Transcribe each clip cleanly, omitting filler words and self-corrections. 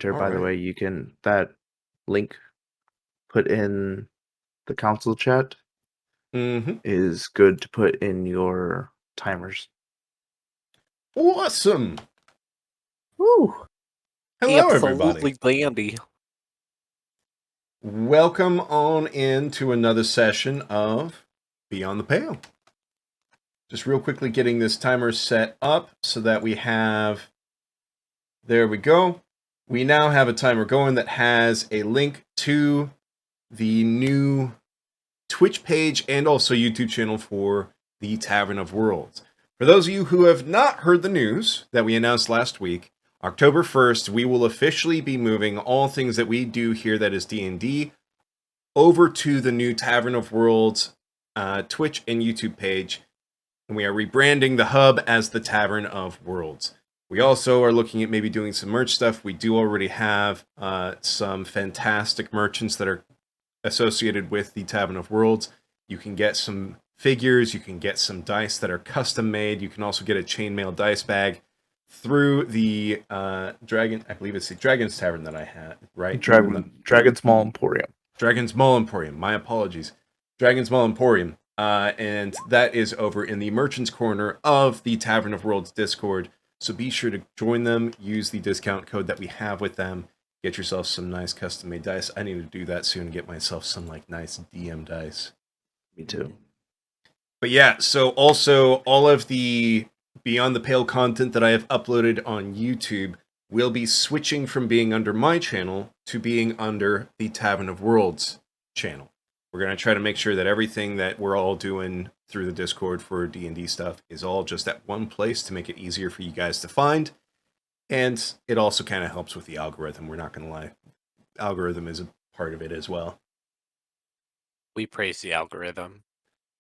Winter, by the way, you can that link put in the council chat is good to put in your timers. Awesome. Woo. Hello, everybody. Absolutely dandy. Welcome on into another session of Beyond the Pale. Just real quickly getting this timer set up so that we have... There we go. We now have a timer going that has a link to the new Twitch page and also YouTube channel for the Tavern of Worlds. For those of you who have not heard the news that we announced last week, October 1st, we will officially be moving all things that we do here that is D&D over to the new Tavern of Worlds Twitch and YouTube page. And we are rebranding the hub as the Tavern of Worlds. We also are looking at maybe doing some merch stuff. We do already have some fantastic merchants that are associated with the Tavern of Worlds. You can get some figures, you can get some dice that are custom made. You can also get a chainmail dice bag through the Dragon, I believe it's the Dragon's Tavern that I had, right? Dragon's Mall Emporium. Dragon's Mall Emporium, my apologies. Dragon's Mall Emporium. And that is over in the Merchant's Corner of the Tavern of Worlds Discord. So be sure to join them, use the discount code that we have with them, get yourself some nice custom-made dice. I need to do that soon and get myself some like nice DM dice. Me too. But yeah, so also all of the Beyond the Pale content that I have uploaded on YouTube will be switching from being under my channel to being under the Tavern of Worlds channel. We're going to try to make sure that everything that we're all doing through the Discord for D&D stuff is all just at one place to make it easier for you guys to find. And it also kind of helps with the algorithm. We're not going to lie. Algorithm is a part of it as well. We praise the algorithm.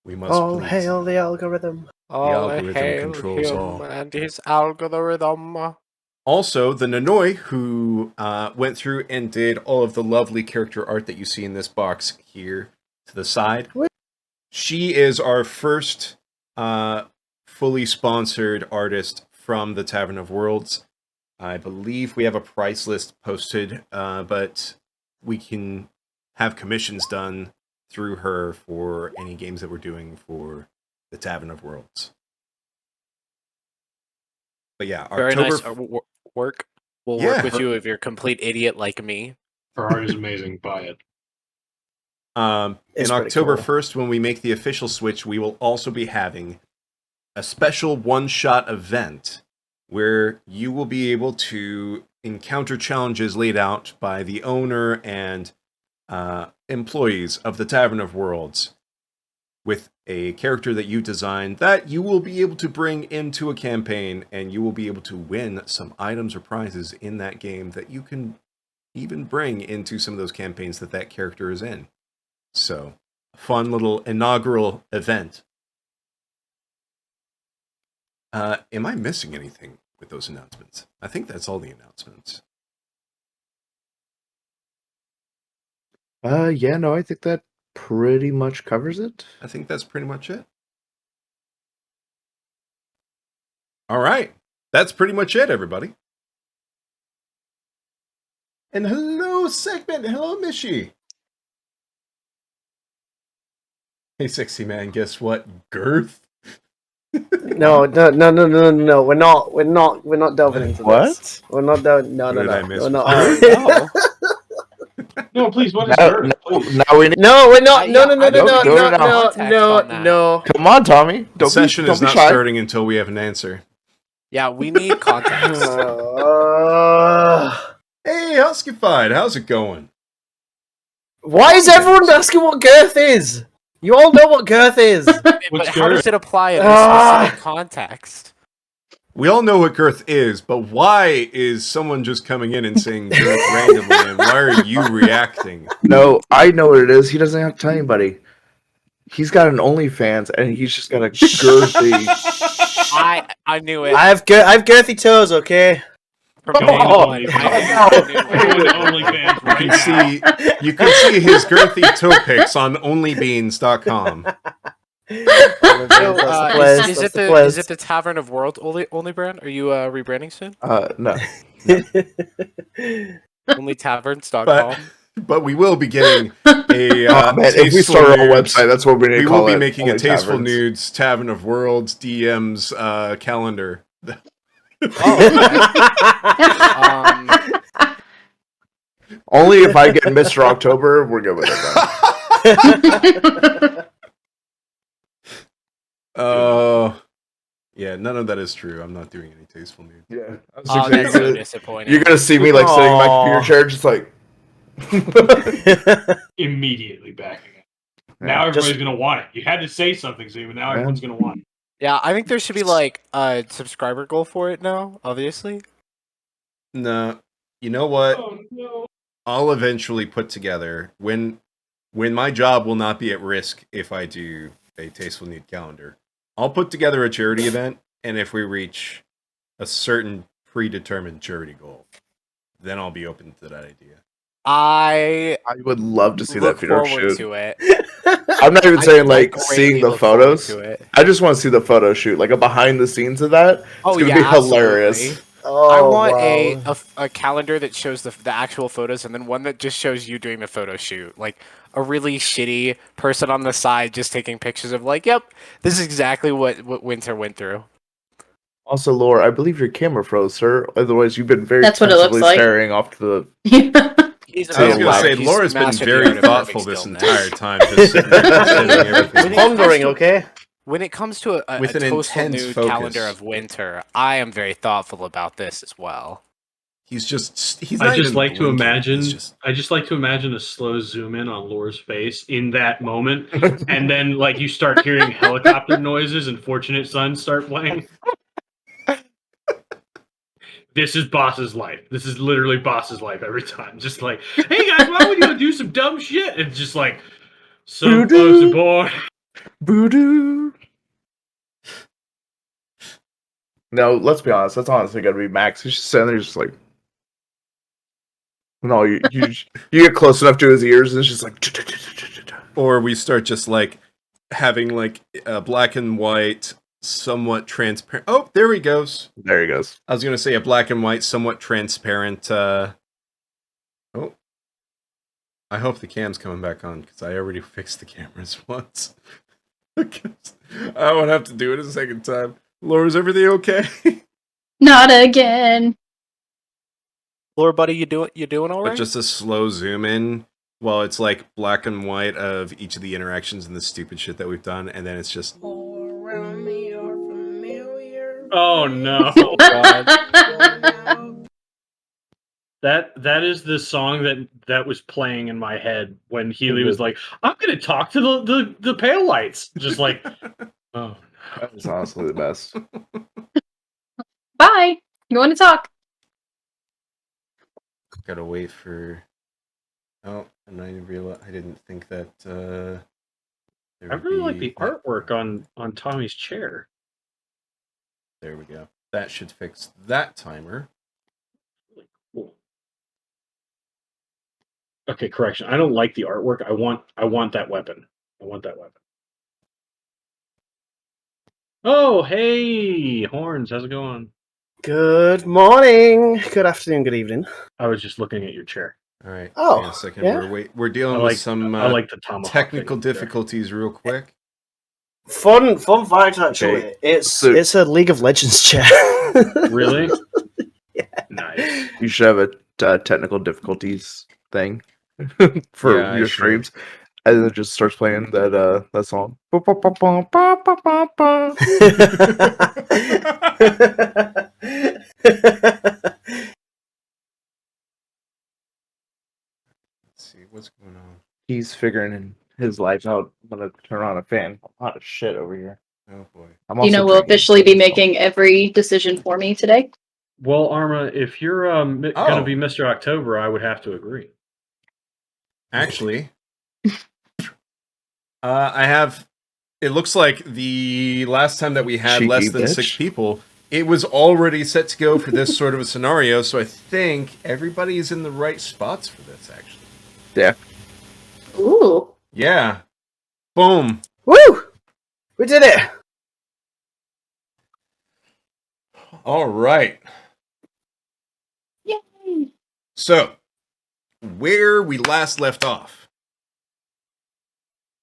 We must Oh, please. hail the algorithm. algorithm controls all. And his algorithm. Also, the Nanoi, who went through and did all of the lovely character art that you see in this box here to the side. She is our first fully sponsored artist from the Tavern of Worlds. I believe we have a price list posted, but we can have commissions done through her for any games that we're doing for the Tavern of Worlds. But yeah, Very October... nice work. We'll work with you if you're a complete idiot like me. Her art is amazing. Buy it. In October 1st, when we make the official switch, we will also be having a special one-shot event where you will be able to encounter challenges laid out by the owner and employees of the Tavern of Worlds with a character that you designed that you will be able to bring into a campaign, and you will be able to win some items or prizes in that game that you can even bring into some of those campaigns that that character is in. So, a fun little inaugural event. Am I missing anything with those announcements? I think that's all the announcements. Yeah, no, I think that pretty much covers it. I think that's pretty much it. All right. That's pretty much it, everybody. And hello, Segment. Hello, Mishi. Hey, sexy man, guess what? Girth? No. We're not delving into this. We're not delving. No. We're not. No, please. What is her? Now we need... No, we're not. No. Come on, Tommy. The session is not starting until we have an answer. Yeah, we need context. Hey, Huskified, how's it going? Why is everyone asking what girth is? You all know what girth is. But how does it apply in this specific context? We all know what girth is, but why is someone just coming in and saying girth randomly, and why are you reacting? No, I know what it is. He doesn't have to tell anybody. He's got an OnlyFans, and he's just got a girthy... I knew it. I have girthy toes, okay? You can see his girthy toe pics on onlybeans.com. Is it the Tavern of World only brand? Are you rebranding soon? No. Only taverns.com. But we will be getting a Man, if we start our own website, that's what we need to call it. We will be making a Only Tasteful Taverns. Nudes Tavern of Worlds DM's calendar. Only if I get Mr. October, we're good with it then. Yeah, none of that is true. I'm not doing any Tasteful Nudes. Yeah, that's so disappointing. You're gonna see me like sitting in my computer chair, just like immediately backing it. Now everybody's gonna want it. You had to say something, so now everyone's gonna want it. Yeah, I think there should be like a subscriber goal for it now. Obviously. No, you know what? Oh no! I'll eventually put together when my job will not be at risk if I do a Tasteful Nude calendar. I'll put together a charity event, and if we reach a certain predetermined charity goal, then I'll be open to that idea. I would love to see that photo shoot. To it. I'm not even saying like seeing the photos. I just want to see the photo shoot, like a behind the scenes of that. It's gonna be hilarious. Absolutely. I want a calendar that shows the actual photos, and then one that just shows you doing the photo shoot, like a really shitty person on the side just taking pictures of like, yep, this is exactly what Winter went through. Also, Laura, I believe your camera froze, sir. Otherwise, you've been very staring off to the. I was going to say, Laura's been very thoughtful this entire time, just considering everything. Pondering, okay? When it comes to a Tasteful Nude calendar of Winter, I am very thoughtful about this as well. I just like to imagine a slow zoom in on Laura's face in that moment, and then like you start hearing helicopter noises and Fortunate Son start playing. This is Boss's life. This is literally Boss's life every time. Just like, hey guys, why would you go do some dumb shit? And just like, some folks are born. Voodoo. No, let's be honest. That's honestly gotta be Max. He's just sitting there, just like, no, you get close enough to his ears, and it's just like, or we start just like having like a black and white. Somewhat transparent. Oh, there he goes. There he goes. I was going to say a black and white, somewhat transparent. Oh, I hope the cam's coming back on because I already fixed the cameras once. I won't have to do it a second time. Laura, is everything okay? Not again. Laura, buddy, you doing all right? But just a slow zoom in while it's like black and white of each of the interactions and the stupid shit that we've done, and then it's just. Oh no! That is the song that was playing in my head when Healy was like, "I'm going to talk to the pale lights." Just like, oh, that was honestly the best. Bye. You want to talk? Gotta wait for. Oh, and I didn't think that. I really like the artwork on Tommy's chair. There we go. That should fix that timer. Really cool. Okay, correction. I don't like the artwork. I want that weapon. I want that weapon. Oh, hey, Horns. How's it going? Good morning. Good afternoon. Good evening. I was just looking at your chair. All right. Oh, wait a second. yeah? We're dealing with some I like the technical difficulties real quick. Fun fact, actually. Okay. It's a League of Legends chair. Really? Yeah. Nice. You should have a technical difficulties thing for your streams, and then it just starts playing that song. Let's see what's going on. He's figuring his life out. I'm gonna turn on a fan. A lot of shit over here. Oh boy. We'll officially be making every decision for me today. Well, Arma, if you're going to be Mr. October, I would have to agree. Actually, I have. It looks like the last time that we had less than 6 people, it was already set to go for this sort of a scenario. So I think everybody is in the right spots for this. Actually. Yeah. Ooh. Yeah. Boom. Woo! We did it. All right. Yay. So, where we last left off.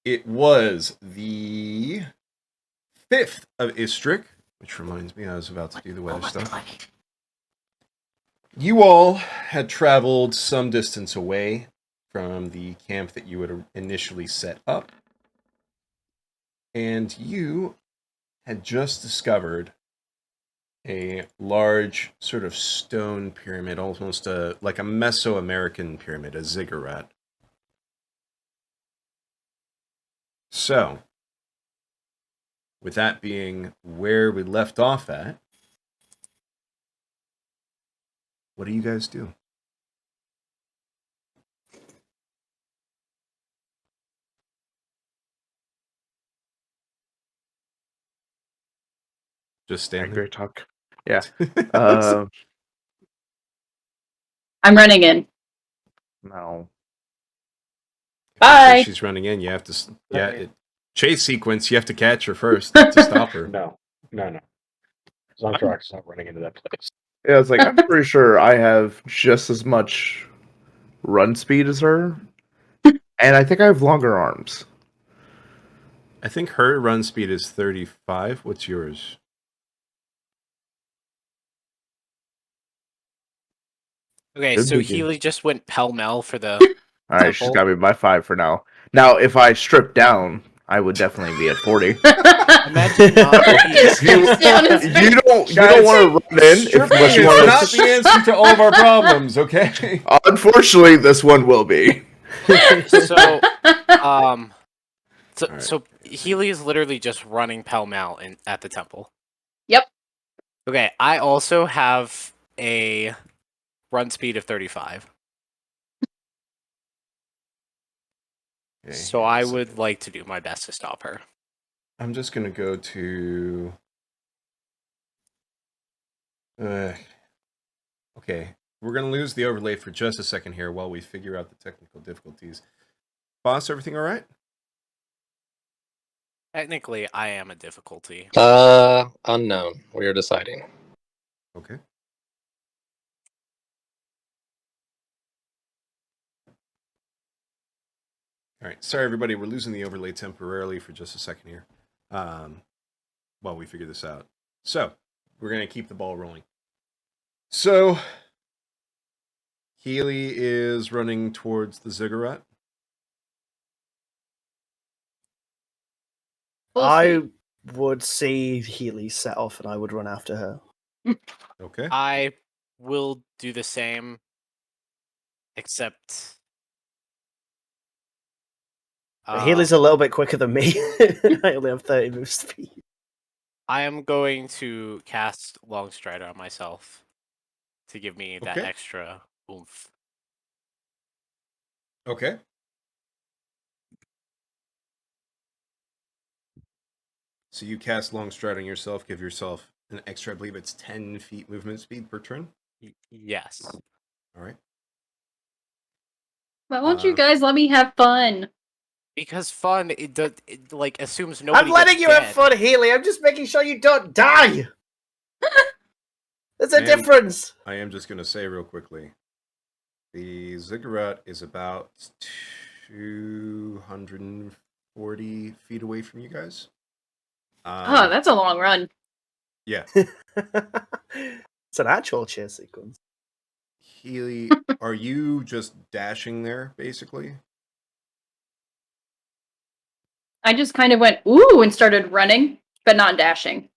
It was the 5th of Istric, which reminds me I was about to do the weather stuff. You all had traveled some distance away from the camp that you had initially set up, and you had just discovered a large sort of stone pyramid, almost like a Mesoamerican pyramid, a ziggurat. So, with that being where we left off at, what do you guys do? Just stand there? Great talk. Yeah. I'm running in. No. Bye. She's running in. You have to, chase sequence. You have to catch her first to stop her. No. Zontrax's not running into that place. Yeah, it's like, I'm pretty sure I have just as much run speed as her. And I think I have longer arms. I think her run speed is 35. What's yours? Okay, Should so be Healy just went pell-mell for the Alright, she's temple. got me by 5 for now. Now, if I strip down, I would definitely be at 40. Imagine you don't want to run in Stripping is not the answer to all of our problems, okay? Unfortunately, this one will be. So, Right. so Healy is literally just running pell-mell at the temple. Yep. Okay, I also have a run speed of 35. Okay, So I would like to do my best to stop her. I'm just going to go to... okay, we're going to lose the overlay for just a second here while we figure out the technical difficulties. Boss, everything all right? Technically, I am a difficulty. Unknown. We are deciding. Okay. All right. Sorry, everybody. We're losing the overlay temporarily for just a second here while we figure this out. So, we're going to keep the ball rolling. So, Healy is running towards the ziggurat. I would see Healy set off and I would run after her. Okay. I will do the same, except... Healy's a little bit quicker than me. I only have 30 move speed. I am going to cast Long Strider on myself to give me that extra oomph. Okay. So you cast Long Stride on yourself, give yourself an extra, I believe it's 10 feet movement speed per turn? Yes. All right. Why won't you guys let me have fun? Because fun, it like assumes nobody. I'm letting gets you dead. have fun, Healy. I'm just making sure you don't die. There's a difference. I am just going to say real quickly, the ziggurat is about 240 feet away from you guys. Oh, that's a long run. Yeah. It's an actual chase sequence. Healy, are you just dashing there, basically? I just kind of went, ooh, and started running, but not dashing.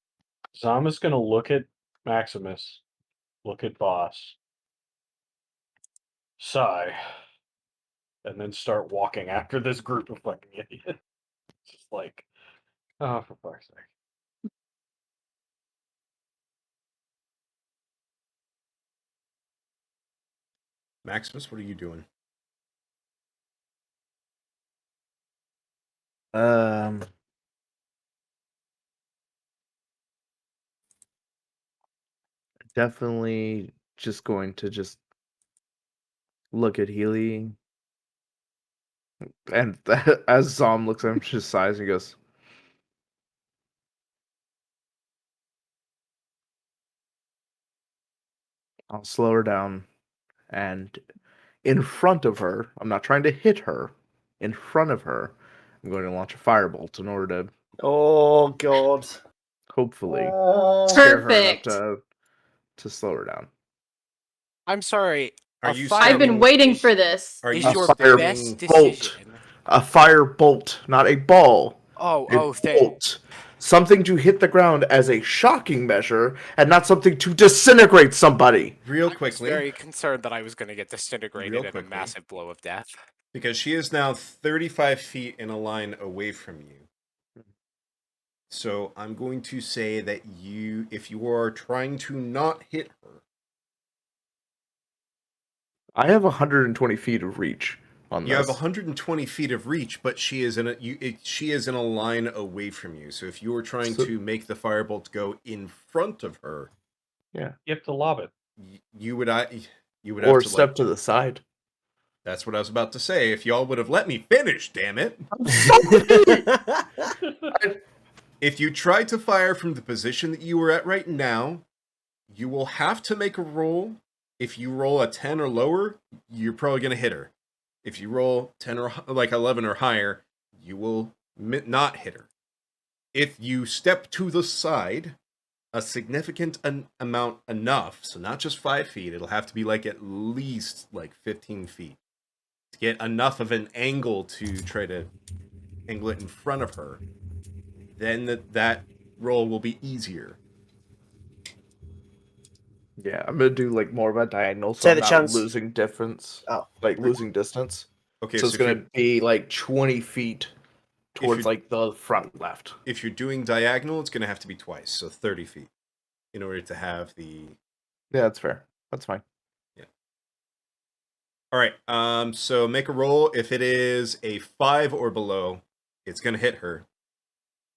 So I'm just going to look at Maximus, look at Boss, sigh, and then start walking after this group of fucking idiots. Just like, oh, for fuck's sake. Maximus, what are you doing? Definitely just going to just look at Healy. And as Zom looks at him, just sighs and goes, I'll slow her down and in front of her. I'm not trying to hit her. In front of her, I'm going to launch a firebolt in order to Oh god. hopefully scare her enough to slow her down. I'm sorry. I've been waiting for this. Is your best decision a firebolt, not a ball. Bolt. Something to hit the ground as a shocking measure, and not something to disintegrate somebody. Real I was quickly. very concerned that I was going to get disintegrated in a massive blow of death. Because she is now 35 feet in a line away from you. So I'm going to say that if you are trying to not hit her. I have 120 feet of reach on this. You have 120 feet of reach, but she is in a line away from you. So if you were trying to make the firebolt go in front of her, you have to lob it. You would have or to step to the side. That's what I was about to say. If y'all would have let me finish, damn it. If you try to fire from the position that you were at right now, you will have to make a roll. If you roll a 10 or lower, you're probably going to hit her. If you roll 10 or like 11 or higher, you will not hit her. If you step to the side a significant amount enough, so not just 5 feet, it'll have to be like at least like 15 feet to get enough of an angle to try to angle it in front of her. Then that roll will be easier. Yeah, I'm gonna do like more of a diagonal, so I'm not losing difference. Losing distance. Okay, so it's gonna be like 20 feet towards like the front left. If you're doing diagonal, it's gonna have to be twice, so 30 feet, in order to have the. Yeah, that's fair. That's fine. Yeah. All right. So make a roll. If it is a 5 or below, it's gonna hit her.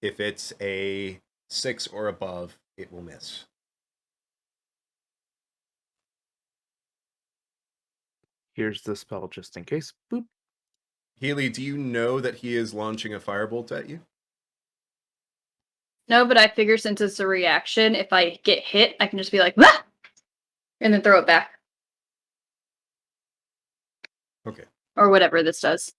If it's a 6 or above, it will miss. Here's the spell just in case. Boop. Healy, do you know that he is launching a firebolt at you? No, but I figure since it's a reaction, if I get hit, I can just be like, "Wah!" and then throw it back. Okay. Or whatever this does.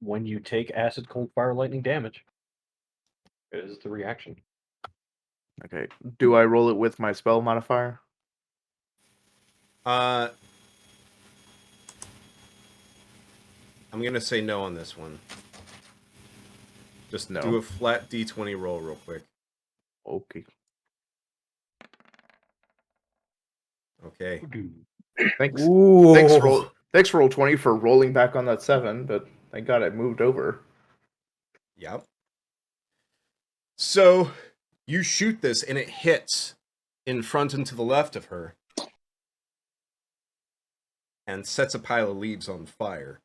When you take acid, cold, fire, lightning damage, it is the reaction. Okay. Do I roll it with my spell modifier? I'm gonna say no on this one. Just do a flat D20 roll real quick. Okay. Okay. Thanks. Thanks, roll 20 for rolling back on that 7, but thank God it moved over. Yep. So you shoot this and it hits in front and to the left of her and sets a pile of leaves on fire.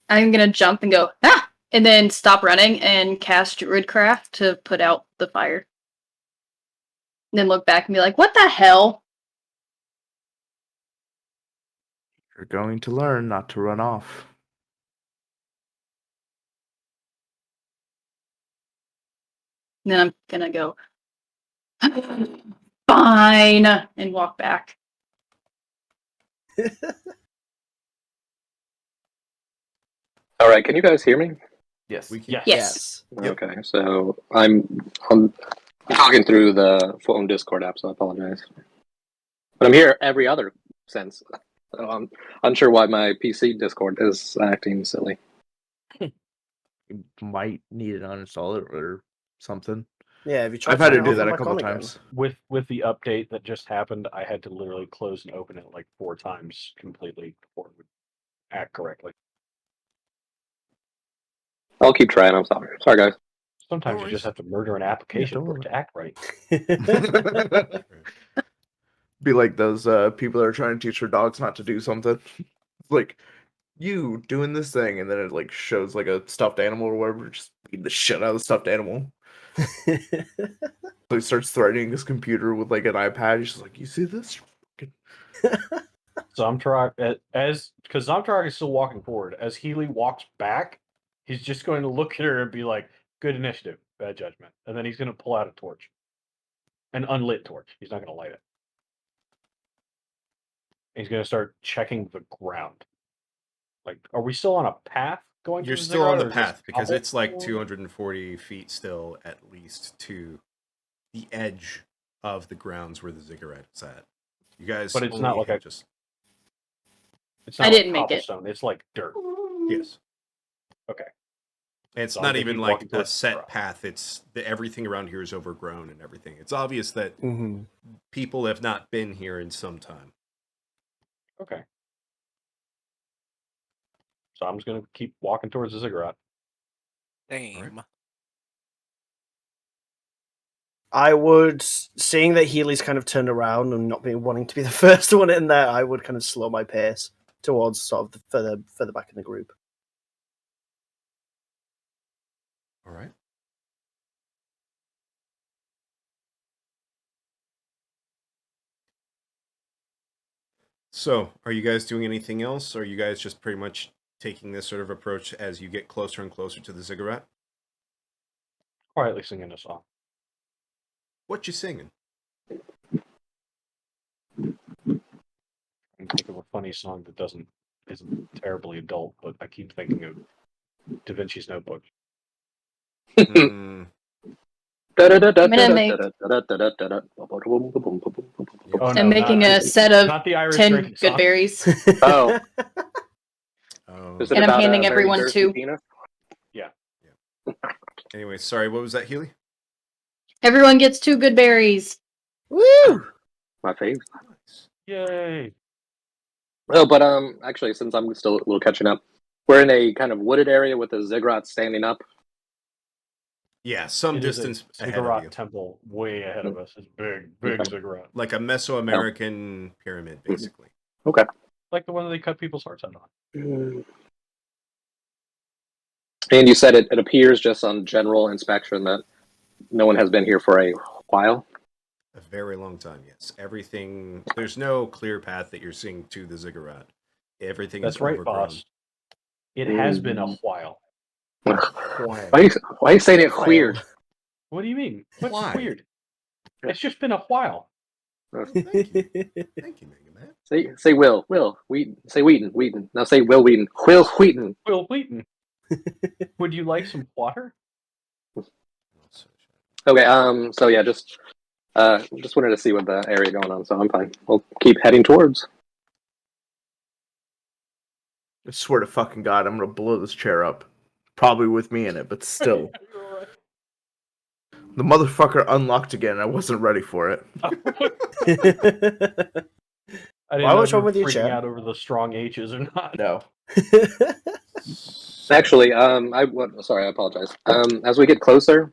I'm gonna jump and go, ah! And then stop running and cast Druidcraft to put out the fire. And then look back and be like, what the hell? You're going to learn not to run off. And then I'm gonna go, fine, and walk back. All right, can you guys hear me? Yes. We can. Yes. Okay, so I'm talking through the phone Discord app, so I apologize. But I'm here every other sense. So I'm unsure why my PC Discord is acting silly. You might need to uninstall it or something. Yeah, have you tried? I've had to do that a couple times. With the update that just happened, I had to literally close and open it like 4 times completely before it would act correctly. I'll keep trying. I'm sorry. Sorry, guys. Sometimes you just have to murder an application for it to act right. Be like those people that are trying to teach their dogs not to do something. Like, you doing this thing, and then it like shows like a stuffed animal or whatever, just beat the shit out of the stuffed animal. So he starts threatening his computer with like an iPad. He's just like, "You see this?" Zomtarok, because Zomtarok is still walking forward. As Healy walks back, he's just going to look at her and be like, "Good initiative. Bad judgment. And then he's going to pull out a torch. An unlit torch. He's not going to light it. He's going to start checking the ground. Like, are we still on a path going? You're to the still on the ziggurat, or path just because cobble? it's like 240 feet still, at least, to the edge of the grounds where the ziggurat is at. You guys, But it's not like a. just. It's not I like didn't make it. cobblestone. It's like dirt. Yes. Okay. It's So not I'm gonna even keep like walking a towards the set ziggurat. path. It's everything around here is overgrown and everything. It's obvious that Mm-hmm. people have not been here in some time. Okay. So I'm just going to keep walking towards the ziggurat. Same. I would, seeing that Healy's kind of turned around and not being wanting to be the first one in there, I would kind of slow my pace towards sort of the further back in the group. All right. So, are you guys doing anything else, or are you guys just pretty much taking this sort of approach as you get closer and closer to the ziggurat? Quietly singing a song. What you singing? I can think of a funny song that isn't terribly adult, but I keep thinking of Da Vinci's Notebook. Mm, Oh, I'm no, making not, a set of not the Irish 10 drinking good song. berries. Oh, oh. is it And I'm about handing a very everyone thirsty two. penis? Anyway, sorry. What was that, Healy? Everyone gets 2 good berries. Woo! My fave. Yay! Oh, but actually, since I'm still a little catching up, we're in a kind of wooded area with a ziggurat standing up. Yeah, some It is a distance ahead of ziggurat you, temple way ahead of us. It's big ziggurat. like a Mesoamerican pyramid, basically. Okay. Like the one that they cut people's hearts out on. And you said it appears just on general inspection that no one has been here for a while. A very long time, yes. Everything. There's no clear path that you're seeing to the ziggurat. Everything That's is right, overgrown. boss. It has been a while. Why are you saying it weird? What do you mean? What's Why? weird? It's just been a while. Thank you, Mega Man. Say Will Wheaton. Say Wheaton. Now say Will Wheaton. Will Wheaton. Will Wheaton. Would you like some water? Okay. So yeah, just wanted to see what the area going on. So I'm fine. We'll keep heading towards. I swear to fucking God, I'm gonna blow this chair up. Probably with me in it, but still. The motherfucker unlocked again. I wasn't ready for it. I didn't Why know was if you wrong were with you, freaking Chad? out over the strong H's or not. No. Actually, sorry, I apologize. As we get closer,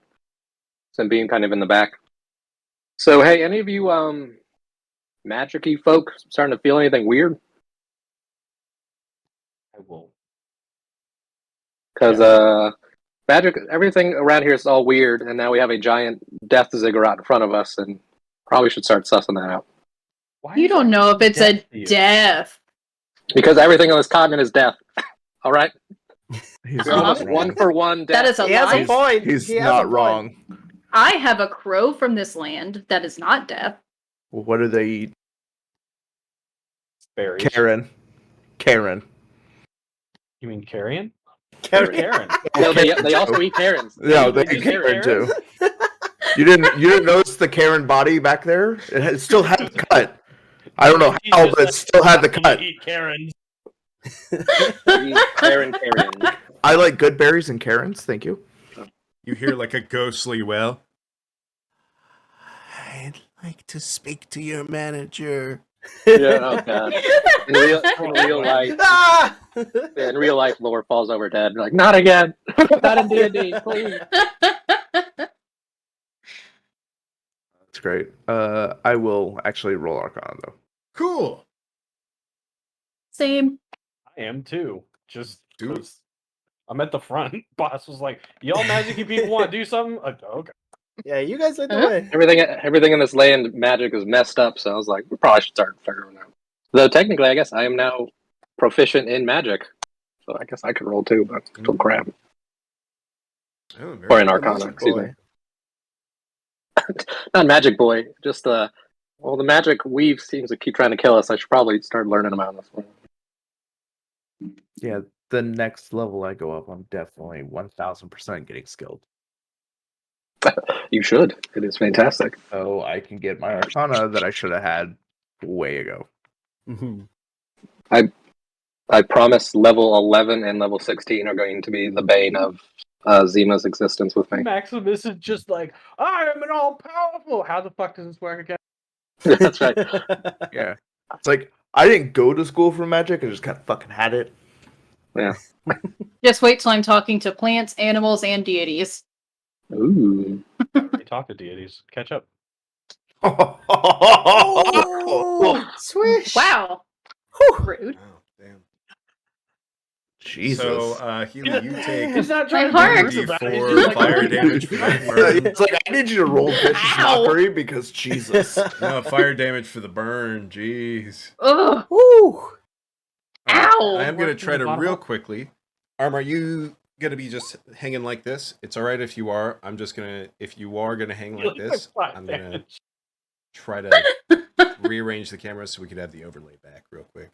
so being kind of in the back. So hey, any of you magic-y folk starting to feel anything weird? I will. Because magic, everything around here is all weird, and now we have a giant death ziggurat in front of us, and probably should start sussing that out. Why You is don't know if it's death a to you? death. Because everything on this continent is death. All right, He's we're almost not one wrong. for one death. That is a He has a lie. point. He's He has a not point. wrong. I have a crow from this land that is not death. Well, what do they eat? Berries. Karen. You mean carrion? Karen. Karen. No, they also eat Karens. Yeah, they They eat just Karen Karens? too. You didn't notice the Karen body back there? It still had the cut. I don't know He's how, just but it like, still had the "I'm cut. gonna eat Karens." Karen. I like good berries and Karens. Thank you. You hear like a ghostly well. I'd like to speak to your manager. Yeah, oh god. In real life, Ah! in real life, Lore falls over dead. Like, not again. Not in D&D, please. That's great. I will actually roll Arcana though. Cool. Same. I am too. Just Do it. 'cause I'm at the front. Boss was like, "Y'all magic-y people want to do something?" Okay. Yeah, you guys lead the Huh? way. Everything in this land, magic is messed up. So I was like, we probably should start figuring it out. Though technically, I guess I am now proficient in magic, so I guess I could roll too. But still crap. Oh, very Or in good. Arcana, Magic excuse boy. me. Not Magic Boy, just the Magic Weave seems to keep trying to kill us. I should probably start learning about this one. Yeah, the next level I go up, I'm definitely 1000% getting skilled. You should. It is fantastic. So I can get my Arcana that I should have had way ago. Mm-hmm. I promise level 11 and level 16 are going to be the bane of Zima's existence with me. Maximus is just like, I am an all-powerful. How the fuck does this work again? That's right. Yeah. It's like, I didn't go to school for magic, I just kind of fucking had it. Yeah. Just wait till I'm talking to plants, animals, and deities. Ooh. I already talked to deities. Catch up. Oh, swish! Wow. Whew. Rude. Wow, damn. Jesus. So, Healy, you take He's not My trying to heart. be rude about it. He's 1d4 just like, fire damage for that burn. It's like, I need you to roll vicious Ow. mockery because Jesus. No, fire damage for the burn. Jeez. Ugh. Woo! Ow. I am going to Work try from the to bottom real up. quickly. Arm, are you going to be just hanging like this? It's all right if you are. I'm just going to, if you are going to hang like this, I'm going to try to rearrange the camera so we could have the overlay back real quick.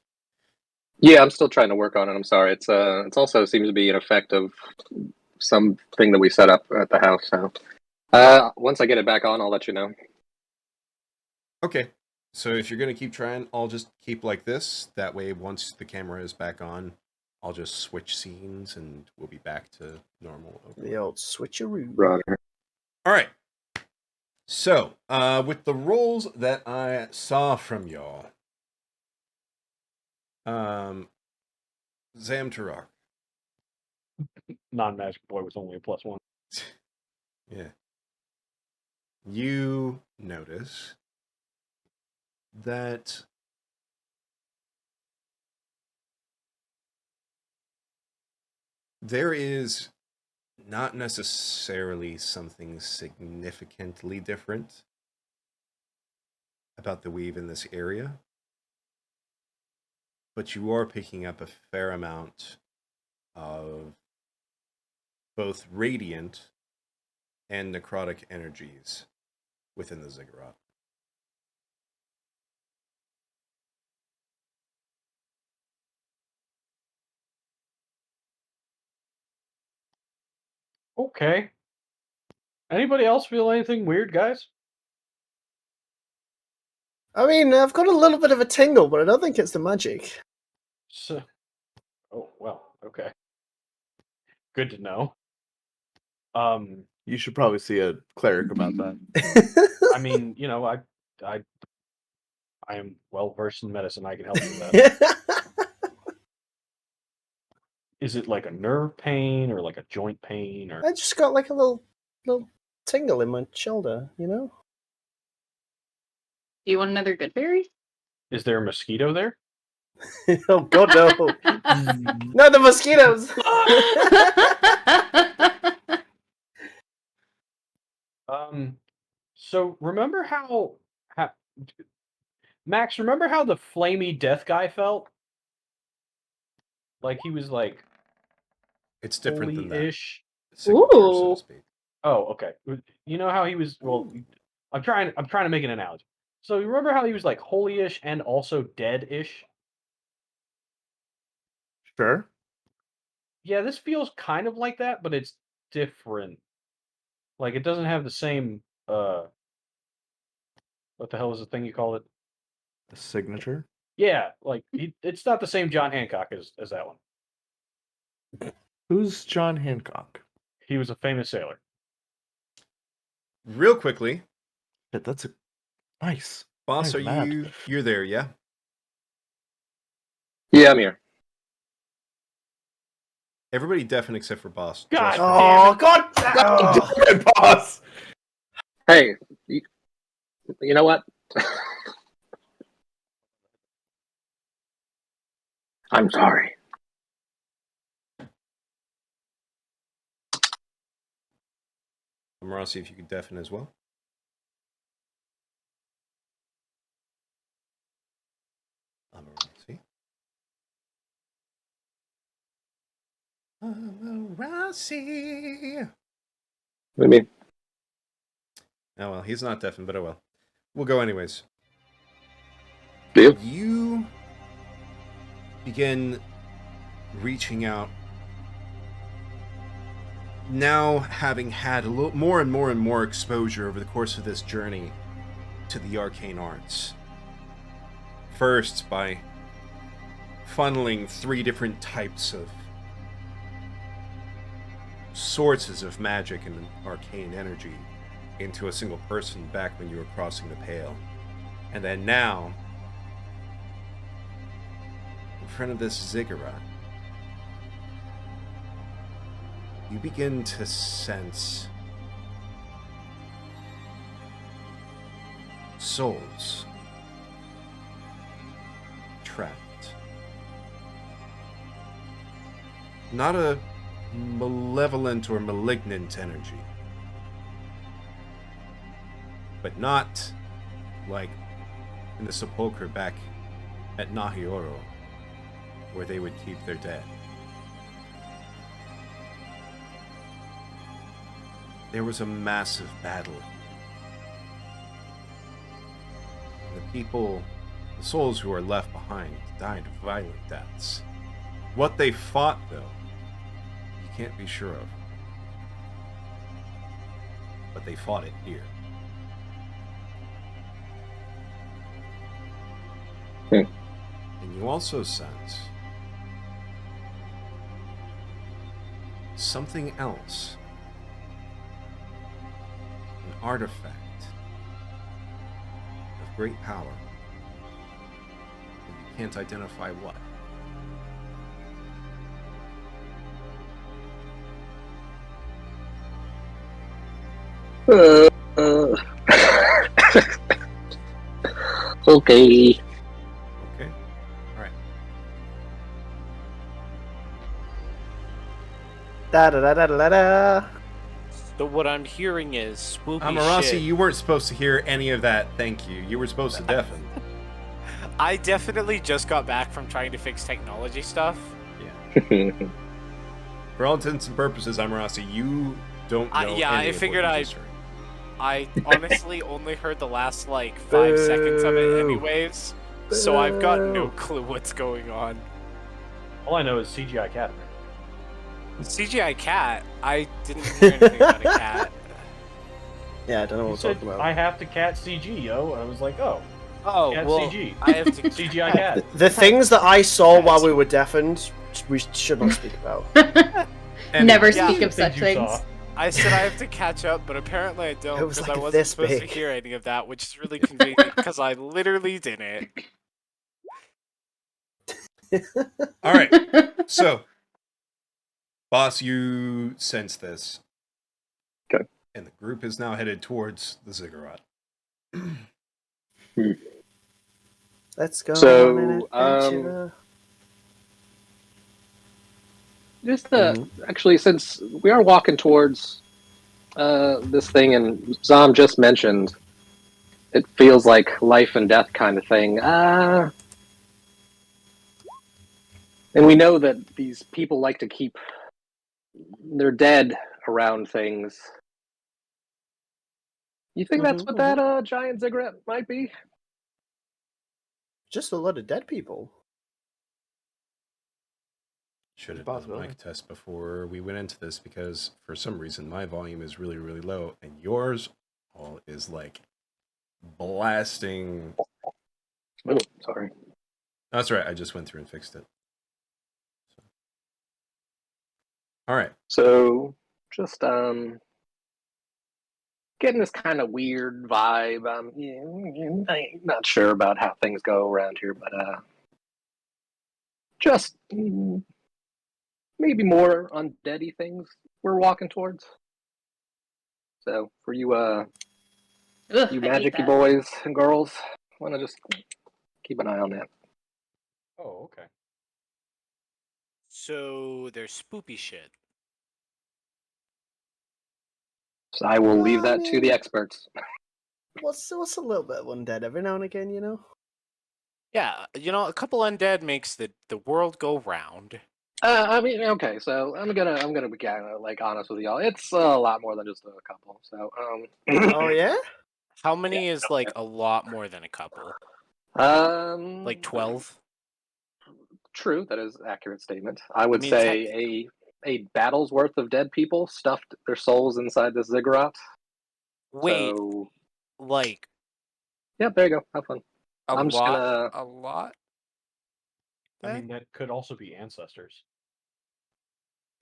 Yeah, I'm still trying to work on it. I'm sorry. It's also seems to be an effect of something that we set up at the house. So once I get it back on, I'll let you know. Okay. So if you're going to keep trying, I'll just keep like this. That way, once the camera is back on, I'll just switch scenes and we'll be back to normal. The old switcheroo. Roger. All right. So, with the rolls that I saw from y'all, Zamtarok. Non-magic boy was only a +1. Yeah. You notice that there is not necessarily something significantly different about the weave in this area, but you are picking up a fair amount of both radiant and necrotic energies within the ziggurat. Okay. Anybody else feel anything weird, guys? I mean, I've got a little bit of a tingle, but I don't think it's the magic. So, oh well, okay. Good to know. You should probably see a cleric about that. I mean, you know, I am well versed in medicine. I can help you with that. Is it like a nerve pain or like a joint pain or? I just got like a little tingle in my shoulder, you know? Do you want another good berry? Is there a mosquito there? Oh god, no. No, the mosquitoes! So remember how Max, remember how the flamey death guy felt? Like he was like It's different than that. holy-ish. Signature, so Ooh. to speak. Oh, okay. You know how he was? Well, I'm trying to make an analogy. So you remember how he was like holy-ish and also dead-ish? Sure. Yeah, this feels kind of like that, but it's different. Like it doesn't have the same what the hell is the thing you call it? A signature. Yeah, like it's not the same John Hancock as that one. Who's John Hancock? He was a famous sailor. Real quickly, Shit, that's a nice. boss, Nice map. you're there, yeah? Yeah, I'm here. Everybody deafen except for boss. God just for damn Oh, god! Oh. Damn it, boss. Hey, you know what? I'm sorry. Amara, see if you can deafen as well. Amarasi. What do you mean? Oh well, he's not deafened, but oh well. We'll go anyways. Do you? You begin reaching out. Now, having had a little more and more exposure over the course of this journey to the arcane arts. First, by funneling 3 different types of sources of magic and arcane energy into a single person back when you were crossing the Pale. And then now, in front of this ziggurat, you begin to sense souls trapped. Not a malevolent or malignant energy, but not like in the sepulchre back at Nahioro, where they would keep their dead. There was a massive battle. And the people, the souls who are left behind, died violent deaths. What they fought, though, you can't be sure of. But they fought it here. And you also sense something else. An artifact of great power. And you can't identify what. Okay. Okay. Alright. Da da da da da da. So what I'm hearing is spooky Amarasi, shit. you weren't supposed to hear any of that, thank you. You were supposed to deafen. I definitely just got back from trying to fix technology stuff. Yeah. For all intents and purposes, Amarasi, you don't know yeah, any I of figured what you just heard. I honestly only heard the last, like, 5 seconds of it anyways, so I've got no clue what's going on. All I know is CGI cat. CGI cat? I didn't hear anything about a cat. Yeah, I don't know You what said, we're talking about. I have to cat CG, yo. I was like, oh, Oh, cat well, CG. I have to... CGI cat. The things that I saw while we were deafened, we should not speak about. Never Yeah. speak of such Things you things. saw. I said I have to catch up, but apparently I don't, It was because like I wasn't this supposed big. to hear any of that, which is really convenient, because I literally didn't. Alright, so, boss, you sense this. Okay. And the group is now headed towards the ziggurat. Let's go So, on an adventure. Just actually, since we are walking towards this thing, and Zom just mentioned, it feels like life and death kind of thing. And we know that these people like to keep their dead around things. You think that's what that giant ziggurat might be? Just a lot of dead people. Should have done a Possibility. mic test before we went into this, because for some reason my volume is really, really low, and yours all is like blasting. Oh, sorry. That's right, I just went through and fixed it. So. All right. So, just getting this kind of weird vibe. I'm not sure about how things go around here, but just maybe more undeady things we're walking towards. So, for you, Ugh, you I hate magic-y that. boys and girls, want to just keep an eye on that. Oh, okay. So, there's spoopy shit. So I will leave I that to mean- the experts. What's a little bit of undead every now and again, you know? Yeah, a couple undead makes the world go round. I mean, okay, so I'm gonna be kind of like honest with y'all. It's a lot more than just a couple. So, Oh yeah. How many is like a lot more than a couple? Like 12? True, that is an accurate statement. I would mean, say a battle's worth of dead people stuffed their souls inside this ziggurat. Wait, So, like yeah, there you go. Have fun. a I'm just lot? gonna. A lot? I mean, that could also be ancestors.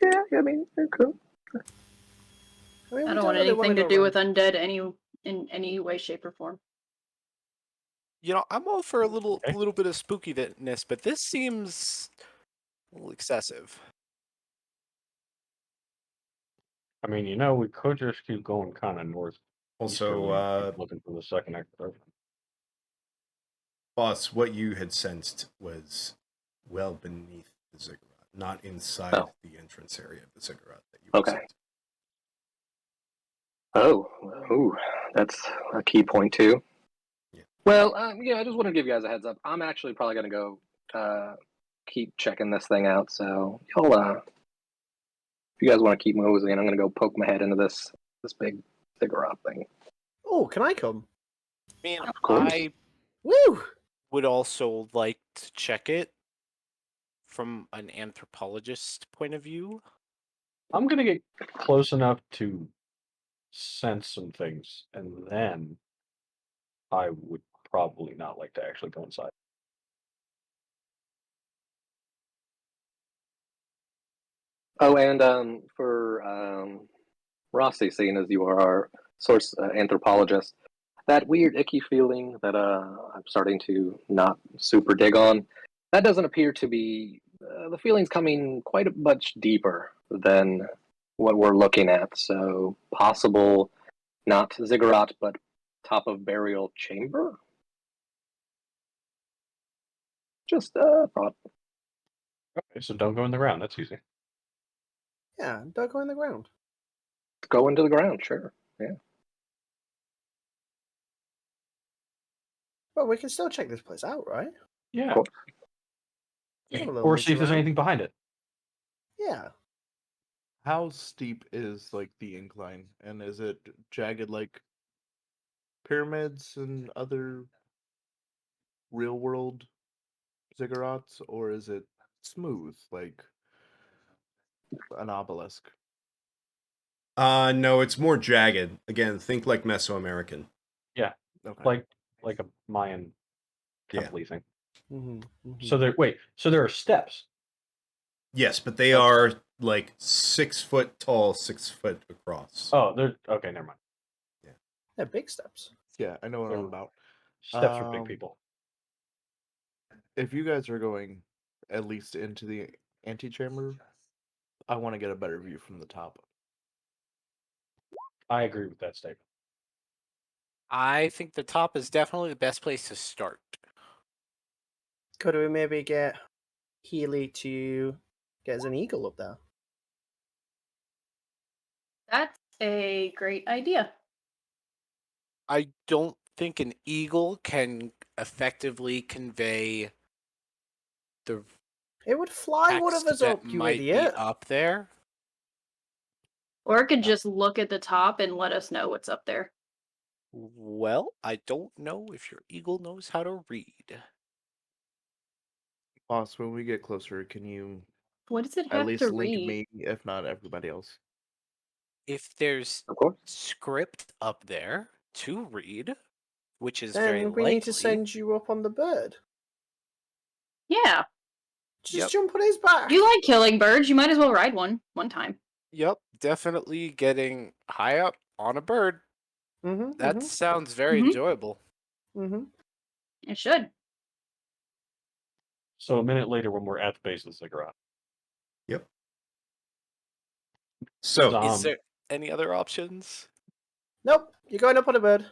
Yeah, I mean, they're cool. I mean, I we don't want really anything wanna to go do around- with undead in any way, shape, or form. You know, I'm all for a little Okay. bit of spookiness, but this seems a little excessive. I mean, we could just keep going kind of north. Also, Looking for the second extra. boss, what you had sensed was well beneath the ziggurat, not inside Oh. the entrance area of the ziggurat that you Okay. sent. Oh, that's a key point too. Yeah. Well, I just want to give you guys a heads up. I'm actually probably gonna go keep checking this thing out. So y'all, if you guys want to keep moseying, I'm gonna go poke my head into this big ziggurat thing. Oh, can I come? I mean, Of course. I Woo! would also like to check it from an anthropologist point of view. I'm gonna get close enough to sense some things, and then I would probably not like to actually go inside. Oh, and for Rossi, seeing as you are our source anthropologist, that weird icky feeling that I'm starting to not super dig on, that doesn't appear to be the feeling's coming quite a much deeper than what we're looking at. So possible, not ziggurat, but top of burial chamber. Just thought. Okay, so don't go in the ground. That's easy. Yeah, don't go in the ground. Go into the ground, sure. Yeah. Well, we can still check this place out, right? Yeah. Cool. Have a little Or look see if there's around. anything behind it. Yeah. How steep is like the incline, and is it jagged like pyramids and other real world ziggurats, or is it smooth like an obelisk? No, it's more jagged. Again, think like Mesoamerican. Yeah, Okay. like a Mayan Yeah. temple thing. Mm-hmm. So there are steps. Yes, but they That's- are like 6 foot tall, 6 foot across. Oh, they're okay. Never mind. They're big steps. Yeah, I know what I'm about. Steps for big people. If you guys are going at least into the antechamber, I want to get a better view from the top. I agree with that statement. I think the top is definitely the best place to start. Could we maybe get Healy to get us an eagle up there? That's a great idea. I don't think an eagle can effectively convey the It would fly one of text us that up, you might be idiot. up there. Or it could just look at the top and let us know what's up there. Well, I don't know if your eagle knows how to read. Boss, when we get closer, can you What does it at have least to link read? me, if not everybody else? If there's Of course. script up there to read, which is Then very we likely. need to send you up on the bird. Yeah. Just Yep. jump on his back. You like killing birds. You might as well ride one time. Yep, definitely getting high up on a bird. Mm-hmm. That sounds very Mhm. enjoyable. Mm-hmm. It should. So a minute later, when we're at the base of the ziggurat, So, Is there any other options? Nope, you're going up on a bird.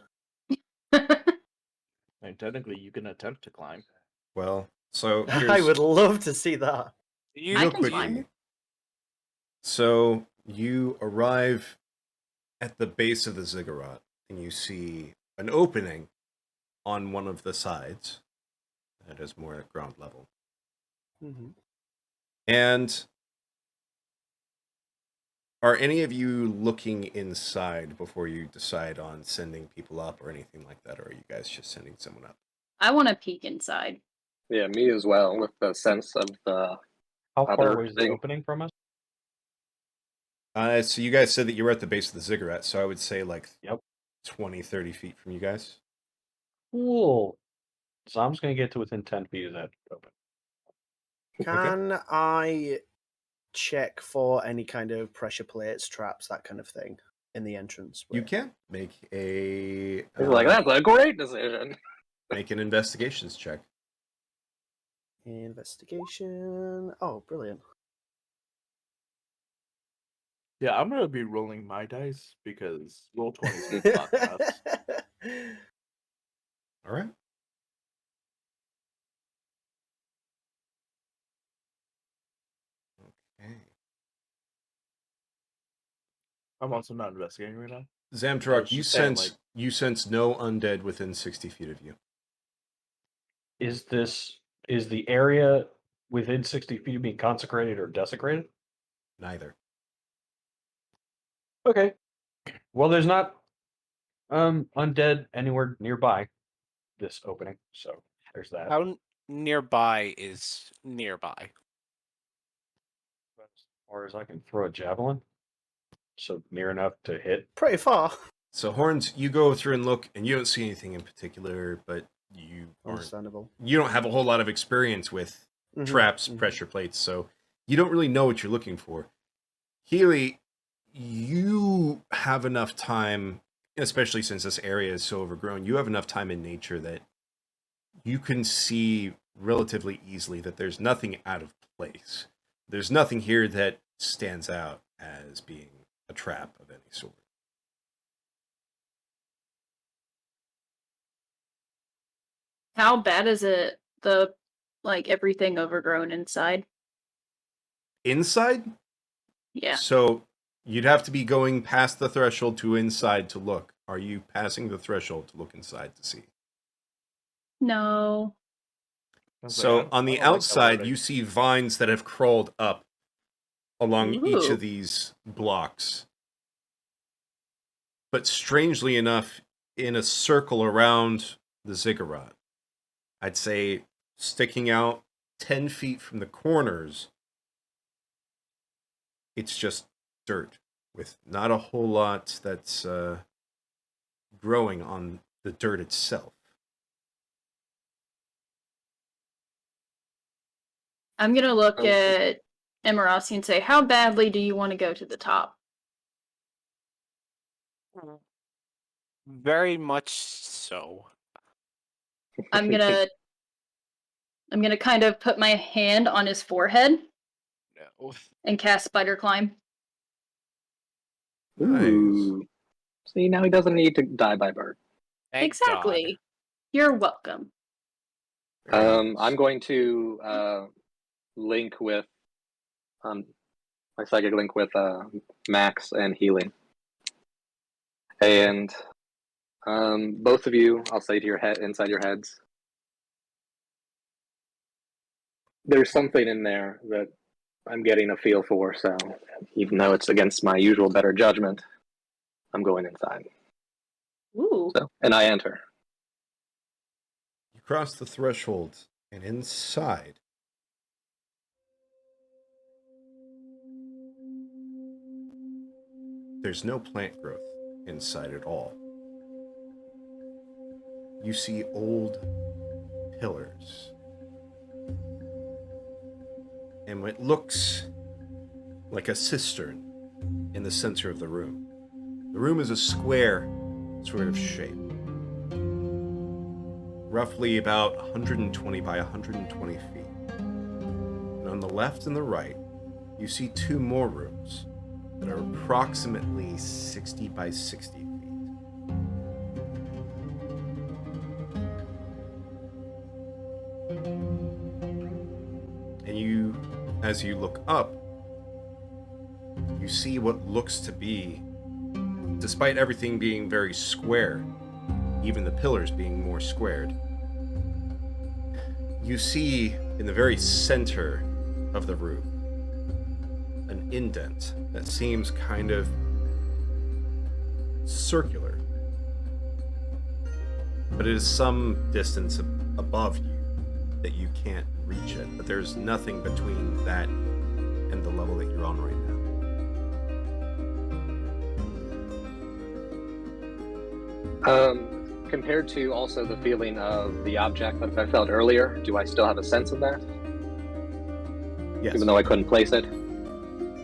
And technically, you can attempt to climb. so here's I would love to see that. You, I real can climb. quickly. So you arrive at the base of the ziggurat, and you see an opening on one of the sides that is more at ground level. Mm-hmm. And Are any of you looking inside before you decide on sending people up or anything like that, or are you guys just sending someone up? I want to peek inside. Yeah, me as well, with the sense of the How other far away is the thing. opening from us? So you guys said that you were at the base of the ziggurat, so I would say like Yep. 20, 30 feet from you guys. Cool. So I'm just going to get to within 10 feet of that open. Can I check for any kind of pressure plates, traps, that kind of thing in the entrance? You can make a He's like, that's a great decision. make an investigations check. Investigation. Oh, brilliant. Yeah, I'm gonna be rolling my dice because roll 20 is a lot fast. All right. Okay. I'm also not investigating right now. Zamtarok, you just saying, sense no undead within 60 feet of you. Is the area within 60 feet of being consecrated or desecrated? Neither. Okay. Well, there's not undead anywhere nearby this opening, so there's that. How nearby is nearby? As far as I can throw a javelin, so near enough to hit. Pretty far. So Horns, you go through and look, and you don't see anything in particular, but you Understandable. You don't have a whole lot of experience with traps, pressure plates, so you don't really know what you're looking for. Healy, you have enough time, especially since this area is so overgrown, you have enough time in nature that you can see relatively easily that there's nothing out of place. There's nothing here that stands out as being a trap of any sort. How bad is it? Everything overgrown inside? Inside? Yeah. So you'd have to be going past the threshold to inside to look. Are you passing the threshold to look inside to see? No. So on the outside, you see vines that have crawled up along each of these blocks. But strangely enough, in a circle around the ziggurat, I'd say sticking out 10 feet from the corners, it's just dirt with not a whole lot that's growing on the dirt itself. I'm going to look at Emirasi and say, how badly do you want to go to the top? Very much so. I'm gonna kind of put my hand on his forehead No. and cast Spider Climb. Ooh. See, now he doesn't need to die by bird. Thank Exactly. God. You're welcome. I'm going to link with my psychic link with Max and healing. And both of you, I'll say to your head, inside your heads, there's something in there that I'm getting a feel for. So even though it's against my usual better judgment, I'm going inside. Ooh. So, and I enter. You cross the threshold, and inside, there's no plant growth inside at all. You see old pillars. And what looks like a cistern in the center of the room. The room is a square sort of shape. Roughly about 120 by 120 feet. And on the left and the right, you see two more rooms that are approximately 60 by 60 feet. And you, as you look up, you see what looks to be, despite everything being very square, even the pillars being more squared, you see in the very center of the room an indent that seems kind of circular. But it is some distance above you that you can't reach it. But there's nothing between that and the level that you're on right now. Compared to also the feeling of the object that I felt earlier, do I still have a sense of that? Yes. Even though I couldn't place it?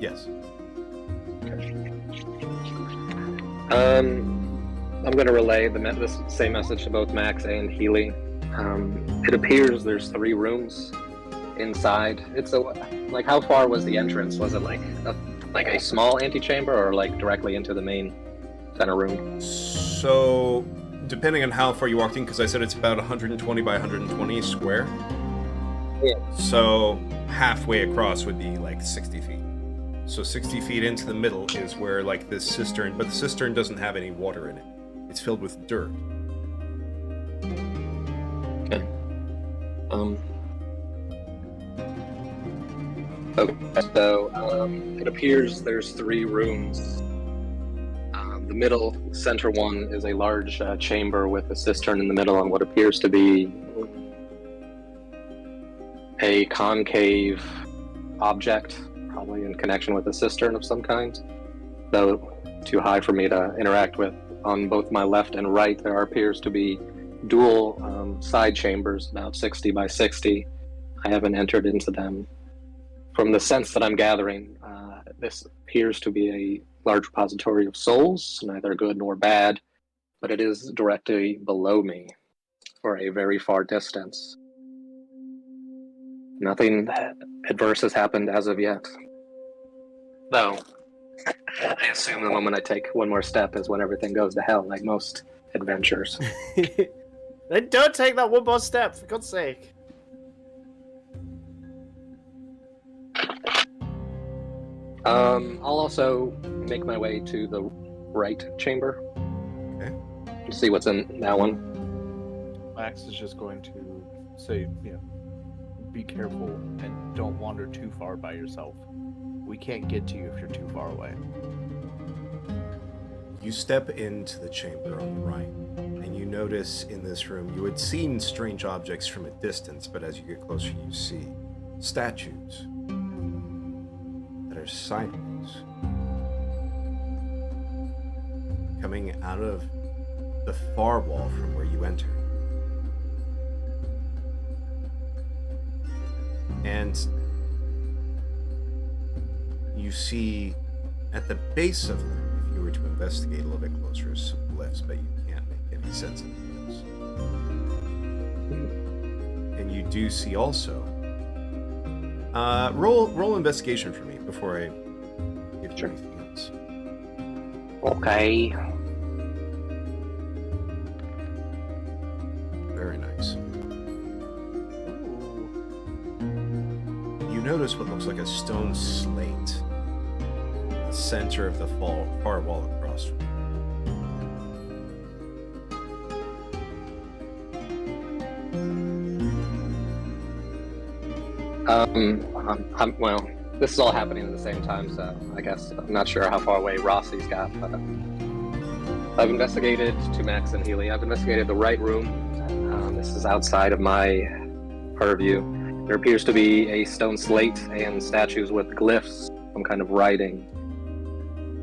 Yes. I'm going to relay this same message to both Max and Healy. It appears there's 3 rooms inside. It's like, how far was the entrance? Was it like a small antechamber, or like directly into the main center room? So, depending on how far you walked in, because I said it's about 120 by 120 square. Yeah. So halfway across would be like 60 feet. So 60 feet into the middle is where like this cistern, but the cistern doesn't have any water in it. It's filled with dirt. Okay. Okay, so it appears there's 3 rooms. The middle center one is a large chamber with a cistern in the middle on what appears to be a concave object, probably in connection with a cistern of some kind, though too high for me to interact with. On both my left and right, there appears to be dual side chambers, about 60 by 60. I haven't entered into them. From the sense that I'm gathering, this appears to be a large repository of souls, neither good nor bad, but it is directly below me for a very far distance. Nothing adverse has happened as of yet. Though, I assume the moment I take one more step is when everything goes to hell, like most adventures. Then don't take that one more step, for God's sake. I'll also make my way to the right chamber. Okay. To see what's in that one. Max is just going to say, be careful and don't wander too far by yourself. We can't get to you if you're too far away. You step into the chamber on the right, and you notice in this room, you had seen strange objects from a distance, but as you get closer, you see statues that are sideways, coming out of the far wall from where you entered. And you see at the base of them, if you were to investigate a little bit closer, is some glyphs, but you can't make any sense of the glyphs. And you do see also. Roll investigation for me before I give you anything else. Okay. Very nice. You notice what looks like a stone slate in the center of the far wall across from you. Well, this is all happening at the same time, so I guess I'm not sure how far away Rossi's got, but I've investigated, to Max and Healy, I've investigated the right room. This is outside of my purview. There appears to be a stone slate and statues with glyphs, some kind of writing.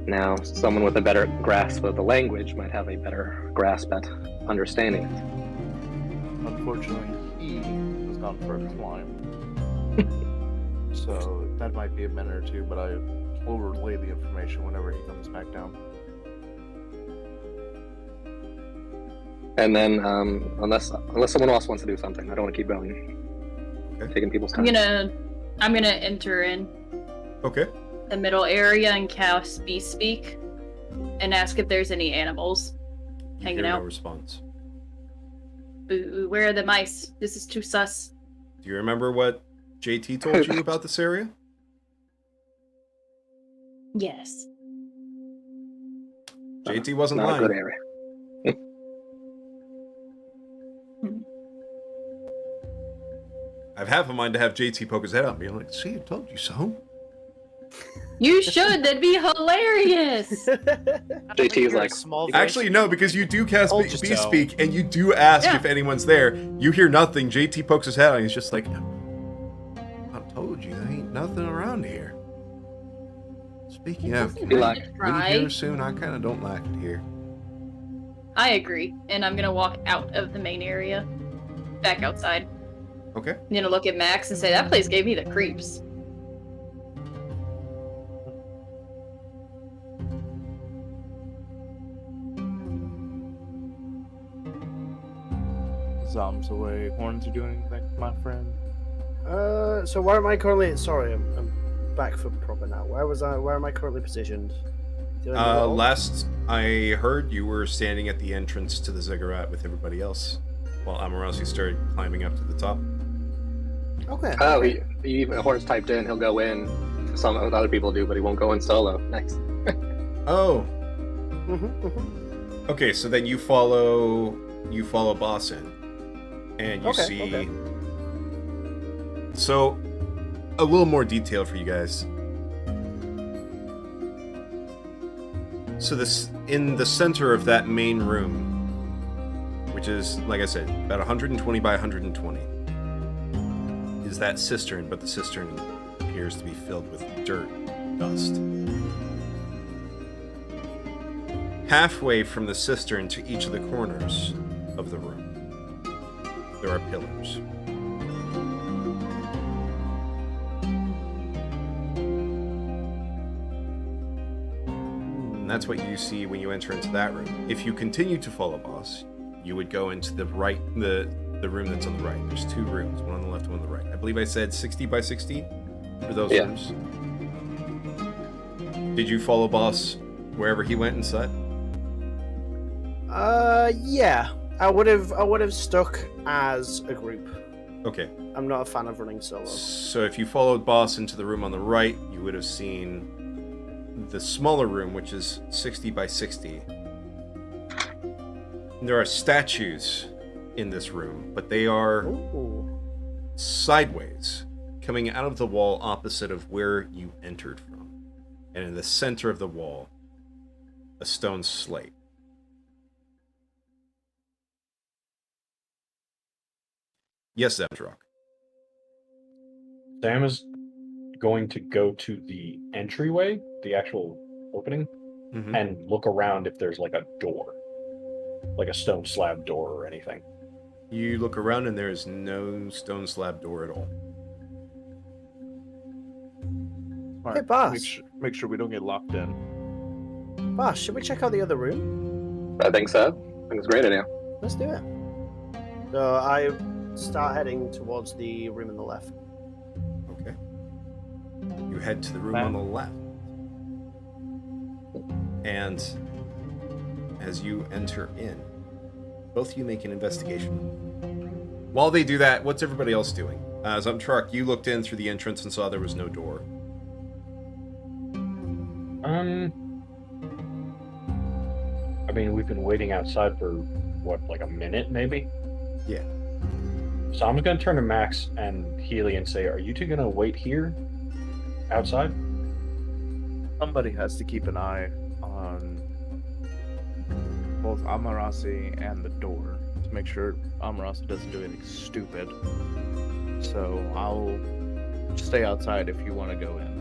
Now, someone with a better grasp of the language might have a better grasp at understanding it. Unfortunately, he has gone for a climb. So that might be a minute or two, but I will relay the information whenever he comes back down. And then, unless someone else wants to do something, I don't want to keep going. Okay. Taking people's time. I'm gonna enter in Okay. the middle area and cast Beast Speak and ask if there's any animals hanging out. No response. Boo, where are the mice? This is too sus. Do you remember what JT told you about this area? Yes. JT wasn't Not lying. a good area. I've half a mind to have JT poke his head out and be like, see, I told you so. You should. That'd be hilarious. JT's like, Actually, no, because you do cast Told you Beast so. Speak, and you do ask Yeah. if anyone's there. You hear nothing. JT pokes his head out, and he's just like, I told you, there ain't nothing around here. Speaking of, can Be we like, leave Try. here soon? I kind of don't like it here. I agree, and I'm gonna walk out of the main area, back outside. Okay. I'm gonna look at Max and say that place gave me the creeps. Zombs away. Horns are doing anything, my friend. So where am I currently? Sorry, I'm back for proper now. Where was I? Where am I currently positioned? Last I heard, you were standing at the entrance to the ziggurat with everybody else, while Amarasi started climbing up to the top. Okay. oh, he Horns typed in, he'll go in. Some other people do, but he won't go in solo. Nice. Oh, Mm-hmm. okay. So then you follow Boss in, and you Okay, see. okay. So, a little more detail for you guys. So this in the center of that main room, which is, like I said, about 120 by 120, is that cistern, but the cistern appears to be filled with dirt, dust. Halfway from the cistern to each of the corners of the room, there are pillars. And that's what you see when you enter into that room. If you continue to follow Boss, you would go into the right, the room that's on the right. There's two rooms, one on the left, one on the right. I believe I said 60 by 60 for those Yeah. rooms. Did you follow Boss wherever he went inside? Yeah. I would have stuck as a group. Okay. I'm not a fan of running solo. So if you followed Boss into the room on the right, you would have seen the smaller room, which is 60 by 60. There are statues in this room, but they are Ooh. sideways, coming out of the wall opposite of where you entered from. And in the center of the wall, a stone slate. Yes, Zemdrock. Sam is going to go to the entryway, the actual opening, Mhm. and look around if there's like a door, like a stone slab door or anything. You look around and there is no stone slab door at all. Smart. Hey, boss. Make sure we don't get locked in. Boss, should we check out the other room? I think so. I think it's a great idea. Let's do it. So I start heading towards the room on the left. Okay. You head to the room Matt? on the left. And as you enter in, both of you make an investigation. While they do that, what's everybody else doing? Zumtruck, you looked in through the entrance and saw there was no door. I mean, we've been waiting outside for what, like a minute, maybe? Yeah. So I'm going to turn to Max and Healy and say, "Are you two going to wait here, outside?" Somebody has to keep an eye on both Amarasi and the door to make sure Amarasi doesn't do anything stupid. So I'll stay outside if you want to go in.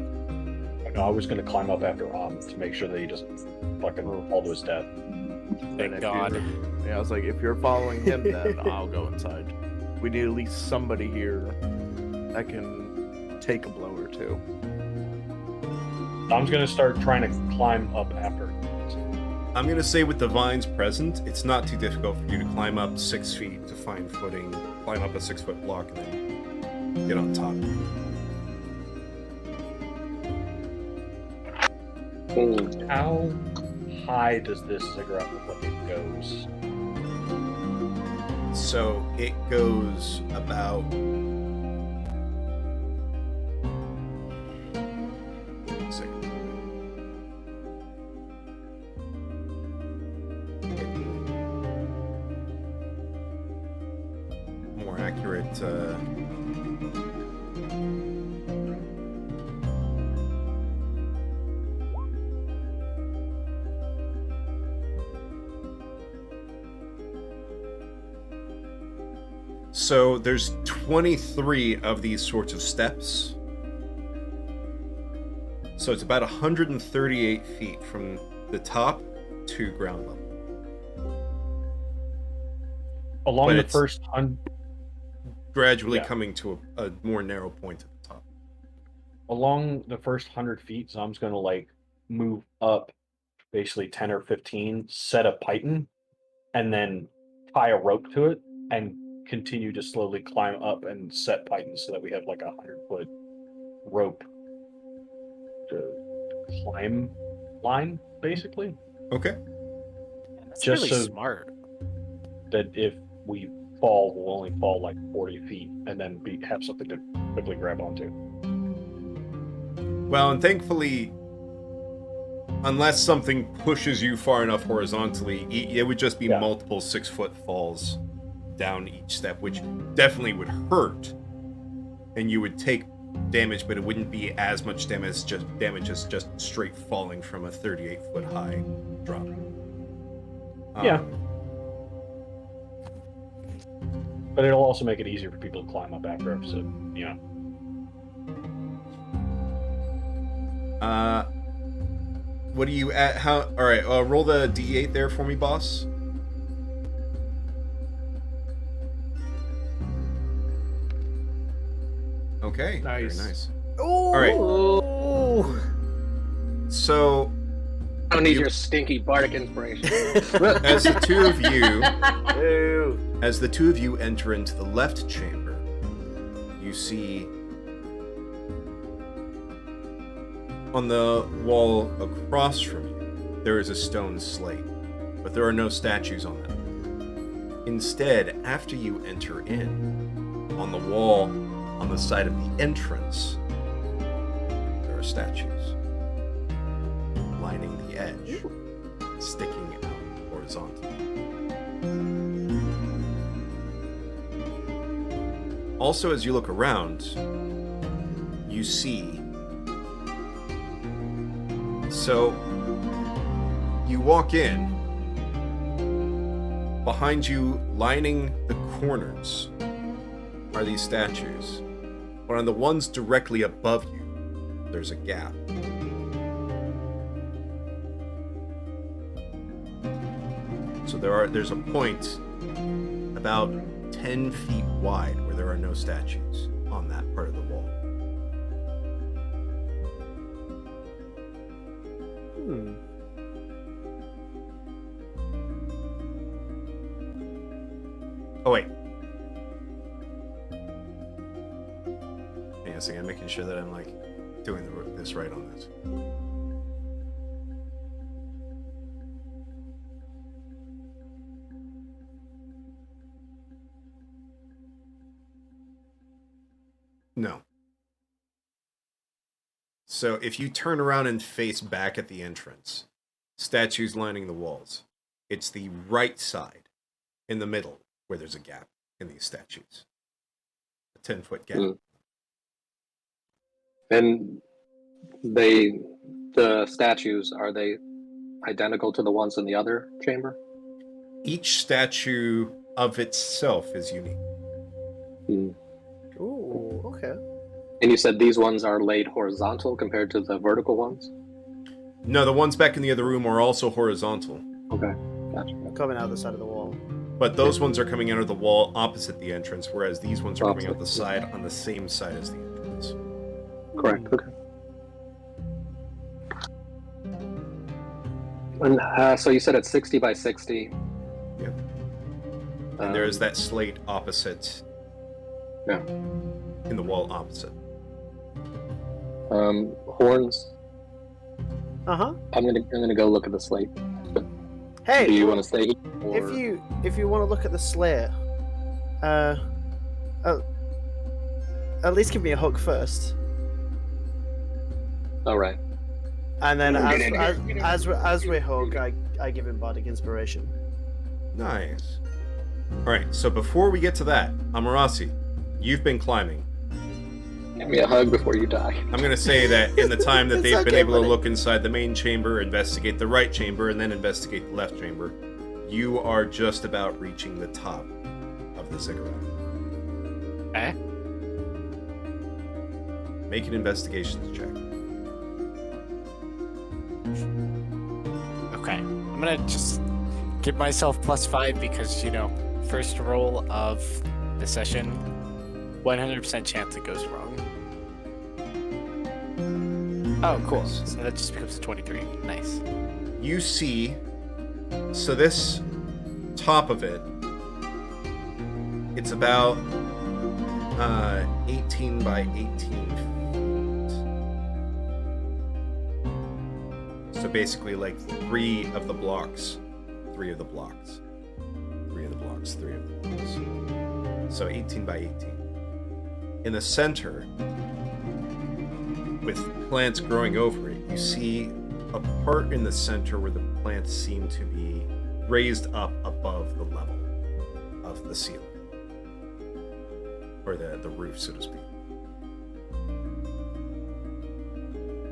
I was going to climb up after to make sure that he doesn't fucking fall to his death. Thank if God. Yeah, I was like, if you're following him, then I'll go inside. We need at least somebody here that can take a blow or two. Tom's going to start trying to climb up after. I'm going to say with the vines present, it's not too difficult for you to climb up 6 feet to find footing, climb up a 6-foot block, and then get on top. Ooh. How high does this cigarette look like it goes? So it goes about... More accurate... So there's 23 of these sorts of steps. So it's about 138 feet from the top to ground level. Along But the it's first gradually Yeah. coming to a more narrow point at the top. along the first 100 feet, Zom's going to like move up basically 10 or 15, set a python, and then tie a rope to it and continue to slowly climb up and set pythons so that we have like a 100-foot rope to climb line, basically. Okay. That's Just really so- smart. That if we fall, we'll only fall like 40 feet and then have something to quickly grab onto. Well, and thankfully, unless something pushes you far enough horizontally, it would just be multiple 6-foot falls down each step, which definitely would hurt. And you would take damage, but it wouldn't be as much damage as just straight falling from a 38-foot high drop. Yeah. But it'll also make it easier for people to climb up after, so, you know. What do you at? How? All right. Roll the d8 there for me, boss. Okay. Nice. Very nice. Ooh. All right. So, I don't need your stinky bardic inspiration. as the two of you, Ooh. as the two of you enter into the left chamber, you see on the wall across from you, there is a stone slate, but there are no statues on it. Instead, after you enter in, on the wall on the side of the entrance, there are statues lining the edge, sticking out horizontally. Also, as you look around, you see. So, you walk in. Behind you, lining the corners, are these statues. But on the ones directly above you, there's a gap. So there's a point about 10 feet wide where there are no statues on that part of the wall. Oh, wait. Hang on a second, I'm making sure that I'm, like, doing this right on this. No. So if you turn around and face back at the entrance, statues lining the walls, it's the right side in the middle where there's a gap in these statues. A 10-foot gap. And the statues, are they identical to the ones in the other chamber? Each statue of itself is unique. Ooh, okay. And you said these ones are laid horizontal compared to the vertical ones? No, the ones back in the other room are also horizontal. Okay, gotcha. Coming out the side of the wall. But those ones are coming out of the wall opposite the entrance, whereas these ones are coming out the side on the same side as the entrance. Correct, okay. And so you said it's 60 by 60. Yep. And there is that slate opposite. Yeah. In the wall opposite. Horns. Uh-huh. I'm gonna go look at the slate. Hey, do you want to stay? Or... If you want to look at the slate, at least give me a hug first. All right. And then as we hug, I give him bardic inspiration. Nice. All right. So before we get to that, Amarasi, you've been climbing. Give me a hug before you die. I'm going to say that in the time that they've been okay, able buddy. to look inside the main chamber, investigate the right chamber, and then investigate the left chamber, you are just about reaching the top of the ziggurat. Okay. Make an investigations check. Okay. I'm gonna just give myself +5 because, first roll of the session, 100% chance it goes wrong. Oh, cool. So that just becomes a 23. Nice. You see, so this top of it, it's about 18 by 18 feet. So basically like three of the blocks. So 18 by 18. In the center, with plants growing over it, you see a part in the center where the plants seem to be raised up above the level of the ceiling. Or the roof, so to speak.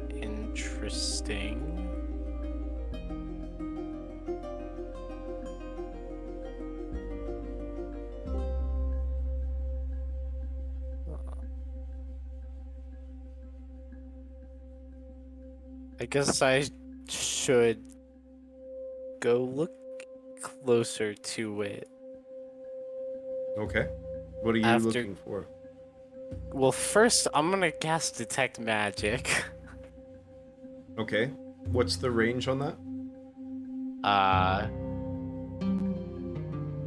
Interesting. I guess I should go look closer to it. Okay. What are you looking for? Well, first, I'm gonna cast Detect Magic. Okay. What's the range on that? I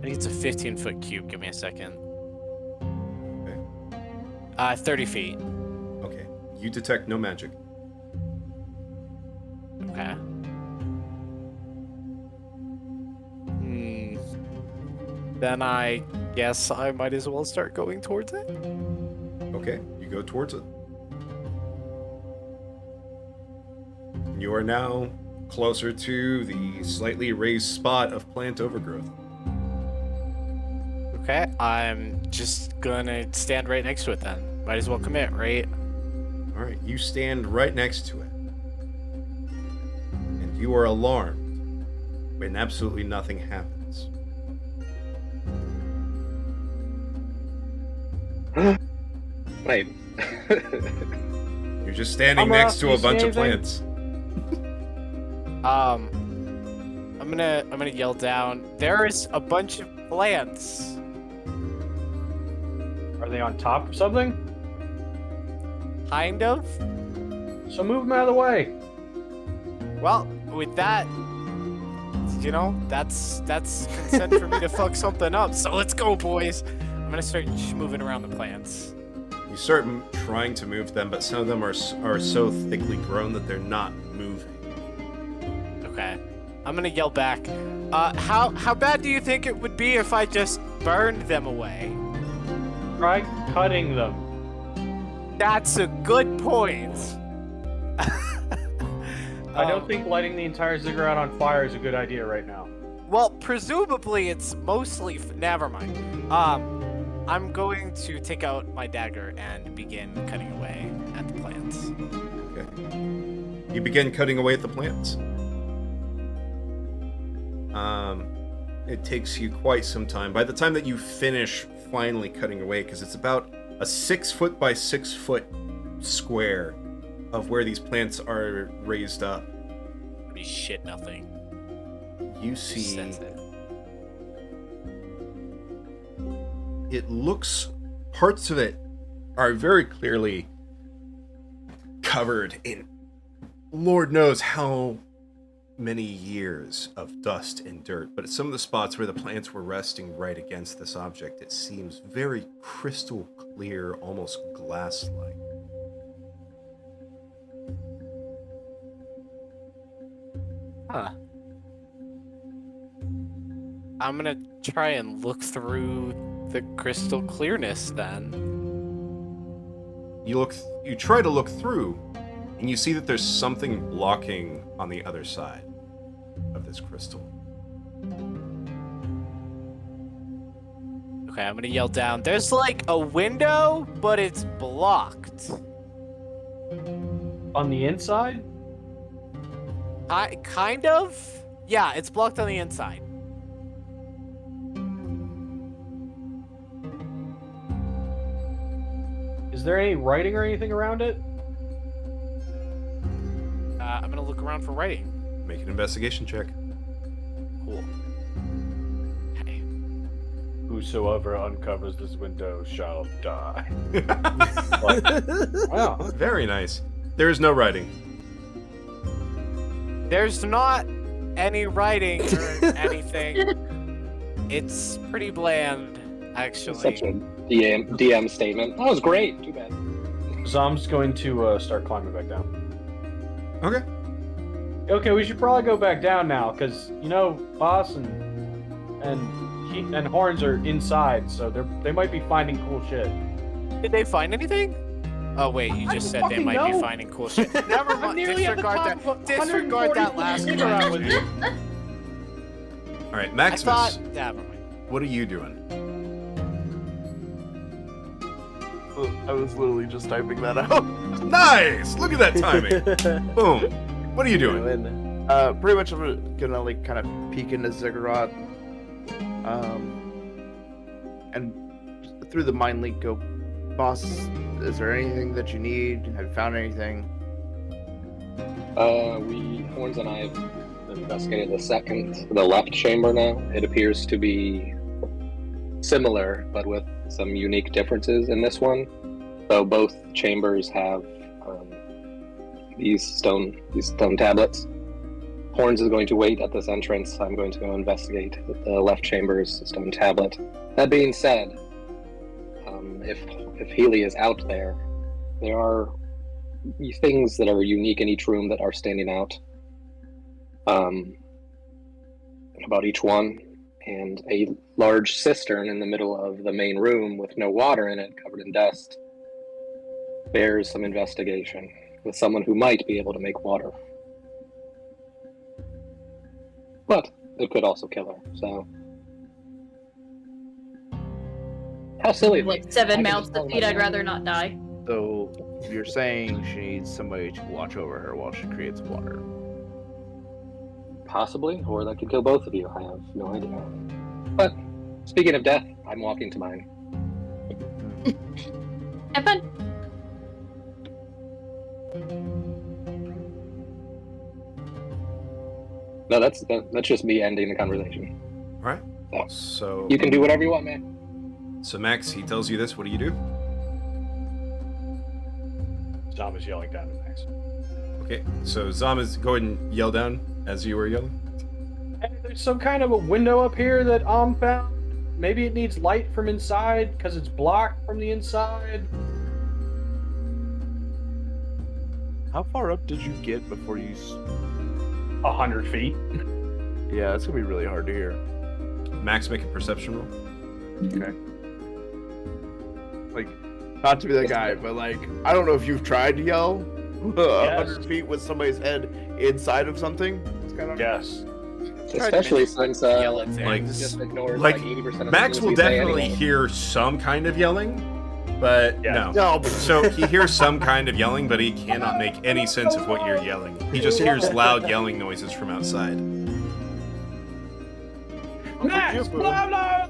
think it's a 15-foot cube. Give me a second. Okay. 30 feet. Okay. You detect no magic. Okay. Then I guess I might as well start going towards it. Okay, you go towards it. You are now closer to the slightly raised spot of plant overgrowth. Okay, I'm just gonna stand right next to it then. Might as well commit, right? Alright, you stand right next to it. And you are alarmed when absolutely nothing happens. Wait. You're just standing next to a bunch of plants. I'm gonna yell down. There is a bunch of plants. Are they on top of something? Kind of. So move them out of the way. Well, with that, that's consent for me to fuck something up. So let's go, boys. I'm gonna start moving around the plants. You start trying to move them, but some of them are so thickly grown that they're not moving. Okay. I'm gonna yell back. How bad do you think it would be if I just burned them away? Try cutting them. That's a good point. I don't think lighting the entire ziggurat on fire is a good idea right now. Well, presumably it's mostly. Never mind. I'm going to take out my dagger and begin cutting away at the plants. Okay. You begin cutting away at the plants. It takes you quite some time. By the time that you finish finally cutting away, because it's about a 6 foot by 6 foot square of where these plants are raised up. Holy shit, nothing. You Just see, sense it. it looks, parts of it are very clearly covered in Lord knows how many years of dust and dirt, but at some of the spots where the plants were resting right against this object, it seems very crystal clear, almost glass-like. Huh. I'm gonna try and look through the crystal clearness then. You try to look through, and you see that there's something blocking on the other side of this crystal. Okay, I'm gonna yell down. There's like a window, but it's blocked. On the inside? Kind of? Yeah, it's blocked on the inside. Is there any writing or anything around it? I'm gonna look around for writing. Make an investigation check. Cool. Hey. Whosoever uncovers this window shall die. Wow, very nice. There is no writing. There's not any writing or anything. It's pretty bland, actually. Such a DM statement. That was great. Too bad. Zom's going to start climbing back down. Okay. Okay, we should probably go back down now, because Boss and Horns are inside, so they might be finding cool shit. Did they find anything? Oh wait, you just said they might be finding cool shit. Never mind. Disregard that last question. All right, Maximus. Never mind. What are you doing? I was literally just typing that out. Nice! Look at that timing. Boom. What are you doing? Pretty much I'm gonna like kind of peek into Ziggurat, and through the mind link go, boss, is there anything that you need? Have you found anything? Horns and I have investigated the left chamber now. It appears to be similar, but with some unique differences in this one. So both chambers have these stone tablets. Horns is going to wait at this entrance. I'm going to go investigate the left chamber's stone tablet. That being said, if Healy is out there, there are things that are unique in each room that are standing out about each one, and a large cistern in the middle of the main room with no water in it, covered in dust, bears some investigation with someone who might be able to make water. But it could also kill her, so... How silly of me. Like 7 mouths to feed, I'd rather not die. So you're saying she needs somebody to watch over her while she creates water? Possibly, or that could kill both of you. I have no idea. But speaking of death, I'm walking to mine. Have fun. No, that's just me ending the conversation. All right. So You can do whatever you want, man. So Max, he tells you this. What do you do? Zom is yelling down at Max. Okay. So Zom is go ahead and yell down as you were yelling. Hey, there's some kind of a window up here that found. Maybe it needs light from inside because it's blocked from the inside. How far up did you get before you... 100 feet. Yeah, that's gonna be really hard to hear. Max, make a perception roll. Okay. Like, not to be that guy, but like, I don't know if you've tried to yell 100 feet with somebody's head inside of something. It's kind of... Yes. Especially since like, just ignores like 80% of Max the will things we say definitely anyway. hear some kind of yelling, but Yeah. no. So he hears some kind of yelling, but he cannot make any sense of what you're yelling. He just hears loud yelling noises from outside. Max, blah, blah.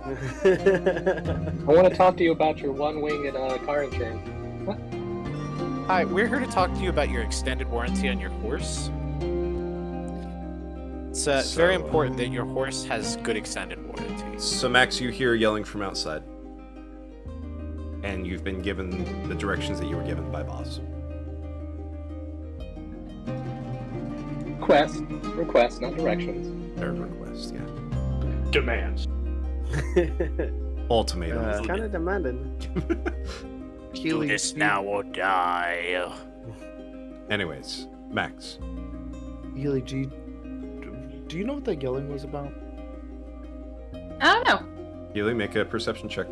I want to talk to you about your one-winged car insurance. What? Hi, we're here to talk to you about your extended warranty on your horse. It's very important that your horse has good extended warranty. So Max, you hear yelling from outside, and you've been given the directions that you were given by boss. Request, not directions. Third request, yeah. Demands. Ultimatum. It's kind of demanding. Do this now or die. Anyways, Max. Healy, do you know what that yelling was about? I don't know. Healy, make a perception check.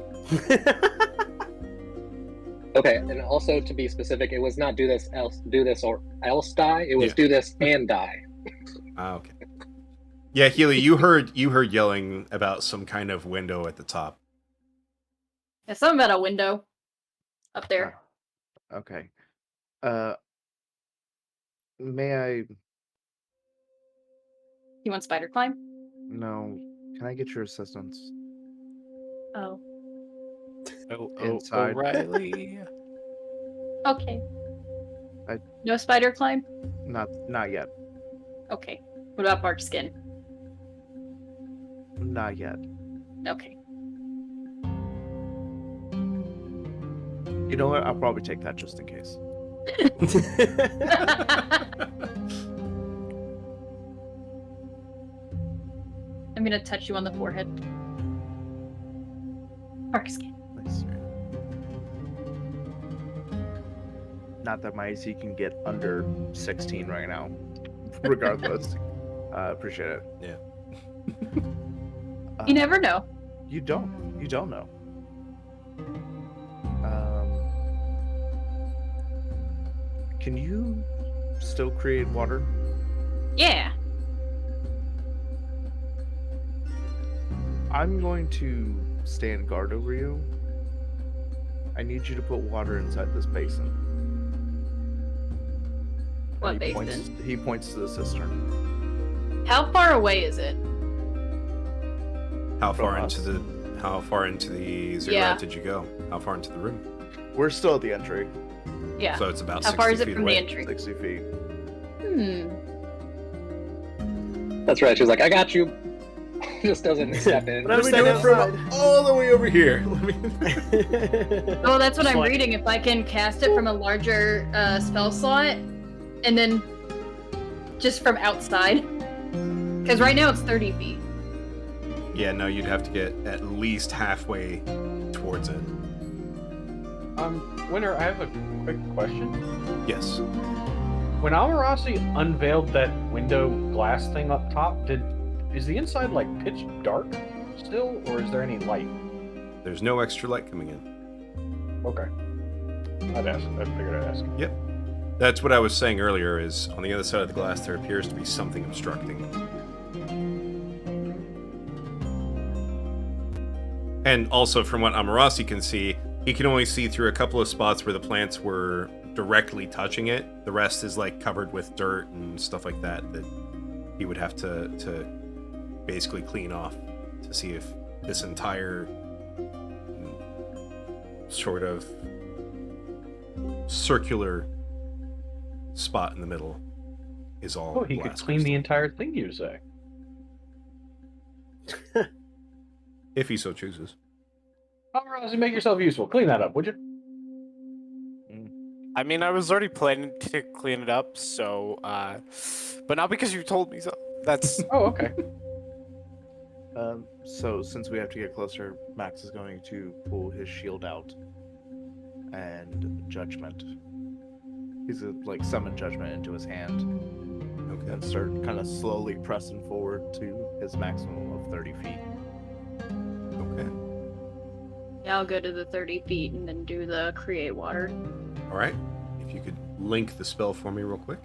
Okay, and also to be specific, it was not do this or else die. It was do this and die. Okay. Yeah, Healy, you heard yelling about some kind of window at the top. Yeah, something about a window up there. Okay. May I... You want spider climb? No. Can I get your assistance? Oh. inside. O'Reilly. Okay. I- No spider climb? Not yet. Okay. What about bark skin? Not yet. Okay. You know what? I'll probably take that just in case. I'm gonna touch you on the forehead. Bark skin. Nice. Not that my AC can get under 16 right now. Regardless. Appreciate it. Yeah. You never know. You don't. You don't know. Can you still create water? Yeah. I'm going to stand guard over you. I need you to put water inside this basin. What And basin? He points to the cistern. How far away is it? How From far us. into the ziggurat Yeah. did you go? How far into the room? We're still at the entry. Yeah. So it's about How 60 far is it feet from away. the entry? 60 feet. That's right. She was like, "I got you." Just doesn't step in. But I'm Let me do standing it from outside. all the way over here. Let me... Oh, that's what Just I'm like- reading. If I can cast it from a larger spell slot, and then just from outside. Because right now it's 30 feet. Yeah, no, you'd have to get at least halfway towards it. Winter, I have a quick question. Yes. When Amarasi unveiled that window glass thing up top, is the inside like pitch dark still, or is there any light? There's no extra light coming in. Okay. I'd ask. I figured I'd ask. Yep. That's what I was saying earlier, is on the other side of the glass there appears to be something obstructing it. And also, from what Amarasi can see, he can only see through a couple of spots where the plants were directly touching it. The rest is like covered with dirt and stuff like that that he would have to basically clean off to see if this entire sort of circular spot in the middle is all Oh, he could glass clean the crystal. entire thing, you say? If he so chooses. Amarasi, make yourself useful. Clean that up, would you? I mean, I was already planning to clean it up, so, but not because you told me so. That's Oh, okay. So since we have to get closer, Max is going to pull his shield out and judgment. He's like summon judgment into his hand Okay. and start kind of slowly pressing forward to his maximum of 30 feet. Okay. Yeah, I'll go to the 30 feet and then do the create water. All right. If you could link the spell for me real quick.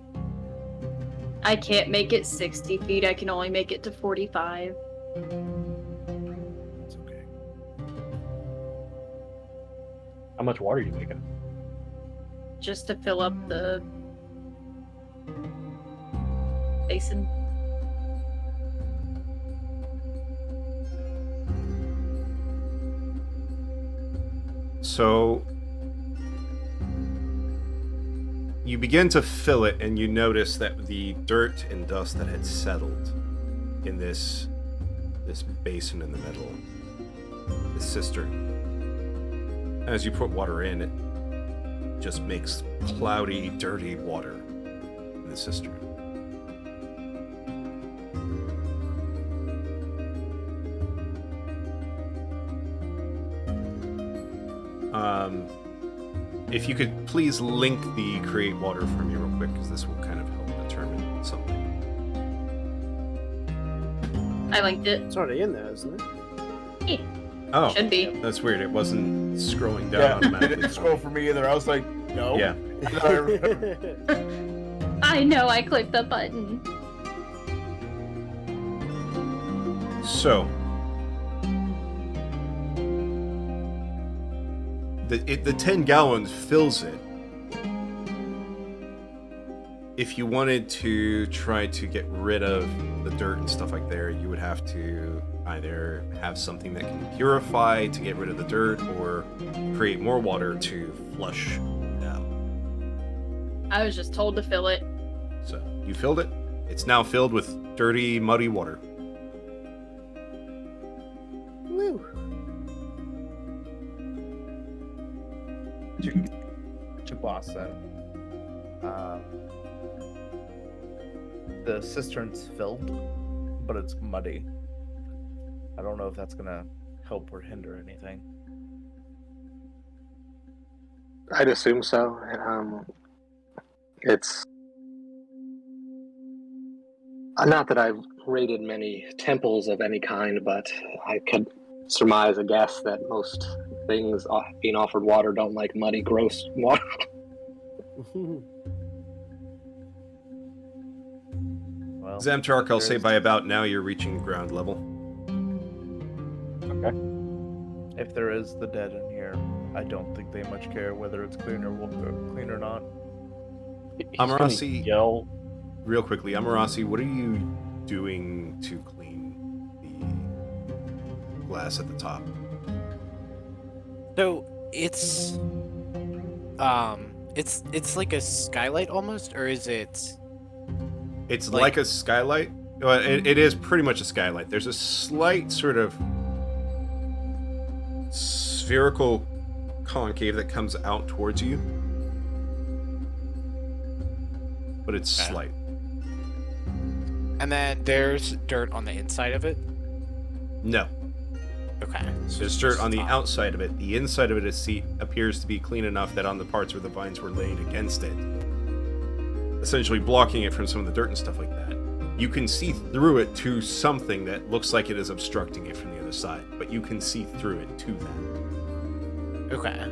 I can't make it 60 feet. I can only make it to 45. It's okay. How much water are you making? Just to fill up the basin. So you begin to fill it, and you notice that the dirt and dust that had settled in this basin in the middle, the cistern, as you put water in, it just makes cloudy, dirty water in the cistern. If you could please link the create water for me real quick, because this will kind of help determine something. I linked it. It's already in there, isn't it? Oh, Should be. that's weird. It wasn't scrolling down Yeah, it automatically. didn't scroll for me either. I was like, no. Yeah. I remember. I know, I clicked the button. So, the 10 gallons fills it. if you wanted to try to get rid of the dirt and stuff like there, you would have to either have something that can purify to get rid of the dirt, or create more water to flush it out. I was just told to fill it. So you filled it. It's now filled with dirty, muddy water. Woo. To boss then. The cistern's filled, but it's muddy. I don't know if that's gonna help or hinder anything. I'd assume so. It's not that I've raided many temples of any kind, but I could surmise a guess that most things being offered water don't like muddy, gross water. Well, Zamtark, I'll say by about now you're reaching ground level. Okay. if there is the dead in here, I don't think they much care whether it's clean or not. He's gonna Amarasi, yell. real quickly, Amarasi, what are you doing to clean the glass at the top? So it's like a skylight almost, or is it? It's like a skylight. Well, it is pretty much a skylight. There's a slight sort of spherical concave that comes out towards you, but it's slight. And then there's dirt on the inside of it. No, Okay. So there's it's dirt just on the top. outside of it. The inside of it appears to be clean enough that on the parts where the vines were laid against it, essentially blocking it from some of the dirt and stuff like that, you can see through it to something that looks like it is obstructing it from the other side, but you can see through it to that. Okay.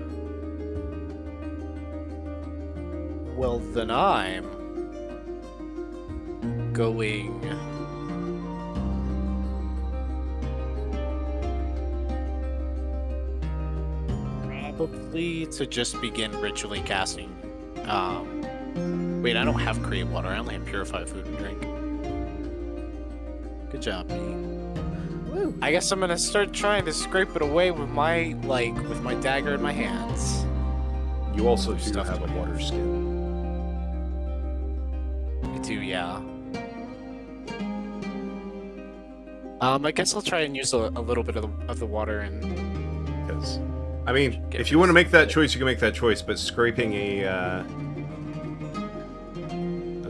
Well, then I'm going. Probably to just begin ritually casting. Wait, I don't have create water. I only have purify food and drink. Good job, me. Woo. I guess I'm gonna start trying to scrape it away with my dagger in my hands. You also do Stuff have to a my water hands. skin. I do, yeah. I guess I'll try and use a little bit of the water and. Because, I mean, Get if you want to rid make that choice, you can make that choice, but scraping a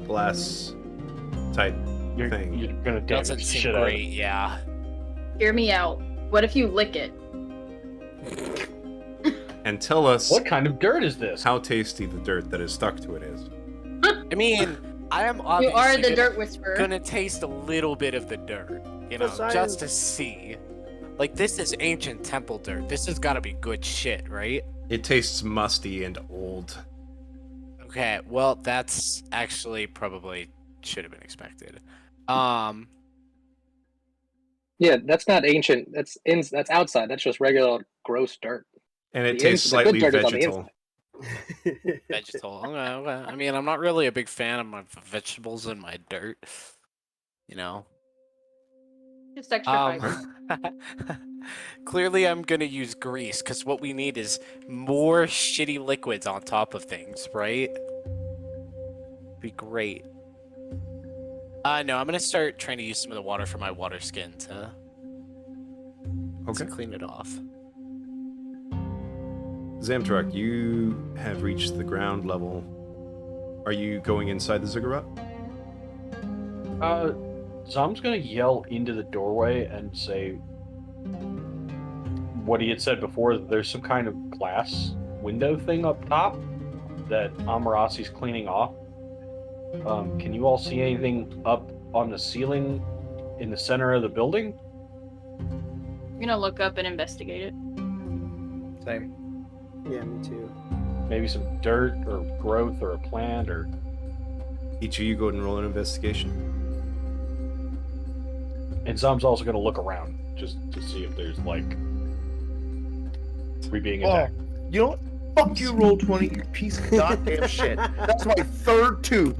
glass type You're thing. gonna damage Doesn't the seem shit out of it. great, yeah. Hear me out. What if you lick it? And tell us What kind of dirt is this? how tasty the dirt that is stuck to it is. I mean, I am You obviously are the dirt whisperer. gonna taste a little bit of the dirt, you know, For just to science. see. Like, this is ancient temple dirt. This has got to be good shit, right? It tastes musty and old. Okay, well, that's actually probably should have been expected. Um, Yeah, that's not ancient. That's outside. That's just regular gross dirt. And it The tastes the good slightly dirt is on the vegetal. vegetal. Okay. I mean, I'm not really a big fan of my vegetables in my dirt. You know. Just extra fiber. Clearly, I'm gonna use grease because what we need is more shitty liquids on top of things, right? Be great. No, I'm gonna start trying to use some of the water from my water skin to Okay. clean it off. Zamtarak, you have reached the ground level. Are you going inside the ziggurat? Zom's gonna yell into the doorway and say what he had said before. There's some kind of glass window thing up top that Amarasi's cleaning off. Can you all see anything up on the ceiling in the center of the building? I'm gonna look up and investigate it. Same. Yeah, me too. Maybe some dirt or growth or a plant or. Each of you go ahead and roll an investigation. And Zom's also gonna look around just to see if there's like we being attacked. You know what? Fuck you, roll 20, you piece of goddamn shit. That's my third two.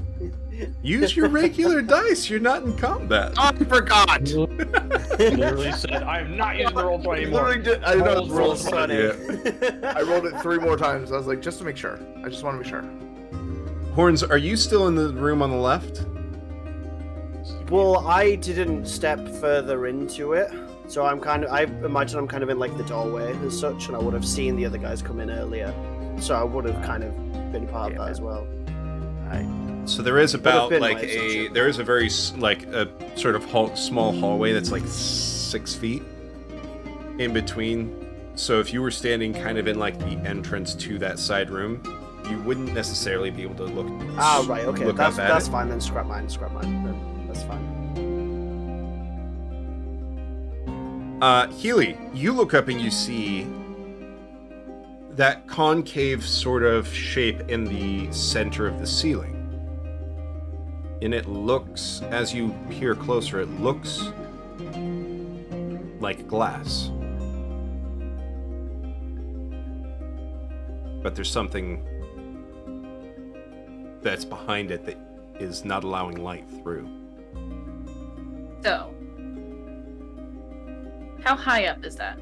Use your regular dice. You're not in combat. I forgot. Literally said, "I'm not using the roll 20 anymore." I know it's Roll roll 20. Yeah. I rolled it 3 more times. I was like, just to make sure. I just want to be sure. Horns, are you still in the room on the left? Well, I didn't step further into it, so I imagine I'm kind of in like the doorway as such, and I would have seen the other guys come in earlier, so I would have kind of been part of that as well. So there is about been like my assumption. there is a very like a sort of small hallway that's like 6 feet in between. So if you were standing kind of in like the entrance to that side room, you wouldn't necessarily be able to look. Ah, right, okay, look that's up at it. fine then. Scrap mine. Then that's fine. Healy, you look up and you see that concave sort of shape in the center of the ceiling. And it looks, as you peer closer, it looks like glass. But there's something that's behind it that is not allowing light through. So, how high up is that?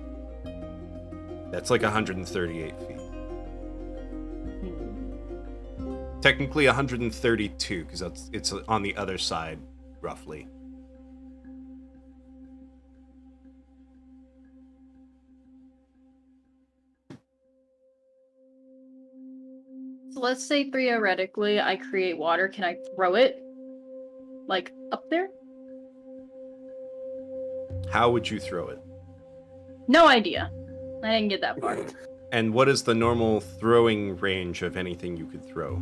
That's like 138 feet. Technically 132, because it's on the other side, roughly. So let's say theoretically I create water. Can I throw it? Like, up there? How would you throw it? No idea. I didn't get that far. And what is the normal throwing range of anything you could throw?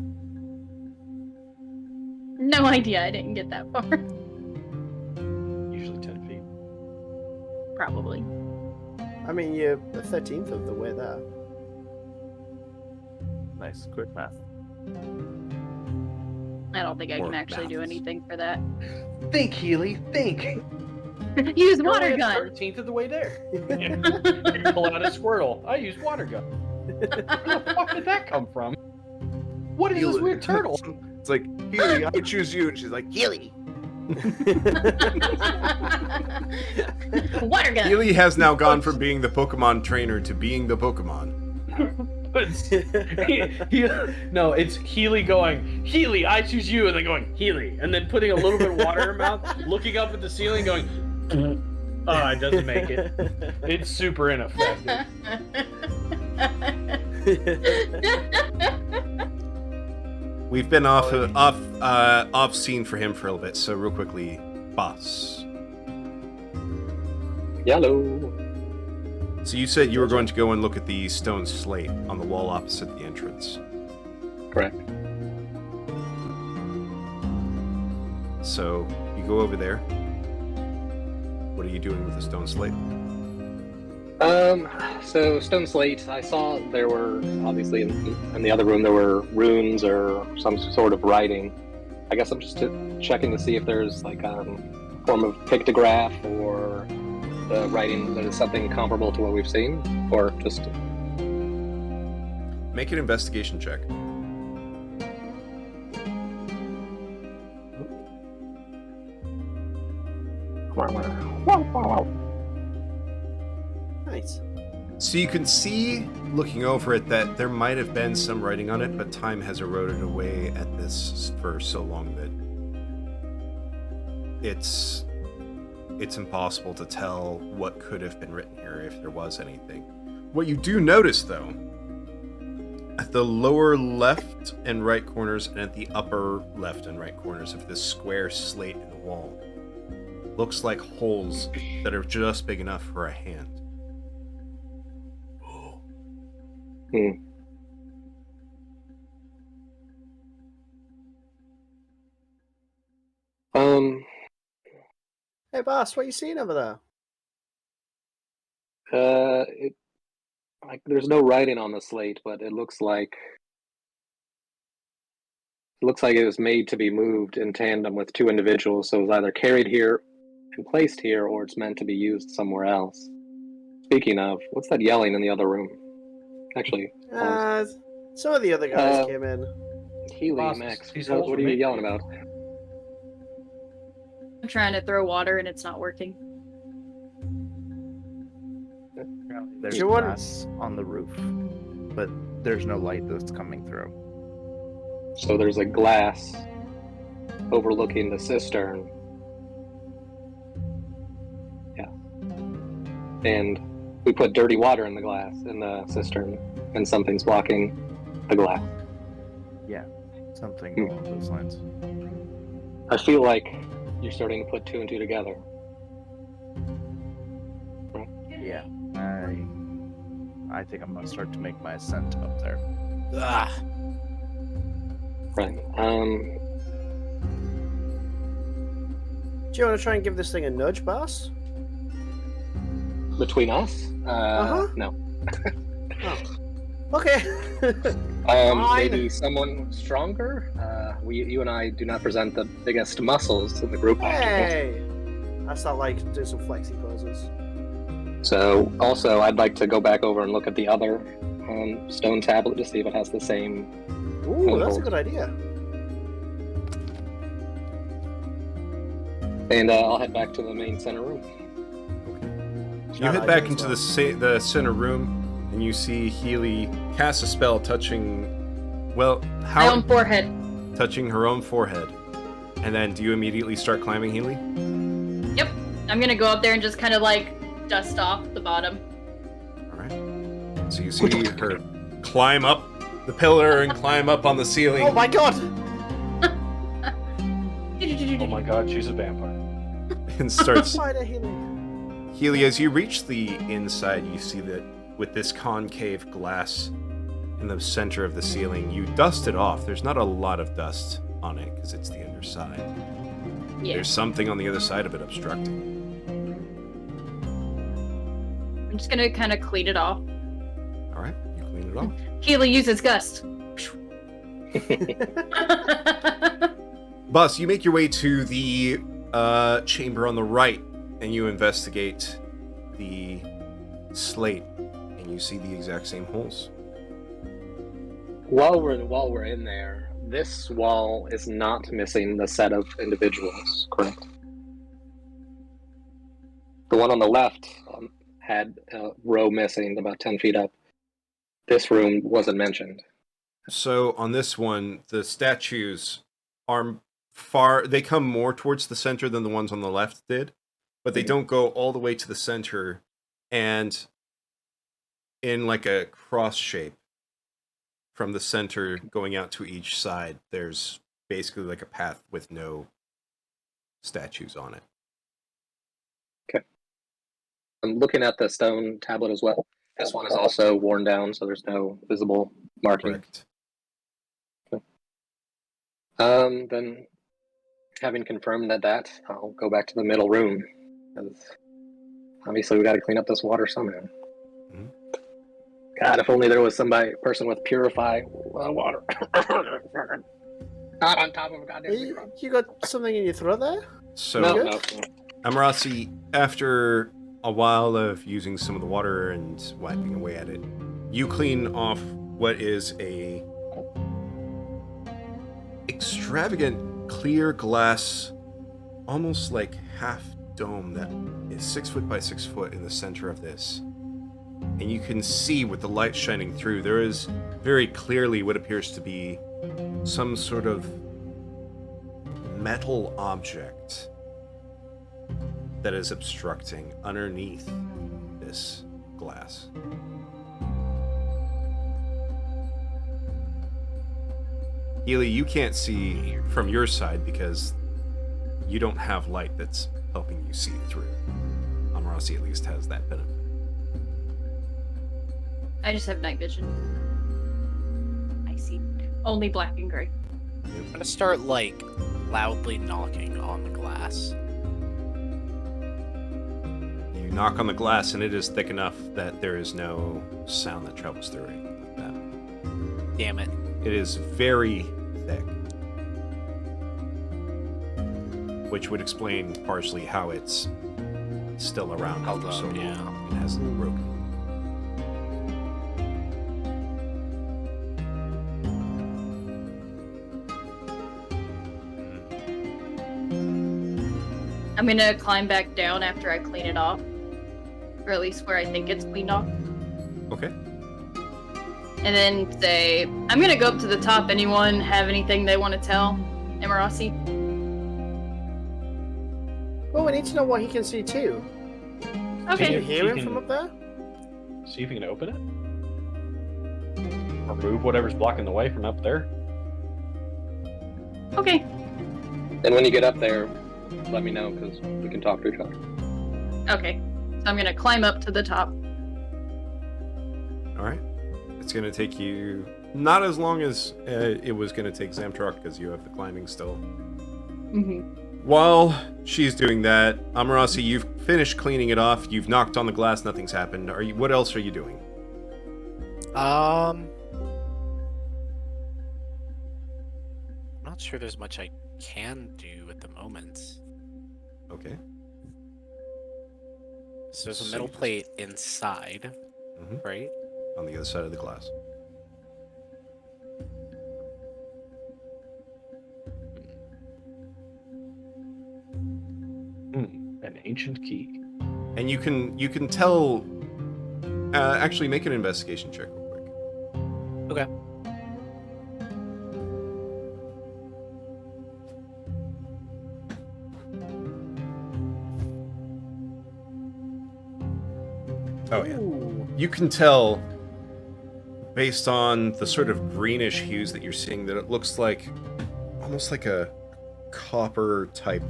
No idea. I didn't get that far. Usually 10 feet. Probably. I mean, you're a 13th of the way there. Nice, quick math. I don't think I Or can actually do maths. anything for that. Think, Healy, think. Use water gun. 13th of the way there. Yeah. You pull out a Squirtle. I use water gun. Where the fuck did that come from? What is this weird turtle? It's like, Healy, I choose you. And she's like, Healy. Water gun. Healy has now gone from being the Pokemon trainer to being the Pokemon. No, it's Healy going, Healy, I choose you, and then going, Healy, and then putting a little bit of water in her mouth, looking up at the ceiling, going, oh, it doesn't make it. It's super ineffective. We've been off scene for him for a little bit, so real quickly, boss. Yellow. So you said you were going to go and look at the stone slate on the wall opposite the entrance. Correct. So you go over there. What are you doing with the stone slate? So stone slate, I saw there were, obviously in the other room, there were runes or some sort of writing. I guess I'm just checking to see if there's like a form of pictograph or the writing that is something comparable to what we've seen, or just... Make an investigation check. Nice. So you can see, looking over it, that there might have been some writing on it, but time has eroded away at this for so long that it's impossible to tell what could have been written here if there was anything. What you do notice, though, at the lower left and right corners and at the upper left and right corners of this square slate in the wall, looks like holes that are just big enough for a hand. Hey, boss, what are you seeing over there? There's no writing on the slate, but it looks like it was made to be moved in tandem with two individuals, so it was either carried here and placed here, or it's meant to be used somewhere else. Speaking of, what's that yelling in the other room? Actually, Some of the other guys came in. Healy, Boss, Max, these what holes are were you made- yelling about? I'm trying to throw water and it's not working. There's Do you want- glass on the roof, but there's no light that's coming through. So there's a glass overlooking the cistern. Yeah. And we put dirty water in the cistern, and something's blocking the glass. Yeah, something along those lines. I feel like you're starting to put two and two together. Yeah, I think I'm gonna start to make my ascent up there. Ah, Right. Do you want to try and give this thing a nudge, boss? Between us? Uh-huh. No. Okay. Maybe someone stronger? You and I do not present the biggest muscles in the group. Hey! I start like doing some flexi poses. So, also, I'd like to go back over and look at the other stone tablet to see if it has the same. Ooh, that's a good idea. And I'll head back to the main center room. You head back into the center room, and you see Healy cast a spell touching, well, My own forehead. touching her own forehead. And then, do you immediately start climbing, Healy? Yep. I'm gonna go up there and just kind of like dust off the bottom. All right. So you see her climb up the pillar and climb up on the ceiling. Oh my god! Oh my god, she's a vampire. And starts. Spider Healy. Healy, as you reach the inside, you see that with this concave glass in the center of the ceiling, you dust it off. There's not a lot of dust on it because it's the underside. Yeah. There's something on the other side of it obstructing. I'm just gonna kind of clean it off. All right, you clean it off. Healy uses gust. Bus, you make your way to the chamber on the right, and you investigate the slate, and you see the exact same holes. While we're in there, this wall is not missing the set of individuals, correct? The one on the left had a row missing about 10 feet up. This room wasn't mentioned. So on this one, the statues are they come more towards the center than the ones on the left did, but they don't go all the way to the center, and in like a cross shape from the center going out to each side, there's basically like a path with no statues on it. Okay. I'm looking at the stone tablet as well. This one is also worn down, so there's no visible marking. Correct. Then, having confirmed that, I'll go back to the middle room. Because obviously we got to clean up this water somehow. Mhm. God, if only there was person with purify water. Not on top of a goddamn microphone. You got something in your throat there? So No. Amarasi, after a while of using some of the water and wiping away at it, you clean off what is a extravagant clear glass, almost like half dome that is 6 foot by 6 foot in the center of this. And you can see with the light shining through, there is very clearly what appears to be some sort of metal object that is obstructing underneath this glass. Healy, you can't see from your side because you don't have light that's helping you see through. Amarasi at least has that benefit. I just have night vision. I see only black and gray. I'm gonna start like loudly knocking on the glass. You knock on the glass and it is thick enough that there is no sound that travels through it, anything like that. Damn it. It is very thick. Which would explain partially how it's still around Held after up, so long. yeah. It hasn't broken. I'm gonna climb back down after I clean it off. Or at least where I think it's cleaned off. Okay. And then say, I'm gonna go up to the top. Anyone have anything they want to tell Emirasi? Well, we need to know what he can see too. Can Okay. you hear him from up there? See if you can open it. Remove whatever's blocking the way from up there. Okay. And when you get up there, let me know because we can talk to each other. Okay. So I'm gonna climb up to the top. All right. It's going to take you not as long as it was going to take Zamtruck because you have the climbing still. Mm-hmm. While she's doing that, Amarasi, you've finished cleaning it off. You've knocked on the glass. Nothing's happened. What else are you doing? I'm not sure there's much I can do at the moment. Okay. So there's a metal plate inside, right? On the other side of the glass. An ancient key. And you can tell. Actually, make an investigation check real quick. Okay. Oh yeah. You can tell, based on the sort of greenish hues that you're seeing, that it looks like almost like a copper type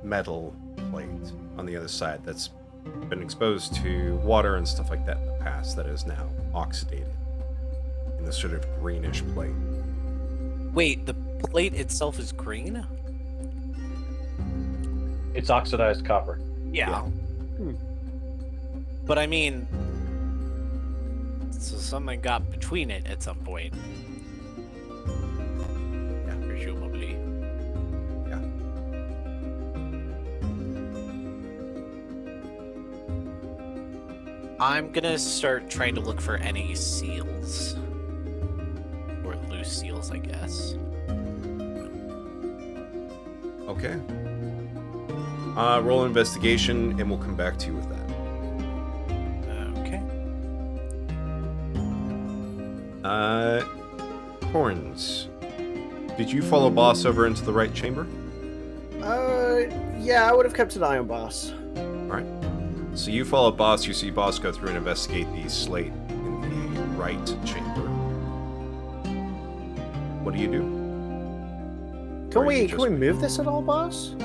metal plate on the other side that's been exposed to water and stuff like that in the past that is now oxidated in this sort of greenish plate. Wait, the plate itself is green? It's oxidized copper. Yeah. But I mean, so something got between it at some point. Yeah. Presumably. Yeah. I'm gonna start trying to look for any seals. Or loose seals, I guess. Okay. Roll an investigation, and we'll come back to you with that. Okay. Horns. Did you follow Boss over into the right chamber? Yeah, I would have kept an eye on Boss. Alright. So you follow Boss, you see Boss go through and investigate the slate in the right chamber. What do you do? Can we move this at all, Boss?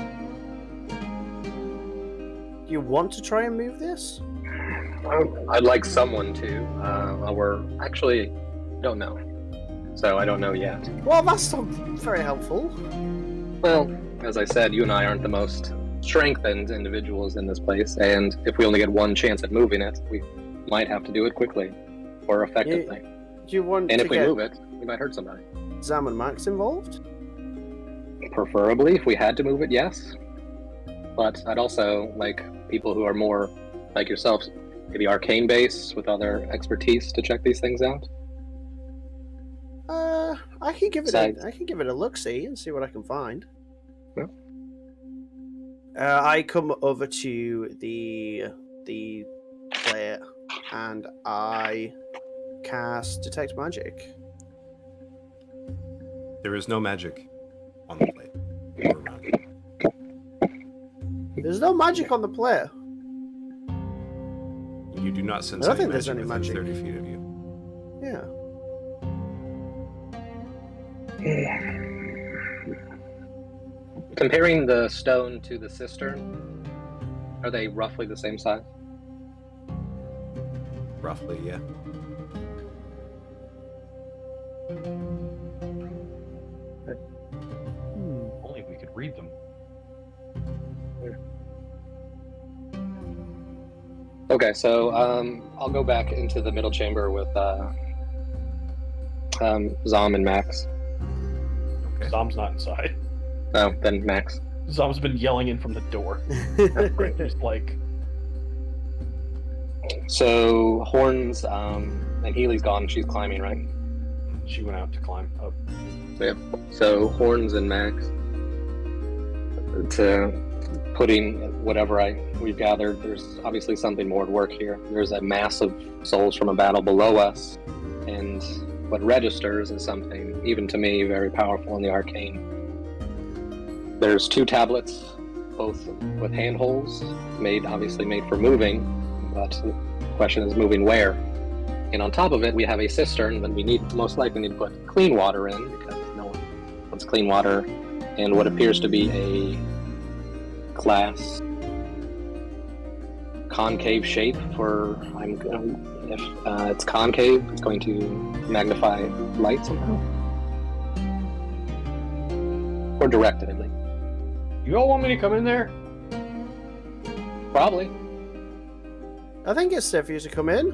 Do you want to try and move this? I'd like someone to. We're actually don't know, so I don't know yet. Well, that's not very helpful. Well, as I said, you and I aren't the most strengthened individuals in this place, and if we only get one chance at moving it, we might have to do it quickly or effectively. Do you want and to if we get move it, we might hurt somebody. Zam and Max involved? Preferably, if we had to move it, yes. But I'd also like people who are more like yourselves, maybe arcane base with other expertise to check these things out. I can give it a look-see and see what I can find. Yeah. I come over to the plate and I cast Detect Magic. There is no magic on the plate. Or around it. There's no magic on the plate. You do not sense I don't any think there's magic any within magic. 30 feet of you. Yeah. Comparing the stone to the cistern, are they roughly the same size? Roughly, yeah. Only if we could read them. Okay, so I'll go back into the middle chamber with Zom and Max. Okay. Zom's not inside. Oh, then Max. Zom's been yelling in from the door. Just like, So Horns and Healy's gone. She's climbing, right? she went out to climb up. So, yeah. So Horns and Max. to putting whatever we've gathered. There's obviously something more at work here. There's a mass of souls from a battle below us, and what registers is something, even to me, very powerful in the arcane. There's 2 tablets, both with handholds, obviously made for moving, but the question is moving where? And on top of it, we have a cistern that we most likely need to put clean water in, because no one wants clean water, and what appears to be a glass concave shape for, if it's concave, it's going to magnify light somehow. Or direct it, at least. You all want me to come in there? Probably. I think it's safe for you to come in.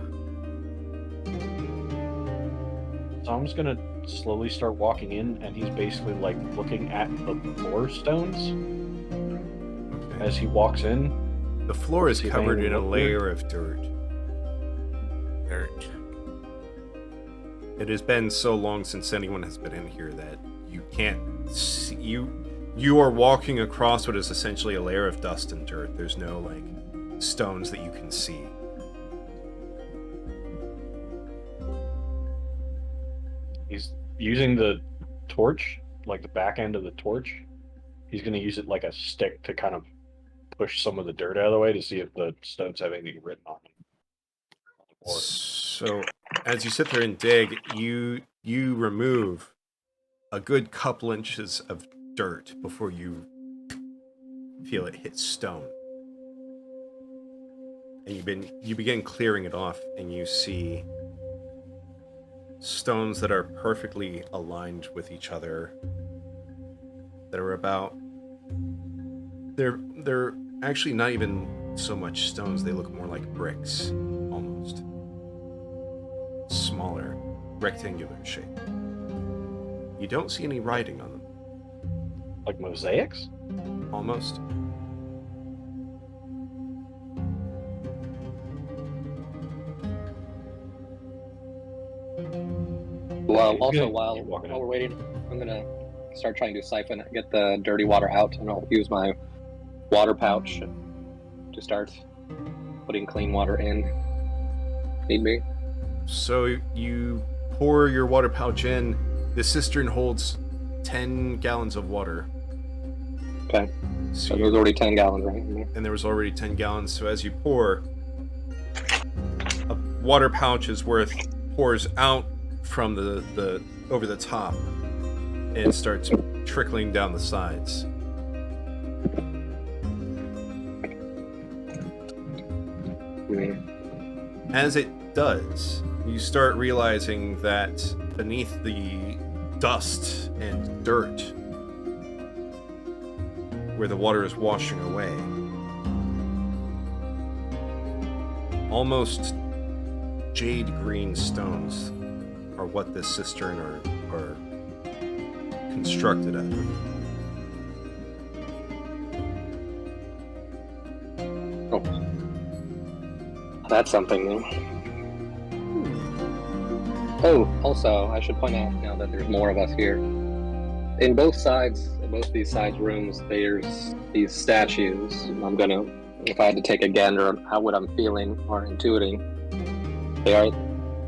So I'm just gonna slowly start walking in, and he's basically like looking at the floor stones as he walks in. The floor is See if covered in anything a look layer weird? of dirt. It has been so long since anyone has been in here that you can't see. You are walking across what is essentially a layer of dust and dirt. There's no like stones that you can see. He's using the torch, like the back end of the torch. He's going to use it like a stick to kind of push some of the dirt out of the way to see if the stones have anything written on them. So, as you sit there and dig, you remove a good couple inches of dirt before you feel it hit stone. And you begin clearing it off, and you see stones that are perfectly aligned with each other. That are about... They're actually not even so much stones, they look more like bricks, almost. Smaller, rectangular shape. You don't see any writing on them. Like mosaics? Almost. Well, also gonna while keep walking we're waiting, I'm gonna start trying to siphon, get the dirty water out, and I'll use my water pouch to start putting clean water in. Need be. So you pour your water pouch in. The cistern holds 10 gallons of water. Okay. So there's already 10 gallons, right? And there was already 10 gallons. So as you pour, a water pouch is worth pours out from the over the top and starts trickling down the sides. As it does, you start realizing that beneath the dust and dirt, where the water is washing away, almost jade green stones are what this cistern are constructed out of. Oh. That's something new. Oh, also, I should point out now that there's more of us here. In both these sides rooms, there's these statues. I'm gonna, if I had to take a gander at what I'm feeling or intuiting, they are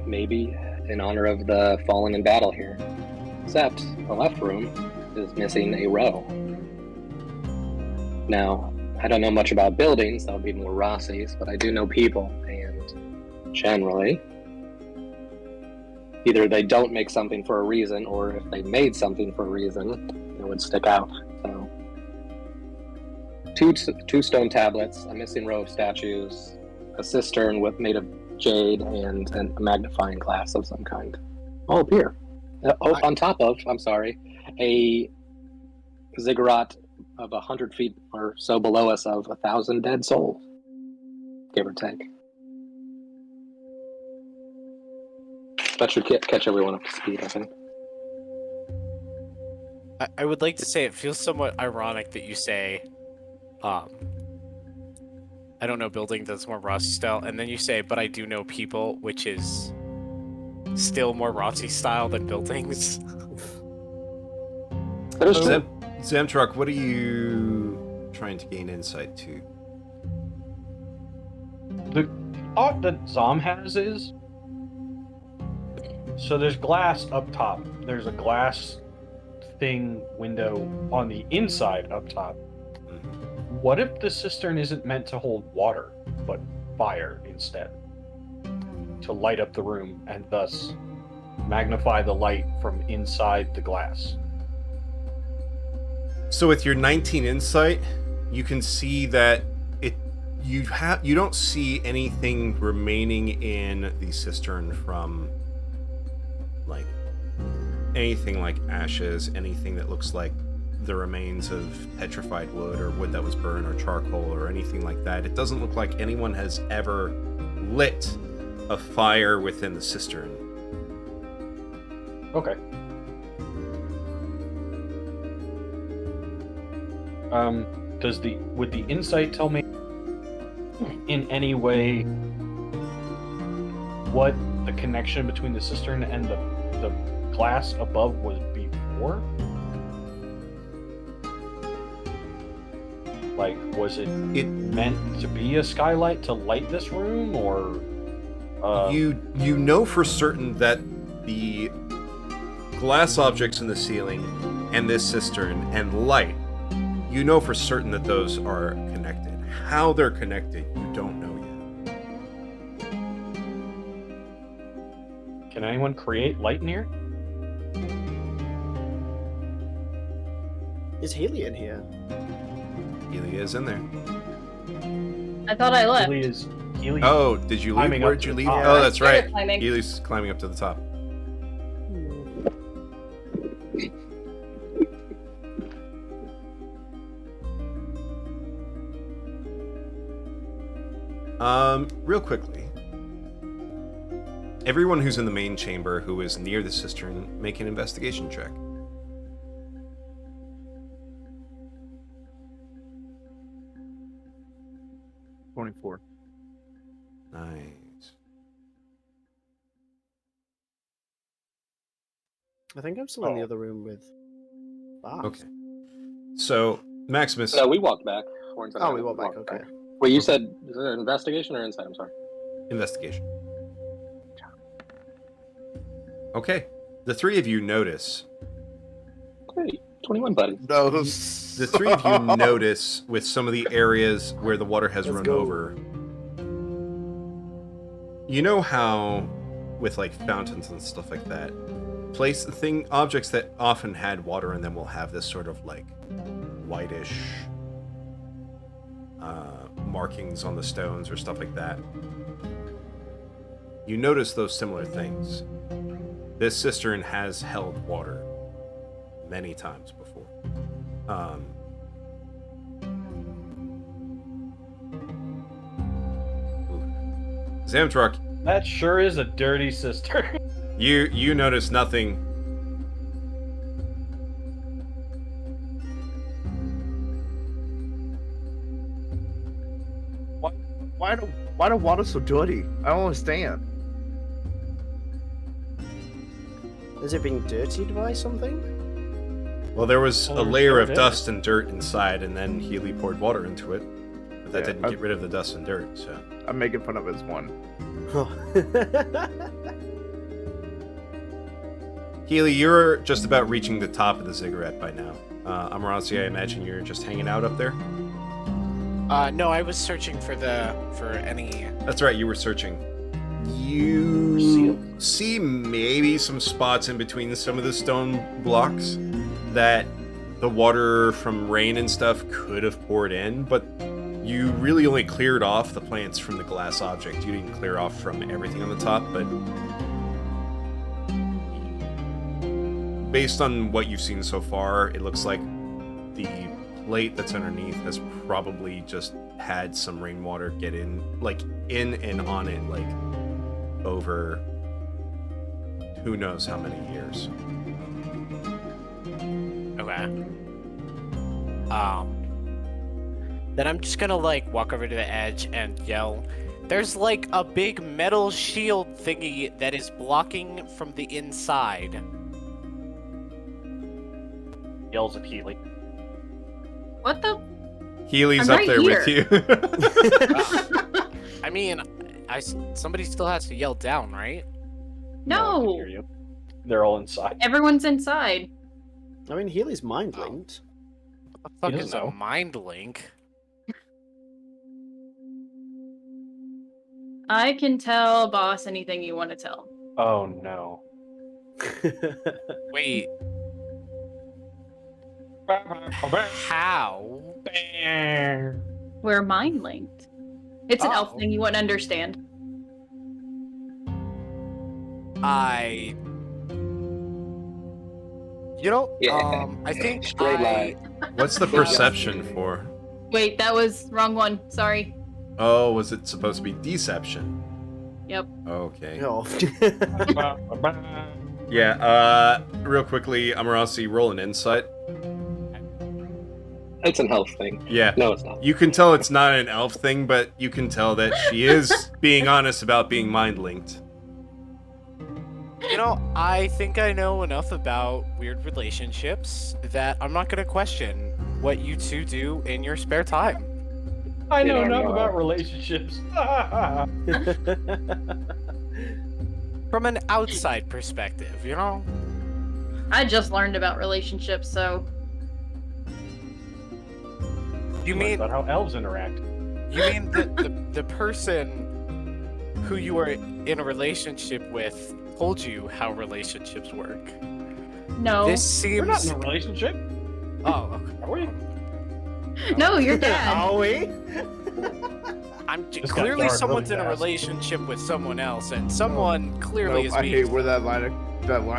maybe in honor of the fallen in battle here. Except the left room is missing a row. Now, I don't know much about buildings, that would be more Rossi's, but I do know people, and generally, either they don't make something for a reason, or if they made something for a reason, it would stick out. So, two stone tablets, a missing row of statues, a cistern made of jade, and a magnifying glass of some kind. All up here. On top of, a ziggurat of 100 feet or so below us of 1,000 dead souls, give or take. That should catch everyone up to speed, I think. I would like to say it feels somewhat ironic that you say, I don't know building that's more Rossi style, and then you say, but I do know people, which is still more Rossi style than buildings. Zamtruck, what do you trying to gain insight too. The thought that Zom has is, so there's glass up top. There's a glass thing window on the inside up top. What if the cistern isn't meant to hold water, but fire instead? To light up the room and thus magnify the light from inside the glass. So with your 19 insight, you can see that you don't see anything remaining in the cistern from like anything like ashes, anything that looks like the remains of petrified wood or wood that was burned or charcoal or anything like that. It doesn't look like anyone has ever lit a fire within the cistern. Okay. Would the insight tell me in any way what the connection between the cistern and the glass above was before? Like, was it meant to be a skylight to light this room, or you know for certain that the glass objects in the ceiling and this cistern and light, you know for certain that those are connected. How they're connected, you don't know yet. Can anyone create light in here? Is Healy in here? Healy is in there. I thought I left. Healy. Oh, did you leave? Climbing Where'd up you to the leave? top. Oh, that's right. Started climbing. Healy's climbing up to the top. Real quickly. Everyone who's in the main chamber who is near the cistern, make an investigation check. $24. Nice. I think I'm still in the other room with Bob. Okay. So, Maximus... No, we walked back. Oh, we walked back, okay. Wait, you said is it an investigation or insight? I'm sorry. Investigation. Okay. The three of you notice... Great. 21, buddy. No. The three of you notice with some of the areas where the water has run over. You know how, with like fountains and stuff like that, objects that often had water in them will have this sort of like whitish markings on the stones or stuff like that. You notice those similar things. This cistern has held water many times before. Zamtruck, That sure is a dirty cistern. you notice nothing. Why the water so dirty? I don't understand. Is it being dirtied by something? Well, there was a Oh, layer there of it is. dust and dirt inside, and then Healy poured water into it. But that Yeah, didn't get rid of the dust and dirt, so... I'm making fun of his one. Healy, you're just about reaching the top of the ziggurat by now. Amarasi, I imagine you're just hanging out up there? No, I was searching for any. That's right, you were searching. You see maybe some spots in between some of the stone blocks that the water from rain and stuff could have poured in, but you really only cleared off the plants from the glass object. You didn't clear off from everything on the top, but based on what you've seen so far, it looks like the plate that's underneath has probably just had some rainwater get in and on it, like over who knows how many years. Okay. Then I'm just gonna like walk over to the edge and yell, "There's like a big metal shield thingy that is blocking from the inside." Yells at Healy. What the? Healy's I'm up right there with here. you. I mean, somebody still has to yell down, right? I can No, hear you. They're all inside. everyone's inside. I mean, Healy's mind linked. What the fuck doesn't is a know. mind link? I can tell boss anything you want to tell. Oh no. Wait, how? We're mind linked. It's an elf Oh. thing you wouldn't understand. Yeah. I think Straight line. What's the perception for? Wait, that was wrong one. Sorry. Oh, was it supposed to be deception? Yep. Okay. No. Yeah, real quickly, Amarasi, roll an insight. It's an elf thing. Yeah. No, it's not. You can tell it's not an elf thing, but you can tell that she is being honest about being mind-linked. I think I know enough about weird relationships that I'm not going to question what you two do in your spare time. I know Yeah, enough no. about relationships. From an outside perspective, I just learned about relationships, so You Learn mean about how elves interact? the person who you are in a relationship with told you how relationships work? no. This We're not seems. in a relationship, Oh, are we? No, your dad. Are we? I'm This got clearly dark someone's really in a fast. relationship with someone else, and someone clearly is I being. hate where that line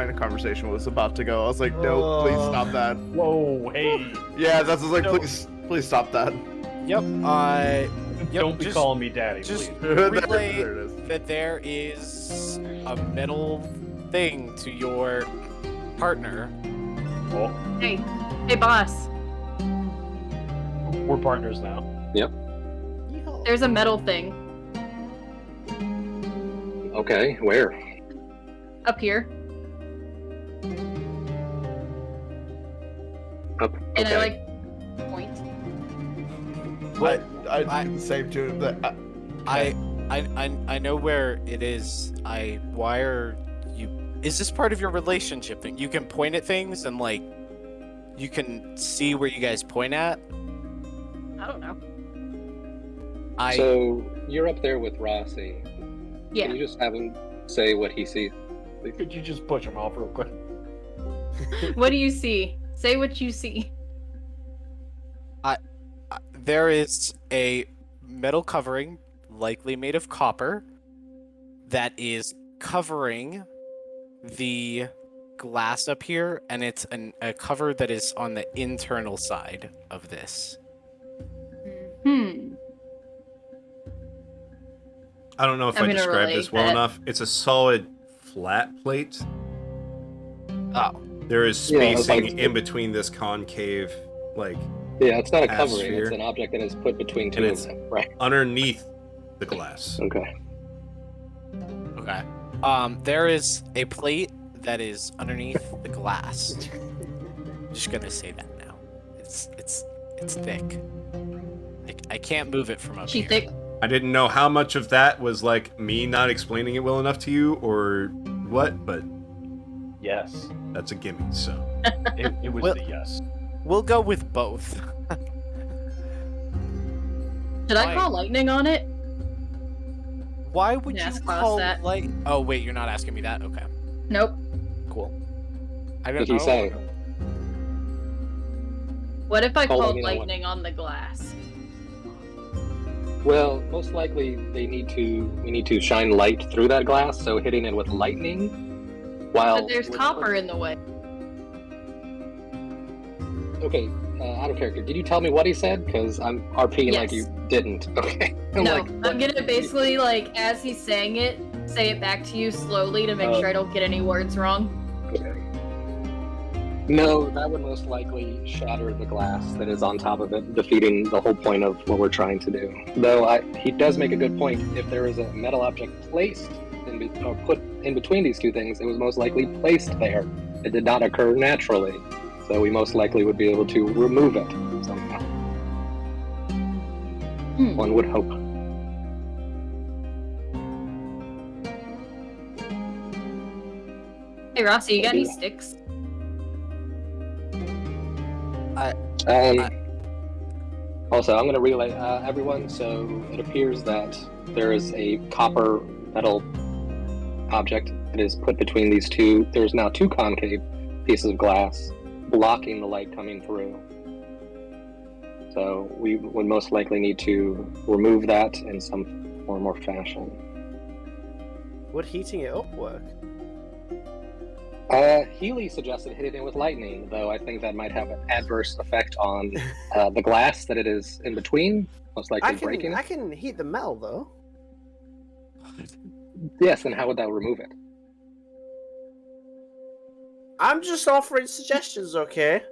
of conversation was about to go. I was like, no, please stop that. Whoa, hey. Yeah, that's like, No. please stop that. Yep. Don't be just- calling me daddy, just- please. Relay- There it is. That there is a metal thing to your partner. Oh, Hey, boss. we're partners now. There's a metal thing Okay, where? up here, Up. and Okay. I point. But I I- do the same to him. That I know where it is. Why are you? Is this part of your relationship thing? You can point at things and you can see where you guys point at. I don't know. So you're up there with Rossi. Yeah. Can you just have him say what he sees? Could you just push him off real quick? What do you see? Say what you see. There is a metal covering, likely made of copper, that is covering the glass up here, and it's a cover that is on the internal side of this. I don't know if I'm I gonna described relay this well that. enough. It's a solid flat plate. Oh, There is Yeah, it's spacing like- in between this concave, Yeah, it's not a Half covering. sphere. It's an object that is put between two And of it's- them. Right. underneath the glass. Okay. okay. There is a plate that is underneath the glass. Just gonna say that now. It's thick. I can't move it from up She here. thick. I didn't know how much of that was me not explaining it well enough to you or what, but Yes. that's a gimme, so. It was Well- the yes. We'll go with both. Did I Why? call lightning on it? Why would Yeah, you ask Klaus call that. light? Oh wait, you're not asking me that. Okay, Nope. cool. I What did he say? What if I Call called lightning on what? lightning on the glass? Well, most likely we need to shine light through that glass, so hitting it with lightning while But there's copper in the way. Okay, out of character. Did you tell me what he said? Because I'm RPing like Yes. you didn't. Okay. I'm No, like, I'm what? gonna basically as he's saying it, say it back to you slowly to make sure I don't get any words wrong. Okay. No, that would most likely shatter the glass that is on top of it, defeating the whole point of what we're trying to do. Though he does make a good point. If there is a metal object placed or put in between these two things, it was most likely placed there. It did not occur naturally, so we most likely would be able to remove it somehow. One would hope. Hey, Rossi, you got any sticks? Also, I'm going to relay everyone. So it appears that there is a copper metal object that is put between these two. There's now two concave pieces of glass blocking the light coming through. So we would most likely need to remove that in some form or fashion. Would heating it up work? Healy suggested hitting it with lightning, though I think that might have an adverse effect on the glass that it is in between, most likely breaking it. I can heat the metal, though. Yes, then how would that remove it? I'm just offering suggestions, okay?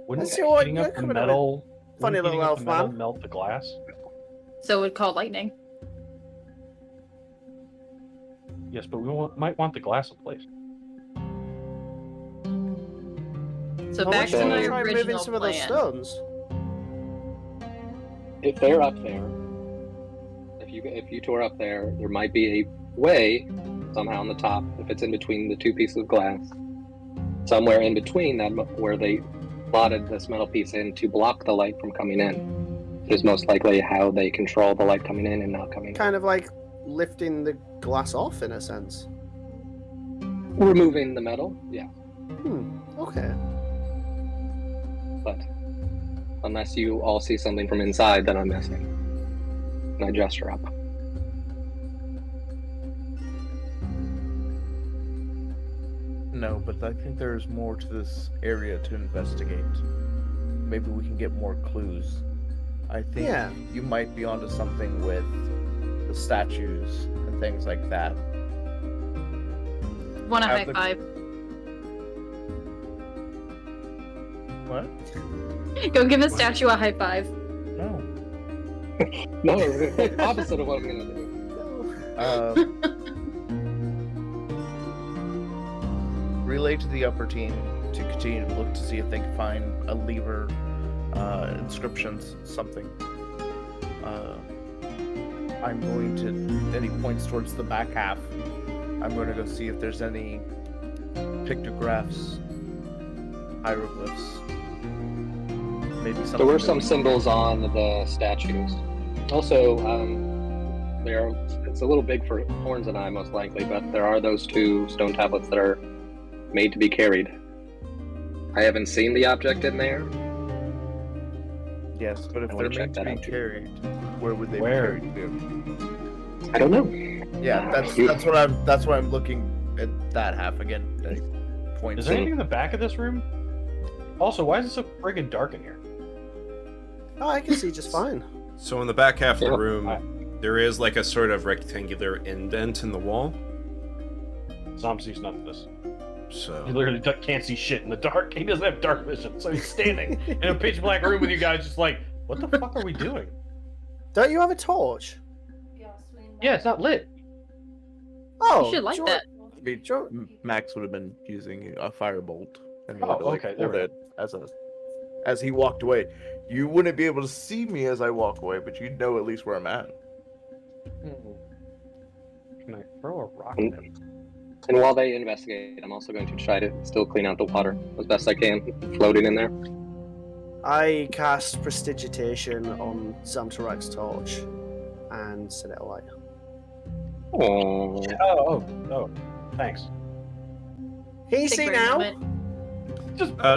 Wouldn't Let's see what heating you're up the coming up with. metal, Funny wouldn't little heating up elf the metal man. melt the glass? So it would call lightning. Yes, but we might want the glass in place. So Well, back let's to my try moving original some of those plan. stones. If they're up there, if you two are up there, there might be a way somehow on the top, if it's in between the two pieces of glass, somewhere in between that where they slotted this metal piece in to block the light from coming in, is most likely how they control the light coming in and not coming Kind of like lifting the glass off, in a sense. in. Removing the metal, yeah. Okay. But unless you all see something from inside that I'm missing. And I gesture up. No, but I think there's more to this area to investigate. Maybe we can get more clues. I think you might be onto something with the statues and things like that. Want a Have high the- five? What? Go give a statue a high five. No. No, it's the opposite of what I'm gonna do. Relay to the upper team to continue to look to see if they can find a lever, inscriptions, something. I'm going to, and he points towards the back half. I'm going to go see if there's any pictographs, hieroglyphs. Maybe something. There were some symbols on the statues. Also, it's a little big for Horns and I, most likely, but there are those two stone tablets that are made to be carried. I haven't seen the object in there. Yes, but if I they're wanna check meant to that be out, too. carried, where would they Where? be carried to? I don't know. Yeah, that's what I'm looking at that half again. Point. Is there anything in the back of this room? Also, why is it so friggin' dark in here? Oh, I can see just fine. So in the back half of the Yeah. room, there is like a sort of rectangular indent in the wall. Zom sees none of this. So He literally can't see shit in the dark. He doesn't have dark vision, so he's standing in a pitch black room with you guys, just like, what the fuck are we doing? Don't you have a torch? Yeah, it's not lit. Oh, You should like do you that. want- do you want- Max would have been using a firebolt, and he Oh, would have like okay, there pulled we it as he walked away. You wouldn't be able to see me as I walk away, but you'd know at least where I'm at. Can I throw a rock at him? And while they investigate, I'm also going to try to still clean out the water as best I can, floating in there. I cast Prestidigitation on Zamtarak's torch and set it alight. Oh, Oh, thanks. Can you Take see a now? moment.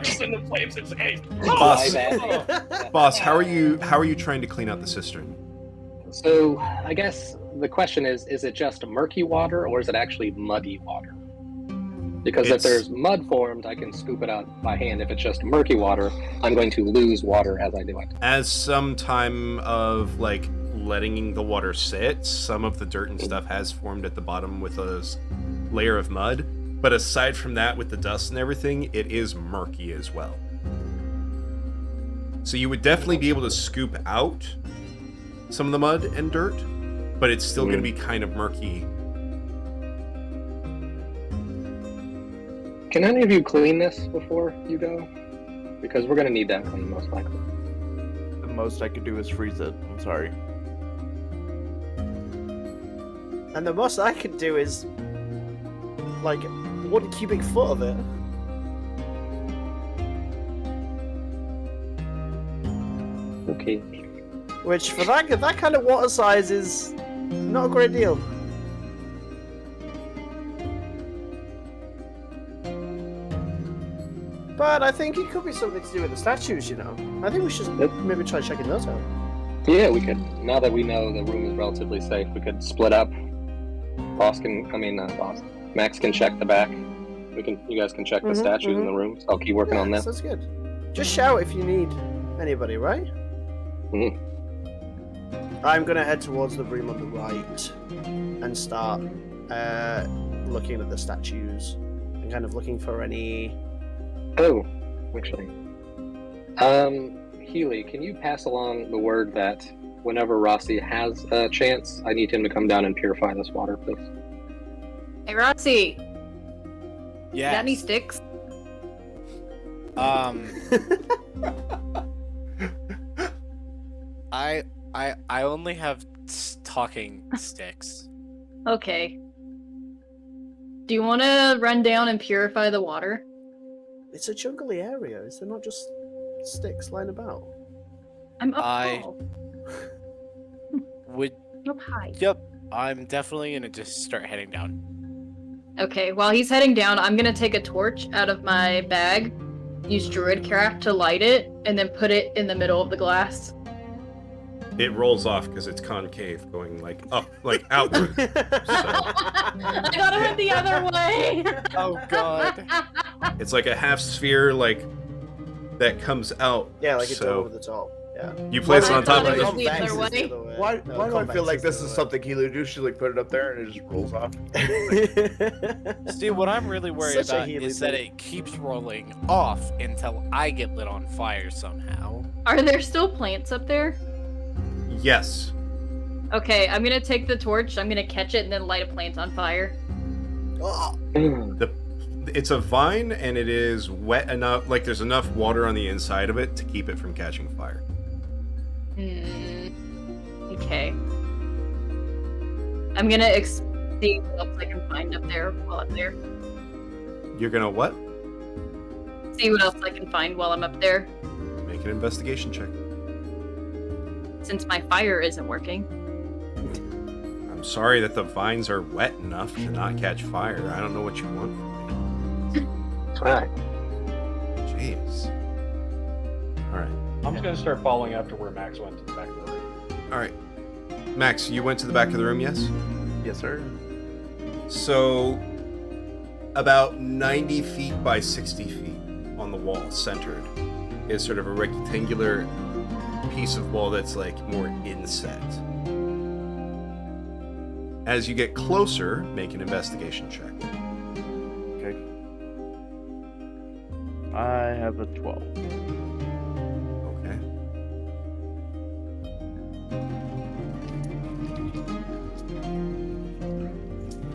Just in the flames and say, Boss, my bad. boss, how are you trying to clean out the cistern? So I guess the question is it just murky water or is it actually muddy water? Because if It's- there's mud formed, I can scoop it out by hand. If it's just murky water, I'm going to lose water as I do it. As some time of like letting the water sit, some of the dirt and stuff has formed at the bottom with a layer of mud. But aside from that, with the dust and everything, it is murky as well. So you would definitely be able to scoop out some of the mud and dirt, but it's still going to be kind of murky. Can any of you clean this before you go? Because we're going to need that clean, most likely. The most I could do is freeze it. I'm sorry. And the most I could do is like 1 cubic foot of it. Okay. Which for that kind of water size is not a great deal. But I think it could be something to do with the statues, you know. I think we should maybe try checking those out. Yeah, we could. Now that we know the room is relatively safe, we could split up. Max can check the back. You guys can check the statues in the rooms. I'll keep working on that. Sounds good. Just shout if you need anybody, right? Mhm. I'm gonna head towards the room on the right and start looking at the statues and kind of looking for any. Oh, actually. Healy, can you pass along the word that whenever Rossi has a chance, I need him to come down and purify this water, please? Hey, Rossi. Yeah. Got any sticks? I only have talking sticks. Okay. Do you want to run down and purify the water? It's a jungly area. Is there not just sticks lying about? I'm up tall. Would. Up high. Yep. I'm definitely gonna just start heading down. Okay, while he's heading down, I'm gonna take a torch out of my bag, use Druidcraft to light it, and then put it in the middle of the glass. It rolls off because it's concave, going like up, like outward. I thought it went the other way. Oh god. It's like a half sphere, like that comes out. Yeah, like it's so over the top. Yeah. you place it Well, on top I of thought it. it was the other way. Why do I feel like this is something Hilo do? She like put it up there and it just rolls off. See, what I'm really worried Such a about Healy is that thing. it keeps rolling off until I get lit on fire somehow. Are there still plants up there? Yes. Okay, I'm gonna take the torch, I'm gonna catch it, and then light a plant on fire. It's a vine, and it is wet enough. Like there's enough water on the inside of it to keep it from catching fire. Okay. I'm gonna see what else I can find up there while I'm there. You're gonna what? See what else I can find while I'm up there, Make an investigation check. since my fire isn't working. I'm sorry that the vines are wet enough to not catch fire. I don't know what you want from me. Alright. Jeez. Alright. I'm just gonna start following after where Max went to the back of the room. Alright. Max, you went to the back of the room, yes? Yes, sir. So, about 90 feet by 60 feet on the wall, centered, is sort of a rectangular piece of wall that's like more inset. As you get closer, make an investigation check. Okay. I have a 12. Okay.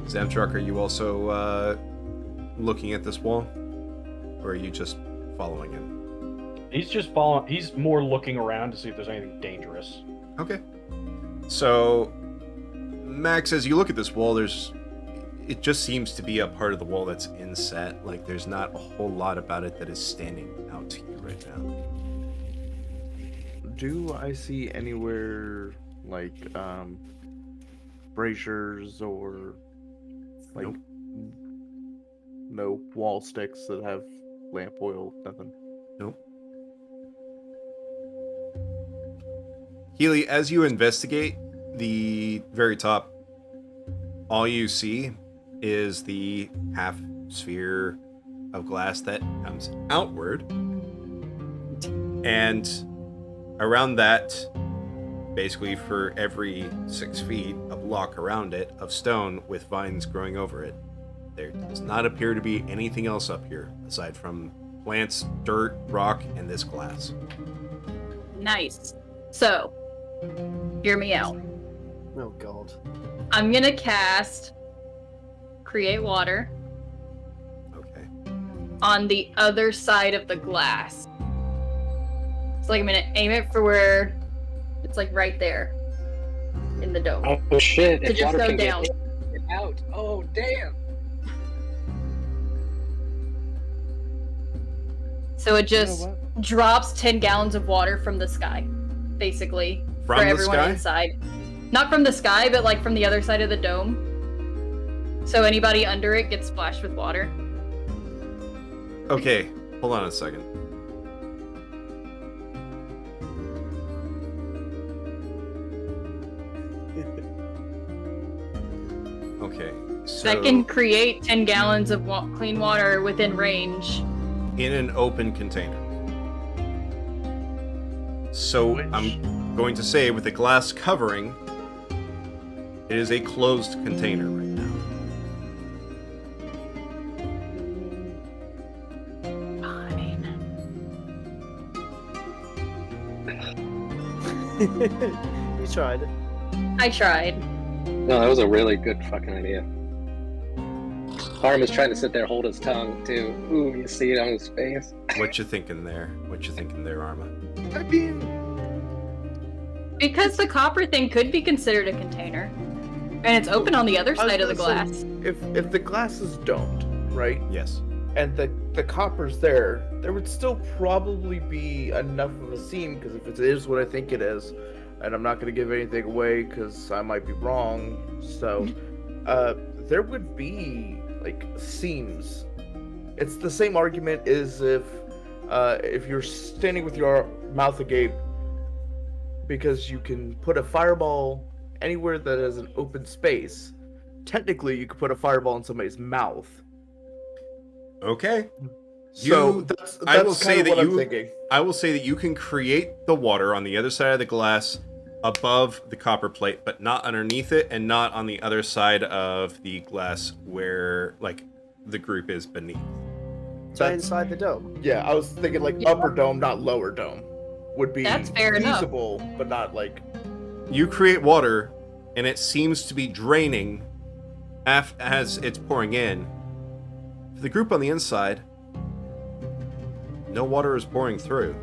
Zamtruck, are you also looking at this wall? Or are you just following him? He's just following. He's more looking around to see if there's anything dangerous. Okay. So, Max, as you look at this wall, it just seems to be a part of the wall that's inset. Like, there's not a whole lot about it that is standing out to you right now. Do I see anywhere like braziers or like Nope. no wall sticks that have lamp oil? Nothing. Nope. Healy, as you investigate the very top, all you see is the half sphere of glass that comes outward. And around that, basically for every 6 feet, a block around it of stone with vines growing over it. There does not appear to be anything else up here aside from plants, dirt, rock, and this glass. Nice. So, hear me out. Oh god. I'm gonna cast Create Water Okay. on the other side of the glass. So like I'm gonna aim it for where it's like right there in the dome. Oh shit! To If just water go can down. get out. Oh, damn. So it just what? drops 10 gallons of water from the sky, basically, From for the everyone sky? inside. Not from the sky, but like from the other side of the dome. So anybody under it gets splashed with water. Okay, hold on a second. Okay, so That can create 10 gallons of clean water within range. in an open container. So I'm going to say with the glass covering, it is a closed container right now. You tried it. I tried. No, that was a really good fucking idea. Arm is trying to sit there, hold his tongue, too. Ooh, you see it on his face. What you thinking there? What you thinking there, Arma? I mean, Because the copper thing could be considered a container. And it's open on the other I was side of the gonna glass. say, if the glass is domed, right, Yes. and the copper's there would still probably be enough of a seam, because if it is what I think it is, and I'm not going to give anything away because I might be wrong, so there would be like seams. It's the same argument as if you're standing with your mouth agape, because you can put a fireball anywhere that is an open space. Technically, you could put a fireball in somebody's mouth. Okay. So You- that's I will say kind of that what I'm you- thinking. I will say that you can create the water on the other side of the glass above the copper plate, but not underneath it and not on the other side of the glass where, like, the group is beneath. So That's- inside the dome. Yeah, I was thinking like Yeah. upper dome, not lower dome, would be That's fair enough. feasible, but not like. You create water, and it seems to be draining as it's pouring in. For the group on the inside, no water is pouring through.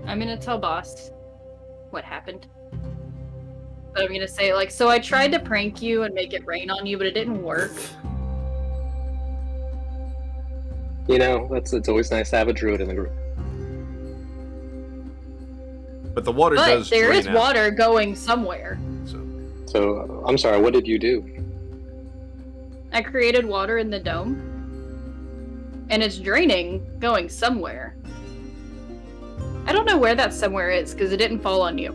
I'm gonna tell boss what happened. But I'm gonna say, like, so I tried to prank you and make it rain on you, but it didn't work. You know, it's always nice to have a druid in the group. But the water But does there drain is out. water going somewhere. So, I'm sorry, what did you do? I created water in the dome. And it's draining, going somewhere. I don't know where that somewhere is, because it didn't fall on you.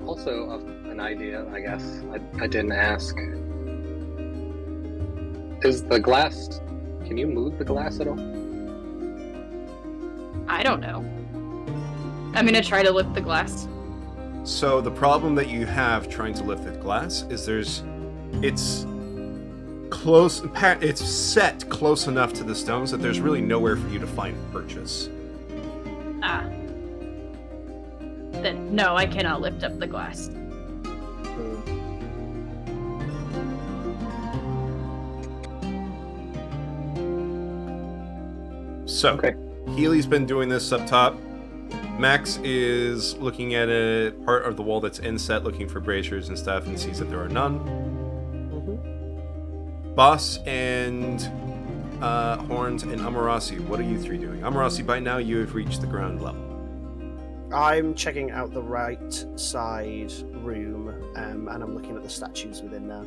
Also an idea, I guess. I didn't ask. Is the glass... Can you move the glass at all? I don't know. I'm gonna try to lift the glass. So the problem that you have trying to lift the glass is it's close, it's set close enough to the stones that there's really nowhere for you to find purchase. Ah. Then, no, I cannot lift up the glass. So, Okay. Healy's been doing this up top. Max is looking at a part of the wall that's inset, looking for braziers and stuff, and sees that there are none. Boss and Horns and Amarasi, what are you three doing? Amarasi, by now you have reached the ground level. I'm checking out the right side room, and I'm looking at the statues within there.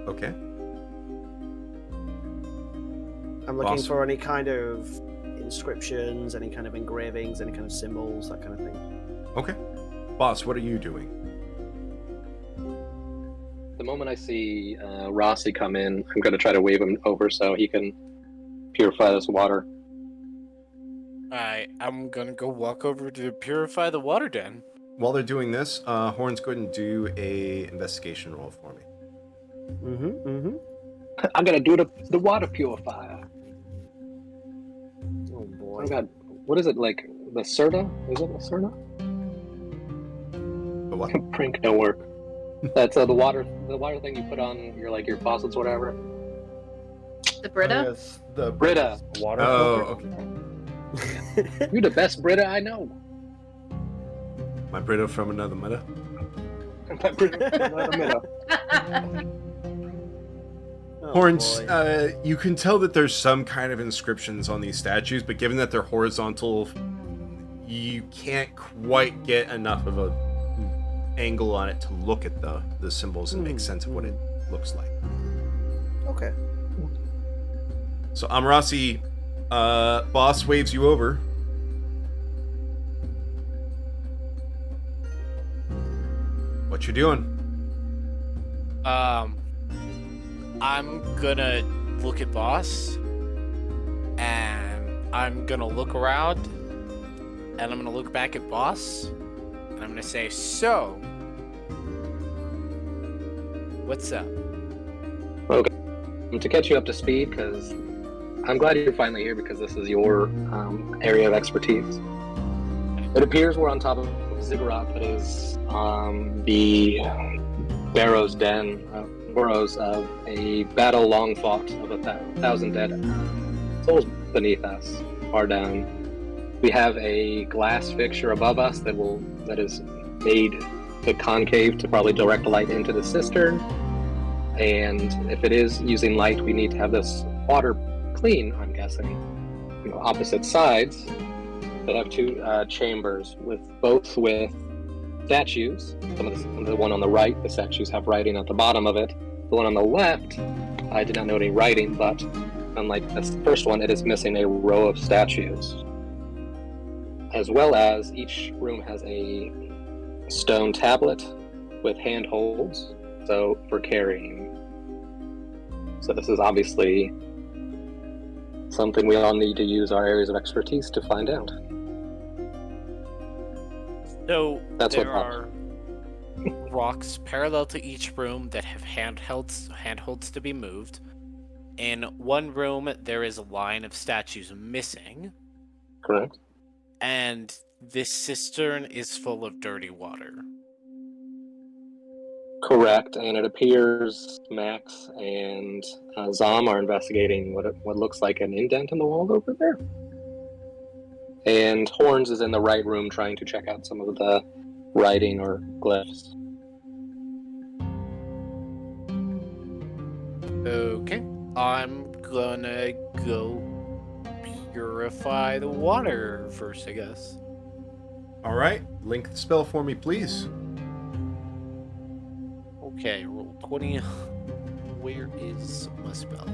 Okay. I'm looking Boss. for any kind of inscriptions, any kind of engravings, any kind of symbols, that kind of thing. Okay. Boss, what are you doing? The moment I see Rossi come in, I'm going to try to wave him over so he can purify this water. I'm gonna go walk over to purify the water den. While they're doing this, Horns, go ahead and do a investigation roll for me. I'm going to do the water purifier. Oh boy. Oh god, what is it, like, the Serta? Is it the Serta? The what? Prank don't work. That's the water thing you put on your faucets, whatever. The Brita? Yes, the Brita. Water Oh, filter? okay. You're the best Brita I know. My Brita from another mother. Oh, Horns, boy. you can tell that there's some kind of inscriptions on these statues, but given that they're horizontal, you can't quite get enough of a angle on it to look at the symbols and make sense of what it looks like. Okay. So Amarasi, boss waves you over. What you doing? I'm gonna look at boss, and I'm gonna look around, and I'm gonna look back at boss, and I'm gonna say, so, what's up? To catch you up to speed, because I'm glad you're finally here because this is your area of expertise. It appears we're on top of Ziggurat, that is the Barrow's Den, burrows of a battle long fought of 1,000 dead souls beneath us, far down. We have a glass fixture above us that is made to concave to probably direct light into the cistern. And if it is using light, we need to have this water clean, I'm guessing. Opposite sides, they have two chambers with statues. Some of the one on the right, the statues have writing at the bottom of it. The one on the left, I did not note any writing, but unlike the first one, it is missing a row of statues. As well as each room has a stone tablet with handholds, so for carrying. So this is obviously something we all need to use our areas of expertise to find out. So That's there what are rocks parallel to each room that have handholds to be moved. In one room, there is a line of statues missing. Correct. And this cistern is full of dirty water. Correct, and it appears Max and Zom are investigating what looks like an indent in the wall over there. And Horns is in the right room trying to check out some of the writing or glyphs. Okay, I'm gonna go purify the water first, I guess. Alright, link the spell for me, please. Okay, roll 20. Where is my spell?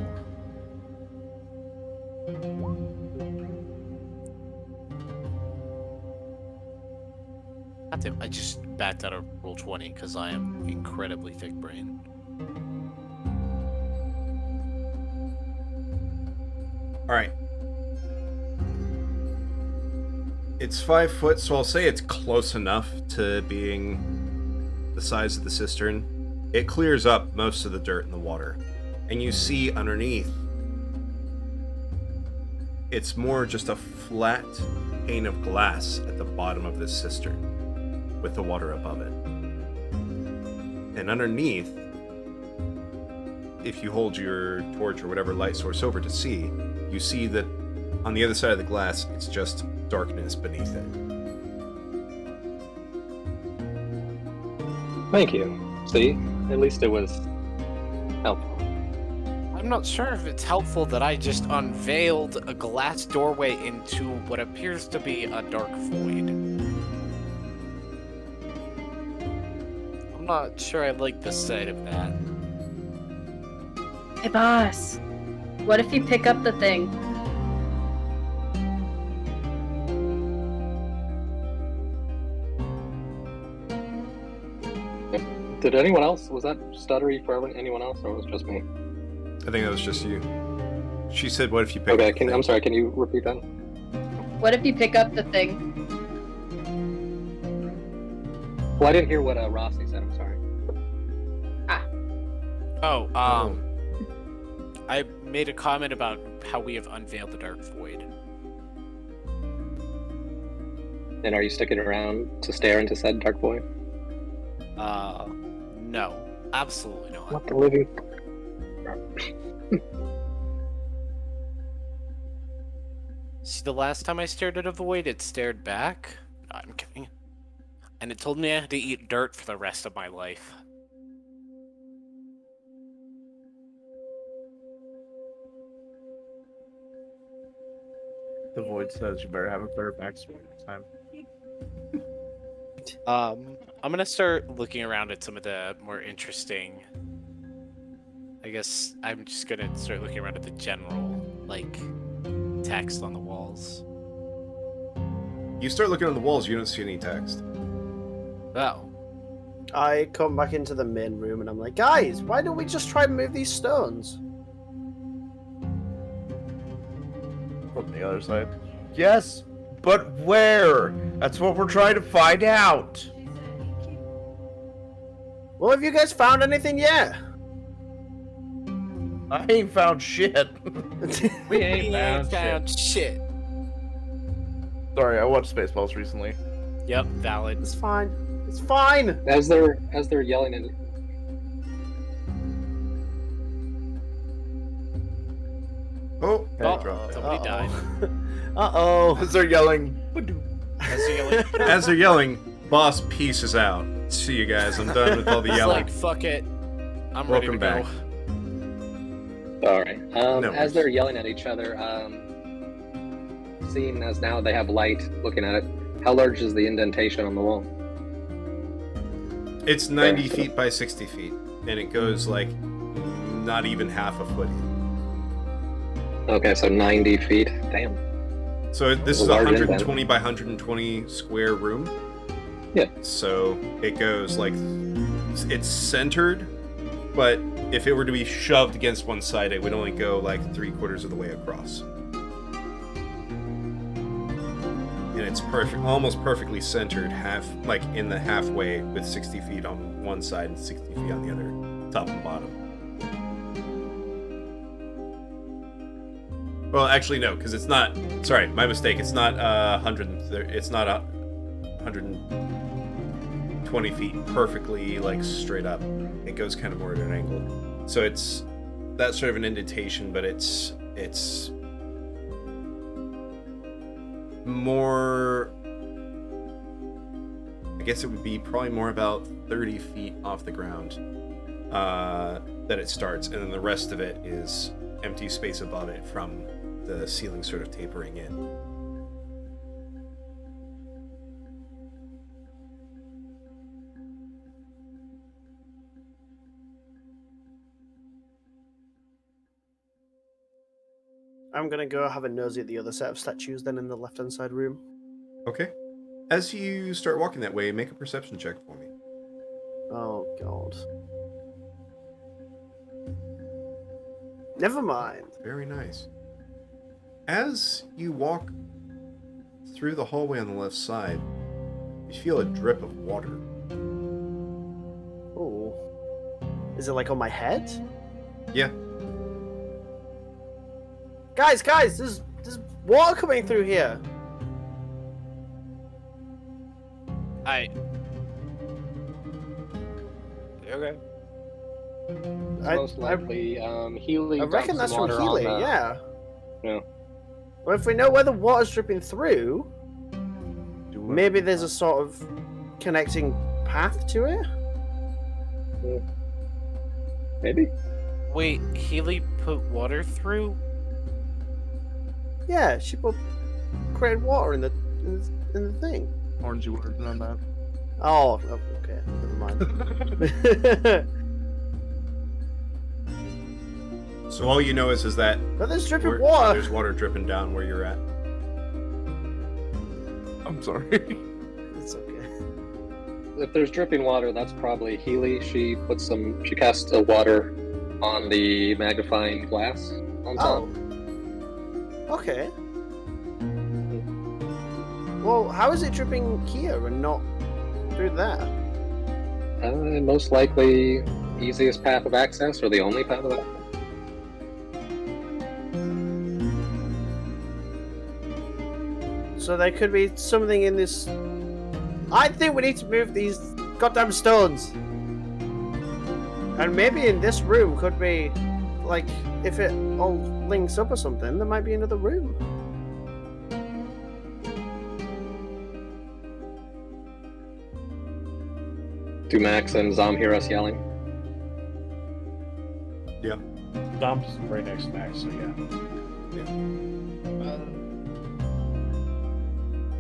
Goddamn, I just backed out of roll 20 because I am incredibly thick brain. Alright. It's 5 foot, so I'll say it's close enough to being the size of the cistern. It clears up most of the dirt in the water. And you see underneath, it's more just a flat pane of glass at the bottom of this cistern, with the water above it. And underneath, if you hold your torch or whatever light source over to see, you see that on the other side of the glass, it's just darkness beneath it. Thank you. See, at least it was helpful. I'm not sure if it's helpful that I just unveiled a glass doorway into what appears to be a dark void. I'm not sure I like the sight of that. Hey, boss. What if you pick up the thing? Did anyone else? Was that stuttery for anyone else, or was it just me? I think that was just you. She said, what if you pick Okay, up the thing? I'm sorry, can you repeat that? What if you pick up the thing? Well, I didn't hear what Rossi said, I'm sorry. I made a comment about how we have unveiled the dark void. And are you sticking around to stare into said dark void? No. Absolutely not. What the living... See, the last time I stared at a void, it stared back. No, I'm kidding. And it told me I had to eat dirt for the rest of my life. The void says you better have a better backstory next time. I'm gonna start looking around at some of the more interesting. I guess I'm just gonna start looking around at the general, like, text on the walls. You start looking on the walls, you don't see any text. Oh. I come back into the main room and I'm like, guys, why don't we just try and move these stones? From the other side. Yes, but where? That's what we're trying to find out. Well, have you guys found anything yet? I ain't found shit. We ain't found shit. shit. Sorry, I watched Spaceballs recently. Yep, valid. It's fine. It's fine. As they're yelling at Oh, Oh, somebody died. Uh-oh. As they're yelling. as they're yelling, boss pieces out. See you guys. I'm done with all the It's yelling. like, fuck it. I'm Welcome ready to back. go. All right. No As worries. they're yelling at each other, seeing as now they have light looking at it, how large is the indentation on the wall? It's 90 feet by 60 feet, and it goes like not even half a foot. Okay, so 90 feet. Damn. So this That's is a a large 120 by 120 square room. Yeah. So it goes like it's centered, but if it were to be shoved against one side, it would only go like 3/4 of the way across. And it's perfect, almost perfectly centered, half like in the halfway, with 60 feet on one side and 60 feet on the other, top and bottom. Well, actually, no, because it's not. Sorry, my mistake. It's not 130. It's not 120 feet perfectly like straight up. It goes kind of more at an angle. So it's that sort of an indentation, but it's more. I guess it would be probably more about 30 feet off the ground that it starts, and then the rest of it is empty space above it from the ceiling sort of tapering in. I'm gonna go have a nosy at the other set of statues then in the left-hand side room. Okay. As you start walking that way, make a perception check for me. Oh, God. Never mind. Very nice. As you walk through the hallway on the left side, you feel a drip of water. Oh. Is it like on my head? Yeah. Guys, there's water coming through here. Okay. It's most likely Healy. I reckon that's from Healy, yeah. Yeah. Well, if we know where the water's dripping through, maybe there's a sort of connecting path to it? Maybe. Wait, Healy put water through? Yeah, she created water in the thing. Orangey words on that. Oh, okay. Never mind. So all you know is that But there's dripping where- water. there's water dripping down where you're at. I'm sorry. It's okay. If there's dripping water, that's probably Healy. She cast a water on the magnifying glass on top. Oh. Okay. Well, how is it dripping here and not through there? Most likely easiest path of access, or the only path of access. So there could be something in this. I think we need to move these goddamn stones. And maybe in this room could be, like, if it all links up or something, there might be another room. Do Max and Zom hear us yelling? Yeah. Zom's right next to Max, so yeah.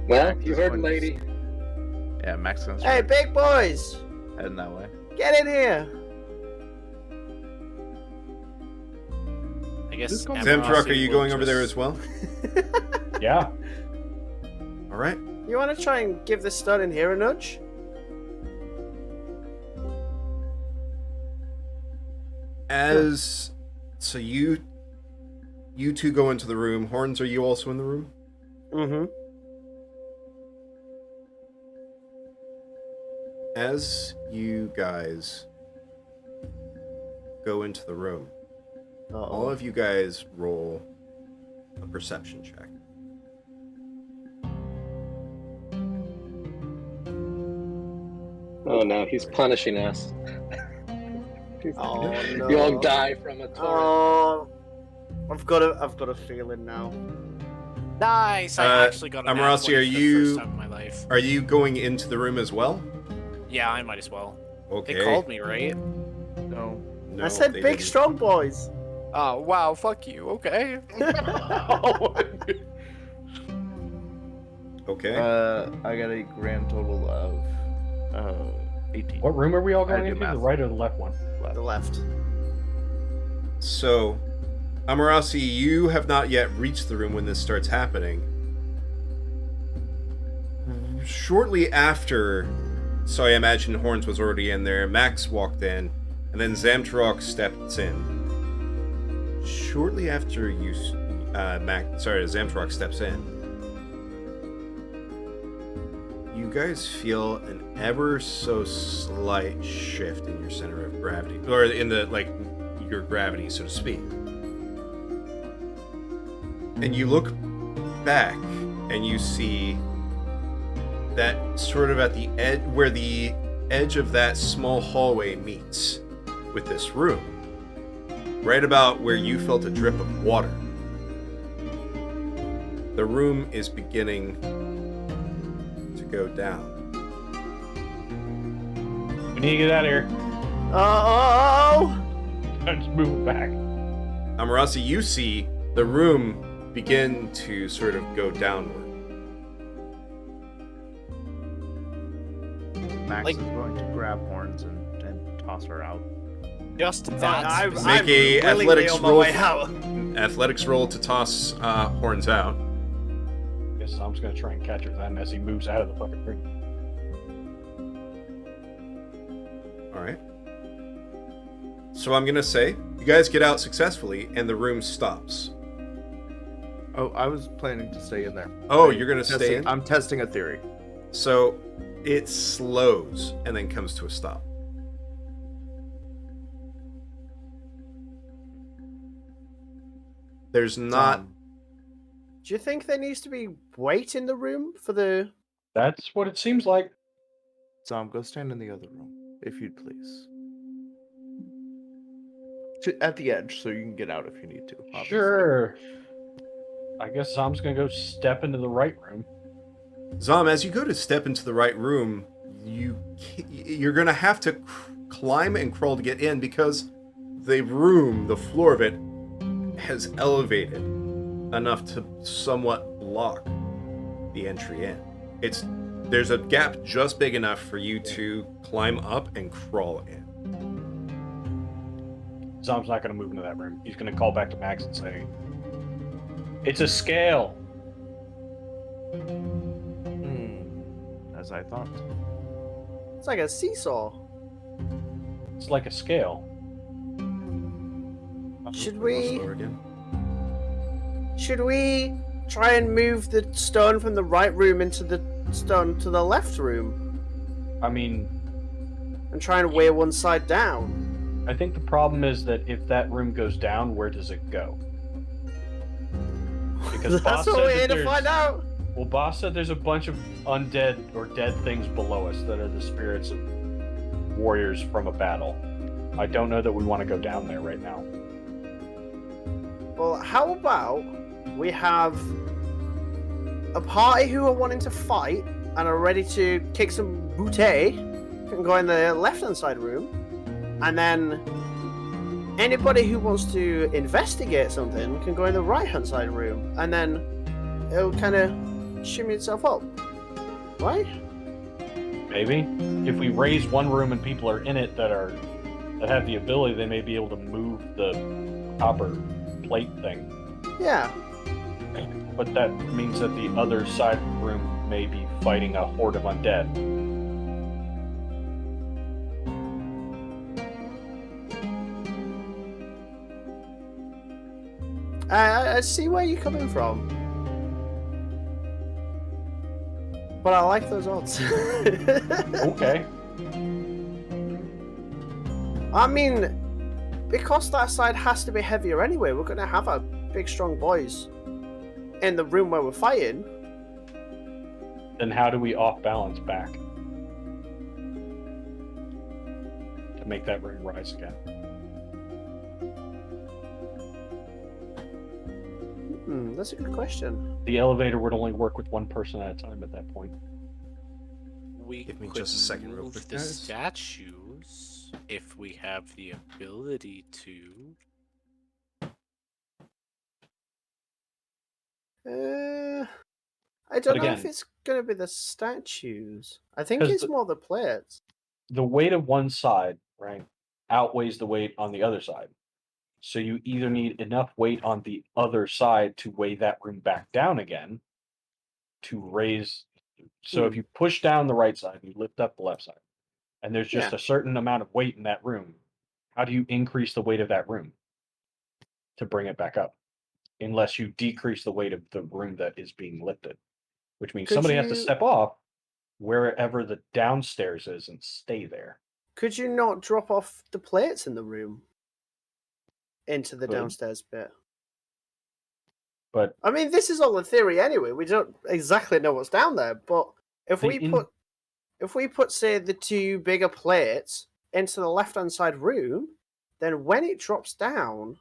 Well, you heard, lady. Yeah, Max gonna Hey, start big boys! heading that way. Get in here! I guess. Zamtruck, are you going over there as well? Yeah. All right. You want to try and give this stud in here a nudge? So you two go into the room. Horns, are you also in the room? Mm-hmm. As you guys go into the room, all of you guys roll a perception check. Oh no, he's punishing us. Oh no. You all die from a torrent. Oh, I've got a feeling now. Nice. I actually got a nat Amarasi, 20 are for the you- first time in my life. Are you going into the room as well? Yeah, I might as well. Okay. They called me, right? No. No, I said they big, didn't. strong boys. Oh wow, fuck you. Okay. Okay. I got a grand total of 18. What room are we all I going do into? math. The right or the left one? The left. So, Amarasi, you have not yet reached the room when this starts happening. Shortly after, so I imagine Horns was already in there, Max walked in, and then Zamtruck stepped in. Shortly after Zamtruck steps in, you guys feel an ever so slight shift in your center of gravity, or in the, your gravity, so to speak. And you look back and you see that sort of at the edge, where the edge of that small hallway meets with this room, right about where you felt a drip of water, the room is beginning to go down. We need to get out of here. Oh! Just move it back. Amarasi, you see the room begin to sort of go downward. Max Like- is going to grab Horns and toss her out. Just that. I'm Make a willingly athletics on my roll. way out. Athletics roll to toss Horns out. Guess I'm just gonna try and catch her then as he moves out of the fucking ring. All right. So I'm gonna say you guys get out successfully, and the room stops. Oh, I was planning to stay in there. Oh, you're gonna stay in? I'm testing a theory. So it slows and then comes to a stop. There's not. Do you think there needs to be weight in the room for the? That's what it seems like. Zom, go stand in the other room, if you'd please. At the edge, so you can get out if you need to. Obviously. Sure. I guess Zom's gonna go step into the right room. Zom, as you go to step into the right room, you're gonna have to climb and crawl to get in because the room, the floor of it, has elevated enough to somewhat block the entry in. There's a gap just big enough for you to climb up and crawl in. Zom's not gonna move into that room. He's gonna call back to Max and say, "It's a scale." As I thought. It's like a seesaw. It's like a scale. Should Roll we? slower again. Should we try and move the stone from the right room into the stone to the left room I mean, and try and weigh one side down? I think the problem is that if that room goes down, where does it go? Because That's Boss what said we're that here to there's- find out. Well, Boss said there's a bunch of undead or dead things below us that are the spirits of warriors from a battle. I don't know that we want to go down there right now. Well, how about we have a party who are wanting to fight and are ready to kick some booty, can go in the left-hand side room, and then anybody who wants to investigate something can go in the right-hand side room, and then it'll kind of shimmy itself up, right? Maybe if we raise one room and people are in it that have the ability, they may be able to move the copper plate thing. Yeah. But that means that the other side of the room may be fighting a horde of undead. I see where you're coming from. But I like those odds. Okay. I mean, because that side has to be heavier anyway, we're going to have our big, strong boys in the room where we're fighting. Then how do we off-balance back to make that room rise again? That's a good question. The elevator would only work with one person at a time at that point. We Give me could just a second real move quick, the guys. statues if we have the ability to. I don't know again, if it's going to be the statues. I think 'cause it's more the plates. The weight of one side, right, outweighs the weight on the other side. So you either need enough weight on the other side to weigh that room back down again to raise. So if you push down the right side, you lift up the left side, and there's just Yeah. a certain amount of weight in that room, how do you increase the weight of that room to bring it back up? Unless you decrease the weight of the room that is being lifted, which means Could somebody has to you- step off wherever the downstairs is and stay there. Could you not drop off the plates in the room into the Could. downstairs bit? But I mean, this is all a theory anyway. We don't exactly know what's down there, but if we put, say, the two bigger plates into the left-hand side room, then when it drops down,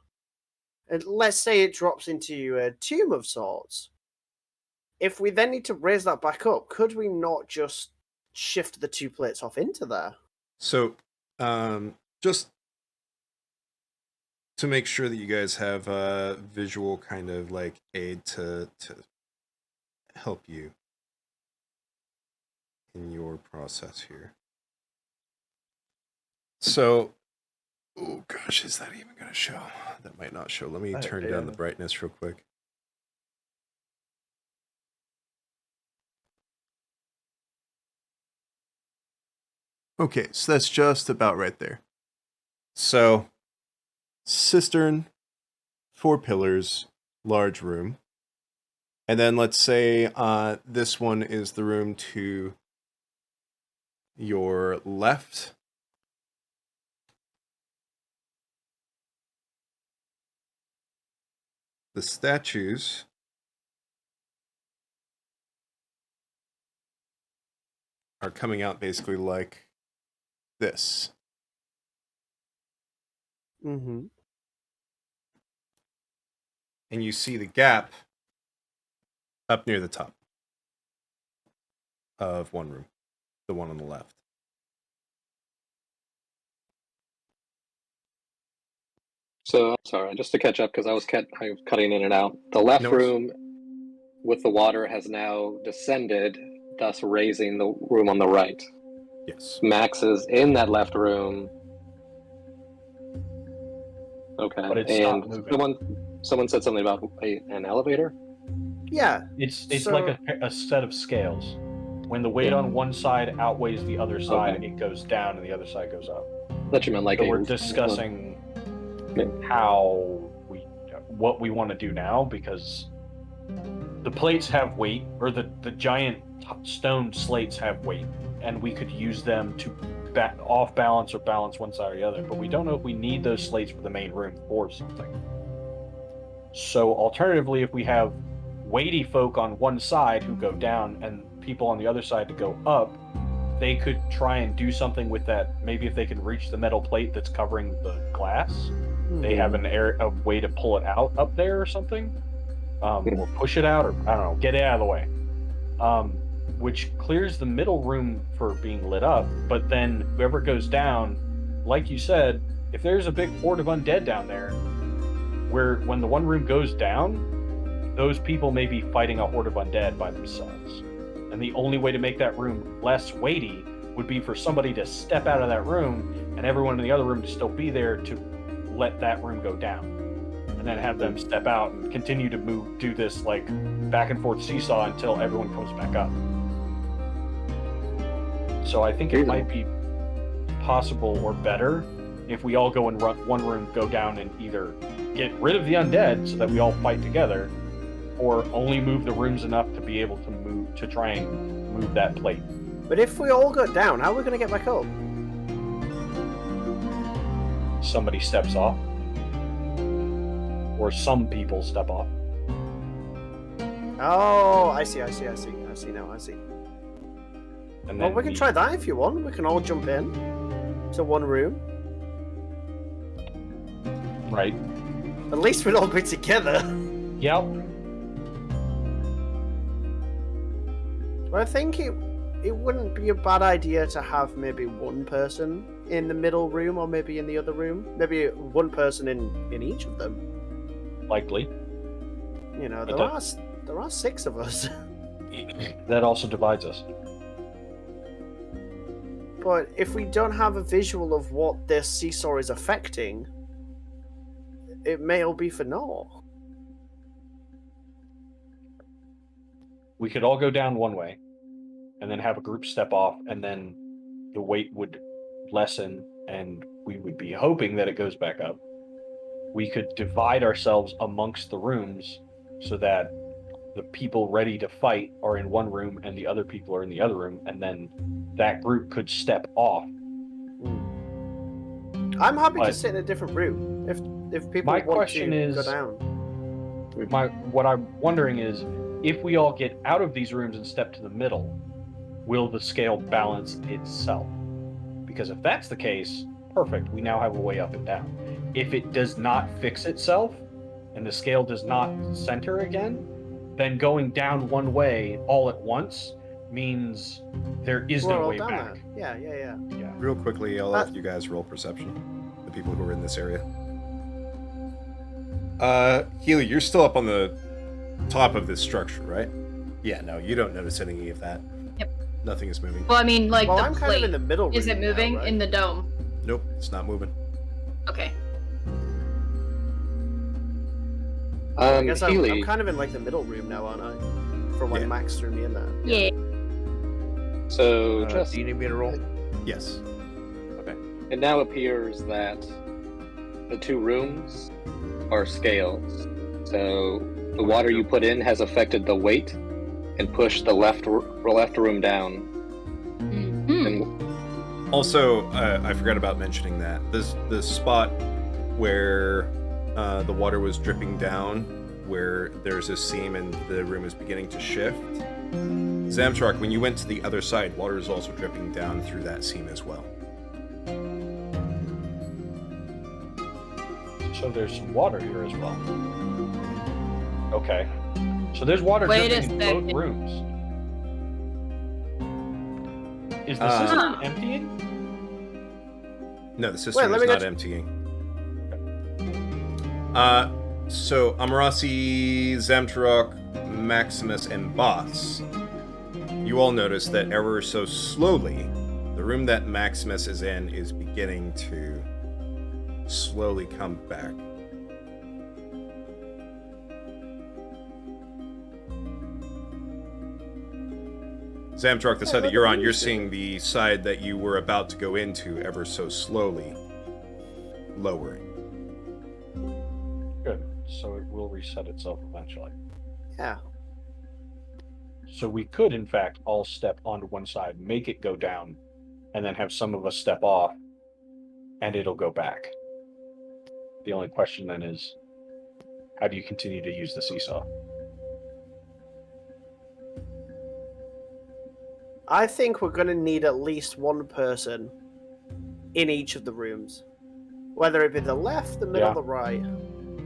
and let's say it drops into a tomb of sorts, if we then need to raise that back up, could we not just shift the two plates off into there? So, just to make sure that you guys have a visual kind of like aid to help you in your process here. So, oh gosh, is that even going to show? That might not show. Let me turn down the brightness real quick. Okay, so that's just about right there. So, cistern, 4 pillars, large room. And then let's say this one is the room to your left. The statues are coming out basically like this. Mm-hmm. And you see the gap up near the top of one room, the one on the left. So, sorry, just to catch up, because I was cutting in and out. The left room with the water has now descended, thus raising the room on the right. Yes. Max is in that left room. Okay. But it's and not moving. someone said something about an elevator? Yeah. It's So- like a set of scales. When the weight on one side outweighs the other side, it goes down and the other side goes up. That you meant like So we're discussing what we want to do now, because the plates have weight, or the giant stone slates have weight, and we could use them to off balance or balance one side or the other, but we don't know if we need those slates for the main room or something. So alternatively, if we have weighty folk on one side who go down and people on the other side to go up, they could try and do something with that. Maybe if they can reach the metal plate that's covering the glass, they have a way to pull it out up there or something, or push it out, or I don't know, get it out of the way. which clears the middle room for being lit up, but then whoever goes down, like you said, if there's a big horde of undead down there, where when the one room goes down, those people may be fighting a horde of undead by themselves. And the only way to make that room less weighty would be for somebody to step out of that room and everyone in the other room to still be there to let that room go down. And then have them step out and continue to do this like back and forth seesaw until everyone comes back up. So I think it might be possible or better if we all go in one room, go down and either get rid of the undead so that we all fight together, or only move the rooms enough to be able to try and move that plate. But if we all go down, how are we going to get back up? Somebody steps off. Or some people step off. Oh, I see now, I see. And Well, then we can try that if you want. We can all jump in to one room. Right. At least we'll all be together. Yep. But I think it wouldn't be a bad idea to have maybe one person in the middle room or maybe in the other room. Maybe one person in each of them. Likely. You know, there are 6 of us. That also divides us. But if we don't have a visual of what this seesaw is affecting, it may all be for naught. We could all go down one way, and then have a group step off, and then the weight would lessen, and we would be hoping that it goes back up. We could divide ourselves amongst the rooms so that the people ready to fight are in one room and the other people are in the other room, and then that group could step off. I'm happy to sit in a different room if people want question to is, go down. What I'm wondering is, if we all get out of these rooms and step to the middle, will the scale balance itself? Because if that's the case, perfect, we now have a way up and down. If it does not fix itself, and the scale does not center again, then going down one way all at once means there is We're no all way down back. there. Yeah. Real quickly, I'll have you guys roll perception. The people who are in this area. Healy, you're still up on the top of this structure, right? Yeah, no, you don't notice any of that. Yep. Nothing is moving. Well, I mean, like Well, the I'm plate. kind of in the middle room Is it moving now, right? in the dome? Nope, it's not moving. Okay. I guess I'm Healy, kind of in like the middle room now, aren't I? From when Yeah. Max threw me in there. Yeah. so Do you need me to roll? Yes. it now appears that the 2 rooms are scales. So the water you put in has affected the weight and pushed the left room down. Mm-hmm. And Also, I forgot about mentioning that. The spot where the water was dripping down, where there's a seam and the room is beginning to shift. Zamtrak, when you went to the other side, water is also dripping down through that seam as well. So there's some water here as well. Okay. So there's water Wait a dripping in both second. rooms. Is the system emptying? No, the system let is me not get- emptying. So Amarasi, Zamtrak, Maximus, and Boss, you all notice that ever so slowly, the room that Maximus is in is beginning to slowly come back. Zamtrak, the side that you're on, you're seeing the side that you were about to go into ever so slowly lowering. Good. So it will reset itself eventually. Yeah. So we could, in fact, all step onto one side, make it go down, and then have some of us step off, and it'll go back. The only question then is, how do you continue to use the seesaw? I think we're going to need at least one person in each of the rooms. Whether it be the left, the middle, Yeah. the right.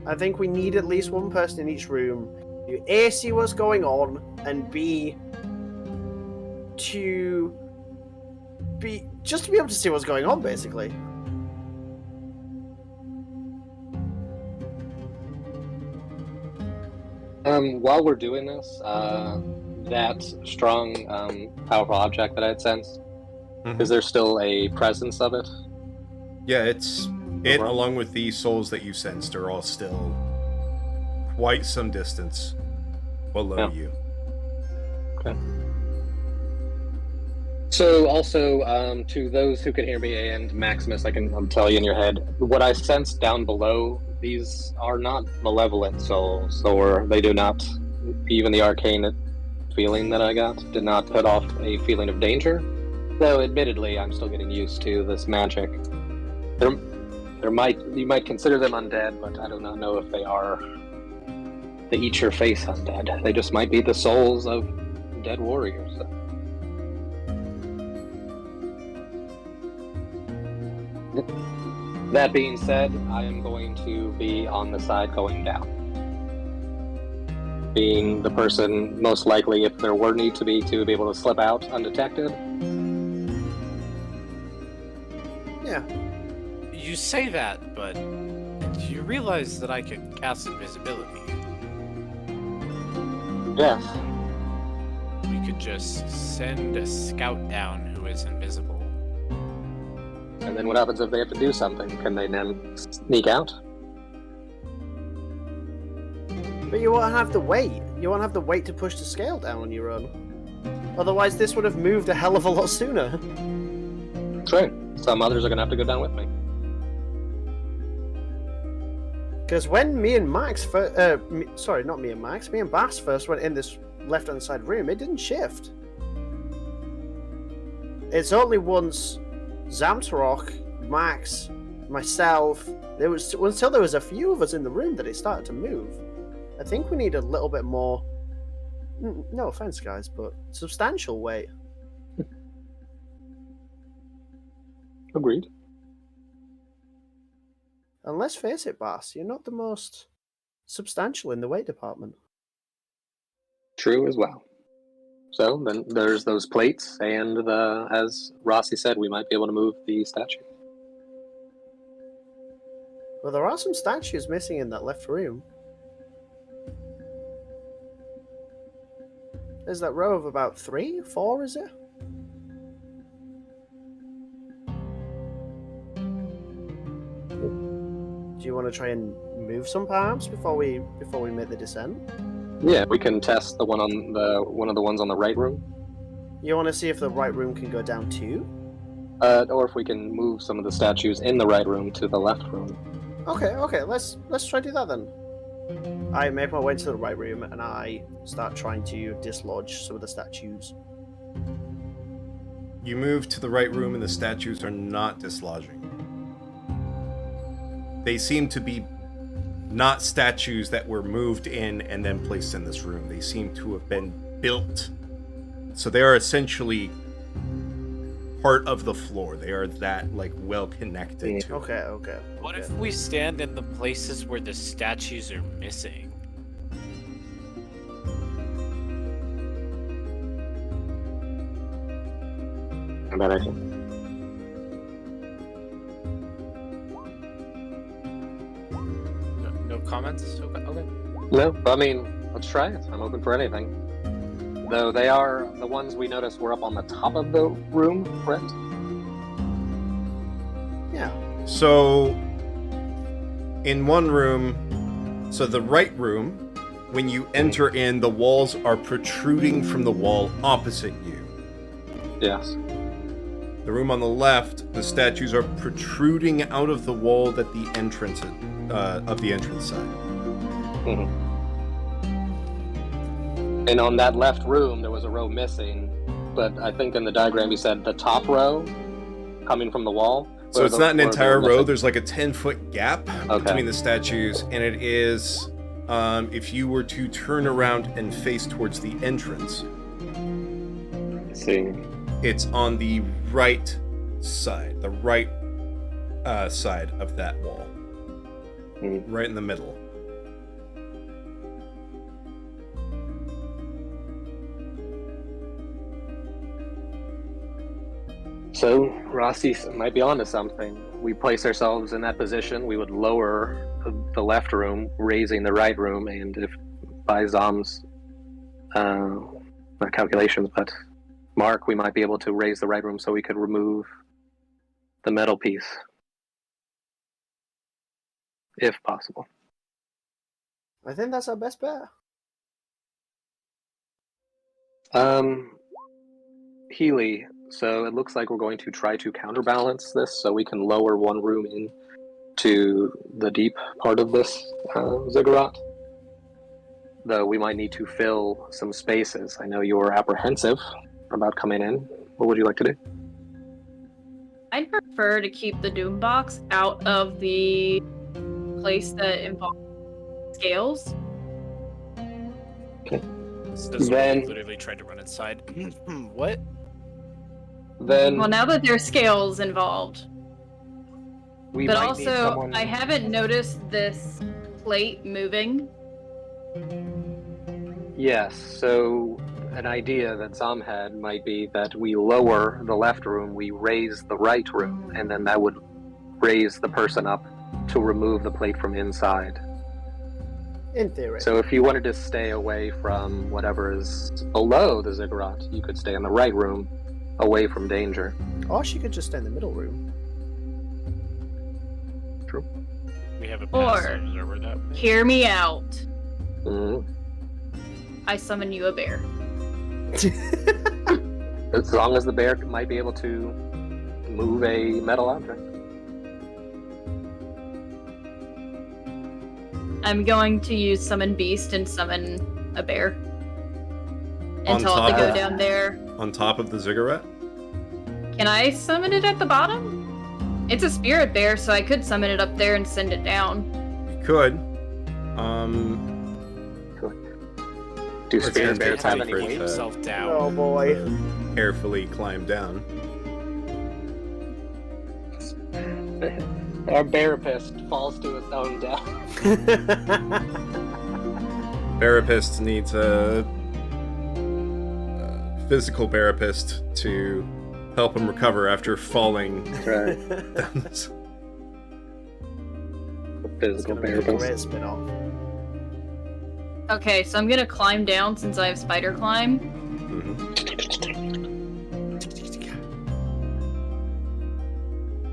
I think we need at least one person in each room. You A, see what's going on, and B, to be able to see what's going on, basically. While we're doing this, that strong, powerful object that I had sensed, is there still a presence of it? Yeah, it, along with the souls that you sensed, are all still quite some distance below you. Okay. So, also, to those who can hear me, and Maximus, I'll tell you in your head, what I sense down below, these are not malevolent souls, or they do not, even the arcane feeling that I got, did not put off a feeling of danger. Though, admittedly, I'm still getting used to this magic. You might consider them undead, but I do not know if they are the eat your face undead. They just might be the souls of dead warriors. That being said, I am going to be on the side going down. Being the person most likely, if there were need to be able to slip out undetected. Yeah. You say that, but do you realize that I could cast invisibility? Yes. We could just send a scout down who is invisible. And then what happens if they have to do something? Can they then sneak out? But you won't have to wait. You won't have to wait to push the scale down on your own. Otherwise, this would have moved a hell of a lot sooner. True. Some others are going to have to go down with me. Because when me and Max, sorry, not me and Max, me and Bass first went in this left-hand side room, it didn't shift. It's only once Zamtarok, Max, myself, until there was a few of us in the room that it started to move. I think we need a little bit more, no offense guys, but substantial weight. Agreed. And let's face it, Bass, you're not the most substantial in the weight department. True as well. So then there's those plates, and as Rossi said, we might be able to move the statue. Well, there are some statues missing in that left room. There's that row of about 3, 4, is it? Do you want to try and move some perhaps before we make the descent? Yeah, we can test the one of the ones on the right room. You want to see if the right room can go down too? Or if we can move some of the statues in the right room to the left room. Okay, let's try to do that then. I make my way to the right room and I start trying to dislodge some of the statues. You move to the right room and the statues are not dislodging. They seem to be not statues that were moved in and then placed in this room. They seem to have been built. So they are essentially part of the floor. They are that, well connected to it. Okay. What if we stand in the places where the statues are missing? How about I No comments? Okay. No, I mean, let's try it. I'm open for anything. Though they are, the ones we noticed were up on the top of the room, correct? Yeah. So, in one room, so the right room, when you enter in, the walls are protruding from the wall opposite you. Yes. The room on the left, the statues are protruding out of the wall that the entrance of the entrance side. Mm-hmm. And on that left room, there was a row missing, but I think in the diagram you said the top row coming from the wall. So it's not an entire row. There's like a 10-foot gap between the statues, and it is, if you were to turn around and face towards the entrance, Let's see. It's on the right side, side of that wall, right in the middle. So Rossi might be onto something. We place ourselves in that position, we would lower the left room, raising the right room, and if by Zom's not calculations, but mark, we might be able to raise the right room so we could remove the metal piece, if possible. I think that's our best bet. Healy, so it looks like we're going to try to counterbalance this so we can lower one room in to the deep part of this ziggurat. Though we might need to fill some spaces. I know you're apprehensive about coming in. What would you like to do? I'd prefer to keep the Doom Box out of the place that involves scales. Okay. This is Then- literally tried to run inside. What? Then Well, now that there's scales involved. we But might also, need someone. I haven't noticed this plate moving. Yes, so an idea that Zom had might be that we lower the left room, we raise the right room, and then that would raise the person up to remove the plate from inside. In theory. So if you wanted to stay away from whatever is below the ziggurat, you could stay in the right room, away from danger. Or she could just stay in the middle room. True. We have a Or- passive observer that way. Hear me out. Mhm. I summon you a bear. As long as the bear might be able to move a metal object. I'm going to use summon beast and summon a bear. And On tell it to top go of- down there. On top of the ziggurat? Can I summon it at the bottom? It's a spirit bear, so I could summon it up there and send it down. You could. Do It's spirit gonna bears be have tight any for it Weight to- weight? himself down. Oh boy. Carefully climb down. Our barapist falls to its own death. Barapist needs a physical barapist to help him recover after falling That's right. down this. The It's physical gonna be a barapist. great spin-off. Okay, so I'm gonna climb down since I have spider climb. Mhm.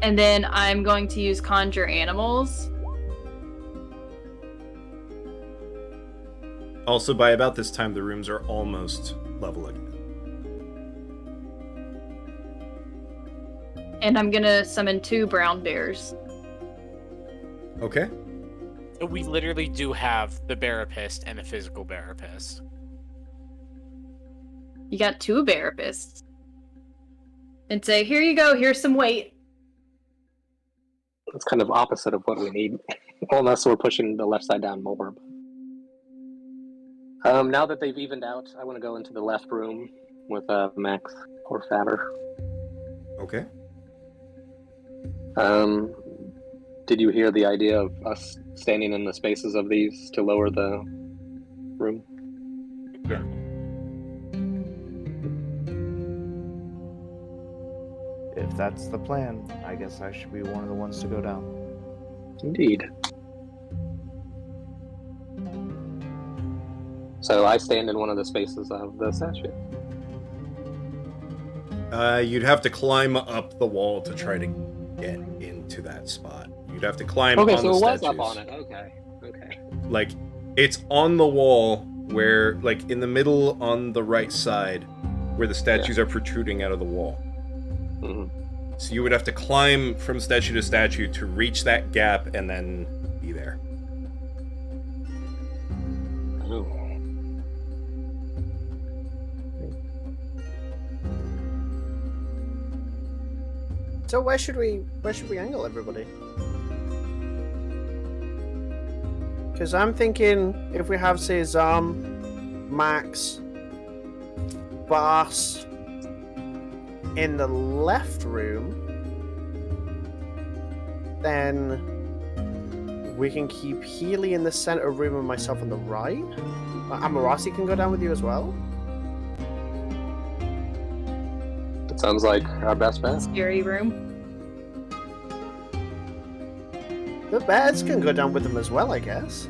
And then I'm going to use conjure animals. Also, by about this time, the rooms are almost level again. And I'm gonna summon 2 brown bears. Okay. We literally do have the barapist and the physical barapist. You got 2 barapists. And say, here you go, here's some weight. It's kind of opposite of what we need. Unless we're pushing the left side down more. Now that they've evened out, I want to go into the left room with Max or Fatter. Okay. Did you hear the idea of us standing in the spaces of these to lower the room? If that's the plan, I guess I should be one of the ones to go down. Indeed. So I stand in one of the spaces of the statue. You'd have to climb up the wall to try to get into that spot. You'd have to climb Okay, on so the it was statues. up on it. Okay. Like, it's on the wall where, like, in the middle on the right side, where the statues are protruding out of the wall. Mhm. So you would have to climb from statue to statue to reach that gap and then be there. Oh. So where should we angle everybody? Because I'm thinking if we have, say, Zom, Max, Bass in the left room, then we can keep Healy in the center room and myself on the right. Amarasi can go down with you as well. It's Sounds like our best bet. Scary room. The bears can go down with them as well, I guess.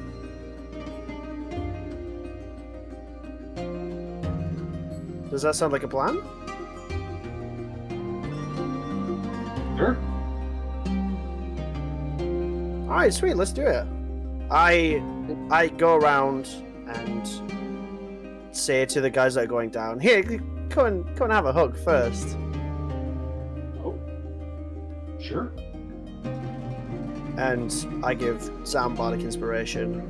Does that sound like a plan? Sure. Alright, sweet, let's do it. I go around and say to the guys that are going down, here, come and have a hug first. Oh. Sure. And I give Sam Bardic Inspiration.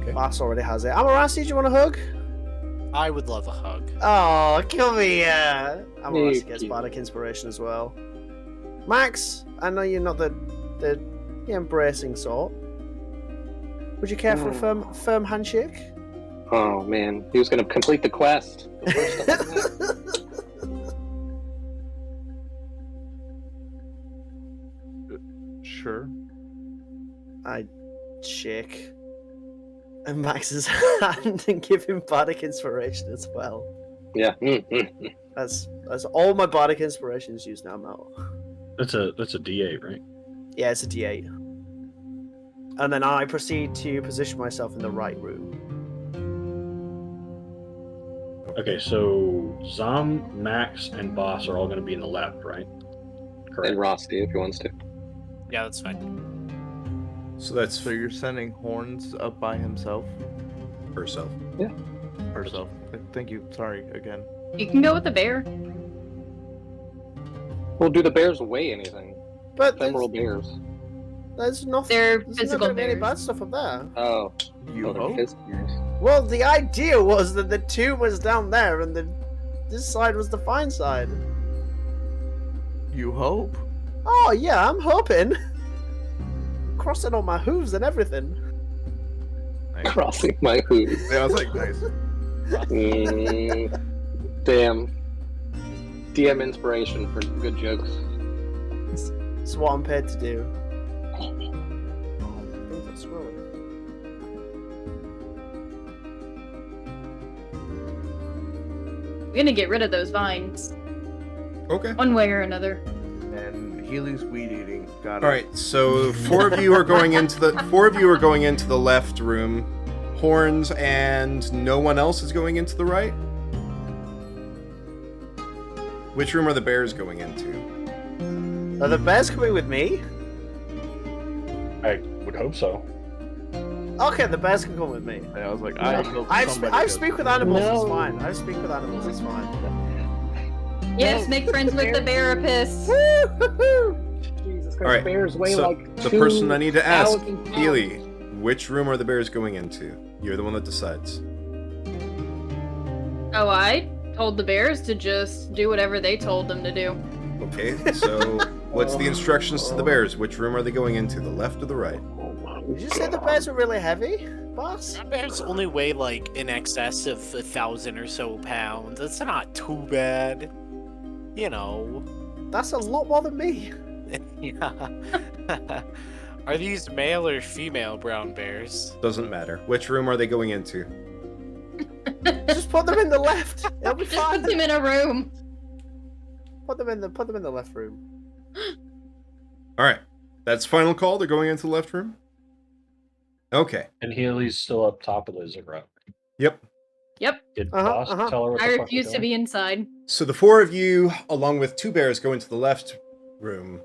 Okay. Bass already has it. Amarasi, do you want a hug? I would love a hug. Oh, come here! Amarasi Thank gets you. Bardic Inspiration as well. Max, I know you're not the embracing sort. Would you care for a firm handshake? Oh man, he was gonna complete the quest. The first time. Sure. I shake and Max's hand and give him Bardic Inspiration as well. Yeah. That's all my Bardic Inspirations used now, Mel. That's a D8, right? Yeah, it's a D8. And then I proceed to position myself in the right room. Okay, so Zom, Max, and Boss are all going to be in the left, right? Correct. And Rossi, if he wants to. Yeah, that's fine. So that's So you're sending Horns up by himself? herself. Herself. Thank you. Sorry again. You can go with the bear. Well, do the bears weigh anything? But Ephemeral bears. there's nothing. They're There's physical not any bears. bad stuff up there. Oh, You they're hope? physical bears. Well, the idea was that the tomb was down there and this side was the fine side. You hope? Oh yeah, I'm hoping. Crossing all my hooves and everything. Nice. Crossing my hooves. Yeah, I was like, nice. Damn. DM inspiration for good jokes. It's what I'm paid to do. Things are scrolling. We're gonna get rid of those vines. Okay. One way or another. And Healy's weed eating. Got it. All right. So four of you are going into the left room. Horns and no one else is going into the right. Which room are the bears going into? Are the bears coming with me? I would hope so. Okay, the bears can come with me. Yeah, I was like, I hope I somebody speak does. with animals, No. it's fine. I speak with animals, it's fine. Yes, make friends with the therapist. Jesus Christ, All right, bears weigh so like the person I need to ask, 2,000 pounds. Healy, which room are the bears going into? You're the one that decides. Oh, I told the bears to just do whatever they told them to do. Okay, so what's the instructions to the bears? Which room are they going into, the left or the right? Did you say the bears are really heavy, boss? Our bears only weigh like in excess of 1,000 or so pounds. It's not too bad. You know. That's a lot more than me. Yeah. Are these male or female brown bears? Doesn't matter. Which room are they going into? Just put them in the left. It'll be Just fine. put them in a room. Put them in the left room. All right, that's final call. They're going into the left room. Okay. And Healy's still up top of the ziggurat. Yep. Yep. Did Uh-huh, Boss uh-huh. tell her what I the fuck we're refuse to doing? be inside. So the four of you, along with two bears, go into the left room.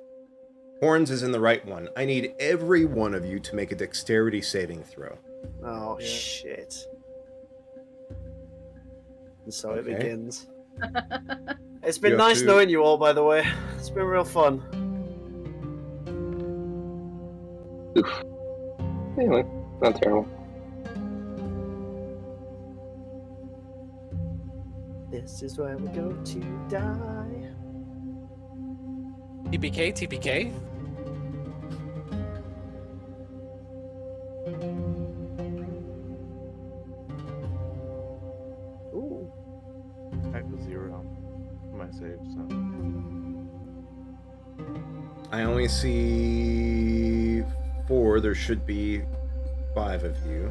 Horns is in the right one. I need every one of you to make a dexterity saving throw. Oh shit. And so it Okay. begins. It's been You have nice to- knowing you all, by the way. It's been real fun. Anyway, not terrible. This is where we go to die. TPK, TPK? Ooh. I have a 0 for my save, so. I only see 4. There should be 5 of you.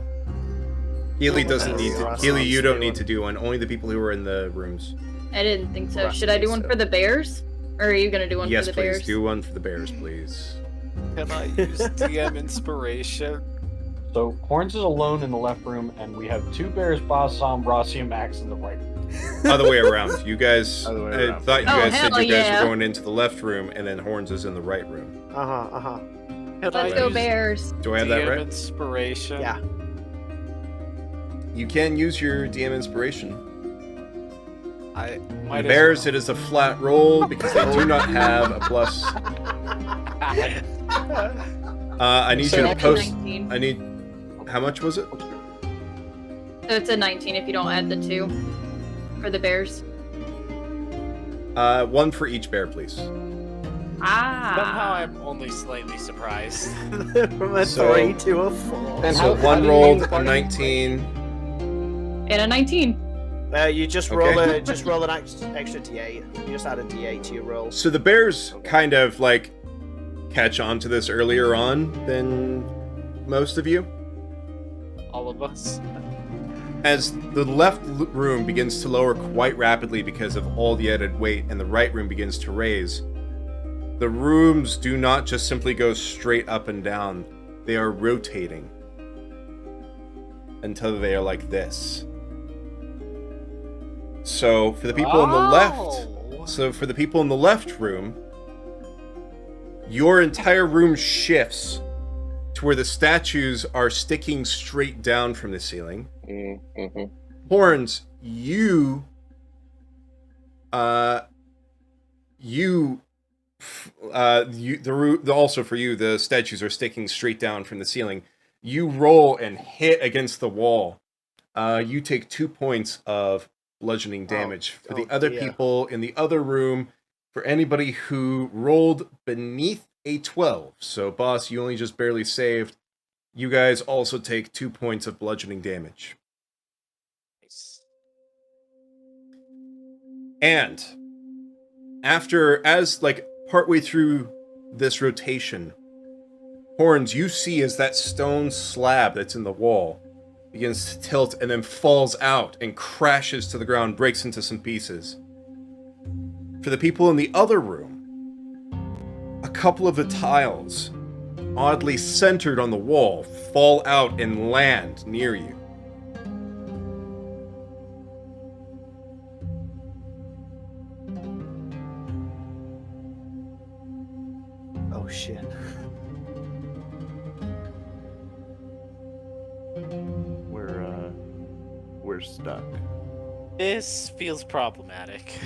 Healy doesn't need to. Healy, you don't need to do one. Only the people who are in the rooms. I didn't think so. Rest Should I do one so. for the bears? Or are you gonna do one Yes, for the please. bears? Do one for the bears, please. Can I use DM inspiration? So Horns is alone in the left room, and we have two bears, Bosom, Rossi, and Max in the right. Other way around. You guys, Other way I around. thought you Oh, guys said hell you guys yeah. were going into the left room, and then Horns is in the right room. Can Let's I go use bears. Do I have that DM right? inspiration? Yeah. You can use your DM inspiration. I The might as bears, well. it is a flat roll because they do not have a plus. I need So you to that's a post. 19. I need. How much was it? So it's a 19 if you don't add the 2 for the bears. One for each bear, please. Somehow I'm only slightly surprised. From a So- 3 to a 4. And So how one do you rolled use a bardic 19. And a 19. You just Okay. roll an extra d8. You just add a d8 to your roll. So the bears kind of like catch on to this earlier on than most of you. All of us. As the left room begins to lower quite rapidly because of all the added weight, and the right room begins to raise, the rooms do not just simply go straight up and down. They are rotating until they are like this. So for the people in the left, for the people in the left room, your entire room shifts to where the statues are sticking straight down from the ceiling. Mm-hmm. Horns, also for you, the statues are sticking straight down from the ceiling. You roll and hit against the wall. You take 2 points of bludgeoning damage. For the other dear. people in the other room, for anybody who rolled beneath a 12, so boss, you only just barely saved, you guys also take 2 points of bludgeoning damage. And as partway through this rotation, Horns, you see as that stone slab that's in the wall begins to tilt and then falls out and crashes to the ground, breaks into some pieces. For the people in the other room, a couple of the tiles, oddly centered on the wall, fall out and land near you. Oh shit. We're stuck. This feels problematic.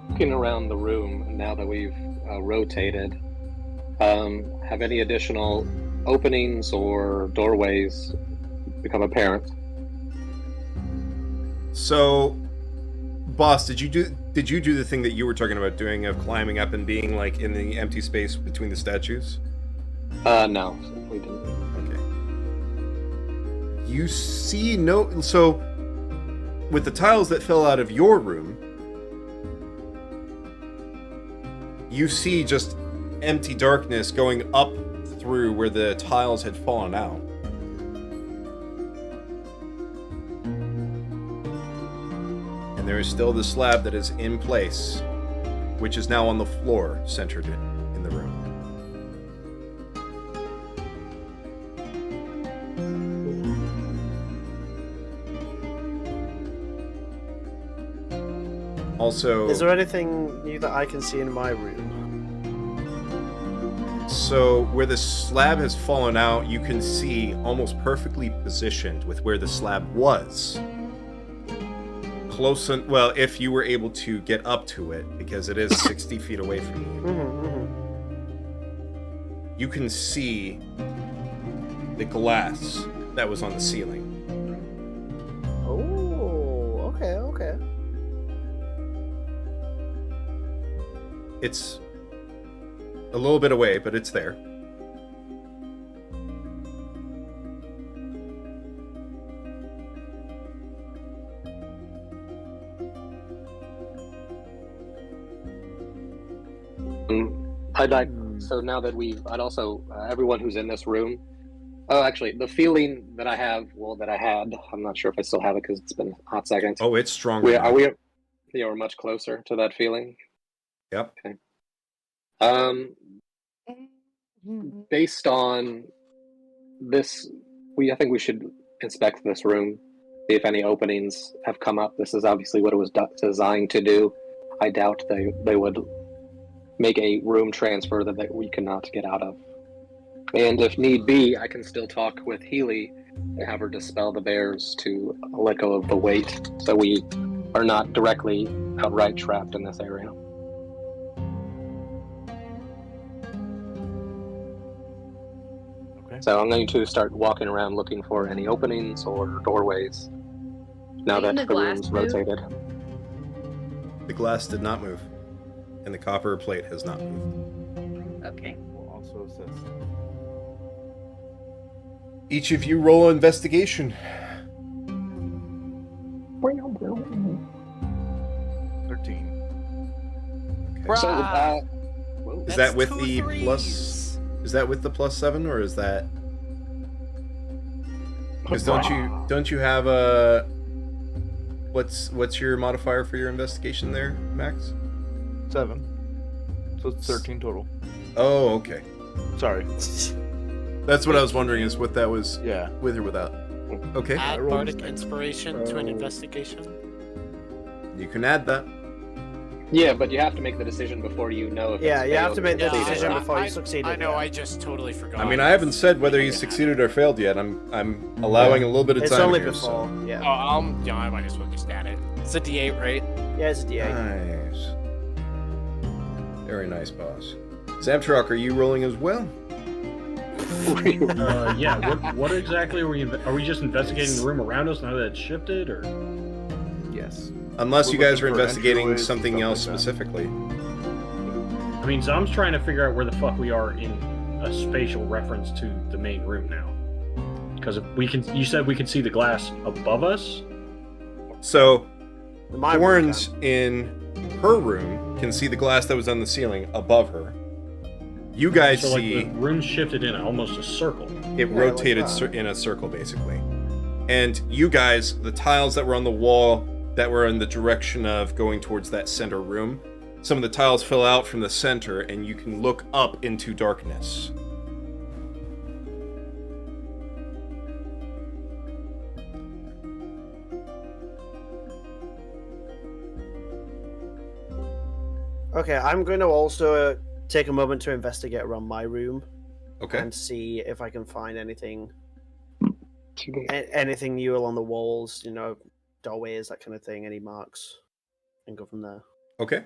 Looking around the room now that we've rotated, have any additional openings or doorways become apparent? So, boss, did you do the thing that you were talking about doing of climbing up and being like in the empty space between the statues? No, we didn't. Okay. You see so with the tiles that fell out of your room, you see just empty darkness going up through where the tiles had fallen out. And there is still the slab that is in place, which is now on the floor, centered in the room. Also, Is there anything new that I can see in my room? so where the slab has fallen out, you can see almost perfectly positioned with where the slab was. Well, if you were able to get up to it, because it is 60 feet away from you. You can see the glass that was on the ceiling. Oh, okay. It's a little bit away, but it's there. I'd like, so now that I'd also, everyone who's in this room, Oh, actually, the feeling that I have, that I had, I'm not sure if I still have it because it's been a hot second. Oh, it's stronger. We're much closer to that feeling. Yep. Okay. Based on this, I think we should inspect this room, see if any openings have come up. This is obviously what it was designed to do. I doubt they would make a room transfer that we cannot get out of. And if need be, I can still talk with Healy and have her dispel the bears to let go of the weight, so we are not directly outright trapped in this area. Okay. So I'm going to start walking around looking for any openings or doorways now Didn't that the the glass room's move? rotated. The glass did not move, and the copper plate has not moved. Okay. We'll also assist. Each of you roll an investigation. 13. Okay. So, Is that with the plus? Is that with the +7, or is that? Because don't you have a? What's your modifier for your investigation there, Max? 7. So it's 13 total. Oh, okay. Sorry. That's what I was wondering, is what that was, Yeah. with or without. Okay, Add rolled bardic this. inspiration to an investigation. you can add that. yeah, but you have to make the decision before you know if Yeah, it's you have failed to or make the succeeded. decision before you succeeded. I know. yeah. I just totally forgot. I mean, I haven't said whether you succeeded or failed yet. I'm allowing a little bit of It's time only here, before. so. Yeah. Yeah, I might as well just add it. It's a D8, right? Yeah, it's a D8. Nice. Very nice, boss. Zamtrock, are you rolling as well? Yeah. What exactly are we just investigating the room around us now that it's shifted, or? Yes. Unless We're you guys are looking for investigating entryways and something stuff else like that. specifically. I mean, Zom's trying to figure out where the fuck we are in a spatial reference to the main room now. Because you said we can see the glass above us. So, My Thorns in her room can see the glass that was on the ceiling above her. You guys So like see the room shifted in almost a circle. it like rotated that. in a circle, basically. And you guys, the tiles that were on the wall that were in the direction of going towards that center room, some of the tiles fill out from the center, and you can look up into darkness. Okay, I'm going to also take a moment to investigate around my room Okay. and see if I can find anything anything new along the walls, doorways, that kind of thing, any marks, and go from there. Okay.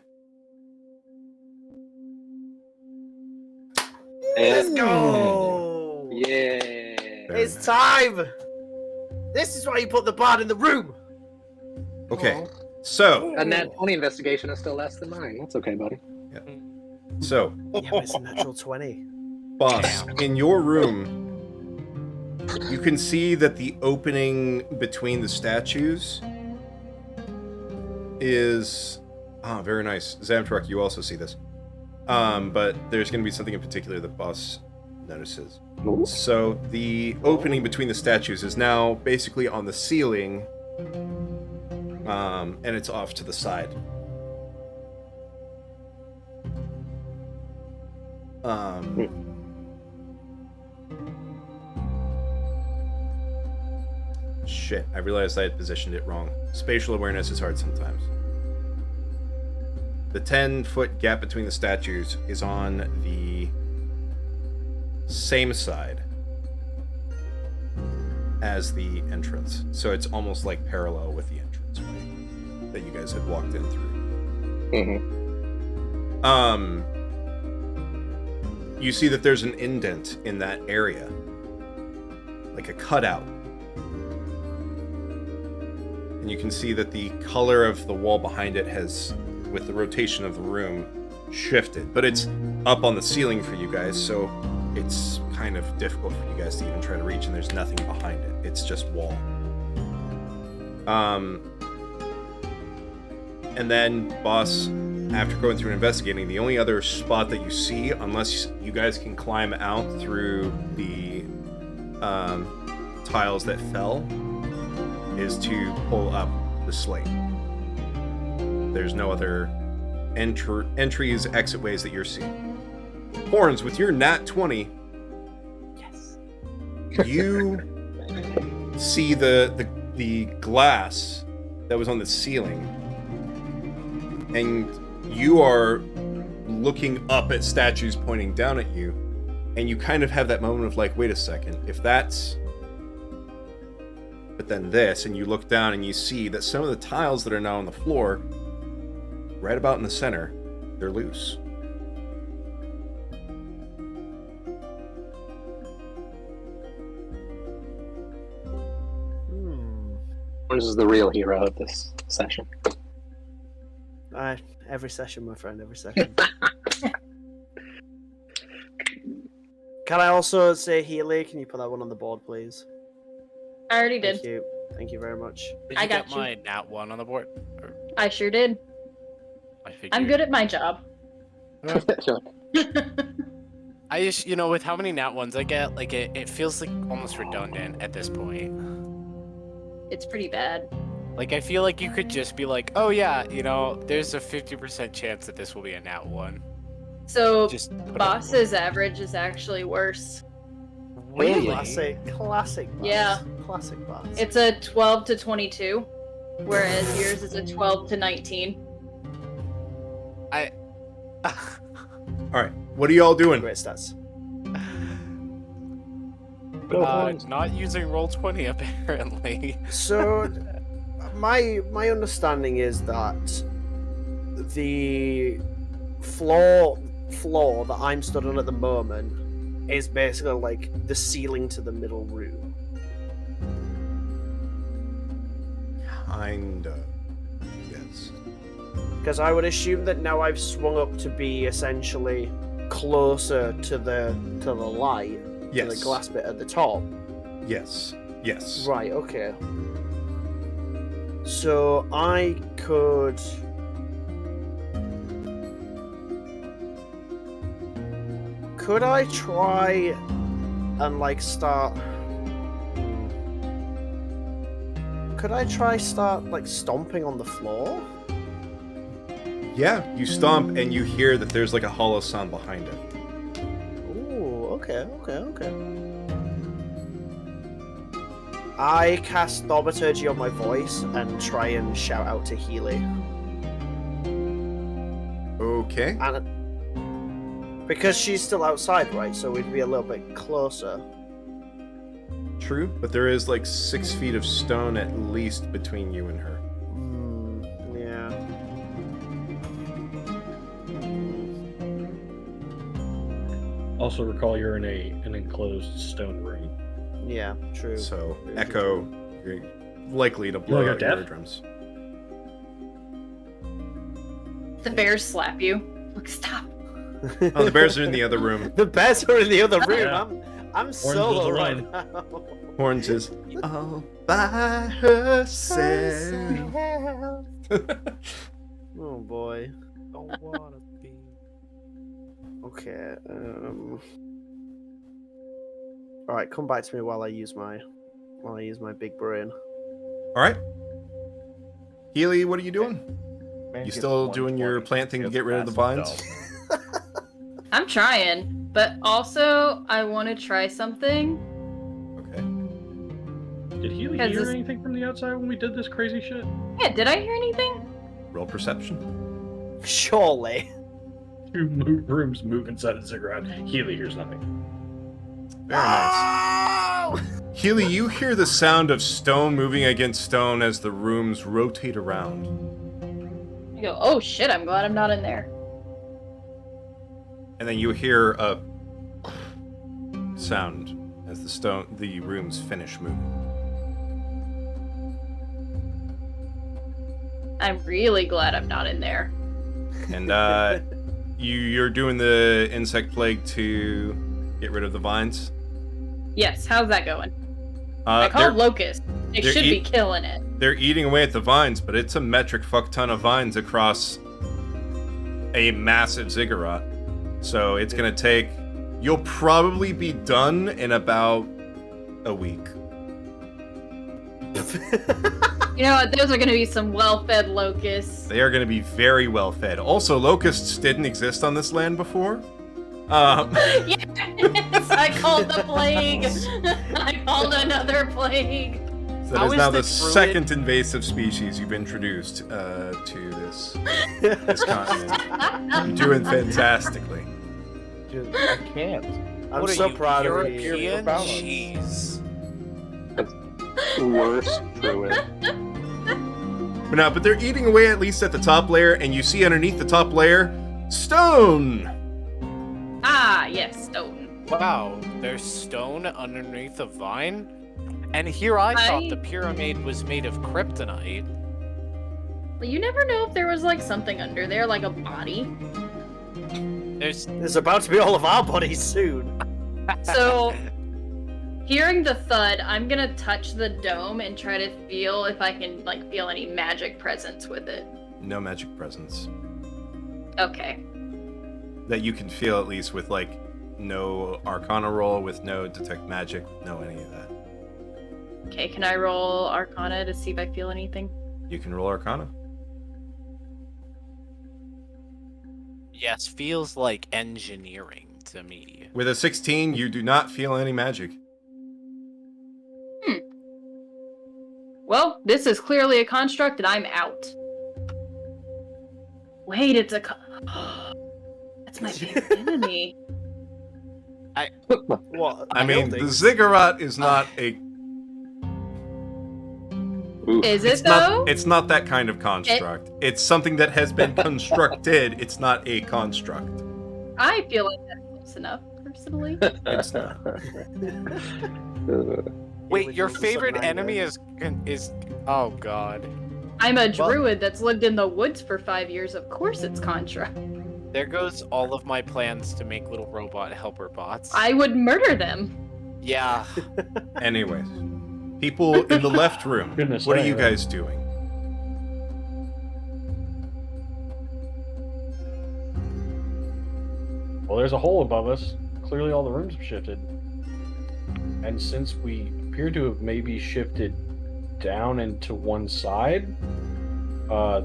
Let's go! Yeah. It's time! This is why you put the bard in the room! Okay. So, And that only investigation is still less than mine. That's okay, buddy. so, Yeah, but it's a natural 20. boss, in your room, you can see that the opening between the statues is... Ah, very nice. Zamtruck, you also see this. But there's going to be something in particular that boss notices. So, the opening between the statues is now basically on the ceiling, and it's off to the side. Shit, I realized I had positioned it wrong. Spatial awareness is hard sometimes. The 10-foot gap between the statues is on the same side as the entrance. So it's almost like parallel with the entrance that you guys had walked in through. You see that there's an indent in that area. Like a cutout. And you can see that the color of the wall behind it has, with the rotation of the room, shifted. But it's up on the ceiling for you guys, so it's kind of difficult for you guys to even try to reach, and there's nothing behind it. It's just wall. And then, boss, after going through and investigating, the only other spot that you see, unless you guys can climb out through the tiles that fell is to pull up the slate. There's no other entries, exit ways that you're seeing. Horns, with your nat 20, Yes. you see the glass that was on the ceiling, and you are looking up at statues pointing down at you, and you kind of have that moment of like, wait a second, if that's... But then this, and you look down and you see that some of the tiles that are now on the floor, right about in the center, they're loose. This is the real hero of this session. Every session, my friend, every session. Can I also say Healy? Can you put that one on the board, please? I already Thank did. you. Thank you very much. Did I you got get you. my nat 1 on the board? Or, I sure did. I figured. I'm good at my job. I just, with how many nat 1s I get, like, it feels like almost redundant at this point. It's pretty bad. Like, I feel like you could just be like, oh yeah, there's a 50% chance that this will be a nat 1. So, Just put it on the boss's average is actually worse. board. Really? Classic boss. Yeah. Classic boss. It's a 12 to 22, whereas yours is a 12 to 19. Alright, what are y'all doing? Great stats. Not using Roll20 apparently. So, my understanding is that the floor that I'm stood on at the moment is basically like the ceiling to the middle room. Kinda. Yes. Because I would assume that now I've swung up to be essentially closer to the light, Yes. to the glass bit at the top. Yes. Yes. Right, okay. So I could... Could I try and like start... Could I try start like stomping on the floor? Yeah, you stomp and you hear that there's like a hollow sound behind it. Ooh, okay. I cast Thaumaturgy on my voice and try and shout out to Healy. Okay. And because she's still outside, right? So we'd be a little bit closer. True, but there is like 6 feet of stone at least between you and her. Yeah. Also recall you're in an enclosed stone room. Yeah, true. So, True, Echo, you're likely to blow Like a out your death? eardrums. The bears slap you. Look, stop. Oh, the bears are in the other room. The bears are in the other room. Yeah. I'm was solo right alone. now. Horns is all by herself. Oh boy. Don't wanna be. Okay. All right, come back to me while I use my big brain. All right. Healy, what are you doing? Man You gets still doing your 120 plant thing to just get rid of the massive vines? dog. I'm trying, but also I want to try something. Okay. Did Healy Because hear this- anything from the outside when we did this crazy shit? Yeah, did I hear anything? Roll perception. Surely. Two rooms move inside a ziggurat. Healy hears nothing. Very nice. Healy, you hear the sound of stone moving against stone as the rooms rotate around. I go, oh shit, I'm glad I'm not in there. And then you hear a sound as the rooms finish moving. I'm really glad I'm not in there. And you're doing the insect plague to get rid of the vines. Yes, how's that going? I called locust. They they're should be killing it. They're eating away at the vines, but it's a metric fuck ton of vines across a massive ziggurat. So it's gonna take. You'll probably be done in about a week. You know what? Those are going to be some well-fed locusts. They are going to be very well fed. Also, locusts didn't exist on this land before. Yes, I called the plague. I called another plague. So that is now the second invasive species you've introduced to this continent. You're doing fantastically. Dude, I can't. I'm so proud of you. European? Jeez. Worst druid. But they're eating away at least at the top layer, and you see underneath the top layer, stone! Ah, yes, stone. Wow, there's stone underneath a vine? And here I thought the pyramid was made of kryptonite. Well, you never know if there was like something under there, like a body. There's about to be all of our bodies soon. So, hearing the thud, I'm gonna touch the dome and try to feel if I can like feel any magic presence with it. No magic presence. Okay. That you can feel at least with like no Arcana roll, with no detect magic, no any of that. Okay, can I roll Arcana to see if I feel anything? You can roll Arcana. Yes, feels like engineering to me. With a 16, you do not feel any magic. Well, this is clearly a construct and I'm out. Wait, it's a that's my favorite enemy. What? I mean, the ziggurat is not a... Is it though? It's not that kind of construct. It's something that has been constructed. It's not a construct. I feel like that's close enough, personally. It's not. Wait, your favorite enemy is oh god. I'm a druid that's lived in the woods for 5 years. Of course it's construct. There goes all of my plans to make little robot helper bots. I would murder them. Yeah. Anyways, people in the left room, Goodness what are sake. you guys doing? Well, there's a hole above us. Clearly all the rooms have shifted. And since we appear to have maybe shifted down and to one side,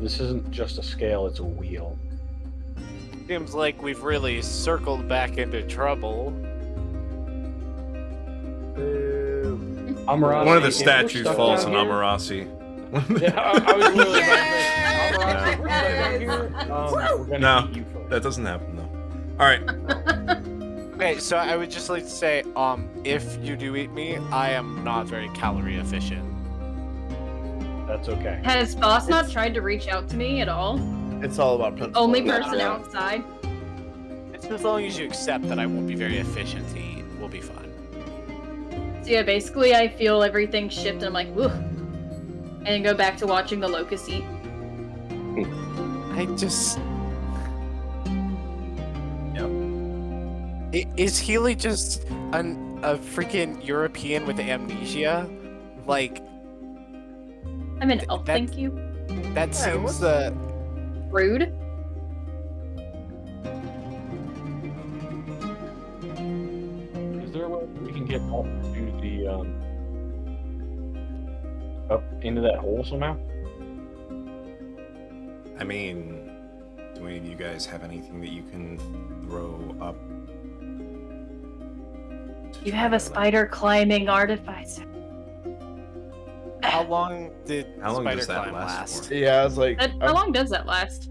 this isn't just a scale, it's a wheel. Seems like we've really circled back into trouble. Amarasi, One of the if we're statues stuck falls down on here- Amarasi. Yeah, I was literally about to say, Amarasi, if we're stuck down here, we're gonna No, eat you first. that doesn't happen though. Alright, Okay, so I would just like to say, if you do eat me, I am not very calorie efficient. That's okay. Has Boss not tried to reach out to me at all? It's all about principle. Only person outside. It's as long as you accept that I won't be very efficient to eat, we'll be fine. So yeah, basically I feel everything shift and I'm like, woo. And go back to watching the locust eat. I just... Is Healy just a freaking European with amnesia? Like... I'm an elf, thank you. That seems the... Rude. Is there a way we can get up to the up into that hole somehow? I mean, do any of you guys have anything that you can throw up? You have a spider climbing artificer. How long did How long spider does that climb last for? Yeah, I was like, How long does that last?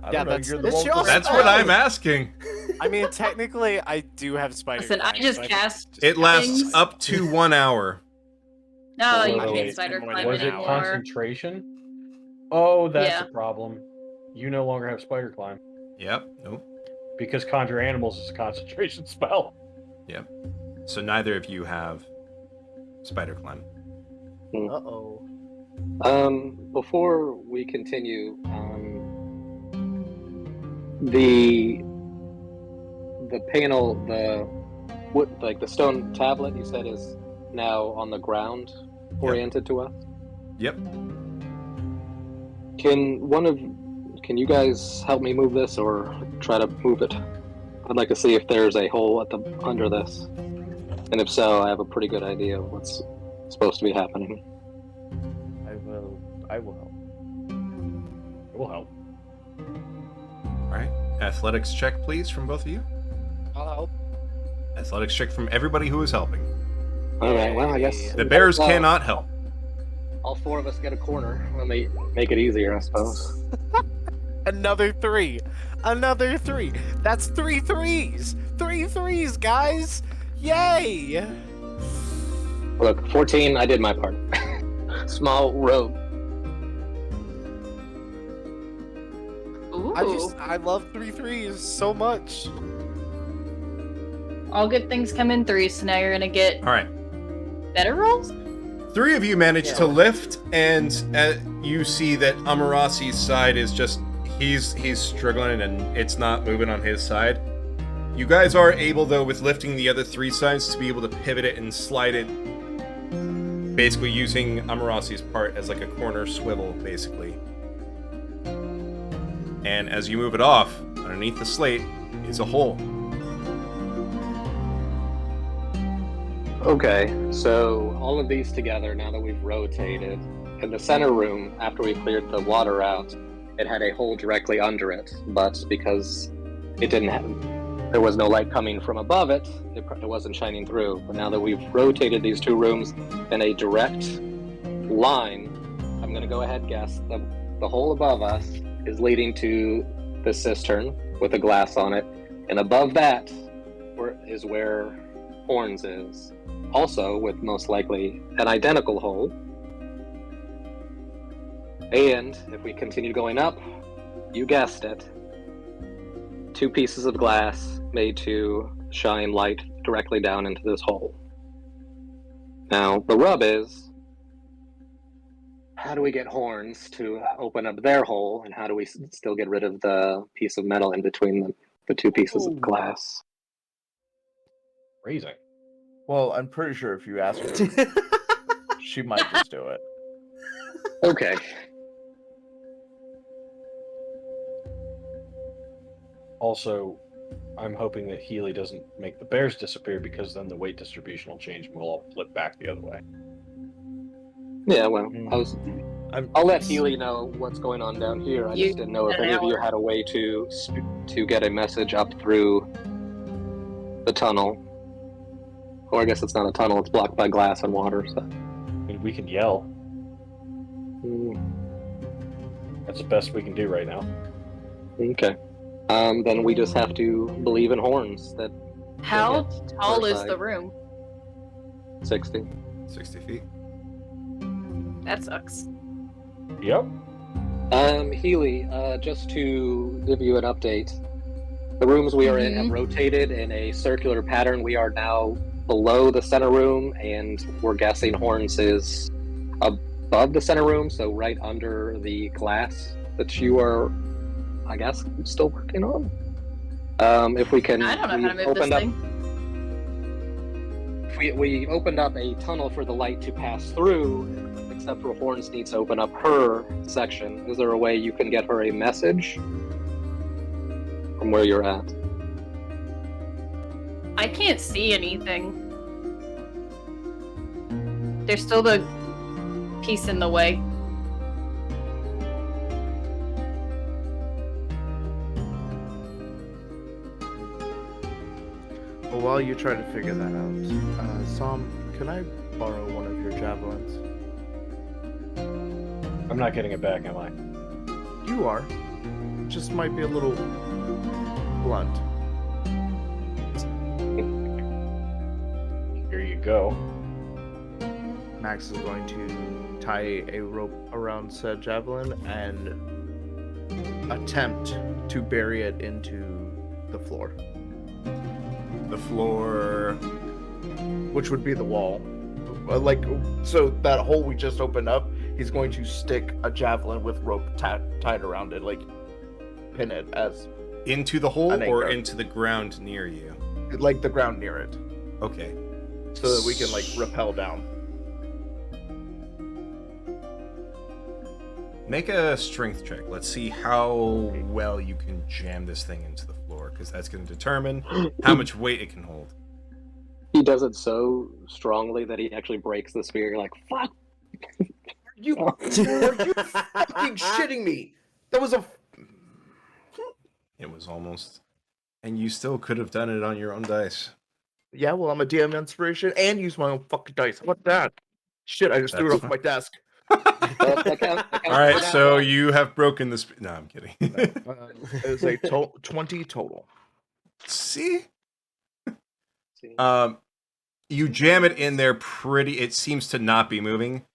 I Yeah, don't know, that's- you're the it's one your with the That's Oh. what I'm asking. I mean, technically, I do have spider Listen, I climb, just so cast- It lasts Things. up to 1 hour. No, you Wait, can't wait, spider more climb than Was an it anymore. concentration? Oh, that's Yeah. a problem. You no longer have spider climb Yep, nope. because conjure animals is a concentration spell. So neither of you have spider climb. Uh-oh. Before we continue, the panel, the stone tablet you said is now on the ground, oriented to us. Yep. Can you guys help me move this, or try to move it? I'd like to see if there's a hole under this. And if so, I have a pretty good idea of what's supposed to be happening. I will help. It will help. All right. Athletics check, please, from both of you. I'll help. Athletics check from everybody who is helping. All right. Well, I guess The bears cannot help. All 4 of us get a corner. Let me make it easier, I suppose. Another 3. Another 3. That's 3 threes. 3 threes, guys. Yay! Look, 14. I did my part. Small robe. Ooh. I love 3 threes so much. All good things come in threes, so now you're gonna get All right. better rolls? 3 of you manage to lift, and you see that Amarasi's side is just he's struggling and it's not moving on his side. You guys are able, though, with lifting the other 3 sides, to be able to pivot it and slide it, basically using Amarasi's part as like a corner swivel, basically. And as you move it off, underneath the slate is a hole. Okay, so all of these together, now that we've rotated, in the center room, after we cleared the water out, it had a hole directly under it, but because it didn't have, there was no light coming from above it, it wasn't shining through. But now that we've rotated these 2 rooms in a direct line, I'm going to go ahead and guess the hole above us is leading to the cistern with a glass on it, and above that is where Horns is. Also, with most likely an identical hole. And if we continue going up, you guessed it, 2 pieces of glass made to shine light directly down into this hole. Now, the rub is, how do we get Horns to open up their hole, and how do we still get rid of the piece of metal in between the 2 pieces of glass? Raising. Well, I'm pretty sure if you ask her, she might just do it. Okay. Also, I'm hoping that Healy doesn't make the bears disappear, because then the weight distribution will change and we'll all flip back the other way. Yeah, well, I'll let Healy know what's going on down here. I just didn't know if any of you had a way to get a message up through the tunnel. Or I guess it's not a tunnel, it's blocked by glass and water, so. I mean, we can yell. That's the best we can do right now. Okay. Then we just have to believe in Horns. That. How tall is the room? 60. 60 feet. That sucks. Yep. Healy, just to give you an update, the rooms we are in have rotated in a circular pattern. We are now below the center room, and we're guessing Horns is above the center room, so right under the glass that you are, I guess, still working on. If we can, I don't know how to move this thing. We opened up a tunnel for the light to pass through, except for Horns needs to open up her section. Is there a way you can get her a message from where you're at? I can't see anything. There's still the piece in the way. Well, while you try to figure that out, Sam, can I borrow one of your javelins? I'm not getting it back, am I? You are. Just might be a little blunt. Here you go. Max is going to tie a rope around said javelin and attempt to bury it into the floor. The floor, which would be the wall. So that hole we just opened up, he's going to stick a javelin with rope tied around it, pin it as into the hole or into the ground near you? Like the ground near it. Okay. So that we can rappel down. Make a strength check. Let's see how well you can jam this thing into the floor, because that's going to determine how much weight it can hold. He does it so strongly that he actually breaks the spear. You're like, fuck. Are you fucking shitting me? That was a. It was almost. And you still could have done it on your own dice. Yeah, well, I'm a DM inspiration and use my own fucking dice. How about that? Shit, I just threw it off my desk. That counts All right, for so that. you have broken the. No, I'm kidding. It's a 20 total. See? See? You jam it in there pretty. It seems to not be moving.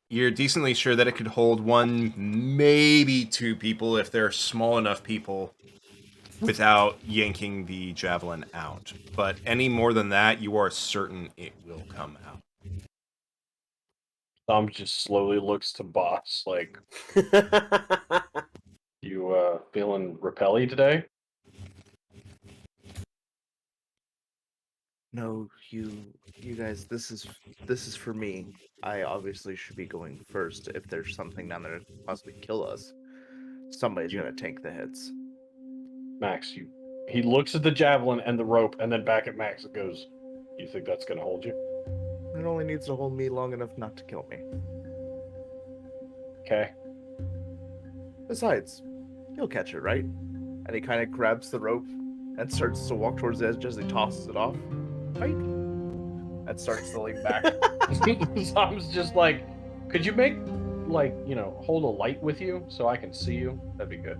You're decently sure that it could hold one, maybe two people if they're small enough people without yanking the javelin out. But any more than that, you are certain it will come out. Thumb just slowly looks to Boss like, you feeling repelly today? No, you guys, this is for me. I obviously should be going first. If there's something down there that possibly kill us, somebody's gonna take the hits. Max, he looks at the javelin and the rope and then back at Max and goes, "You think that's gonna hold you?" It only needs to hold me long enough not to kill me. Okay. Besides, he'll catch it, right? And he kind of grabs the rope and starts to walk towards the edge as he tosses it off. Right? And starts to lean back. Tom's just like, "Could you make, like, hold a light with you so I can see you? That'd be good."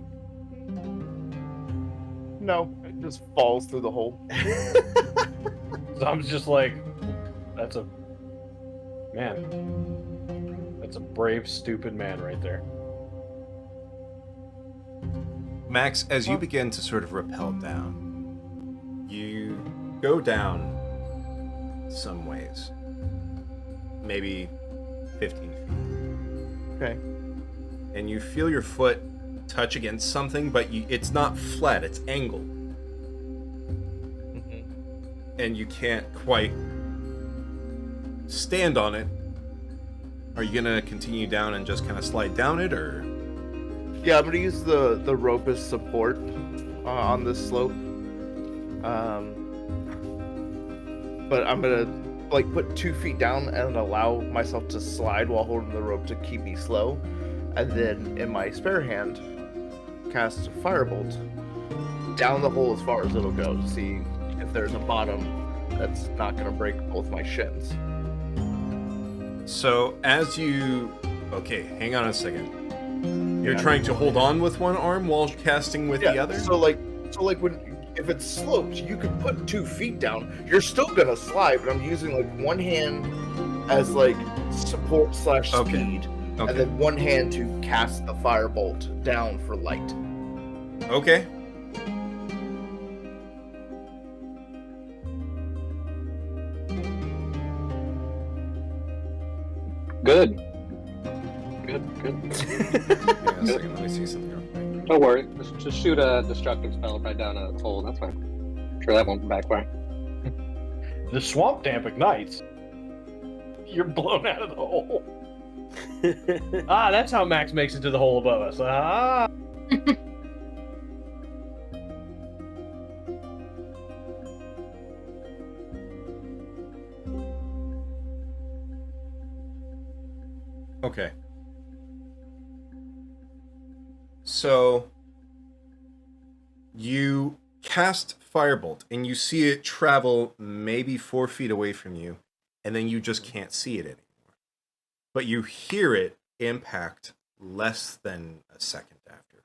No, it just falls through the hole. Tom's just like, That's a brave, stupid man right there. Max, as you begin to sort of rappel down, you go down some ways. Maybe 15 feet. Okay. And you feel your foot touch against something, but it's not flat, it's angled. Mm-hmm. And you can't quite stand on it. Are you gonna continue down and just kind of slide down it, or? Yeah, I'm gonna use the rope as support on this slope. But I'm gonna put 2 feet down and allow myself to slide while holding the rope to keep me slow, and then in my spare hand, cast Firebolt down the hole as far as it'll go to see if there's a bottom that's not gonna break both my shins. So as you, okay, hang on a second. You're trying to hold on with one arm while casting with the other? So if it's sloped, you can put 2 feet down. You're still gonna slide, but I'm using one hand as support / speed, Okay. and then one hand to cast the firebolt down for light. Okay. Good. Good. Hang on a second, let me see something real quick. Don't worry. Just shoot a destructive spell right down a hole. That's fine. I'm sure that won't backfire. The swamp damp ignites. You're blown out of the hole. That's how Max makes it to the hole above us. Ah. Okay. So you cast Firebolt and you see it travel maybe 4 feet away from you, and then you just can't see it anymore. But you hear it impact less than a second after.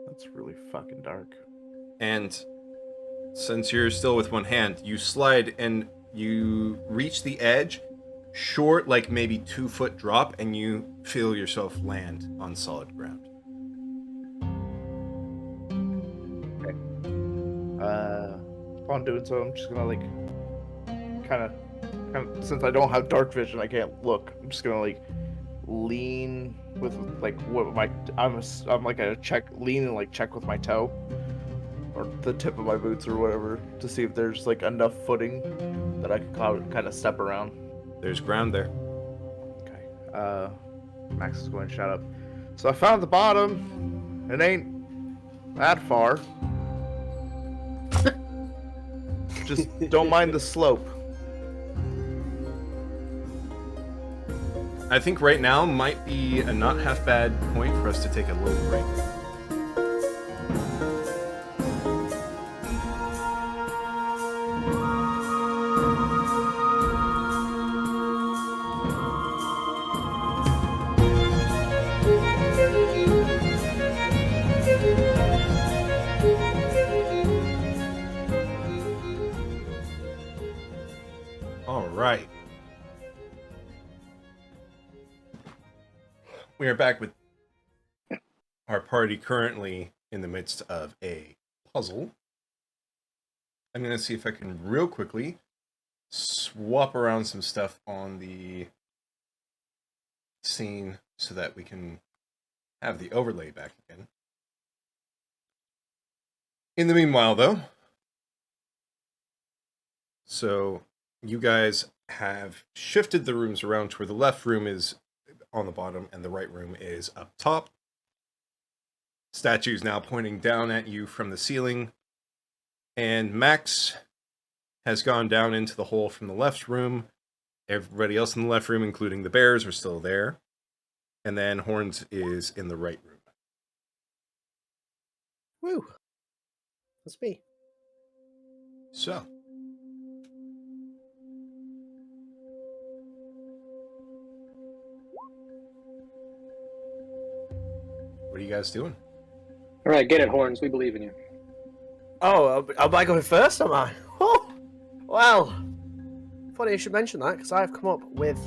That's really fucking dark. And since you're still with one hand, you slide and you reach the edge, short, maybe 2 foot drop, and you feel yourself land on solid ground. Okay. Upon doing so, I'm just gonna kind of, since I don't have dark vision, I can't look. I'm just gonna lean with what my I'm a check lean and check with my toe or the tip of my boots or whatever to see if there's enough footing that I can kind of step around. There's ground there. Okay. Max is going to shout up. So I found the bottom. It ain't that far. Just don't mind the slope. I think right now might be a not half bad point for us to take a little break. All right. We are back with our party currently in the midst of a puzzle. I'm going to see if I can real quickly swap around some stuff on the scene so that we can have the overlay back again. In the meanwhile, though, so you guys have shifted the rooms around to where the left room is on the bottom and the right room is up top. Statues now pointing down at you from the ceiling. And Max has gone down into the hole from the left room. Everybody else in the left room, including the bears, are still there. And then Horns is in the right room. Woo. That's me. So. What are you guys doing? All right, get it, Horns. We believe in you. Oh, am I going first, am I? Oh, well, funny you should mention that, because I've come up with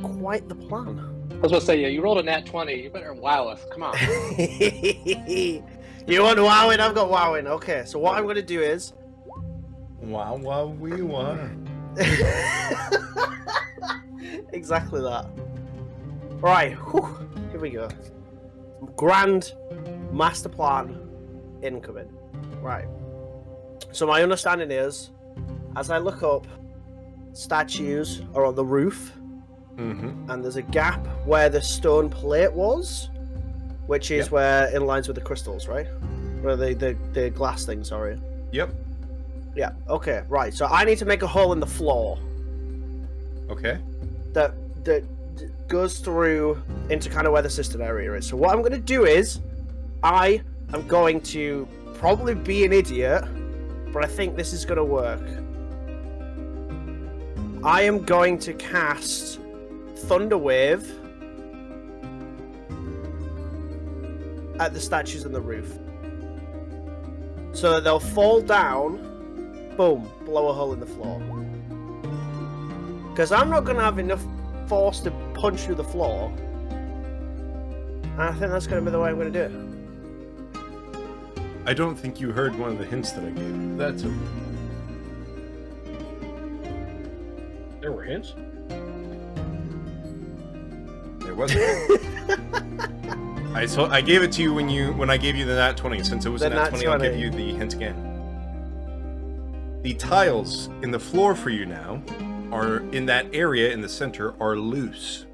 quite the plan. I was going to say, yeah, you rolled a nat 20. You better wow us. Come on. You want wowing? I've got wowing. Okay, so what I'm going to do is... Wow, wow, we wow. Exactly that. Right, whew, here we go. Grand master plan incoming. Right. So my understanding is, as I look up, statues are on the roof, and there's a gap where the stone plate was, which is where in lines with the crystals, right? Where the glass thing, sorry. Yep. Yeah, okay, right. So I need to make a hole in the floor. Okay. That goes through into kind of where the cistern area is. So what I'm going to do is, I am going to probably be an idiot, but I think this is going to work. I am going to cast Thunderwave at the statues on the roof. So that they'll fall down, boom, blow a hole in the floor. Because I'm not going to have enough force to punch through the floor. And I think that's going to be the way I'm going to do it. I don't think you heard one of the hints that I gave you. That's okay. There were hints? There wasn't. I gave it to you when I gave you the nat 20. Since it was a nat 20, I'll give you the hint again. The tiles in the floor for you now are in that area in the center are loose.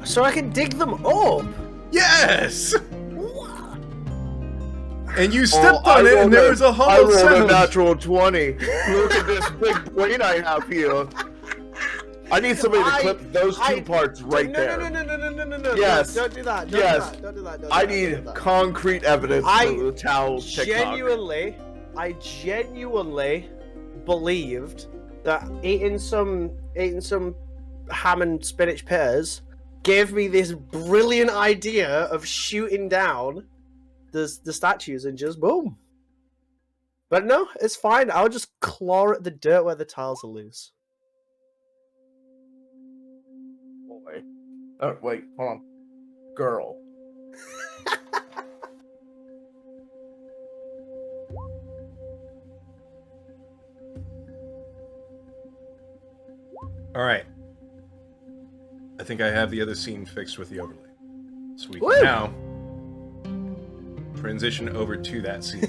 So I can dig them up? Yes! And you stepped on it, and there was a hollow I rolled sound. a natural 20. Look at this big brain I have here. I need somebody to clip those two parts right there. No. Yes. Don't do that. Don't do that. I need concrete evidence for the towel TikTok. I genuinely believed that eating some ham and spinach pears gave me this brilliant idea of shooting down the statues and just boom. But no, it's fine. I'll just claw at the dirt where the tiles are loose. Boy. Oh, wait, hold on. Girl. Alright. I think I have the other scene fixed with the overlay. So we Woo! can now transition over to that scene.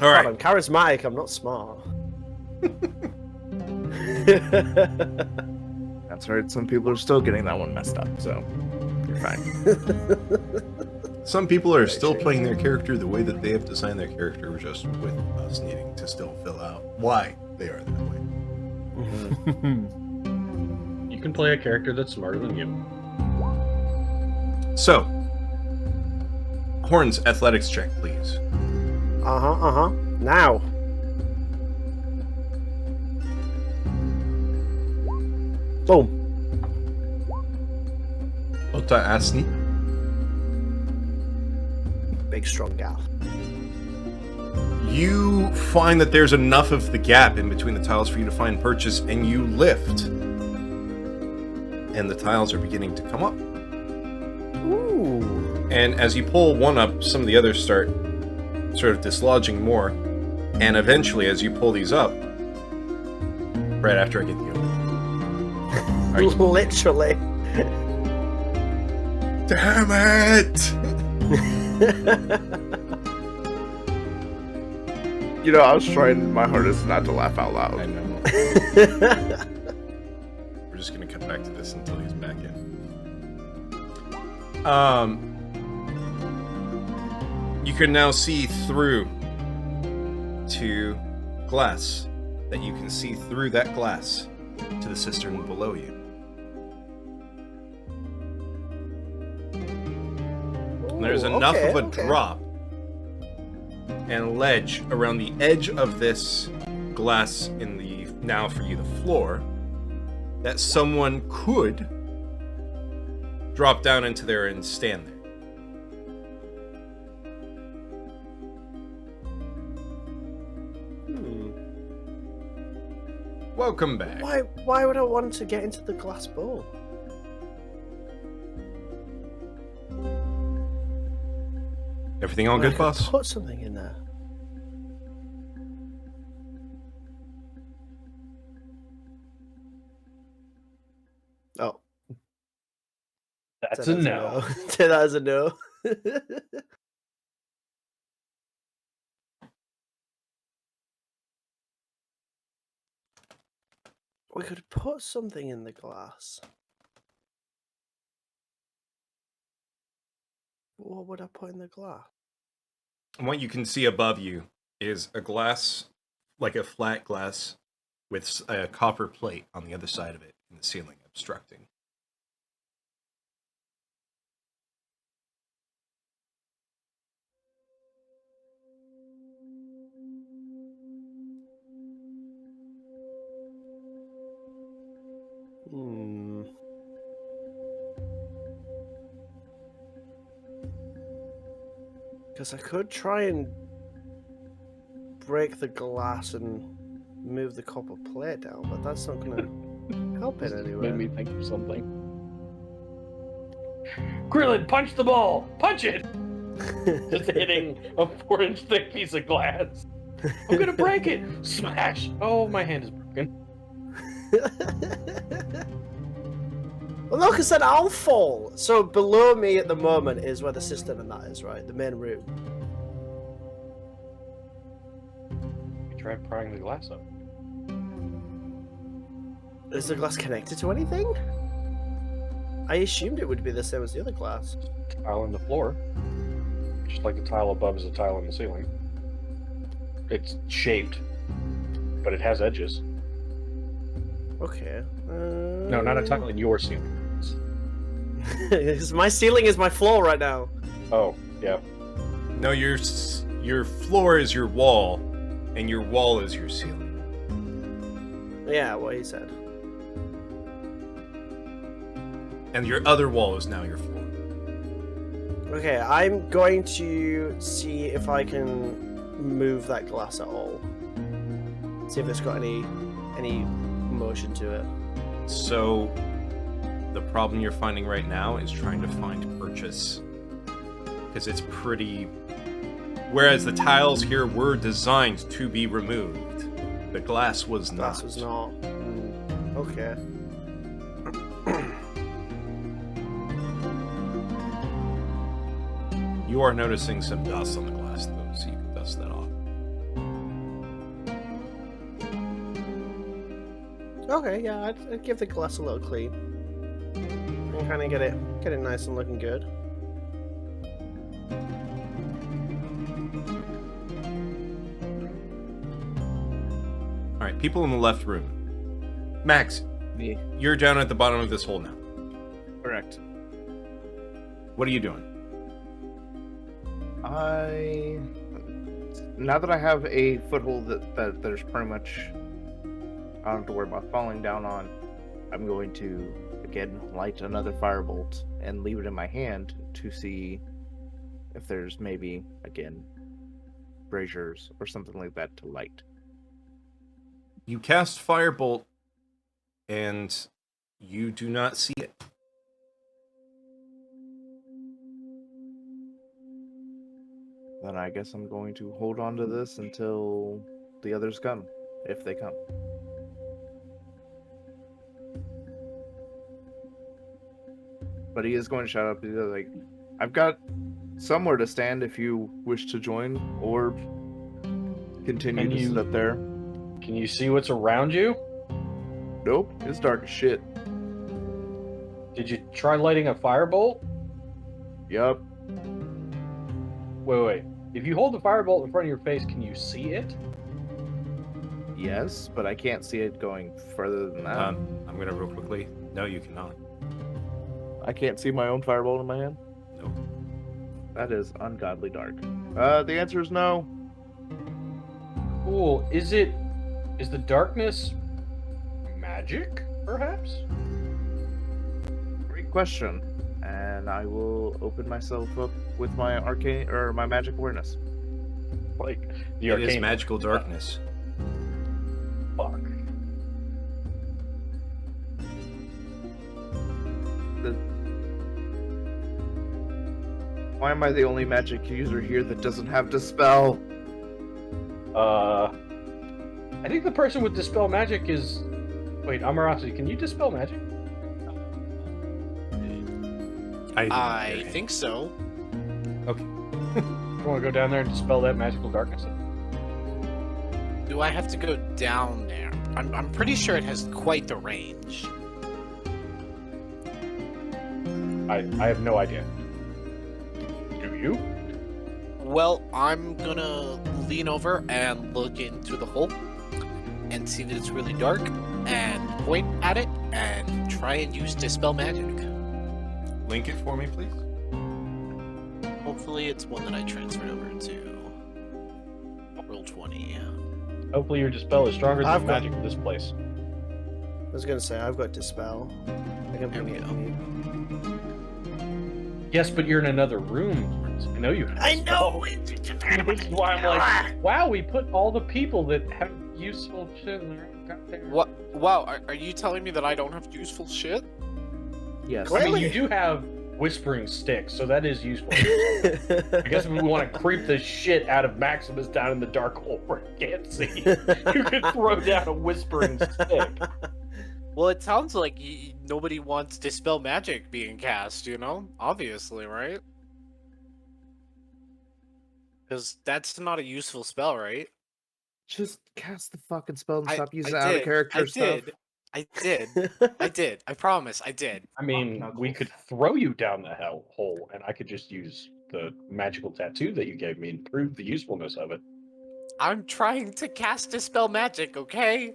All right. God, I'm charismatic. I'm not smart. That's right. Some people are still getting that one messed up, so you're fine. Some people are still playing their character the way that they have designed their character, just with us needing to still fill out why they are that way. You can play a character that's smarter than you. So, Horn's athletics check, please. Now. Boom. Ota Asni. Big strong gal. You find that there's enough of the gap in between the tiles for you to find purchase, and you lift. And the tiles are beginning to come up. Ooh. And as you pull one up, some of the others start sort of dislodging more. And eventually, as you pull these up, right after I get the opening. Literally. Damn it! You know, I was trying my hardest not to laugh out loud. I know. We're just gonna cut back to this until he's back in. You can now see through to glass. That you can see through that glass to the cistern below you. And there's enough of a drop and ledge around the edge of this glass in the, now for you, the floor, that someone could drop down into there and stand there. Welcome back. Why would I want to get into the glass bowl? Everything all I good, could boss? Put something in there. Oh. That's a no. That is a no. We could put something in the glass. What would I put in the glass? And what you can see above you is a glass, like a flat glass, with a copper plate on the other side of it in the ceiling, obstructing. Because I could try and break the glass and move the copper plate down, but that's not going to help it anyway. Made me think of something. Krillin, punch the ball! Punch it! Just hitting a 4-inch thick piece of glass. I'm gonna break it! Smash! Oh, my hand is broken. Well, no, because then I'll fall. So below me at the moment is where the cistern and that is, right? The main room. You tried prying the glass up. Is the glass connected to anything? I assumed it would be the same as the other glass. Tile on the floor. Just like the tile above is a tile on the ceiling. It's shaped, but it has edges. Okay. No, not a tile in your ceiling. Because my ceiling is my floor right now. Oh, yeah. No, your floor is your wall, and your wall is your ceiling. Yeah, what he said. And your other wall is now your floor. Okay, I'm going to see if I can move that glass at all. See if it's got any motion to it. So, the problem you're finding right now is trying to find purchase. Because it's pretty... Whereas the tiles here were designed to be removed, the glass was not. Glass was not. Okay. You are noticing some dust on the glass, though, so you can dust that off. Okay, yeah, I'd give the glass a little clean. And kind of get it nice and looking good. All right, people in the left room. Max, Me. you're down at the bottom of this hole now. Correct. What are you doing? Now that I have a foothold that there's pretty much I don't have to worry about falling down on, I'm going to again light another firebolt and leave it in my hand to see if there's maybe again braziers or something like that to light. You cast Firebolt, and you do not see it. Then I guess I'm going to hold on to this until the others come, if they come. But he is going to shout up. He's like, I've got somewhere to stand if you wish to join, or continue to sit up there. Can you see what's around you? Nope, it's dark as shit. Did you try lighting a firebolt? Yup. Wait. If you hold the firebolt in front of your face, can you see it? Yes, but I can't see it going further than that. I'm gonna real quickly. No, you cannot. I can't see my own firebolt in my hand? Nope. That is ungodly dark. The answer is no. Cool. Is the darkness magic, perhaps? Great question. And I will open myself up with my arcane or my magic awareness. Like the It is arcane magical darkness. fuck. Why am I the only magic user here that doesn't have Dispel? I think the person with dispel magic is. Wait, Amarasi, can you dispel magic? I think so. Okay. You want to go down there and dispel that magical darkness? Do I have to go down there? I'm pretty sure it has quite the range. I have no idea. Do you? Well, I'm gonna lean over and look into the hole and see that it's really dark and point at it and try and use Dispel Magic. Link it for me, please. Hopefully it's one that I transferred over to Roll20. Hopefully your dispel is stronger than I've the got- magic of this place. I was gonna say I've got Dispel. I can There we bring it go. in. Yes, but you're in another room. I know you have I know! This is why I'm like, wow, we put all the people that have useful shit in their goddamn... What? Wow, are you telling me that I don't have useful shit? Yes. I mean, you do have whispering sticks, so that is useful. I guess if we want to creep the shit out of Maximus down in the dark hole where he can't see, you could throw down a whispering stick. Well, it sounds like nobody wants Dispel Magic being cast, you know? Obviously, right? Because that's not a useful spell, right? Just cast the fucking spell and I- stop using I out of did, character I stuff. I did. I promise, I did. I mean, we could throw you down the hole, and I could just use the magical tattoo that you gave me and prove the usefulness of it. I'm trying to cast Dispel Magic, okay?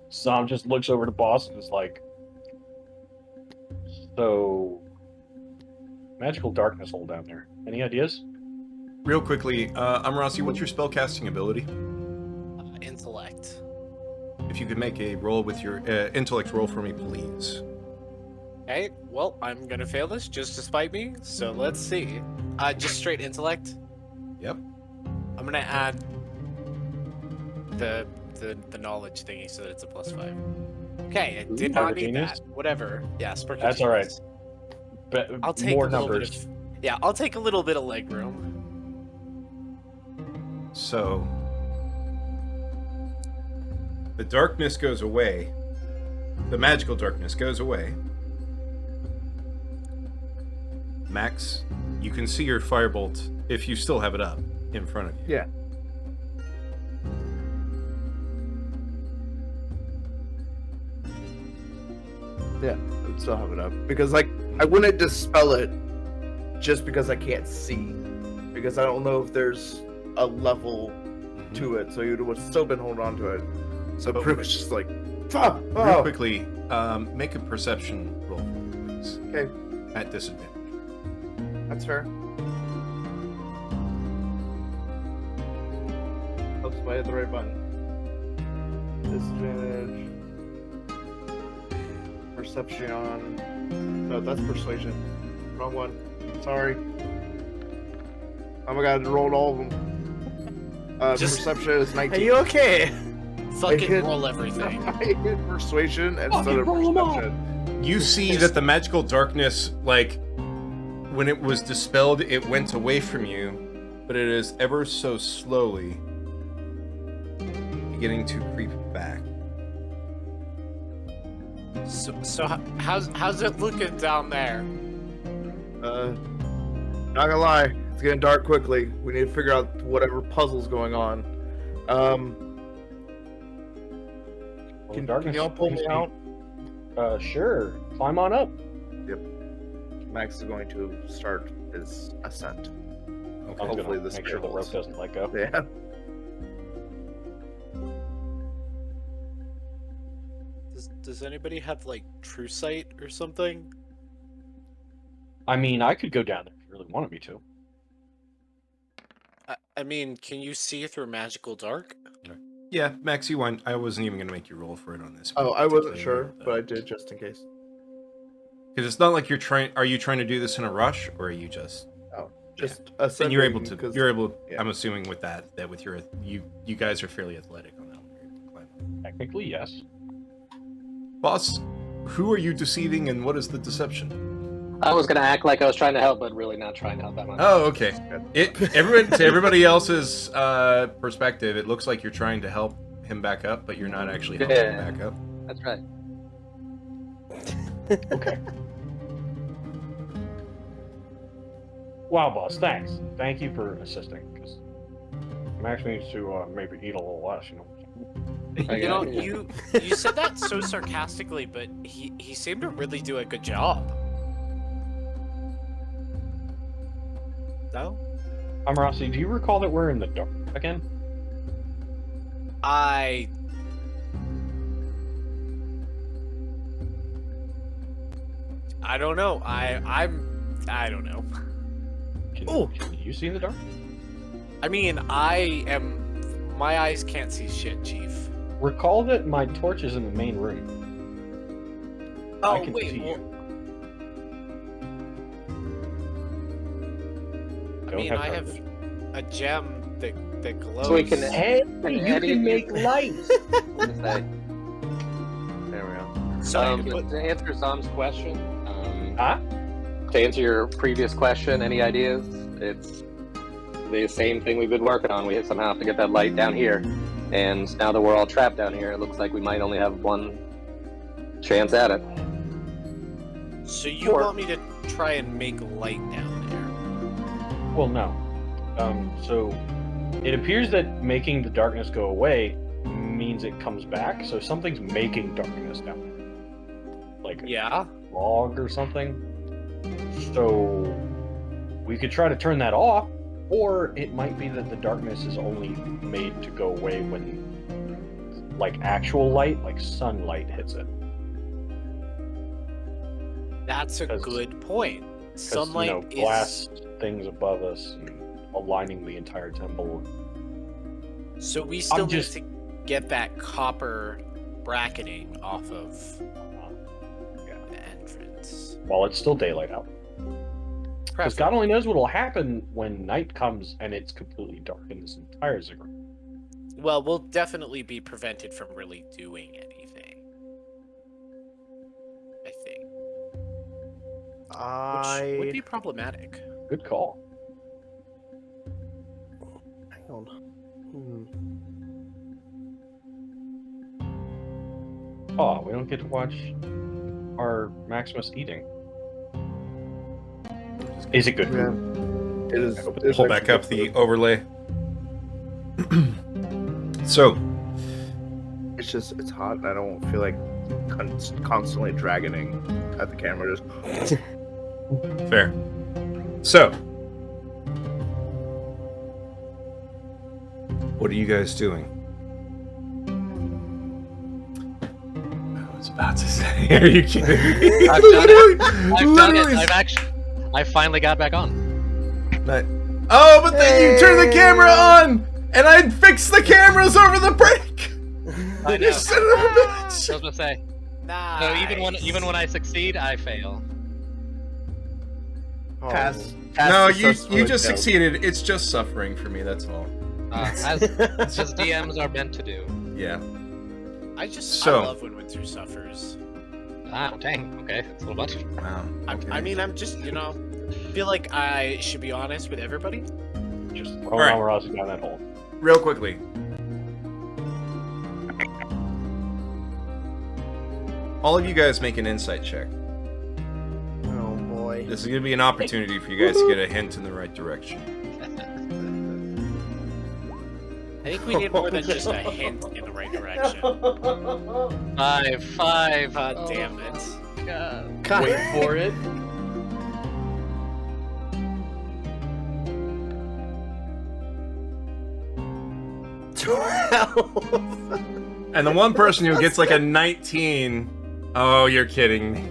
Sam just looks over to boss and is like, so, magical darkness hole down there. Any ideas? Real quickly, Amarasi, what's your spellcasting ability? Intellect. If you could make a roll with your intellect roll for me, please. Okay, well, I'm gonna fail this just to spite me, so let's see. Just straight intellect. Yep. I'm gonna add the knowledge thingy so that it's a +5. Okay, I did not Spark of need Genius? that. Whatever. Yeah, Spark of That's all right. Genius. But I'll take more a little numbers. bit of. Yeah, I'll take a little bit of leg room. So, the darkness goes away. The magical darkness goes away. Max, you can see your firebolt, if you still have it up, in front of you. Yeah. still have it up because like I wouldn't dispel it just because I can't see, because I don't know if there's a level to it, so you would have still been holding on to it. So pretty much just like, fuck. Real quickly, make a perception roll, please. Okay, At disadvantage. that's fair. Oops, I hit the right button. Disadvantage. Perception. No, that's persuasion. Wrong one. Sorry. Oh my god, I rolled all of them. Perception is 19. Are you okay? Fucking roll everything. I hit persuasion instead of perception. You see that the magical darkness, like, when it was dispelled, it went away from you, but it is ever so slowly beginning to creep back. So how's it looking down there? Not gonna lie, it's getting dark quickly. We need to figure out whatever puzzle's going on. Can y'all pull me out? Sure. Climb on up. Yep. Max is going to start his ascent. Okay. I'm Hopefully gonna this make sure the rope doesn't let go. Yeah. Does anybody have like true sight or something? I mean, I could go down there if you really wanted me to. I mean, can you see through magical dark? Yeah, Max, you won. I wasn't even going to make you roll for it on this. Oh, I wasn't particular, sure, but I did just in case. Because it's not like you're trying. Are you trying to do this in a rush, or are you just? Just And ascending. you're able to. 'cause- You're able. yeah. I'm assuming with that with your you guys are fairly athletic on that one. You're able to climb up. Technically, yes. Boss, who are you deceiving, and what is the deception? I was gonna act like I was trying to help, but really not trying to help that much. Oh, okay. To everybody else's perspective, it looks like you're trying to help him back up, but you're not actually helping him back up. That's right. Okay. Wow, boss, thanks. Thank you for assisting, because Max needs to maybe eat a little less, you know. You know, you said that so sarcastically, but he seemed to really do a good job. No? Rossi, do you recall that we're in the dark again? I don't know. I don't know. Can you see in the dark? I mean, my eyes can't see shit, Chief. Recall that my torch is in the main room. Oh, I can wait, see well, you. I Don't mean, have I dark have vision. a gem that glows. So we can. Hey, you can make lights. There we go. Sorry, To answer Zom's question, Huh? to answer your previous question, any ideas? It's the same thing we've been working on. We somehow have to get that light down here, and now that we're all trapped down here, it looks like we might only have one chance at it. so you want me to try and make light down Well, no. So it appears that making the darkness go away means it comes back. So something's making darkness down there, like there? Yeah. a log or something. So we could try to turn that off, or it might be that the darkness is only made to go away when, like, actual light, like sunlight, hits it. That's a good point. Sunlight glass things above us, and aligning the entire temple. is. So we still need to get that copper bracketing off of the entrance. While it's still daylight out. Because God only knows what will happen when night comes and it's completely dark in this entire ziggurat. Well, we'll definitely be prevented from really doing anything. I think. Which would be problematic. Good call. Hang on. Oh, we don't get to watch our Maximus eating. Is it good? Yeah. It is. Pull back up the overlay. So, It's just it's hot and I don't feel like constantly dragoning at the camera. Just Fair. So, what are you guys doing? I was about to say, are you kidding me? I've done it. I've done it. I finally got back on. Oh, but then you turn the camera on, and I'd fix the cameras over the break. I know. You son of a bitch. I was gonna say. Nice. So even when I succeed, I fail. pass. No, you just succeeded. It's just suffering for me. That's all. As DMs are meant to do. Yeah. I So- love when Winter suffers. Ah, dang. Okay, that's a little much. Wow. I mean, I'm just, feel like I should be honest with everybody. Just throw Alright. Amarasi down that hole. Real quickly. All of you guys make an insight check. Oh boy. This is going to be an opportunity for you guys to get a hint in the right direction. I think we need more than just a hint in the right direction. 5. God damn it. God. Wait for it. And the one person who gets like a 19. Oh, you're kidding me.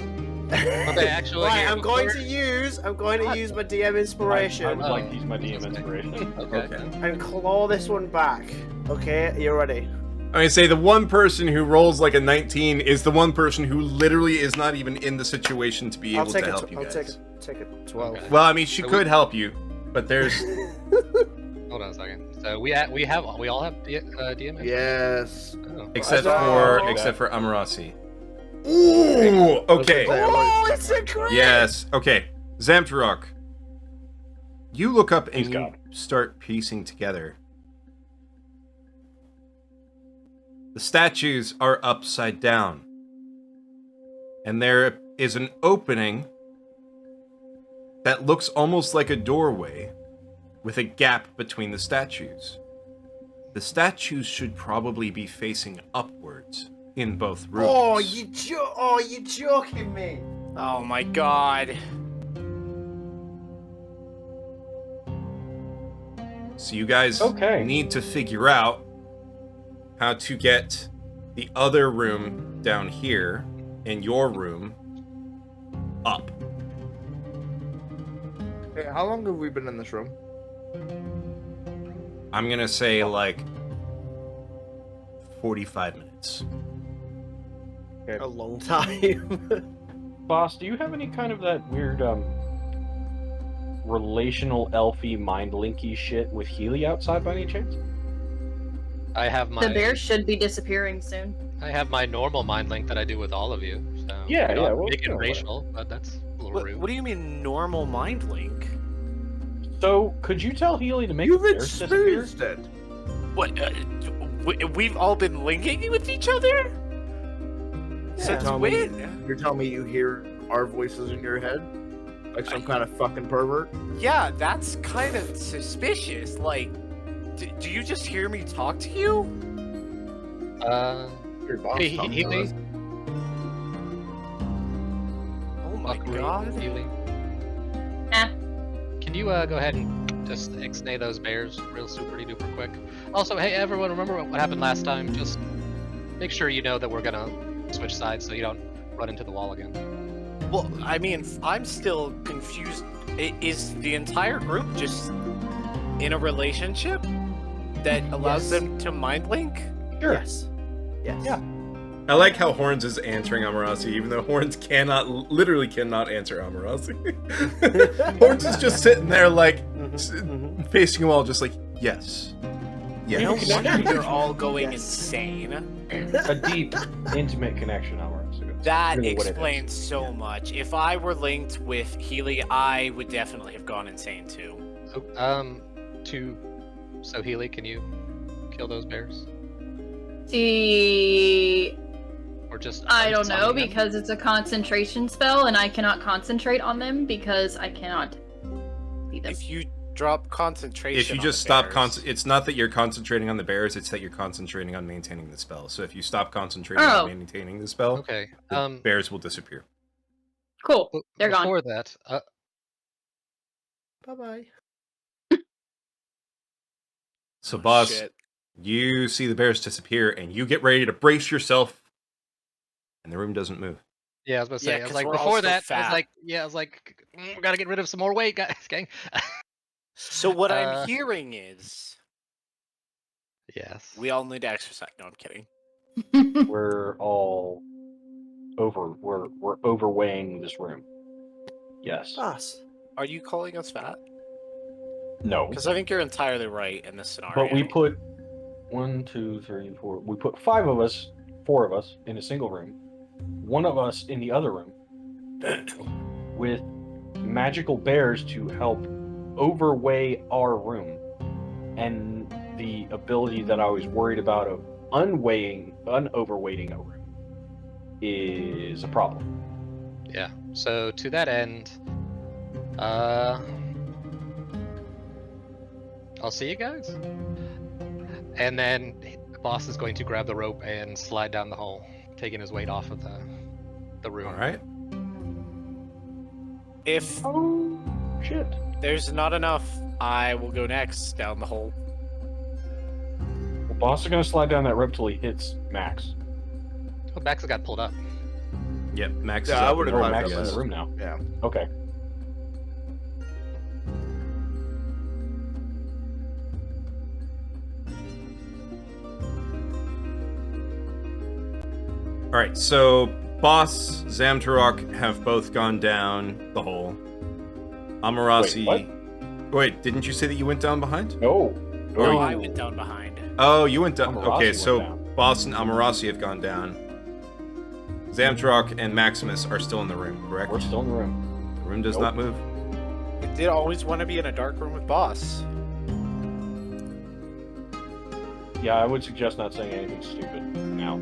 Okay, actually, Right, I'm going to use my DM inspiration I would like to use my DM inspiration. Okay. and claw this one back. Okay, you ready? I mean, say the one person who rolls like a 19 is the one person who literally is not even in the situation to be able to help you guys. I'll take it 12. Okay. Well, I mean, she So could help you, but there's Hold on a second. So we all have DM. Yes. Oh. except No. for Amarasi. Ooh, okay. Oh, it's a crit! Yes. Okay. Zamtarok. You look up and He's you gone. start piecing together. The statues are upside down. And there is an opening that looks almost like a doorway with a gap between the statues. The statues should probably be facing upwards in both rooms. Oh, you joking me? Oh my god. So you guys Okay. need to figure out how to get the other room down here and your room up. Hey, how long have we been in this room? I'm gonna say like 45 minutes. A long time. Boss, do you have any kind of that weird relational elfy mind linky shit with Healy outside by any chance? I have my The bear should be disappearing soon. I have my normal mind link that I do with all of you. So Yeah, I don't yeah, well, make you it know, racial, but that's a little rude. What do you mean normal mind link? So, could you tell Healy to make You've the bears disappear? experienced it. What? We've all been linking with each other? Since Tell me- when? You're telling me you hear our voices in your head? Like some kind of fucking pervert? Yeah, that's kind of suspicious. Like, do you just hear me talk to you? Your boss Hey, talking to Healy. us. Oh my Buckaroo, god. Healy. Eh. Can you go ahead and just ixnay those bears real super duper quick? Also, hey everyone, remember what happened last time? Just make sure you know that we're gonna switch sides so you don't run into the wall again. Well, I mean, I'm still confused. Is the entire group just in a relationship that allows Yes. them to mind link? Sure. Yes. Yes. Yeah. I like how Horns is answering Amarasi, even though Horns literally cannot answer Amarasi. Horns is just sitting there like, facing a wall, just like, yes. No Yes. wonder you're all going Yes. insane. A deep, intimate connection, Amarasi. That Really what it is. explains so much. If I were linked with Healy, I would definitely have gone insane too. So Healy, can you kill those bears? See, Or just I don't know unsummon them? because it's a concentration spell and I cannot concentrate on them because I cannot see them. If you drop concentration. If you on just the stop, bears. it's not that you're concentrating on the bears; it's that you're concentrating on maintaining the spell. So if you stop concentrating on maintaining the spell, okay, the bears will disappear. Cool. They're gone. Before that, Bye bye. So, boss, Shit. you see the bears disappear, and you get ready to brace yourself, and the room doesn't move. yeah, I was about to say. Yeah, I was 'cause like, we're before also that, fat. I was like, we gotta get rid of some more weight, guys, gang. So what I'm hearing is, yes, we all need to exercise. No, I'm kidding. We're all we're overweighing this room. Yes. Boss. Are you calling us fat? No. Because I think you're entirely right in this scenario. But we put 1, 2, 3, 4. We put 4 of us in a single room, one of us in the other room, with magical bears to help overweigh our room, and the ability that I was worried about of unoverweighting a room is a problem. yeah. So to that end, I'll see you guys. And then the boss is going to grab the rope and slide down the hole, taking his weight off of the room. All right. If Shit. there's not enough, I will go next down the hole. The boss is going to slide down that rope till he hits Max. Oh, Max got pulled up. Yep, Max Yeah, is I up. would've and Oh, climbed over Max up is in you the guys. room now. Yeah. Okay. All right, so Boss, Zamtarok have both gone down the hole. Amarasi. Wait, didn't you say that you went down behind? No. No, I went down behind. Oh, you went down. Amarasi Okay, went so down. Boss and Amarasi have gone down. Zamtarok and Maximus are still in the room, correct? We're still in the room. The room does Nope. not move. I did always want to be in a dark room with boss. Yeah, I would suggest not saying anything stupid now.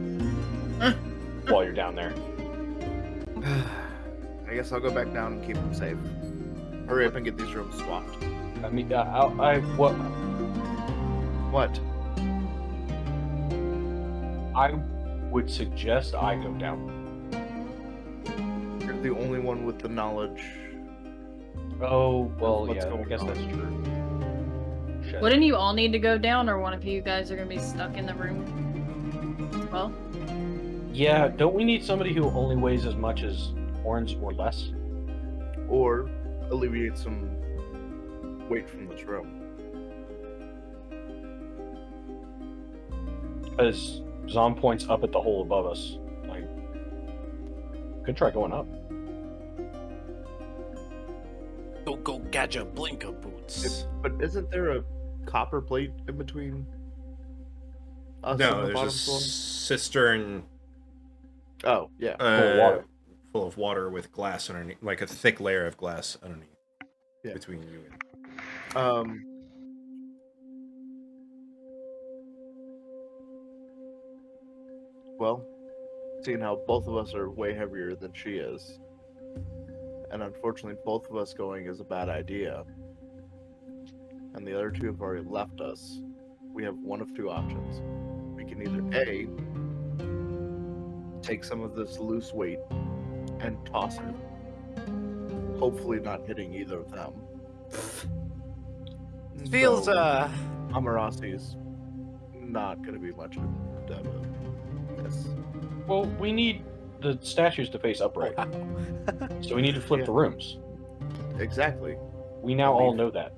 While you're down there. I guess I'll go back down and keep them safe. Hurry up and get these rooms swapped. I mean, What? I would suggest I go down. You're the only one with the knowledge. Oh, well, What's yeah, I going guess on? that's true. Shit. Wouldn't you all need to go down, or one of you guys are gonna be stuck in the room? Well, Yeah, don't we need somebody who only weighs as much as Horns or less? Or alleviate some weight from this room. Because Zom points up at the hole above us. Like, could try going up. Go gadget blinker boots. But isn't there a copper plate in between us No, and the there's bottom a floor? cistern Oh, yeah. water. full of water with glass underneath, like a thick layer of glass underneath Yeah. between you and. Well, seeing how both of us are way heavier than she is, and unfortunately both of us going is a bad idea, and the other two have already left us, we have one of two options. We can either A, take some of this loose weight and toss it, hopefully not hitting either of them. Feels Though Amarasi's not going to be much of a yes. Well, we need the statues to face upright. So we need to flip the rooms. Exactly. We now all know that.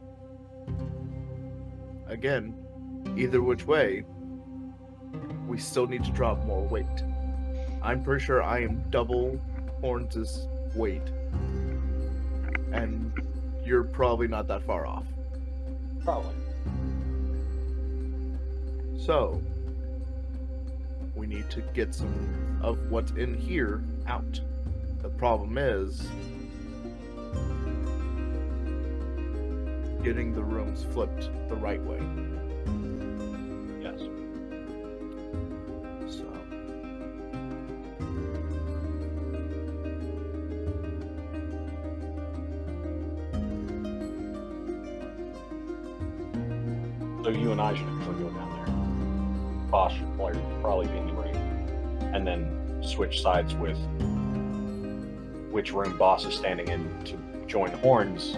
Again, either which way, we still need to drop more weight. I'm pretty sure I am double Horns' weight, and you're probably not that far off. Probably. So, we need to get some of what's in here out. The problem is getting the rooms flipped the right way. Yes. So, So you and I should actually go down there. Boss should probably be in the ring. And then switch sides with which room Boss is standing in to join Horns.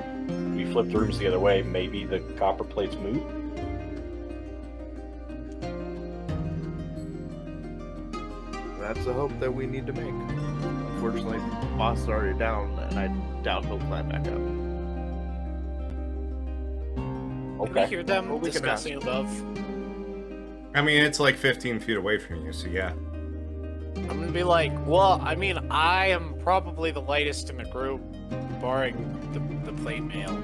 We flip the rooms the other way, maybe the copper plates move? That's a hope that we need to make. Unfortunately, boss is already down, and I doubt he'll climb back up. Can we hear them Well, we can discussing above? I mean, it's like 15 feet away from you, so yeah. I'm gonna be like, well, I mean, I am probably the lightest in the group, barring the plate mail.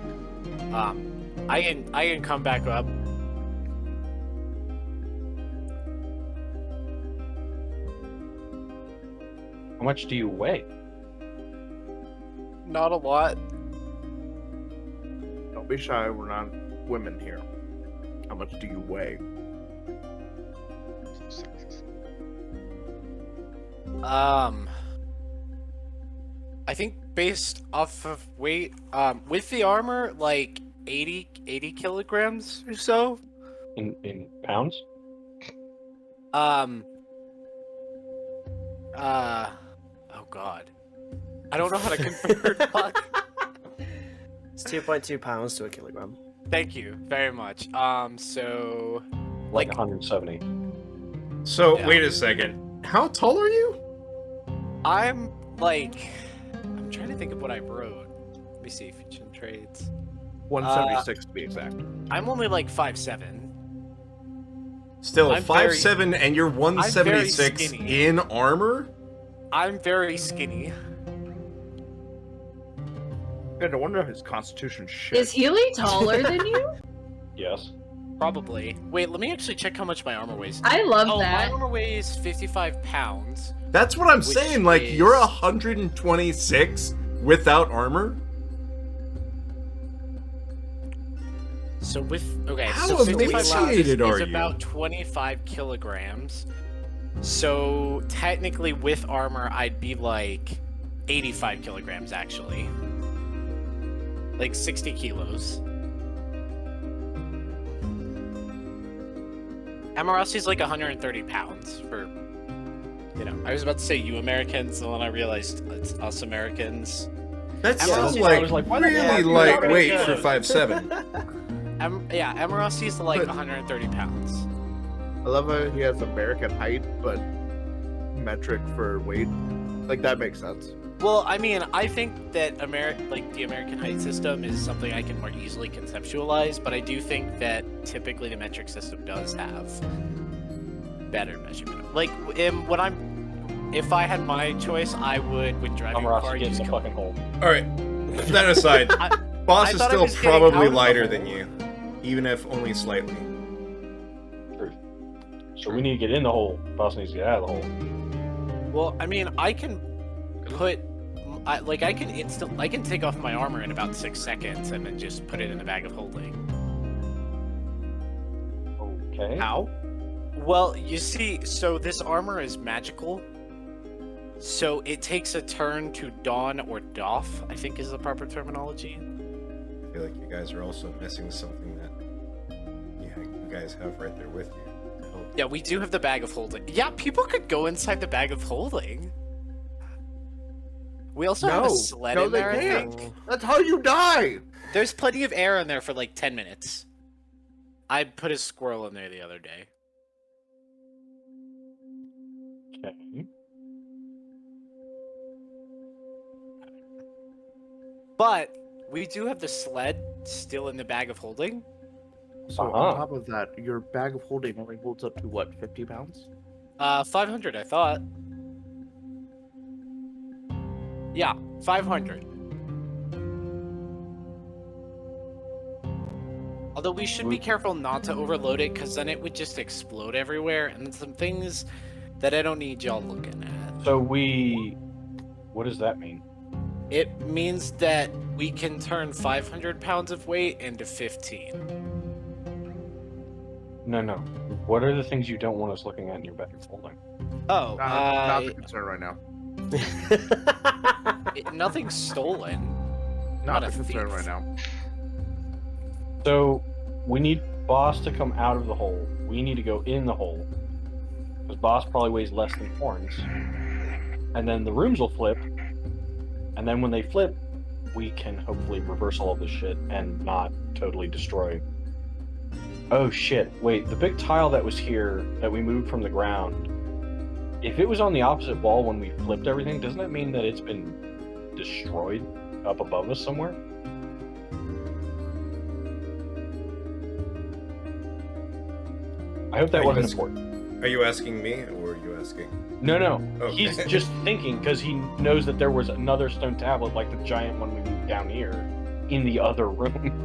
I can come back up. How much do you weigh? Not a lot. Don't be shy, we're not women here. How much do you weigh? I think based off of weight, with the armor, like 80 kilograms or so. In pounds? Oh god. I don't know how to convert. Fuck. It's 2.2 pounds to a kilogram. Thank you very much. So Like 170. So, Yeah. wait a second. How tall are you? I'm trying to think of what I wrote. Let me see, feature and trades. 176 to be exact. I'm only like 5'7". Still, I'm 5'7", and you're very 176 skinny. in armor? I'm very skinny. Yeah, no wonder his constitution shit. Is Healy taller than you? Yes. Probably. Wait, let me actually check how much my armor weighs. I love Oh, that. my armor weighs 55 pounds. That's what I'm Which saying, like, is- you're 126 without armor? So with okay, How so 55 pounds emaciated are is you? about 25 kilograms. So technically, with armor, I'd be like 85 kilograms actually, like 60 kilos. Amarasi's like 130 pounds for, I was about to say you Americans, and then I realized it's us Americans. That Emerald sounds City, like, I was like, why the really hell are you lightweight already for good? 5'7". Yeah, Amarasi's like But- 130 pounds. I love how he has American height, but metric for weight. Like, that makes sense. Well, I mean, I think that the American height system is something I can more easily conceptualize, but I do think that typically the metric system does have better measurement. Like, if I had my choice, I would, when driving a car, Amarasi, get in use the fucking hole. Alright, that aside, Boss I is thought I still was getting probably out of the lighter hole. than you, even if only slightly. Truth. So we need to get in the hole. Boss needs to get out of the hole. Well, I mean, I can put, I can take off my armor in about 6 seconds and then just put it in a bag of holding. Okay. How? Well, you see, so this armor is magical. So it takes a turn to don or doff, I think is the proper terminology. I feel like you guys are also missing something that you guys have right there with you to help. Yeah, we do have the bag of holding. Yeah, people could go inside the bag of holding. We also have a sled in they there, I can't. think. That's how you die! There's plenty of air in there for like 10 minutes. I put a squirrel in there the other day. Okay. But we do have the sled still in the bag of holding. So Uh-huh. on top of that, your bag of holding only holds up to what, 50 pounds? 500, I thought. Yeah, 500. Although we should be careful not to overload it, because then it would just explode everywhere, and some things that I don't need y'all looking at. So what does that mean? It means that we can turn 500 pounds of weight into 15. No. What are the things you don't want us looking at in your bag of holding? Oh, Not the concern right now. nothing's stolen. Not Not the a concern thief. right now. So we need Boss to come out of the hole, we need to go in the hole. Because Boss probably weighs less than Horns. And then the rooms will flip. And then when they flip, we can hopefully reverse all of this shit and not totally destroy. Oh shit, wait, the big tile that was here, that we moved from the ground, if it was on the opposite wall when we flipped everything, doesn't that mean that it's been destroyed up above us somewhere? I hope that wasn't important. Are you asking me, or are you asking? No. Okay. He's just thinking because he knows that there was another stone tablet, like the giant one we moved down here, in the other room.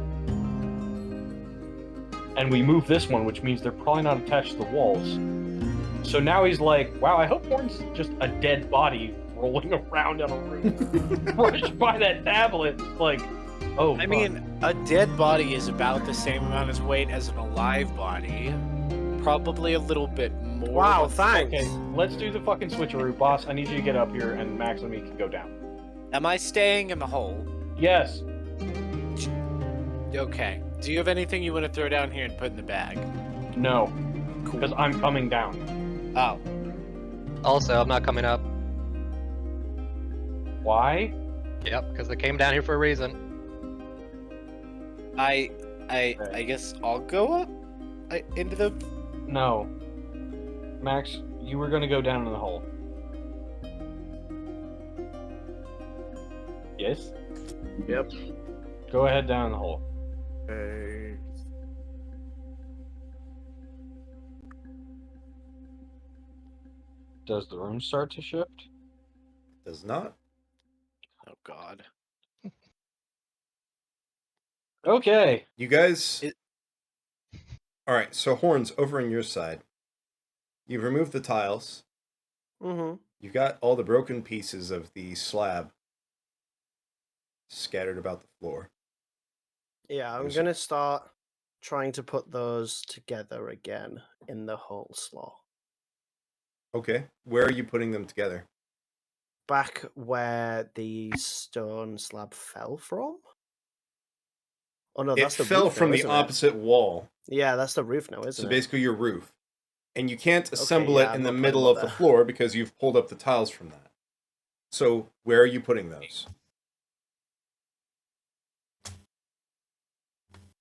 And we moved this one, which means they're probably not attached to the walls. So now he's like, wow, I hope Horn's just a dead body rolling around in a room. Crushed by that tablet. It's like, oh, I mean, a dead body is about the same amount of weight as an alive body. Probably a little bit more. Wow, thanks. Okay, let's do the fucking switcheroo. Boss, I need you to get up here, and Max and me can go down. Am I staying in the hole? Yes. Okay. Do you have anything you want to throw down here and put in the bag? No. Cool. Because I'm coming down. Oh. Also, I'm not coming up. Why? Yep, because I came down here for a reason. I guess I'll go up into the. No. Max, you were gonna go down in the hole. Yes? Yep. Go ahead down in the hole. Okay. Does the room start to shift? Does not. Oh God. Okay. You guys. All right. So Horns, over on your side, you've removed the tiles. Mm-hmm. You've got all the broken pieces of the slab scattered about the floor. Yeah, I'm gonna start trying to put those together again in the hole slot. Okay. Where are you putting them together? Back where the stone slab fell from? Oh no, that's the It fell roof from now, the isn't it? opposite wall. Yeah, that's the roof now, isn't So it? basically your roof. And you can't assemble yeah, it I'm in the not putting middle them of the there. floor because you've pulled up the tiles from that. So where are you putting those?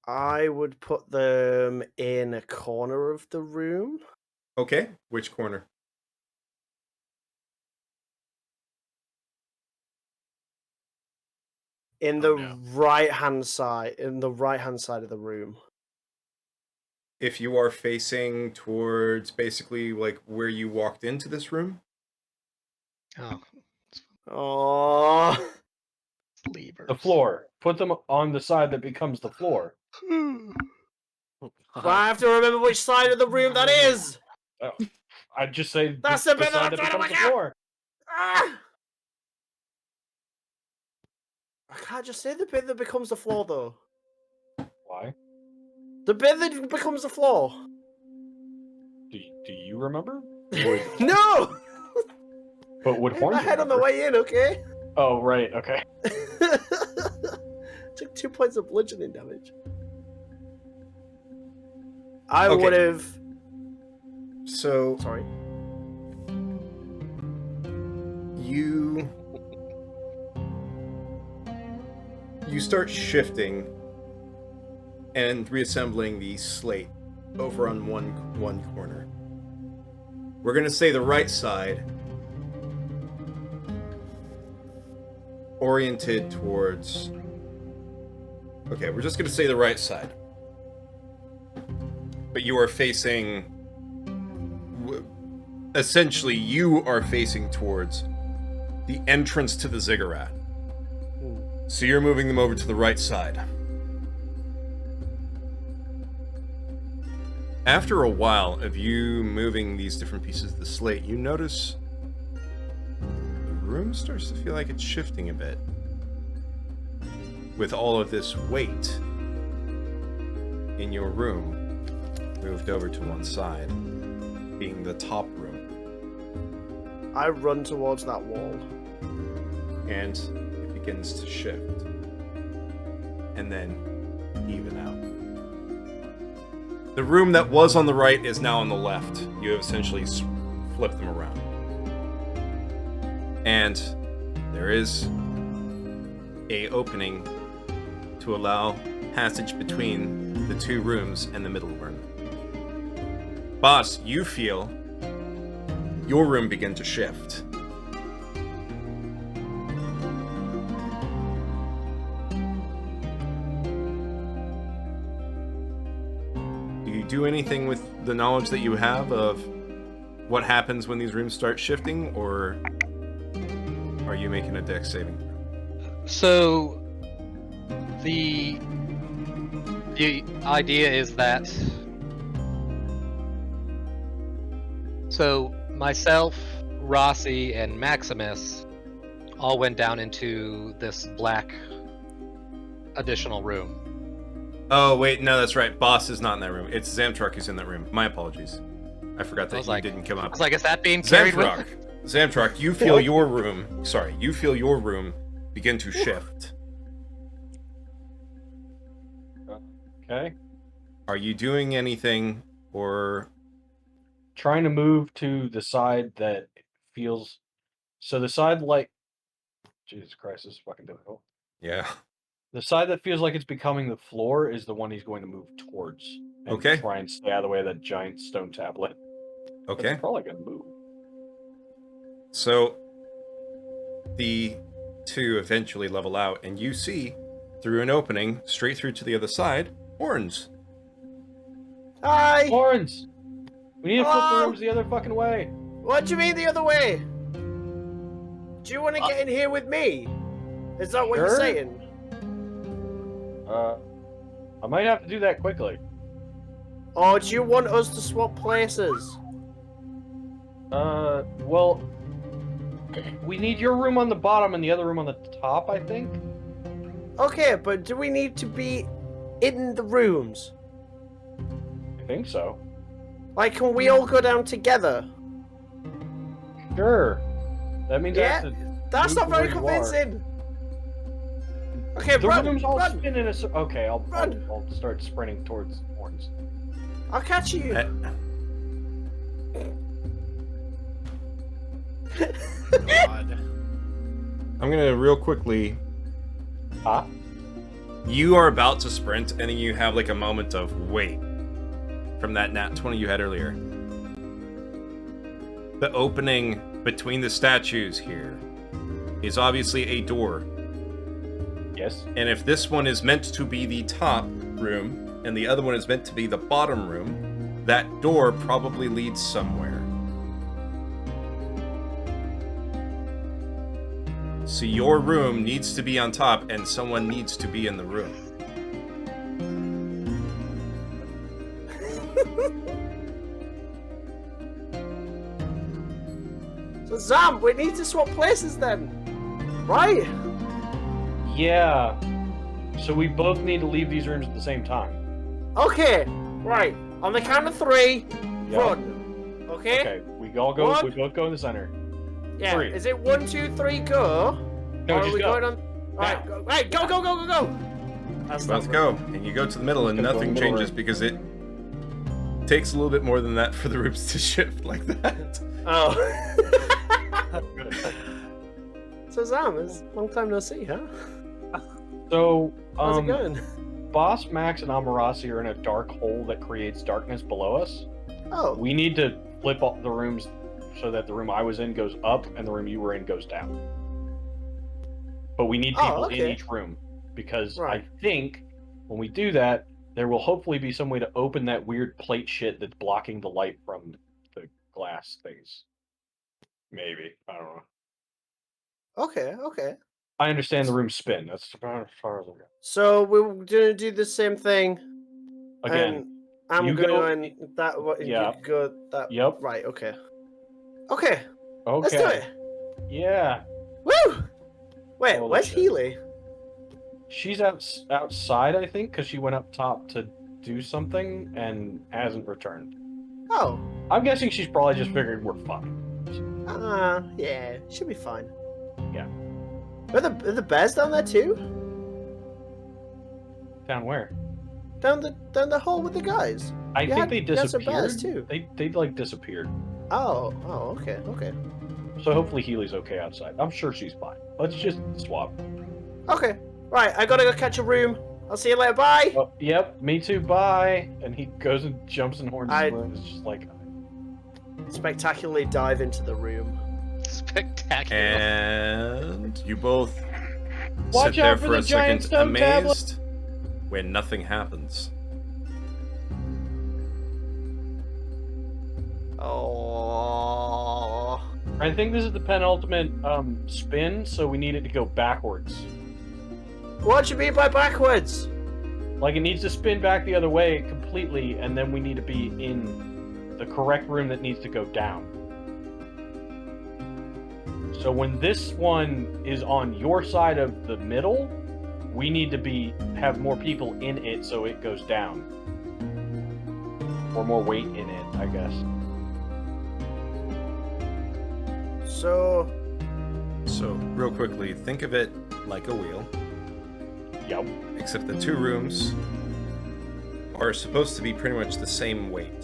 I would put them in a corner of the room. Okay. Which corner? In the right-hand side, of the room. If you are facing towards basically like where you walked into this room? Oh, Oh, levers. The floor. Put them on the side that becomes the floor. well, I have to remember which side of the room that is. Oh, I'd just say That's the the bit that side I'm that trying to becomes the work out. floor. Ah! I can't just say the bit that becomes the floor, though. Why? The bit that becomes the floor. Do you remember? No! But would I hit Horns my head on the remember? way in, okay? Oh, right, okay. Took 2 points of bludgeoning damage. I Okay. would have... So Sorry. you start shifting and reassembling the slate over on one corner. We're gonna say the right side, oriented towards. Okay, we're just gonna say the right side, but you are facing. Essentially, you are facing towards the entrance to the ziggurat. So you're moving them over to the right side. After a while of you moving these different pieces of the slate, you notice the room starts to feel like it's shifting a bit. With all of this weight in your room moved over to one side, being the top room. I run towards that wall. And it begins to shift. And then even out. The room that was on the right is now on the left. You have essentially flipped them around. And there is a opening to allow passage between the two rooms and the middle room. Boss, you feel your room begin to shift. Do you do anything with the knowledge that you have of what happens when these rooms start shifting, or are you making a dex saving throw? So the idea is that myself, Rossi, and Maximus all went down into this black additional room. Oh, wait, no, that's right. Boss is not in that room. It's Zamtruck who's in that room. My apologies. I forgot that you didn't come up. I was like, is that being carried with? Zamtruck, you feel your room... Sorry, you feel your room begin to shift. Okay. Are you doing anything, or... Trying to move to the side that feels... So the side like... Jesus Christ, this is fucking difficult. Yeah. The side that feels like it's becoming the floor is the one he's going to move towards. And Okay. try and stay out of the way of that giant stone tablet. Okay. It's probably going to move. So, the two eventually level out, and you see, through an opening, straight through to the other side, horns. Hi! Horns! We need to flip the Hello? rooms the other fucking way. What do you mean the other way? Do you want to get in here with me? Is that what you're Sure. saying? I might have to do that quickly. Or do you want us to swap places? Well, we need your room on the bottom and the other room on the top, I think. Okay, but do we need to be in the rooms? I think so. Like, can we all go down together? Sure. That means I Yeah, have to that's move not very to where you are. convincing. Okay, The run, room's all run. spinning a Okay, I'll Run. I'll start sprinting towards horns. I'll catch you. God. I'm gonna real quickly... Huh? You are about to sprint, and then you have like a moment of wait from that nat 20 you had earlier. The opening between the statues here is obviously a door. Yes. And if this one is meant to be the top room, and the other one is meant to be the bottom room, that door probably leads somewhere. So your room needs to be on top, and someone needs to be in the room. So Zam, we need to swap places then, right? Yeah. So we both need to leave these rooms at the same time. Okay, right. On the count of 3, Yep. run. Okay? Okay. We all go. One. We both go in the center. Yeah. 3. Is it 1, 2, 3, go? No, or are just we go. going on? Alright, Now. go. Right, go, go, go, go, go. That's Let's not go. And you go to the middle, and Go to the nothing middle changes room. because it takes a little bit more than that for the rooms to shift like that. Oh. Good. So Zam, it's a long time no see, huh? So, How's it going? Boss, Max, and Amarasi are in a dark hole that creates darkness below us. Oh. We need to flip all the rooms so that the room I was in goes up and the room you were in goes down. But we need people in okay. each room because Right. I think when we do that, there will hopefully be some way to open that weird plate shit that's blocking the light from the glass things. Maybe. I don't know. Okay, okay. I understand the rooms spin. That's about as far as I go. So we're gonna do the same thing. Again, and I'm you gonna go- go in that way. Yeah. You go that. Yep. Right. Okay. Okay. Okay. Let's do it. Yeah. Woo! Wait, Holy where's shit. Healy? She's outside, I think, because she went up top to do something and hasn't returned. Oh. I'm guessing she's probably just figured we're fine. Yeah, should be fine. Yeah. Are the bears down there too? Down where? Down the hall with the guys. I think they you had some disappeared. bears, too. They like disappeared. Oh, okay. So hopefully Healy's okay outside. I'm sure she's fine. Let's just swap. Okay. Right, I gotta go catch a room. I'll see you later. Bye. Oh, yep, me too. Bye. And he goes and jumps in Horn's room. It's just like spectacularly dive into the room. Spectacular. And you both Watch sit there out for for the a giant second, stone tablet. amazed, when nothing happens. Oh. I think this is the penultimate spin, so we need it to go backwards. What do you mean by backwards? Like, it needs to spin back the other way completely, and then we need to be in the correct room that needs to go down. So when this one is on your side of the middle, we need to have more people in it so it goes down. Or more weight in it, I guess. So, real quickly, think of it like a wheel. Yep. Except the two rooms are supposed to be pretty much the same weight.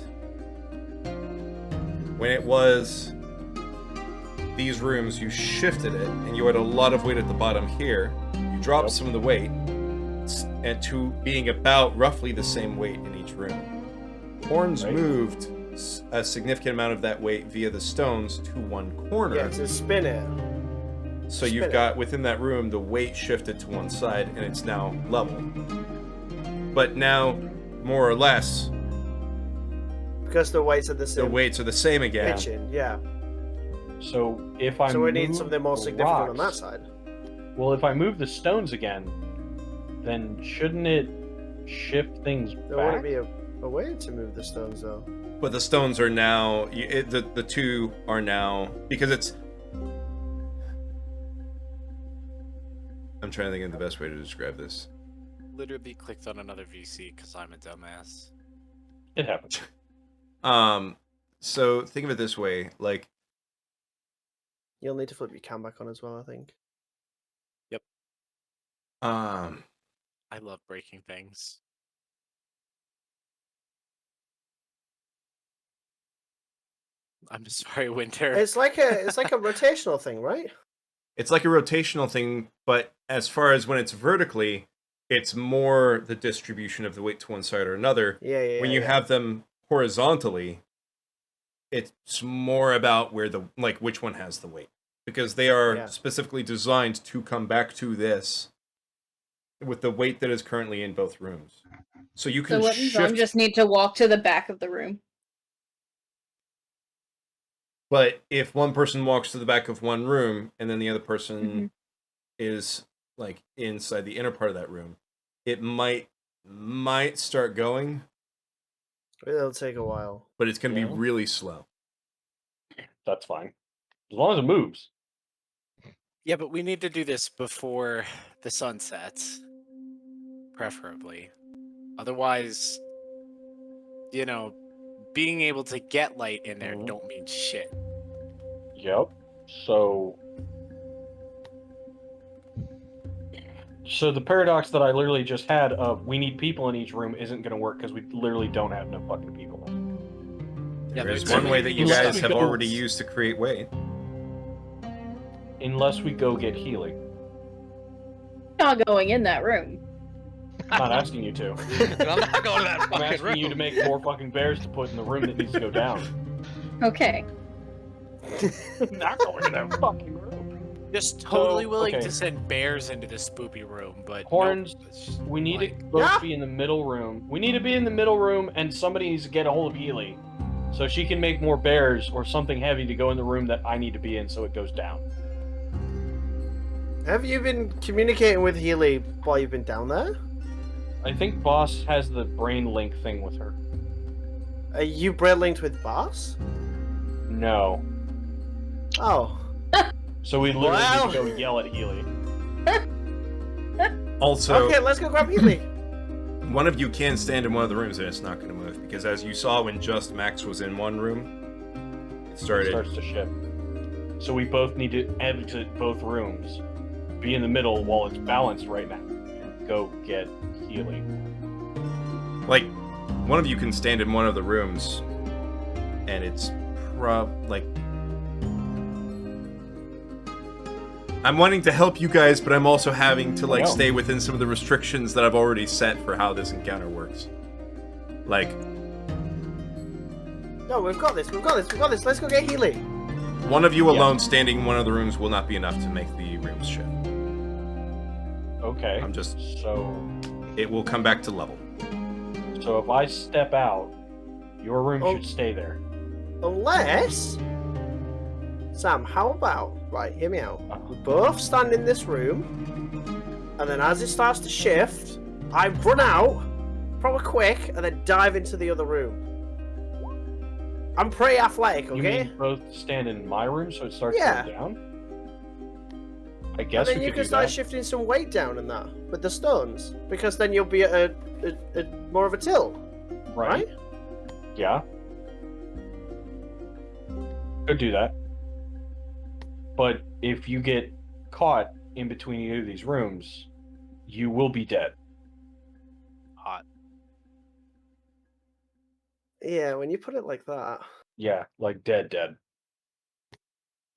When it was these rooms, you shifted it, and you had a lot of weight at the bottom here. You dropped some of the weight, and to being about roughly the same weight in each room. Horns moved a significant amount of that weight via the stones to one corner. yeah, to spin it. So you've got, within that room, the weight shifted to one side, and it's now level. But now, more or less, Because the weights are the same. the weights are the same again. Pitching, yeah. So if I So we need move something more the significant on that rocks- side. Well, if I move the stones again, then shouldn't it shift things There back? wouldn't be a way to move the stones, though. But the stones are now, the two are now, because it's... I'm trying to think of the best way to describe this. Literally clicked on another VC because I'm a dumbass. It happens. So think of it this way, like, You'll need to flip your cam back on as well, I think. I love breaking things. I'm sorry, Winter. It's like a rotational thing, right? it's like a rotational thing, but as far as when it's vertically, it's more the distribution of the weight to one side or another. Yeah. When you have them horizontally, it's more about where which one has the weight, because they are specifically designed to come back to this with the weight that is currently in both rooms. So you can So what shift, just need to walk to the back of the room. but if one person walks to the back of one room and then the other person is like inside the inner part of that room, it might start going, It'll take a while. but it's going to be really slow. That's fine. As long as it moves. Yeah, but we need to do this before the sun sets. Preferably. Otherwise, being able to get light in there don't mean shit. Yep. So the paradox that I literally just had of we need people in each room isn't going to work because we literally don't have enough fucking people. Yeah, There's there's one way that you Unless guys we have go- already used to create weight. Unless we go get Healy. Not going in that room. I'm not asking you to. I'm not going to that I'm fucking asking room. you to make more fucking bears to put in the room that needs to go down. Okay. Not going to that fucking room. Just totally So, willing okay. to send bears into this spoopy room, but Horns, nope, it's just we need like- to both be in the middle room. We need to be in the middle room, and somebody needs to get a hold of Healy. So she can make more bears or something heavy to go in the room that I need to be in so it goes down. Have you been communicating with Healy while you've been down there? I think Boss has the brain link thing with her. Are you brain linked with Boss? No. Oh. So we literally Wow. need to go yell at Healy. Also, Okay, let's go grab Healy. one of you can stand in one of the rooms and it's not going to move, because as you saw when just Max was in one room, it started. It starts to shift. So we both need to exit both rooms, be in the middle while it's balanced right now, and go get Healy. Like, one of you can stand in one of the rooms, and it's like... I'm wanting to help you guys, but I'm also having to, like, stay within some of the restrictions that I've already set for how this encounter works. Like... No, we've got this, let's go get Healy. One of you alone standing in one of the rooms will not be enough to make the rooms shift. Okay. I'm just... So... It will come back to level. So if I step out, your room should stay there. Unless... Sam, how about... Right, hear me out. We both stand in this room, and then as it starts to shift, I run out, probably quick, and then dive into the other room. I'm pretty athletic, okay? You mean both stand in my room so it starts Yeah. going down? I guess And then we you could can do start that. shifting some weight down and that with the stones, because then you'll be at a more of a tilt, right? Yeah. Could do that. But if you get caught in between either of these rooms, you will be dead. Hot. Yeah, when you put it like that. Yeah, like dead.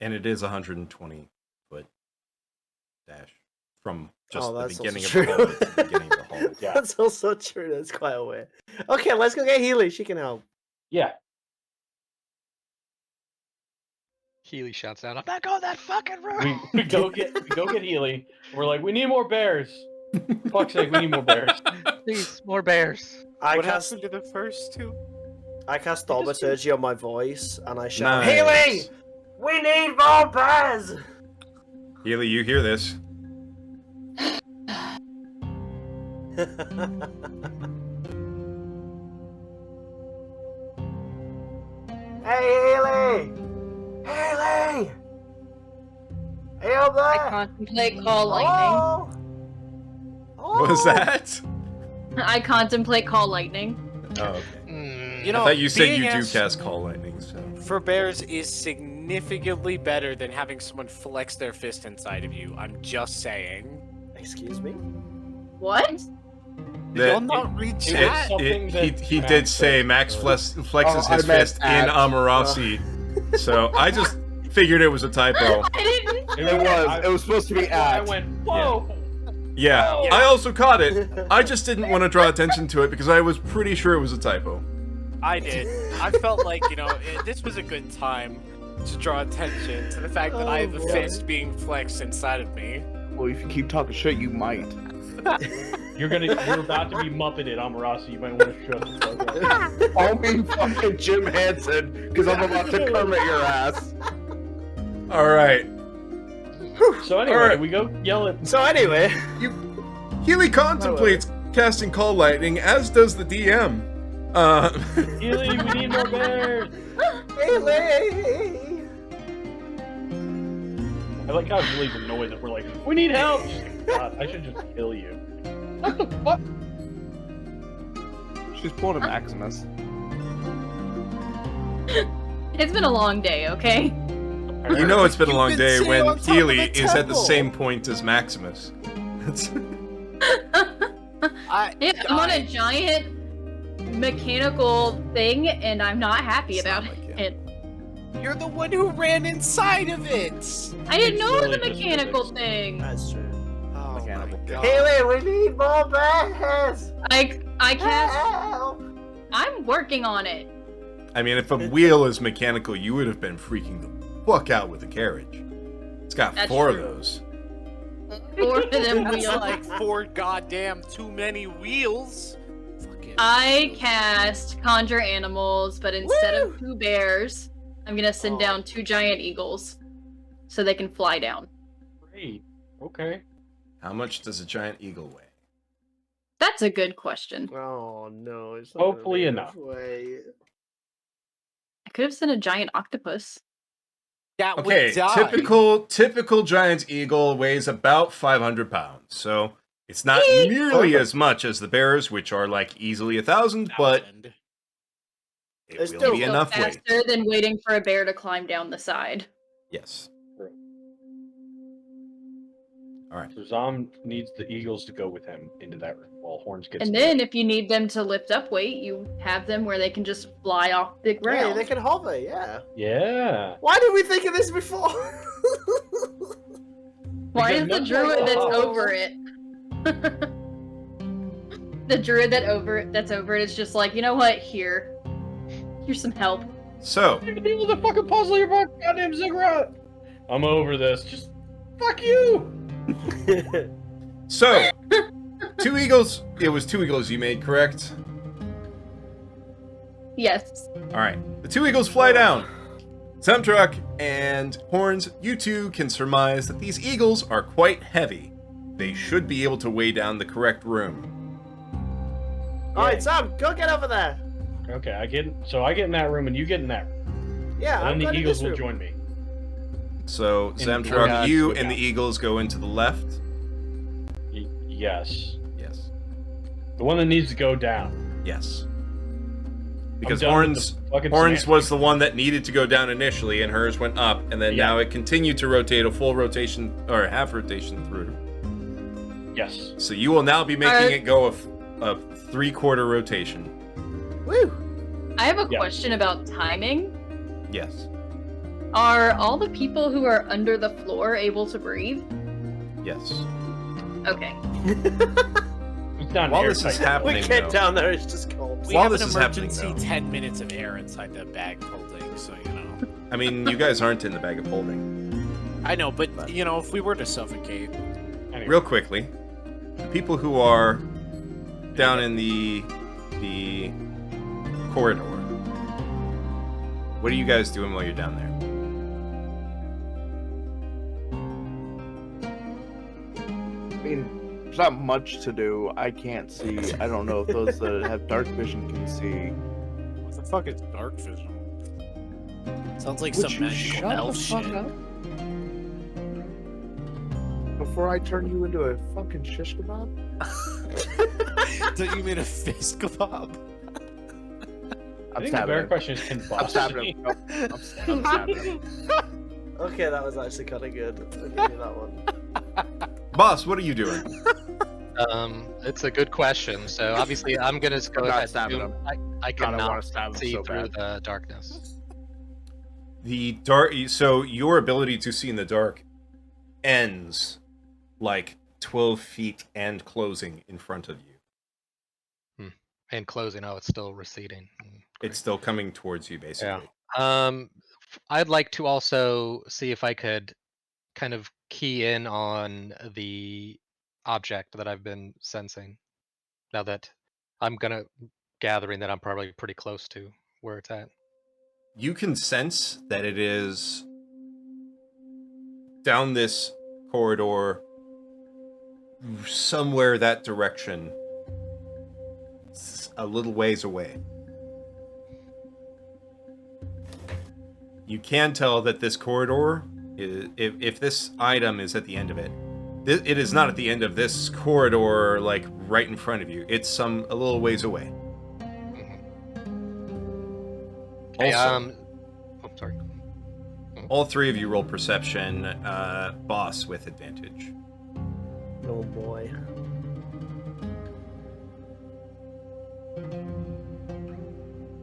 And it is 120-foot dash from just the that's beginning of also the hall true. to the beginning of the hall. Yeah. That's also true. That's quite a way. Okay, let's go get Healy. She can help. Yeah. Healy shouts out, "I'm not going that fucking room." We go get Healy. We're like, we need more bears. Fuck's sake, we need more bears. Please, more bears. What happened to the first two? I cast Thaumaturgy on my voice, and I shout, Nice. Healy! We need more bears! Healy, you hear this? Hey, Healy! Healy! Are you up I there? contemplate call lightning. Oh! What was that? I contemplate call lightning. Oh, okay. You know, I thought you said being you do asked cast Call Lightning, so... for bears is significantly better than having someone flex their fist inside of you. I'm just saying. Excuse me? What? Did y'all not read chat? He did say Max flexes his fist in Amarasi, so I just figured it was a typo. I didn't. It was supposed to be I at. went, whoa! Yeah, I also caught it. I just didn't want to draw attention to it because I was pretty sure it was a typo. I did. I felt like, this was a good time to draw attention to the fact that I have a fist being flexed inside of me. Well, if you keep talking shit, you might. You're about to be Muppeted, Amarasi. You might want to shut the fuck up. Call me fucking Jim Henson, because I'm about to Kermit your ass. Alright. So anyway, we go yell at... So anyway... Healy contemplates casting Call Lightning, as does the DM. Healy, we need more bears! Healy! I like how Healy's annoyed that we're like, we need help! God, I should just kill you. What the fuck? She's pulling a Maximus. It's been a long day, okay? You know it's been a long day sitting when on top of Healy a is at the temple. same point as Maximus. Yeah, I'm on a giant mechanical thing, and I'm not happy about it. You're the one who ran inside of it! I didn't know it was a literally just mechanical physics. thing. That's true. Oh Mechanical. my god. Healy, we need more bears! I cast. Help! I'm working on it. I mean, if a wheel is mechanical, you would have been freaking the fuck out with a carriage. It's got That's 4 true. of those. 4 of them That's wheels. like 4 goddamn too many wheels. Fucking I cast conjure animals, but instead of 2 bears, I'm gonna send down 2 giant eagles, so they can fly down. Great. Okay. How much does a giant eagle weigh? That's a good question. Oh no, it's not Hopefully gonna be enough. Way. I could have sent a giant octopus. that Okay, would die. typical giant eagle weighs about 500 pounds, so it's not nearly as much as the bears, which are like easily 1,000, but it It's will still be enough weight. Faster than waiting for a bear to climb down the side. Yes. All right. So Zom needs the eagles to go with him into that room while Horns gets. And then, if you need them to lift up weight, you have them where they can just fly off the ground. Hey, they can hover, yeah. Yeah. Why did we think of this before? Why is the druid that's over it? The druid that's over it is just like, you know what? Here's some help. So, You're gonna be able to fucking puzzle your goddamn ziggurat. I'm over this. Just fuck you. so 2 eagles. It was 2 eagles you made, correct? Yes. All right. The 2 eagles fly down. Samtruck and Horns, you two can surmise that these eagles are quite heavy. They should be able to weigh down the correct room. Alright, Sam, go get over there. Okay, I get in that room and you get in that room. Yeah, And then I'm the eagles will room. join me. So, In Samtruck, the- you Yeah. and the eagles go into the left. Yes. Yes. The one that needs to go down. Yes. Because done with Horns the fucking was semantics. the one that needed to go down initially, and hers went up, and then Yeah. now it continued to rotate a full rotation or a half rotation through. Yes. So you will now be making it go a 3/4 rotation. Woo! I have a Yeah. question about timing. Yes. Are all the people who are under the floor able to breathe? Yes. Okay. It's not While this is airtight. happening, We get though, down there, it's just cold. We While have this an is happening, emergency though. 10 minutes of air inside the bag holding, so you know. I mean, you guys aren't in the bag of holding. I know, but you know, if we were to suffocate, Anyway. Real quickly, the people who are down in the corridor, what are you guys doing while you're down there? I mean, there's not much to do. I can't see. I don't know if those that have dark vision can see. what the fuck is dark vision? Sounds like Would some you magical shut elf the fuck shit. up? Before I turn you into a fucking shish kebab? Don't you mean a fist kebab? I I'm think the better stabbing him. question is, can I'm boss stabbing see? him. Nope. I'm stabbing him. Okay, that was actually kind of good. I'll give you that one. Boss, what are you doing? It's a good question. So obviously, I'm gonna go I'm not ahead. stabbing Zoom. him. I God, I cannot wanna stab him see so through bad. the darkness. The dark. So your ability to see in the dark ends like 12 feet and closing in front of you. And closing. Oh, it's still receding. It's still coming towards you, basically. I'd like to also see if I could kind of key in on the object that I've been sensing. Now that I'm gathering that I'm probably pretty close to where it's at. You can sense that it is down this corridor, somewhere that direction, a little ways away. You can tell that this corridor, if this item is at the end of it, it is not at the end of this corridor, like right in front of you. It's a little ways away. Okay, Also, oh, sorry. all 3 of you roll perception, boss with advantage. Oh boy.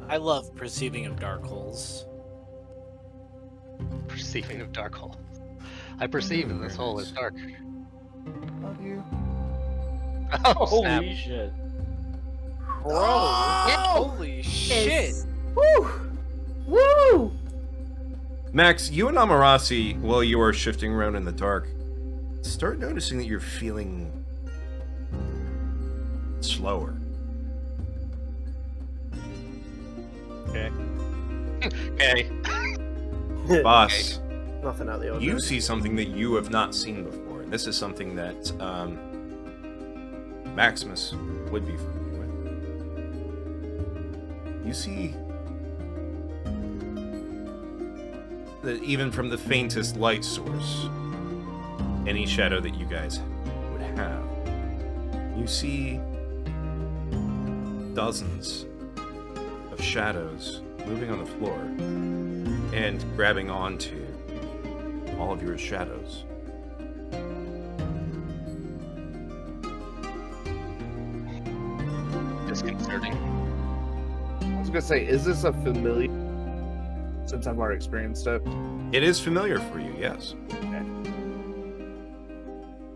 I love perceiving of dark holes. Perceiving of dark hole. I perceive that this hole is dark. Love you. Oh, snap. Holy shit. Holy shit! Woo! Woo! Max, you and Amarasi, while you are shifting around in the dark, start noticing that you're feeling slower. Okay. Okay. Boss, Nothing out of the ordinary. you see something that you have not seen before. And this is something that Maximus would be familiar with. You see that even from the faintest light source, any shadow that you guys would have, you see dozens of shadows moving on the floor and grabbing onto all of your shadows. disconcerting. I was gonna say, is this a familiar? Since I've already experienced it. It is familiar for you, yes. Okay.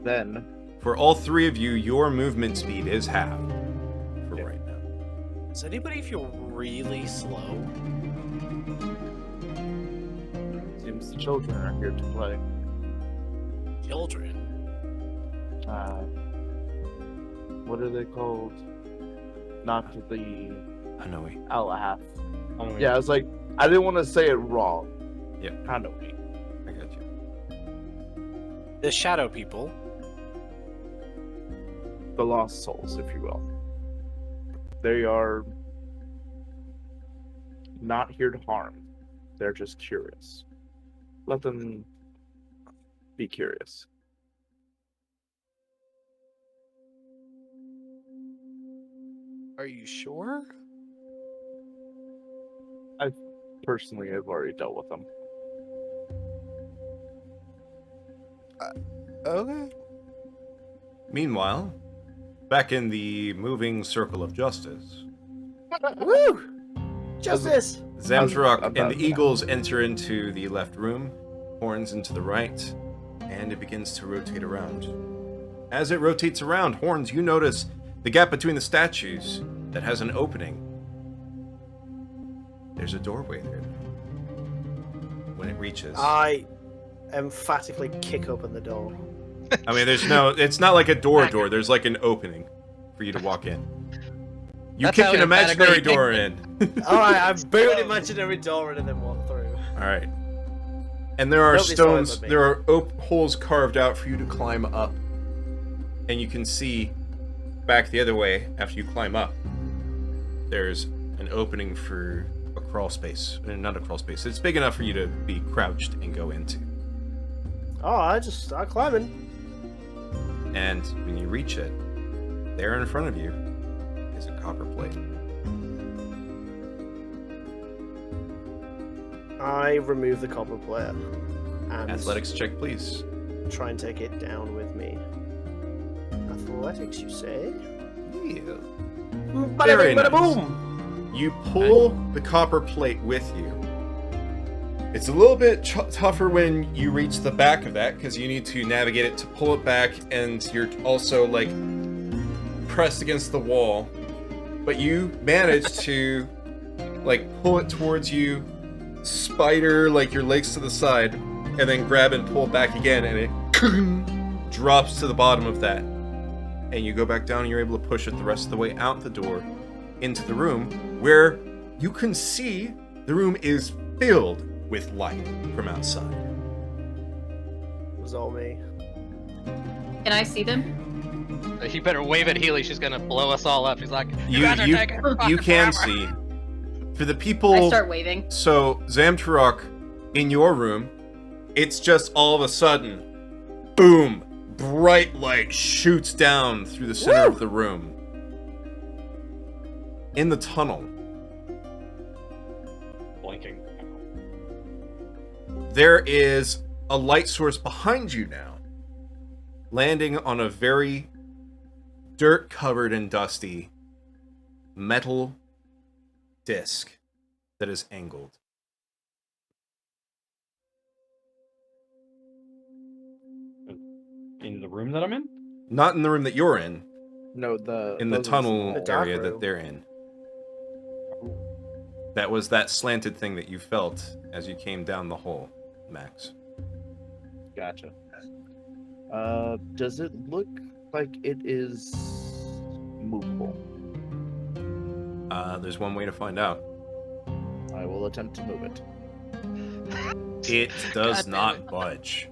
Then, for all three of you, your movement speed is halved for right now. Does anybody feel really slow? seems the children are here to play. Children? What are they called? Not the Hanoi. Alahaf. Yeah, I was like, I didn't want to say it wrong. Yeah. Hanoi. I got you. The shadow people. The lost souls, if you will. They are not here to harm. They're just curious. Let them be curious. Are you sure? I personally have already dealt with them. Okay. Meanwhile, back in the moving circle of justice, Woo! Justice! Zamtrok and the Eagles enter into the left room, Horns into the right, and it begins to rotate around. As it rotates around, Horns, you notice the gap between the statues that has an opening. There's a doorway there. When it reaches. I emphatically kick open the door. I mean, it's not like a door, there's like an opening for you to walk in. You That's kick how an imaginary emphatically- door in. Alright, I've booed imaginary door in and then walk through. Alright. And there are Nobody's taller stones, than me. there are holes carved out for you to climb up. And you can see back the other way after you climb up. There's an opening for a crawl space. Not a crawl space. It's big enough for you to be crouched and go into. Oh, I just start climbing. And when you reach it, there in front of you is a copper plate. I remove the copper plate and Athletics check, please. try and take it down with me. Athletics, you say? Yeah. Bada Very bing, bada nice. boom! You pull the copper plate with you. It's a little bit tougher when you reach the back of that, because you need to navigate it to pull it back, and you're also, like, pressed against the wall. But you manage to, like, pull it towards you, spider, like, your legs to the side, and then grab and pull it back again, and it drops to the bottom of that. And you go back down, and you're able to push it the rest of the way out the door into the room, where you can see the room is filled with light from outside. It was all me. Can I see them? You better wave at Healy. She's gonna blow us all up. She's like, You guys are taking you can forever." see. For the people, I start waving. so Zamtrok, in your room, it's just all of a sudden, boom, bright light shoots down through the center of the room. In the tunnel, Blinking. there is a light source behind you now, landing on a very dirt-covered and dusty metal disc that is angled. In the room that I'm in? Not in the room that you're in, No, in the those are tunnel The dark area that room. they're in. That was that slanted thing that you felt as you came down the hole, Max. Gotcha. Does it look like it is movable? There's one way to find out. I will attempt to move it. It does God damn not it. budge.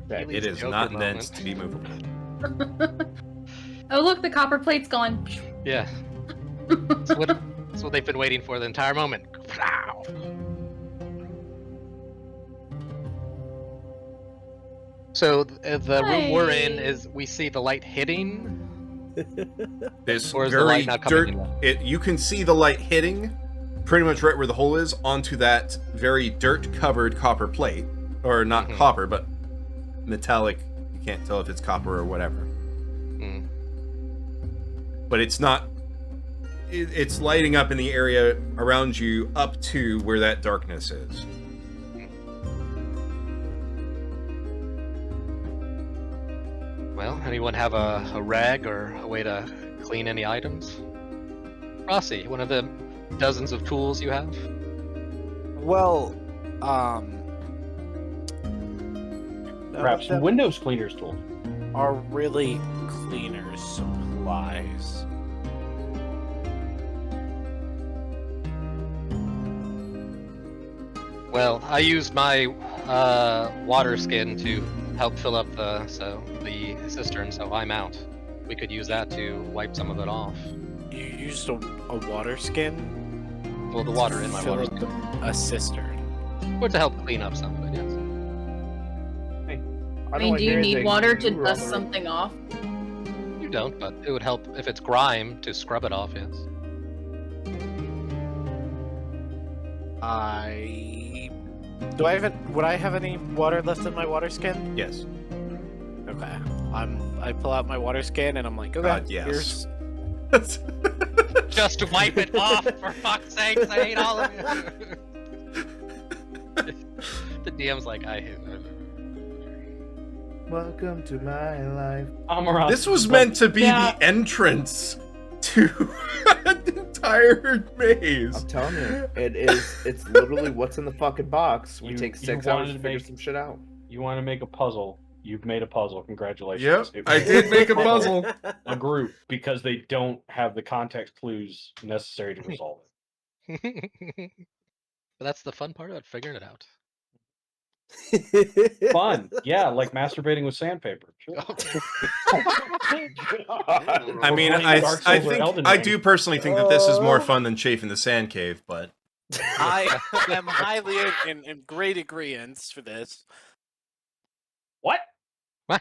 Healy's It is Joker not moment. meant to be movable. Oh look, the copper plate's gone. Yeah. That's what they've been waiting for the entire moment. Wow. So the room we're in Hi. is we see the light hitting. This Or is the very light not dirt. coming You can see the light hitting pretty much right where the hole is onto that very dirt-covered copper plate, or not Mhm. copper, but metallic. You can't tell if it's copper or whatever. Mm. But it's not it's lighting up in the area around you up to where that darkness is. Well, anyone have a rag or a way to clean any items? Rossi, one of the dozens of tools you have? Well, Perhaps some Windows cleaners tools. are really cleaner's supplies. Well, I used my water skin to help fill up the cistern, so I'm out. We could use that to wipe some of it off. You used a water skin? Well, the water in my Fill water up skin. a cistern. Or to help clean up some of it, yes. I mean, do you need water to dust something off? You don't, but it would help if it's grime to scrub it off, yes. Would I have any water left in my water skin? Yes. Okay. I pull out my water skin and I'm like, okay, God, yes. here's Just wipe it off, for fuck's sakes, I hate all of you. The DM's like, I hate it. Welcome to my life. This was meant to be the entrance to an entire maze. I'm telling you, it's literally what's in the fucking box. We take 6 hours to figure make some shit out. You want to make a puzzle. You've made a puzzle. Congratulations. Yep, I did make a puzzle. A group, because they don't have the context clues necessary to resolve But that's the fun part about figuring it out. it. Fun. Yeah, like masturbating with sandpaper. Sure. I mean, I do personally think that this is more fun than chafing the sand cave, but I am highly in great agreement for this. What?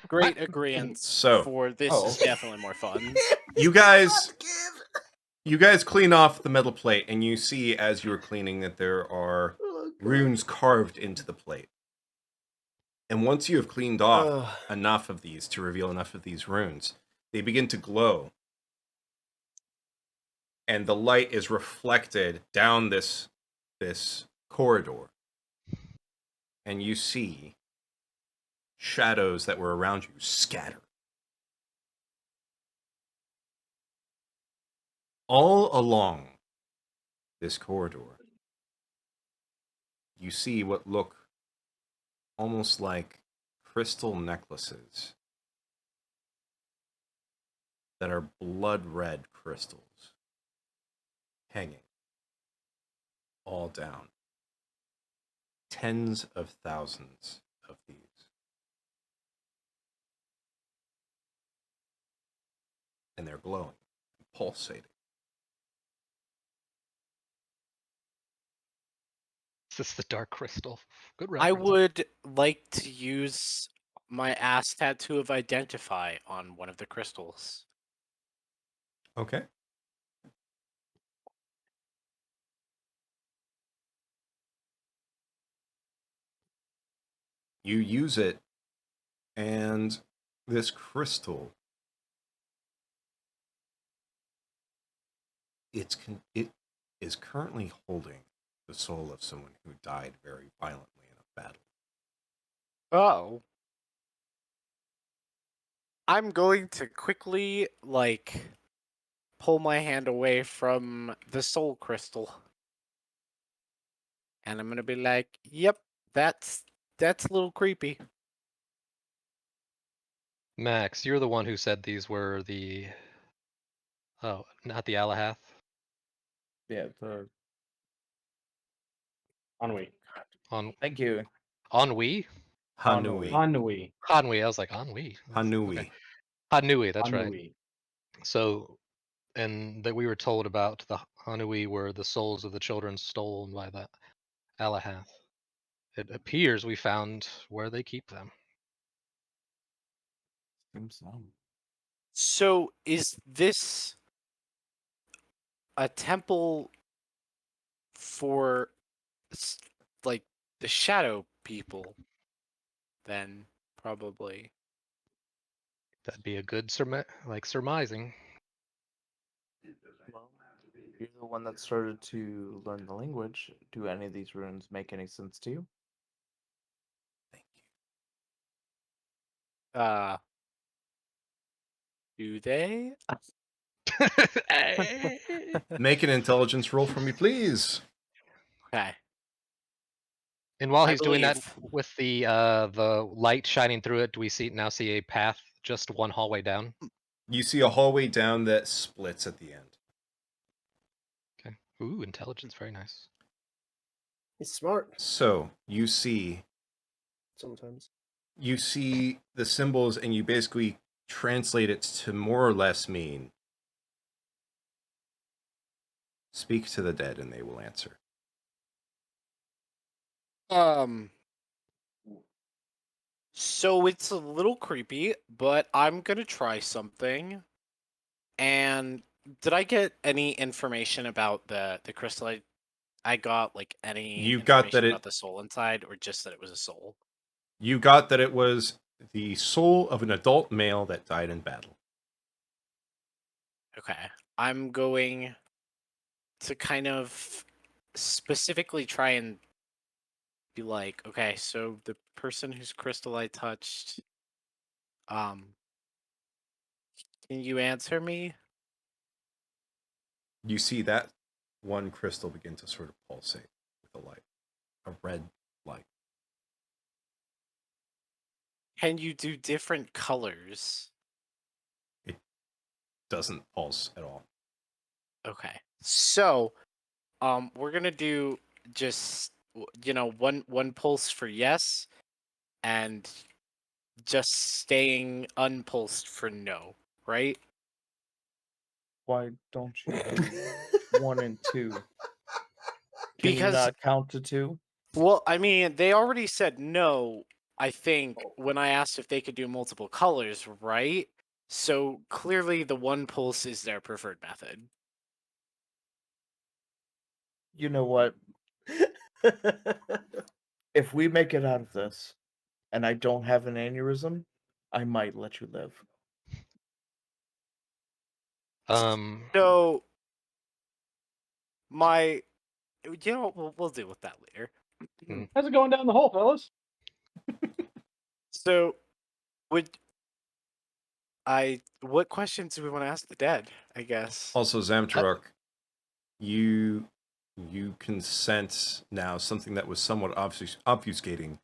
Great agreement So- for this is definitely more fun. you guys clean off the metal plate, and you see as you are cleaning that there are runes carved into the plate. And once you have cleaned off enough of these to reveal enough of these runes, they begin to glow. And the light is reflected down this corridor. And you see shadows that were around you scatter. All along this corridor, you see what look almost like crystal necklaces that are blood red crystals hanging all down. Tens of thousands of these. And they're glowing, pulsating. This is the dark crystal. Good I reference. would like to use my ass tattoo of identify on one of the crystals. Okay. You use it, and this crystal, it is currently holding the soul of someone who died very violently in a battle. Oh. I'm going to quickly, pull my hand away from the soul crystal. And I'm going to be like, yep, that's a little creepy. Max, you're the one who said these were the... Oh, not the Alahath? Yeah, the Ennui. thank you. Ennui? Hanui. Ennui. Hanui, I was like, Ennui? Hanui. Okay. Hanui, that's right. Ennui. So, and that we were told about the Hanui were the souls of the children stolen by the Alahath. It appears we found where they keep them. So is this a temple for, the shadow people? Then, probably. That'd be a good surmising. You're the one that started to learn the language. Do any of these runes make any sense to you? Thank you. Do they? Make an intelligence roll for me, please. Okay. And while I he's doing that, believe. with the light shining through it, do we now see a path just one hallway down? You see a hallway down that splits at the end. Okay. Ooh, intelligence, very nice. He's smart So you see sometimes. the symbols, and you basically translate it to more or less mean, speak to the dead and they will answer. So it's a little creepy, but I'm gonna try something. And did I get any information about the crystal I got? Like any You got that information about the soul inside, or just that it was a soul? You got that it was the soul of an adult male that died in battle. Okay. I'm going to kind of specifically try and be like, okay, so the person whose crystal I touched, can you answer me? You see that one crystal begin to sort of pulsate with a light, a red light. Can you do different colors? It doesn't pulse at all. Okay. So, we're gonna do just one pulse for yes, and just staying unpulsed for no, right? Why don't you do 1 and 2? Can you Because not count to 2? well, I mean, they already said no, I think, when I asked if they could do multiple colors, right? So clearly the one pulse is their preferred method. You know what? If we make it out of this, and I don't have an aneurysm, I might let you live. So my we'll deal with that later. How's it going down the hole, fellas? So what questions do we want to ask the dead, I guess? Also, Zamtarok, you can sense now something that was somewhat obfuscating.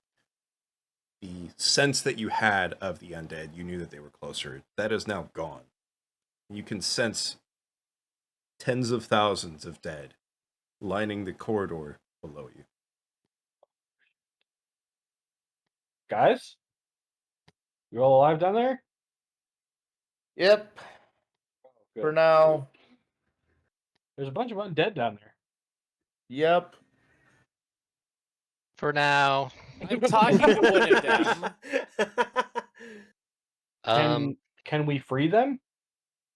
The sense that you had of the undead, you knew that they were closer. That is now gone. You can sense tens of thousands of dead lining the corridor below you. Guys? You all alive down there? Yep. Good. For now. There's a bunch of undead down there. Yep. For now. I'm talking to one of them. Can we free them?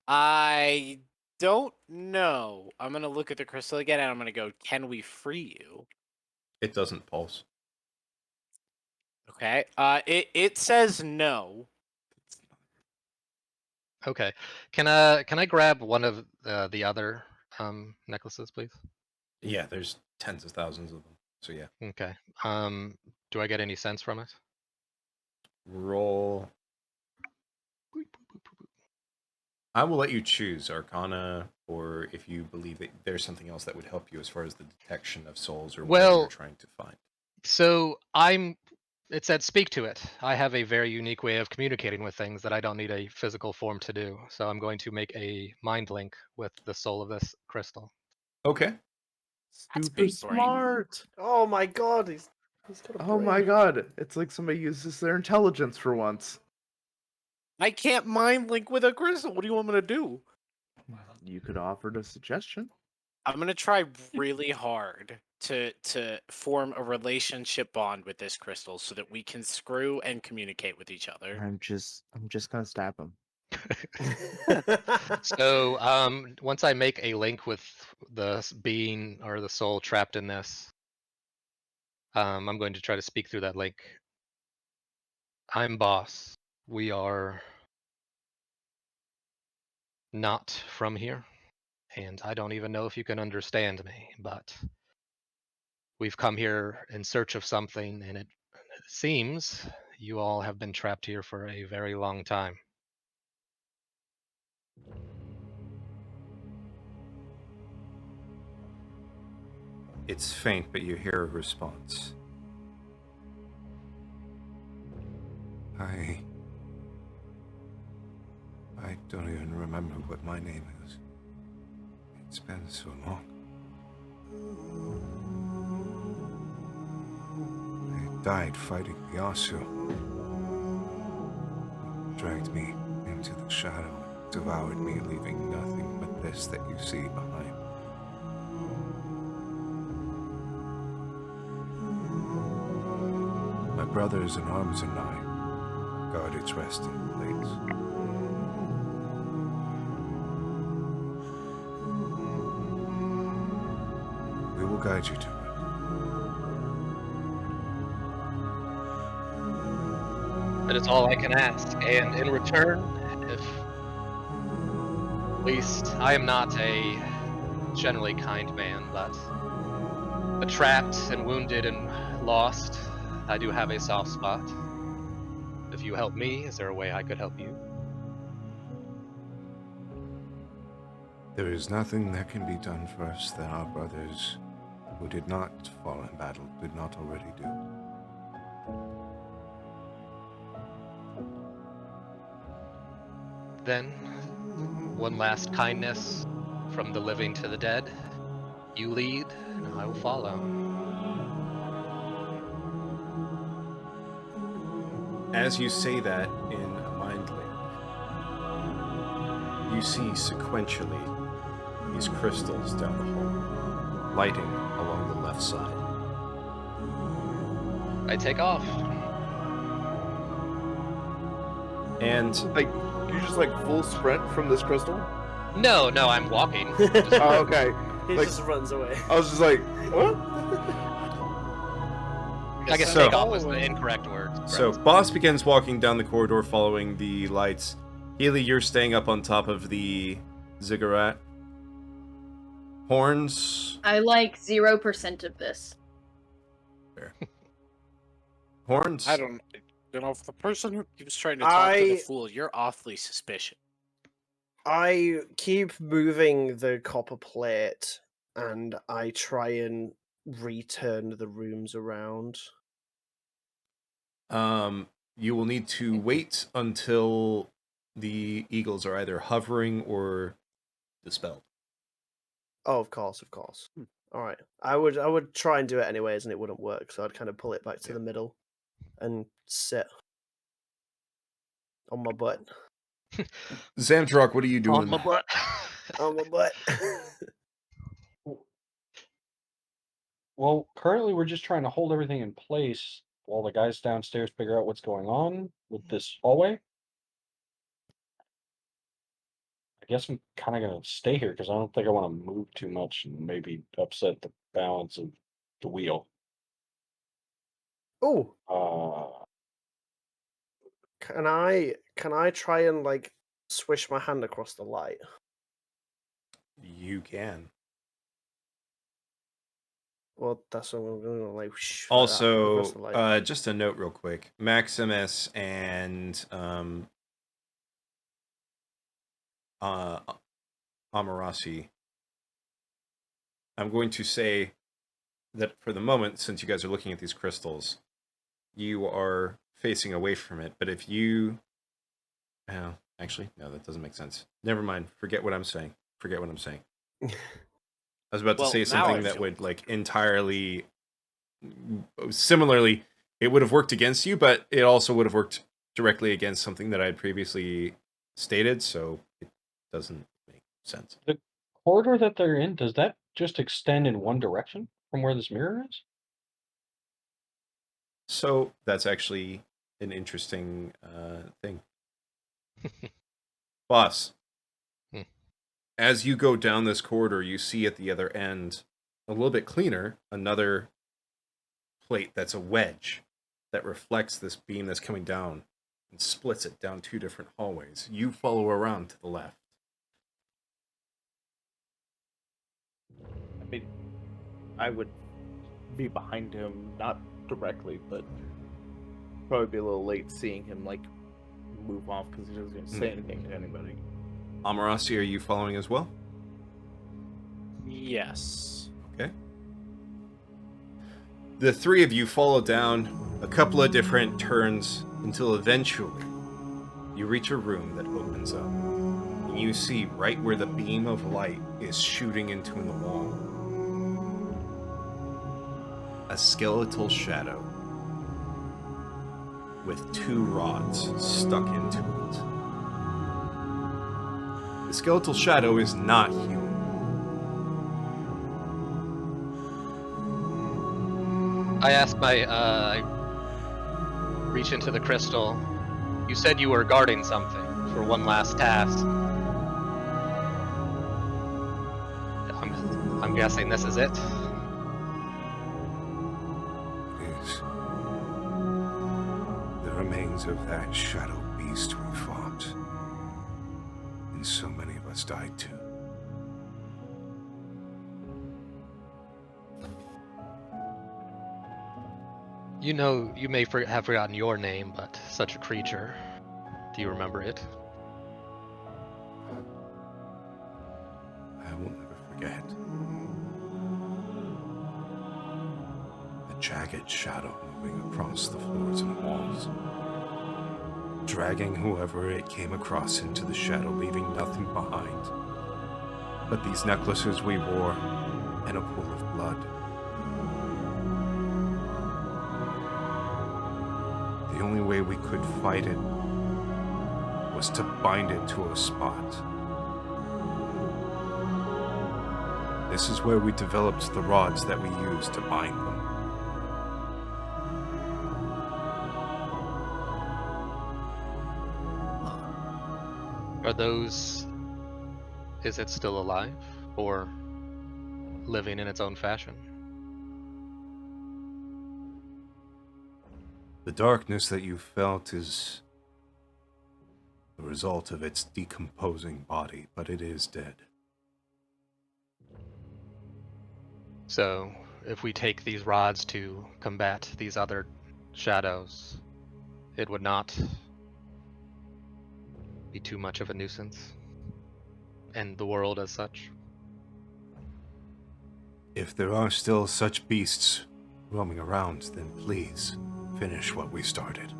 I don't know. I'm gonna look at the crystal again and I'm gonna go, can we free you? It doesn't pulse. Okay. It says no. Okay. Can I grab one of the other necklaces, please? Yeah, there's tens of thousands of them. So yeah. Okay. Do I get any sense from it? Roll. I will let you choose Arcana, or if you believe that there's something else that would help you as far as the detection of souls or whatever you're trying to find. So it said speak to it. I have a very unique way of communicating with things that I don't need a physical form to do. So I'm going to make a mind link with the soul of this crystal. Okay. That's Super big brain. smart. Oh my god, he's got a Oh my brain. god. It's like somebody uses their intelligence for once. I can't mind link with a crystal. What do you want me to do? You could offer a suggestion. I'm gonna try really hard to form a relationship bond with this crystal so that we can screw and communicate with each other. I'm just gonna stab him. So once I make a link with the being or the soul trapped in this, I'm going to try to speak through that link. I'm boss. We are not from here. and I don't even know if you can understand me, but we've come here in search of something, and it seems you all have been trapped here for a very long time. It's faint, but you hear a response. I don't even remember what my name is. It's been so long. I died fighting the Yasu. Dragged me into the shadow, devoured me, leaving nothing but this that you see behind. My brothers in arms and I guard its resting place. We will guide you to it. That is all I can ask, and in return, if at least I am not a generally kind man, but trapped and wounded and lost, I do have a soft spot. If you help me, is there a way I could help you? There is nothing that can be done for us that our brothers who did not fall in battle did not already do. Then, one last kindness from the living to the dead. You lead, and I will follow. As you say that in a mind link, you see sequentially these crystals down the hall, lighting along the left side. I take off. And Like, you just like full sprint from this crystal? No, I'm walking. Oh, okay. He Like, just runs away. I was just like, what? I guess So- take off was the incorrect word. So, Boss begins walking down the corridor following the lights. Healy, you're staying up on top of the ziggurat. Horns. I like 0% of this. Horns. I don't. You know, if the person who keeps trying to talk to the fool, you're awfully suspicious. I keep moving the copper plate, and I try and return the rooms around. You will need to wait until the eagles are either hovering or dispelled. Oh, of course. All right. I would try and do it anyways, and it wouldn't work. So I'd kind of pull it back to the middle and sit on my butt. Zamtrok, what are you doing? On my butt. On my butt. Well, currently we're just trying to hold everything in place while the guys downstairs figure out what's going on with this hallway. I guess I'm kind of going to stay here because I don't think I want to move too much and maybe upset the balance of the wheel. Oh, Uh, can I try and like swish my hand across the light? You can. Well, that's what I'm going to like. Whoosh, like that, Also, across the light. just a note real quick. Maximus and Amarasi. I'm going to say that for the moment, since you guys are looking at these crystals, you are facing away from it. But if you... Oh, actually, no, that doesn't make sense. Never mind. Forget what I'm saying. I was about to Well, say now something I that feel would, like, entirely... Similarly, it would have worked against you, but it also would have worked directly against something that I had previously stated, so it doesn't make sense. the corridor that they're in, does that just extend in one direction from where this mirror is? So that's actually an interesting thing. Boss, Hmm. as you go down this corridor, you see at the other end, a little bit cleaner, another plate that's a wedge that reflects this beam that's coming down and splits it down two different hallways. You follow around to the left. mean, I would be behind him, not directly, but probably be a little late seeing him like move off because he doesn't say anything to anybody. Amarasi, are you following as well? Yes. Okay. The three of you follow down a couple of different turns until eventually you reach a room that opens up. And you see right where the beam of light is shooting into the wall a skeletal shadow with 2 rods stuck into it. The skeletal shadow is not human. I ask I reach into the crystal. You said you were guarding something for one last task. I'm guessing this is it. It is. The remains of that shadow beast we fought. And so many of us died too. You know, you may have forgotten your name, but such a creature. Do you remember it? I will never forget. The jagged shadow moving across the floors and walls, dragging whoever it came across into the shadow, leaving nothing behind but these necklaces we wore and a pool of blood. The only way we could fight it was to bind it to a spot. This is where we developed the rods that we used to bind them. Are those... Is it still alive? Or living in its own fashion? The darkness that you felt is the result of its decomposing body, but it is dead. So, if we take these rods to combat these other shadows, it would not be too much of a nuisance? And the world as such? If there are still such beasts roaming around, then please finish what we started.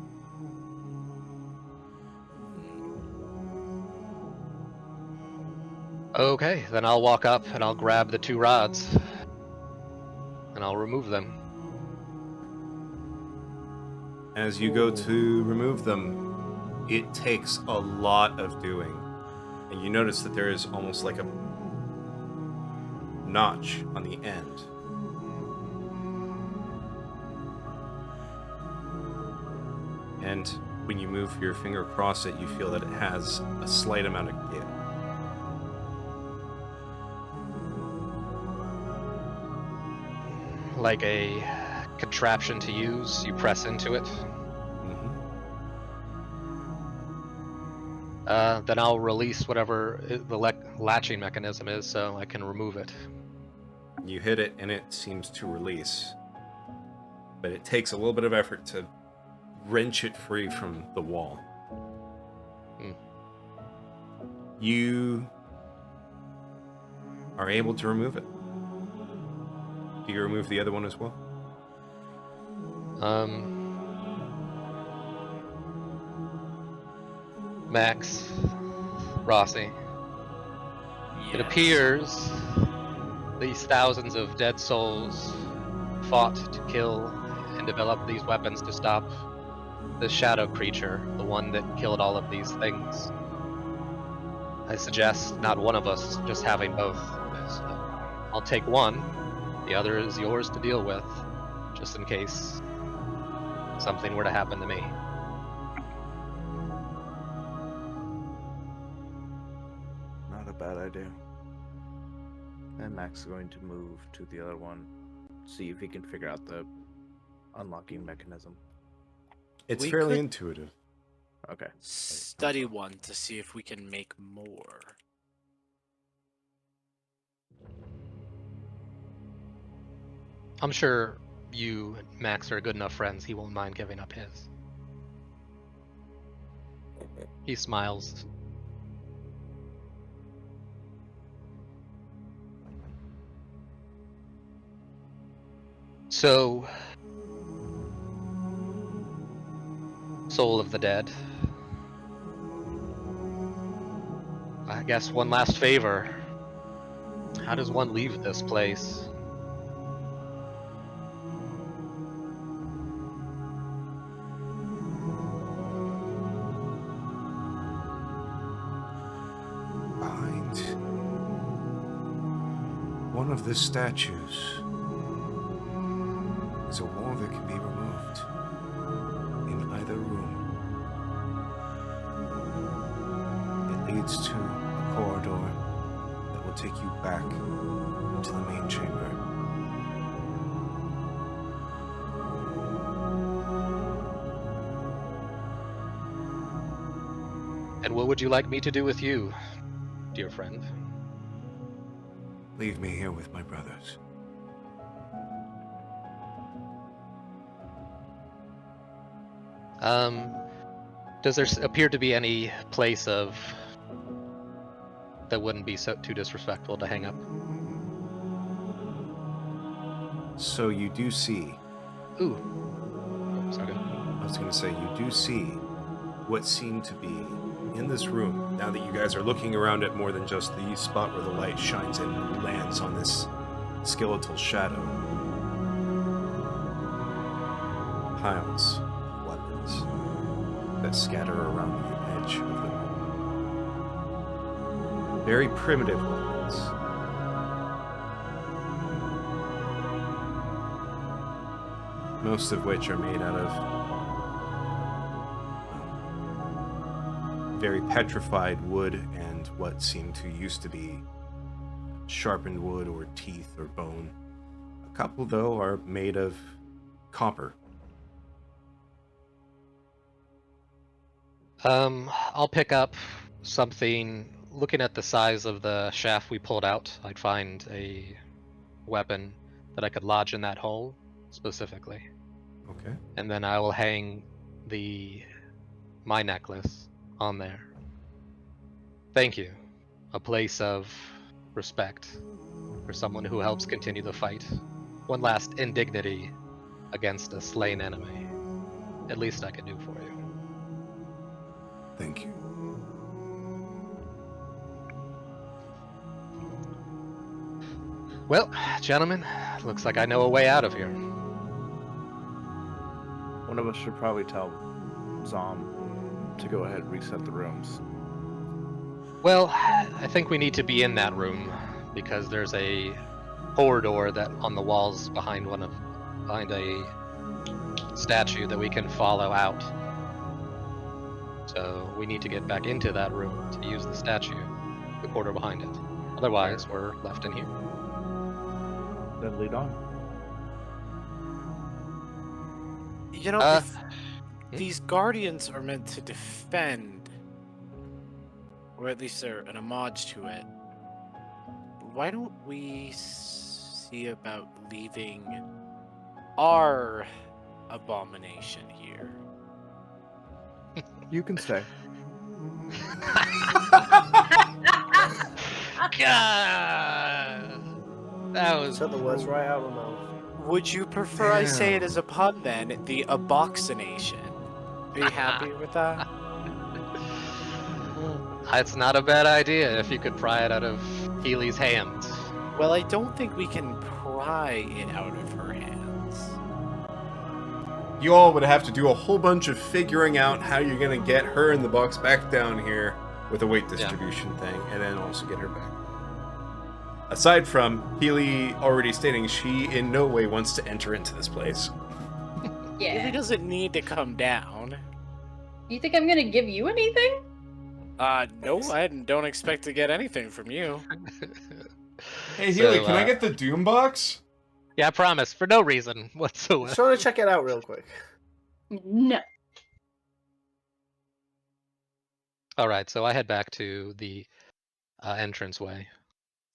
Okay, then I'll walk up and I'll grab the 2 rods. And I'll remove them. As you go to remove them, it takes a lot of doing. And you notice that there is almost like a notch on the end. And when you move your finger across it, you feel that it has a slight amount of give. Like a contraption to use, you press into it. Then I'll release whatever the latching mechanism is so I can remove it. You hit it and it seems to release. But it takes a little bit of effort to wrench it free from the wall. You are able to remove it. Do you remove the other one as well? Max, Rossi. It appears these thousands of dead souls fought to kill and develop these weapons to stop the shadow creature, the one that killed all of these things. I suggest not one of us just having both. So I'll take one, the other is yours to deal with, just in case something were to happen to me. Not a bad idea. And Max is going to move to the other one, see if he can figure out the unlocking mechanism. It's fairly intuitive. Okay. Study one to see if we can make more. I'm sure you and Max are good enough friends. He won't mind giving up his. He smiles. So, soul of the dead. I guess one last favor. How does one leave this place? Behind one of the statues is a wall that can be removed in either room. It leads to a corridor that will take you back into the main chamber. And what would you like me to do with you, dear friend? Leave me here with my brothers. Does there appear to be any place of that wouldn't be so too disrespectful to hang up? So you do see. Ooh. Oh, sorry. I was going to say, you do see what seemed to be in this room, now that you guys are looking around at more than just the spot where the light shines in and lands on this skeletal shadow. Piles of weapons that scatter around the edge of the room. Very primitive weapons. Most of which are made out of very petrified wood and what seemed to used to be sharpened wood or teeth or bone. A couple, though, are made of copper. I'll pick up something. Looking at the size of the shaft we pulled out, I'd find a weapon that I could lodge in that hole specifically. Okay. And then I will hang my necklace on there. Thank you. A place of respect for someone who helps continue the fight. One last indignity against a slain enemy. At least I can do for you. Thank you. Well, gentlemen, looks like I know a way out of here. One of us should probably tell Zom to go ahead and reset the rooms. Well, I think we need to be in that room because there's a corridor that on the walls behind a statue that we can follow out. So we need to get back into that room to use the statue, the corridor behind it. Otherwise, we're left in here. Then lead on. You know, if these guardians are meant to defend, or at least they're an homage to it, why don't we see about leaving our abomination here? You can stay. God, that was Said the words right out of my mouth. Would you prefer I say it as a pun then? The aboxination. Are you happy with that? It's not a bad idea if you could pry it out of Healy's hands. Well, I don't think we can pry it out of her hands. You all would have to do a whole bunch of figuring out how you're going to get her in the box back down here with a weight distribution thing, and then also get her back. Aside from Healy already stating she in no way wants to enter into this place. Yeah. He doesn't need to come down. You think I'm gonna give you anything? No, I don't expect to get anything from you. Hey, Healy, So, can I get the Doom box? Yeah, I promise, for no reason whatsoever. Just want to check it out real quick. No. Alright, so I head back to the entranceway.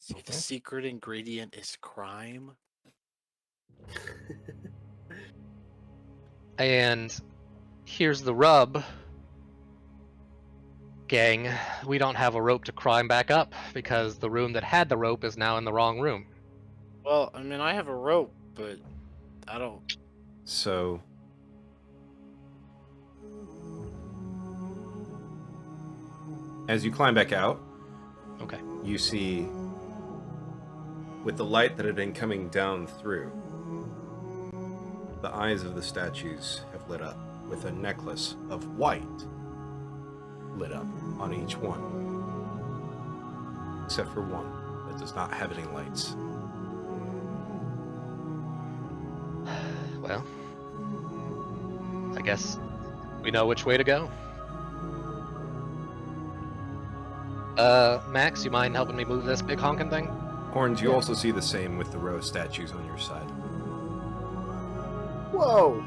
See, the secret ingredient is crime. And here's the rub, gang. We don't have a rope to climb back up because the room that had the rope is now in the wrong room. Well, I mean, I have a rope, but I don't. So as you climb back out, Okay. you see, with the light that had been coming down through, the eyes of the statues have lit up, with a necklace of white lit up on each one. Except for one that does not have any lights. Well, I guess we know which way to go. Max, you mind helping me move this big honkin' thing? Horns, you also see the same with the row of statues on your side. Whoa!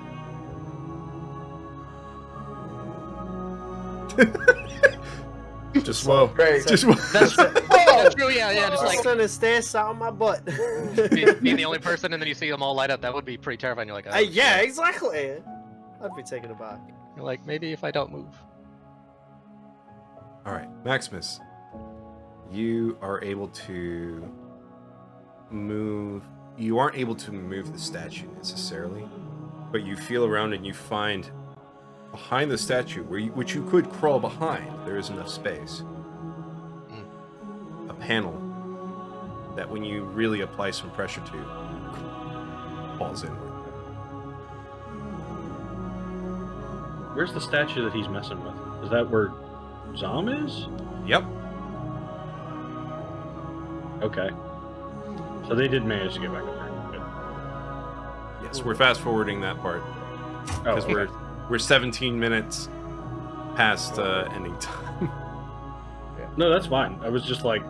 Just whoa. Great. Just whoa. That's true, yeah, just like Trying to stay sat on my butt. being the only person and then you see them all light up, that would be pretty terrifying. You're like, oh, Yeah, shit. exactly. I'd be taken aback. You're like, maybe if I don't move. Alright, Maximus. You are able to move. You aren't able to move the statue necessarily, but you feel around and you find behind the statue, which you could crawl behind, there is enough space. A panel that when you really apply some pressure to, falls inward. Where's the statue that he's messing with? Is that where Zom is? Yep. Okay. So they did manage to get back up there. Good. Yes, we're fast forwarding that part because okay. we're 17 minutes past ending time. No, that's fine. I was just like,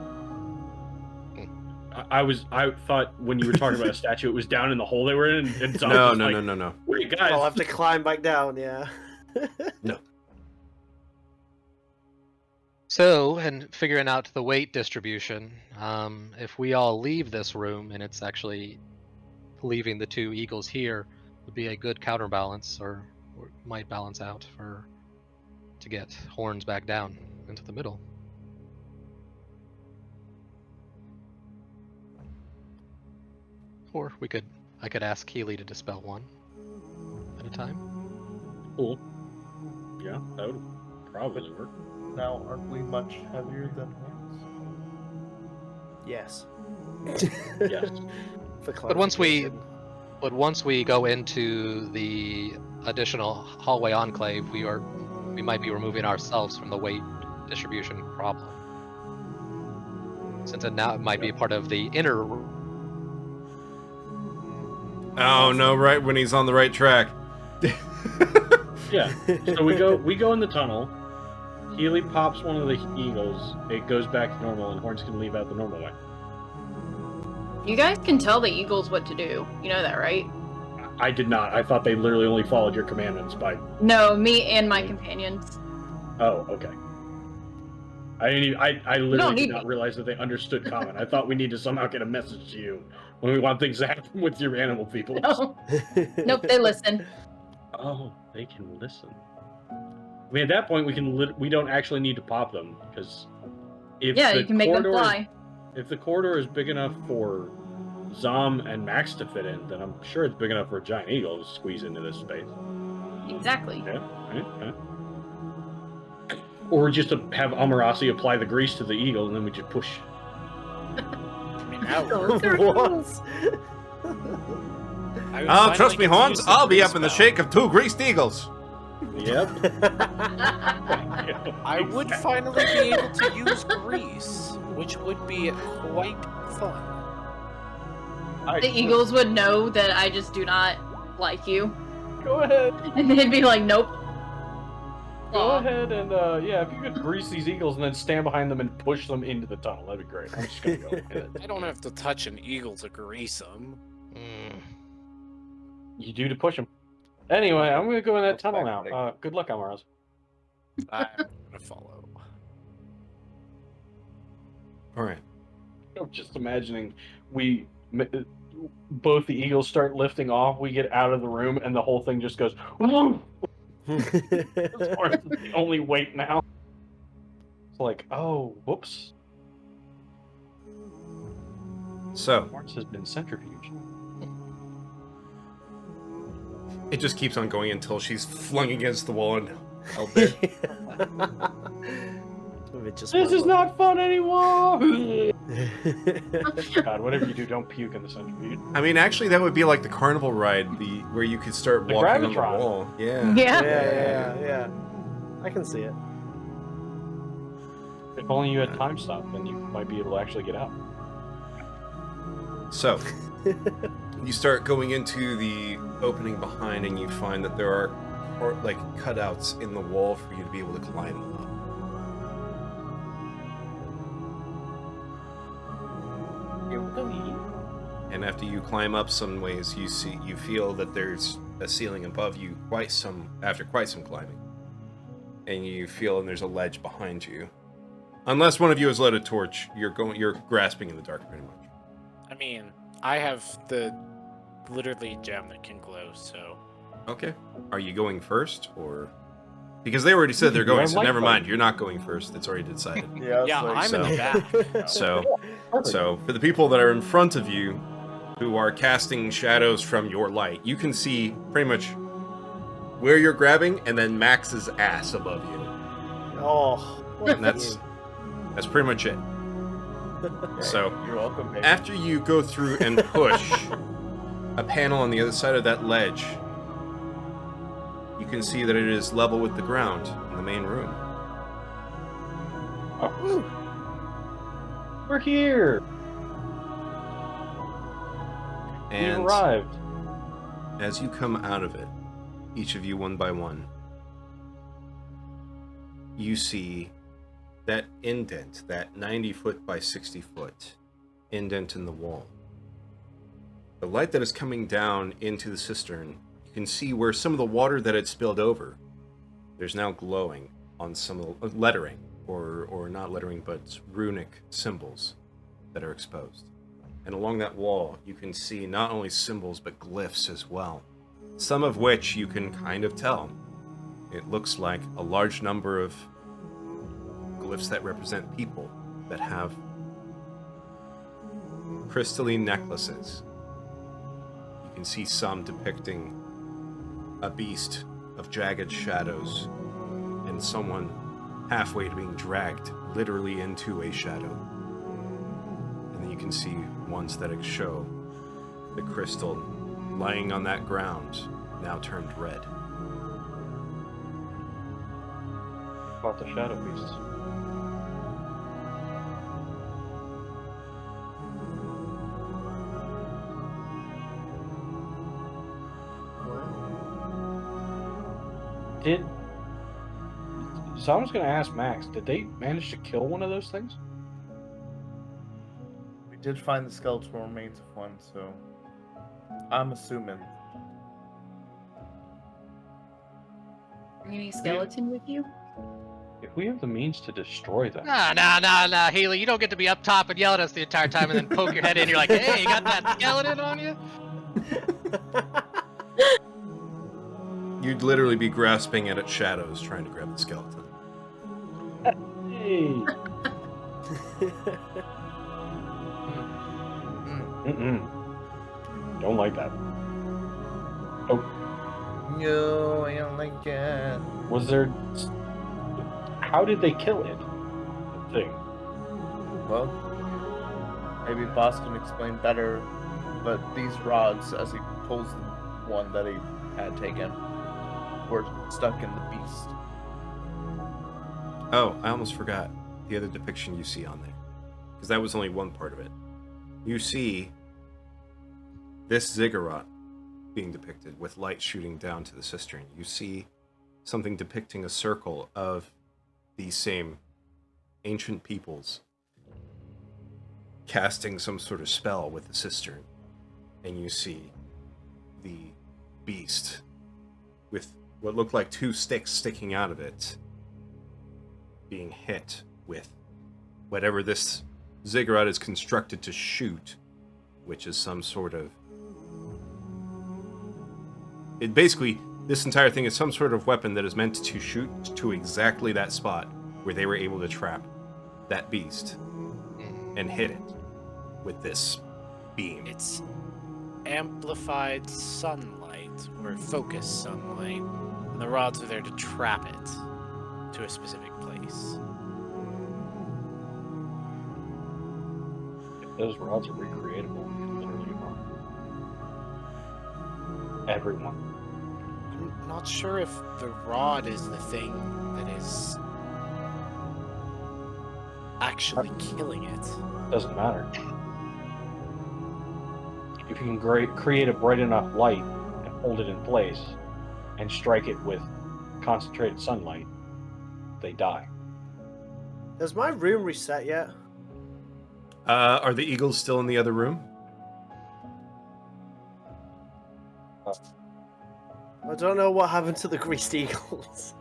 I thought when you were talking about a statue, it was down in the hole they were in, and Zom was like, No. Wait, guys. I'll have to climb back down, yeah. No. So, and figuring out the weight distribution, if we all leave this room and it's actually leaving the two eagles here, would be a good counterbalance, or might balance out to get Horns back down into the middle. Or I could ask Keeley to dispel one at a time. Cool. Yeah, that would probably work. Now, aren't we much heavier than Horns? Yes. Yes. But once we go into the additional hallway enclave, we might be removing ourselves from the weight distribution problem, since it now might be part of the inner. Oh no! Right when he's on the right track. Yeah. So we go in the tunnel. Healy pops one of the eagles. It goes back to normal, and Horns can leave out the normal way. You guys can tell the eagles what to do. You know that, right? I did not. I thought they literally only followed your commandments by. No, me and my companions. Oh, okay. I literally did not realize that they understood common. I thought we need to somehow get a message to you when we want things to happen with your animal people. No. Nope, they listen. Oh, they can listen. I mean, at that point, we don't actually need to pop them, because if you can make them fly. If the corridor is big enough for Zom and Max to fit in, then I'm sure it's big enough for a giant eagle to squeeze into this space. Exactly. Yeah. Right. Or just to have Amarasi apply the grease to the eagle, and then we just push. Oh, trust me, Horns. I'll be up in the shake of 2 greased eagles. Yep. I would finally be able to use grease, which would be quite fun. The eagles would know that I just do not like you. Go ahead. And they'd be like, nope. Go ahead and, yeah, if you could grease these eagles and then stand behind them and push them into the tunnel, that'd be great. I'm just gonna go. I don't have to touch an eagle to grease them. You do to push them. Anyway, I'm gonna go in that tunnel now. Good luck, Amaraz. I'm gonna follow. All right. I'm just imagining we both the eagles start lifting off, we get out of the room, and the whole thing just goes. Whoa! It's the only weight now. It's like, oh, whoops. So Mars has been centrifuged. it just keeps on going until she's flung against the wall and held there. This is not fun anymore! God, whatever you do, don't puke in the centrifuge. I mean, actually, that would be like the carnival ride, where you could start The walking on the Gravitron. wall. Yeah. Yeah. I can see it. If only you had time stop, then you might be able to actually get out. So, you start going into the opening behind, and you find that there are like cutouts in the wall for you to be able to climb up. And after you climb up some ways, you feel that there's a ceiling above you after quite some climbing. And you feel and there's a ledge behind you. Unless one of you has lit a torch, you're grasping in the dark pretty much. I mean, I have the literally gem that can glow, so. Okay. Are you going first, or because they already said they're going, so never mind. You're not going first. It's already decided. I'm in the back. So for the people that are in front of you, who are casting shadows from your light, you can see pretty much where you're grabbing, and then Max's ass above you. Oh, and that's pretty much it. So You're welcome, baby. after you go through and push a panel on the other side of that ledge, you can see that it is level with the ground in the main room. Oh. We're here! And We've arrived. as you come out of it, each of you one by one, you see that indent, that 90 foot by 60 foot indent in the wall. The light that is coming down into the cistern, you can see where some of the water that had spilled over, there's now glowing on some of the lettering, or not lettering, but runic symbols that are exposed. And along that wall, you can see not only symbols, but glyphs as well. Some of which you can kind of tell. It looks like a large number of glyphs that represent people that have crystalline necklaces. You can see some depicting a beast of jagged shadows and someone halfway to being dragged literally into a shadow. And then you can see ones that show the crystal lying on that ground, now turned red. About the shadow beasts. So I was going to ask Max, did they manage to kill one of those things? We did find the skeletal remains of one, so I'm assuming. Bring any skeleton with you? If we have the means to destroy them. Nah, Haley, you don't get to be up top and yell at us the entire time and then poke your head in. You're like, hey, you got that skeleton on you? You'd literally be grasping at its shadows trying to grab the skeleton. Hey. Don't like that. Oh. No, I don't like that. Was there... How did they kill it? The thing. Well, maybe Boss can explain better, but these rods, as he pulls the one that he had taken, were stuck in the beast. Oh, I almost forgot the other depiction you see on there, because that was only one part of it. You see this ziggurat being depicted with light shooting down to the cistern. You see something depicting a circle of these same ancient peoples casting some sort of spell with the cistern. And you see the beast with what looked like two sticks sticking out of it being hit with whatever this ziggurat is constructed to shoot which is some sort of... It basically, this entire thing is some sort of weapon that is meant to shoot to exactly that spot where they were able to trap that beast and hit it with this beam. It's amplified sunlight, or focused sunlight, and the rods are there to trap it to a specific place. If those rods are recreatable, we can literally harm everyone. I'm not sure if the rod is the thing that is actually killing it. Doesn't matter. If you can create a bright enough light and hold it in place and strike it with concentrated sunlight, they die. Has my room reset yet? Are the eagles still in the other room? I don't know what happened to the greased eagles.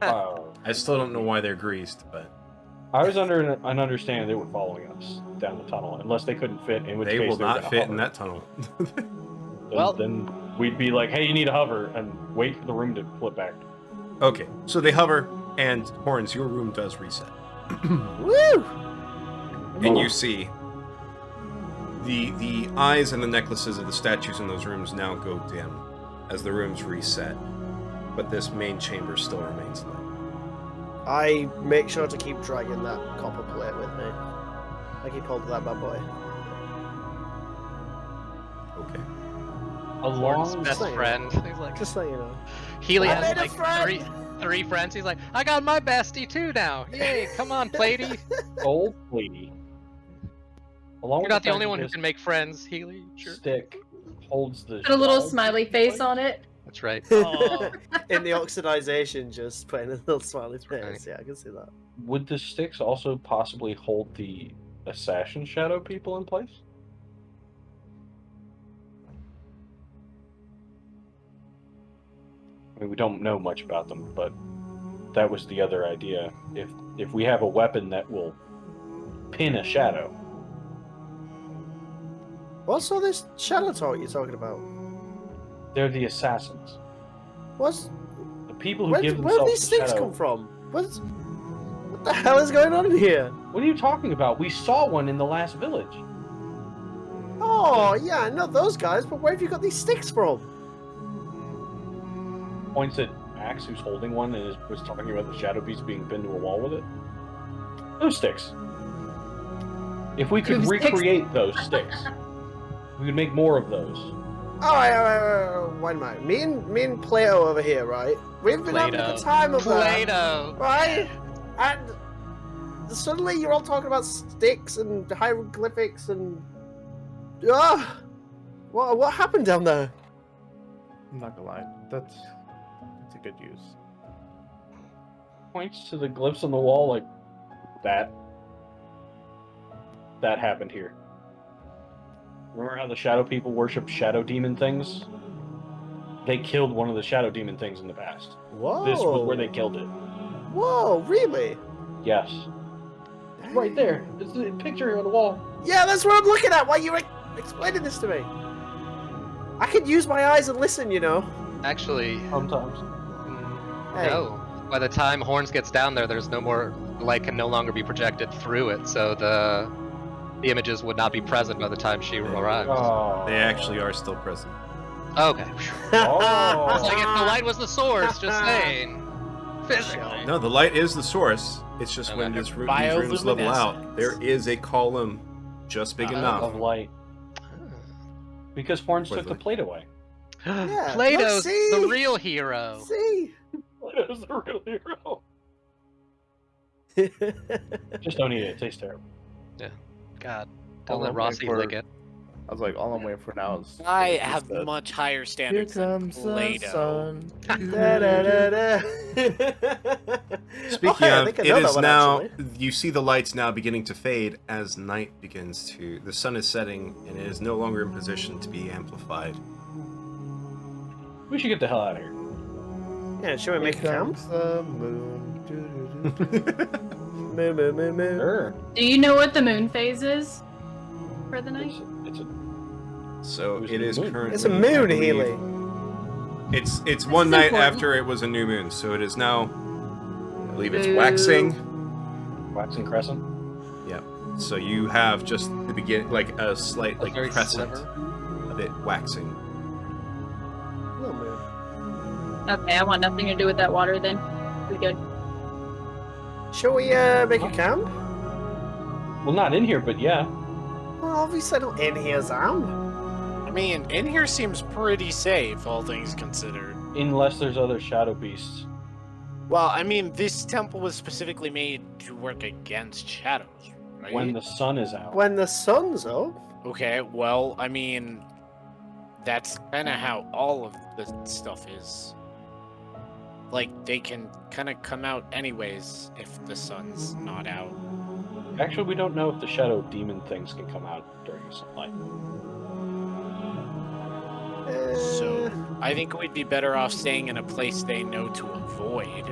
I still don't know why they're greased, but... I was under an understanding they were following us down the tunnel, unless they couldn't fit, in which They case will they were not gonna fit hover. in that tunnel. Then we'd be like, hey, you need to hover, and wait for the room to flip back. Okay, so they hover, and Horns, your room does reset. Woo! And you see the eyes and the necklaces of the statues in those rooms now go dim as the rooms reset, but this main chamber still remains lit. I make sure to keep dragging that copper plate with me. I keep hold of that bad boy. Okay. Horn's Along best saying. friend. He's like, Just so you know. Healy I has made a like friend! three friends. He's like, I got my bestie too now. Yay! Come on, Platey. old lady. Along You're with not the fact only that one who this can make friends, Healy. Sure. stick holds the Put a little shroud smiley in face place. on it. That's right. In the oxidization, just putting a little smiley face. right. Yeah, I can see that. Would the sticks also possibly hold the assassin shadow people in place? I mean, we don't know much about them, but that was the other idea. If we have a weapon that will pin a shadow, What's all this shadow talk you're talking about? they're the assassins. What's The people who where, give where do themselves these the sticks shadow. come from? What the hell is going on in here? What are you talking about? We saw one in the last village. Oh yeah, I know those guys, but where have you got these sticks from? Points at Max, who's holding one, and was talking about the shadow beast being pinned to a wall with it. Those sticks. If we could Those sticks? recreate those sticks, we could make more of those. Oh, wait a minute. Me and Plato over here, right? We've been having a Plato. good time of that, Plato. right? And suddenly you're all talking about sticks and hieroglyphics and what happened down there? I'm not gonna lie. That's a good use. Points to the glyphs on the wall like that. That happened here. Remember how the shadow people worship shadow demon things? They killed one of the shadow demon things in the past. Whoa! This was where they killed it. Whoa! Really? Yes. Right there. It's the picture on the wall. Yeah, that's what I'm looking at. Why you explaining this to me? I can use my eyes and listen, you know. Actually, Sometimes. Hey. no. By the time Horns gets down there, there's no more light can no longer be projected through it, so the images would not be present by the time she arrives. Oh. They actually are still present. Okay. Oh. It's like if the light was the source, just saying. Physically. No, the light is the source. It's just when Okay. these rooms level out, Bioluminescence. there is a column just big Oh. enough. Of light. Because Horns took the Poison. plate away. Yeah, Plato's look, see? the real hero. See? Plato's the real hero. Just don't eat it. It tastes terrible. God, All don't let I'm Rossi waiting lick for- it. I was like, all I'm waiting for now is. I is have the- much higher Here standards than comes the Plato. sun. Da-da-da-da. Speaking Oh, hey, I of, think I it know that is one, now. actually. You see the lights now beginning to fade as night begins to. The sun is setting, and it is no longer in position to be amplified. We should get the hell out of here. Yeah, should we make a Here camp? comes the moon. Doo-doo-doo. Moo, moo, moo, moo. Sure. Do you know what the moon phase is for the night? It's a So it is currently. It's a moon, Healy. It's one night important. after it was a new moon, so it is now. I believe it's waxing. Waxing crescent. Yeah. So you have just the beginning, like a slight like very crescent sliver. of it waxing. Little moon. Okay, I want nothing to do with that water then. We good. Shall we make a camp? Well, not in here, but yeah. Well, obviously not in here, Zam. I mean, in here seems pretty safe, all things considered. Unless there's other shadow beasts. Well, I mean, this temple was specifically made to work against shadows, right? When the sun is out. When the sun's up. Okay, well, I mean, that's kind of how all of the stuff is. Like, they can kind of come out anyways if the sun's not out. Actually, we don't know if the shadow demon things can come out during sunlight. So, I think we'd be better off staying in a place they know to avoid.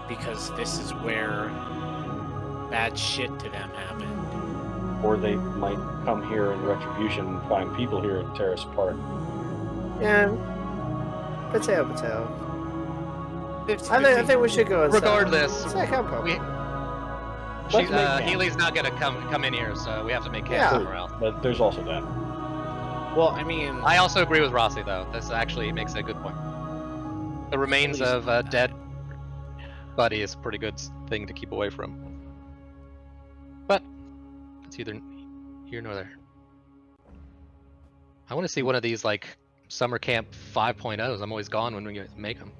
Because this is where bad shit to them happened. Or they might come here in retribution and find people here and tear us apart. Yeah. Potato. I think we should go inside. Regardless, It's a camp. Healy's not gonna come in here, so we have to make camp Yeah. somewhere else. But there's also that. Well, I mean, I also agree with Rossi, though. This actually makes a good point. The remains of a dead buddy is a pretty good thing to keep away from. But it's either here nor there. I want to see one of these like summer camp 5.0s. I'm always gone when we make them.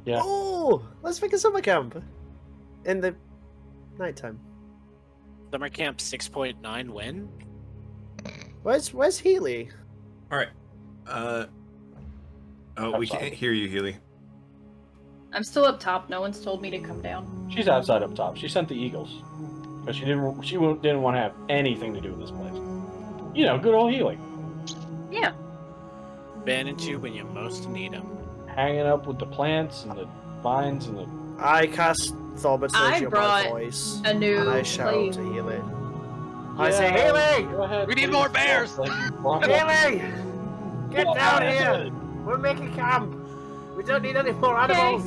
Yeah. Oh, let's make a summer camp in the nighttime. Summer Camp 6.9 when? Where's Healy? All right. Oh, we can't hear you, Healy. I'm still up top. No one's told me to come down. She's outside up top. She sent the eagles because she didn't want to have anything to do with this place. You know, good old Healy. Yeah. Abandoned you when you most need them. Hanging up with the plants and the vines and the. I cast Thaumaturgy on brought my voice, a new and I shout plate. to Healy. I say, Healy! Go ahead, We need please. more bears! Healy! Get down here! We're making camp! We don't need any more animals!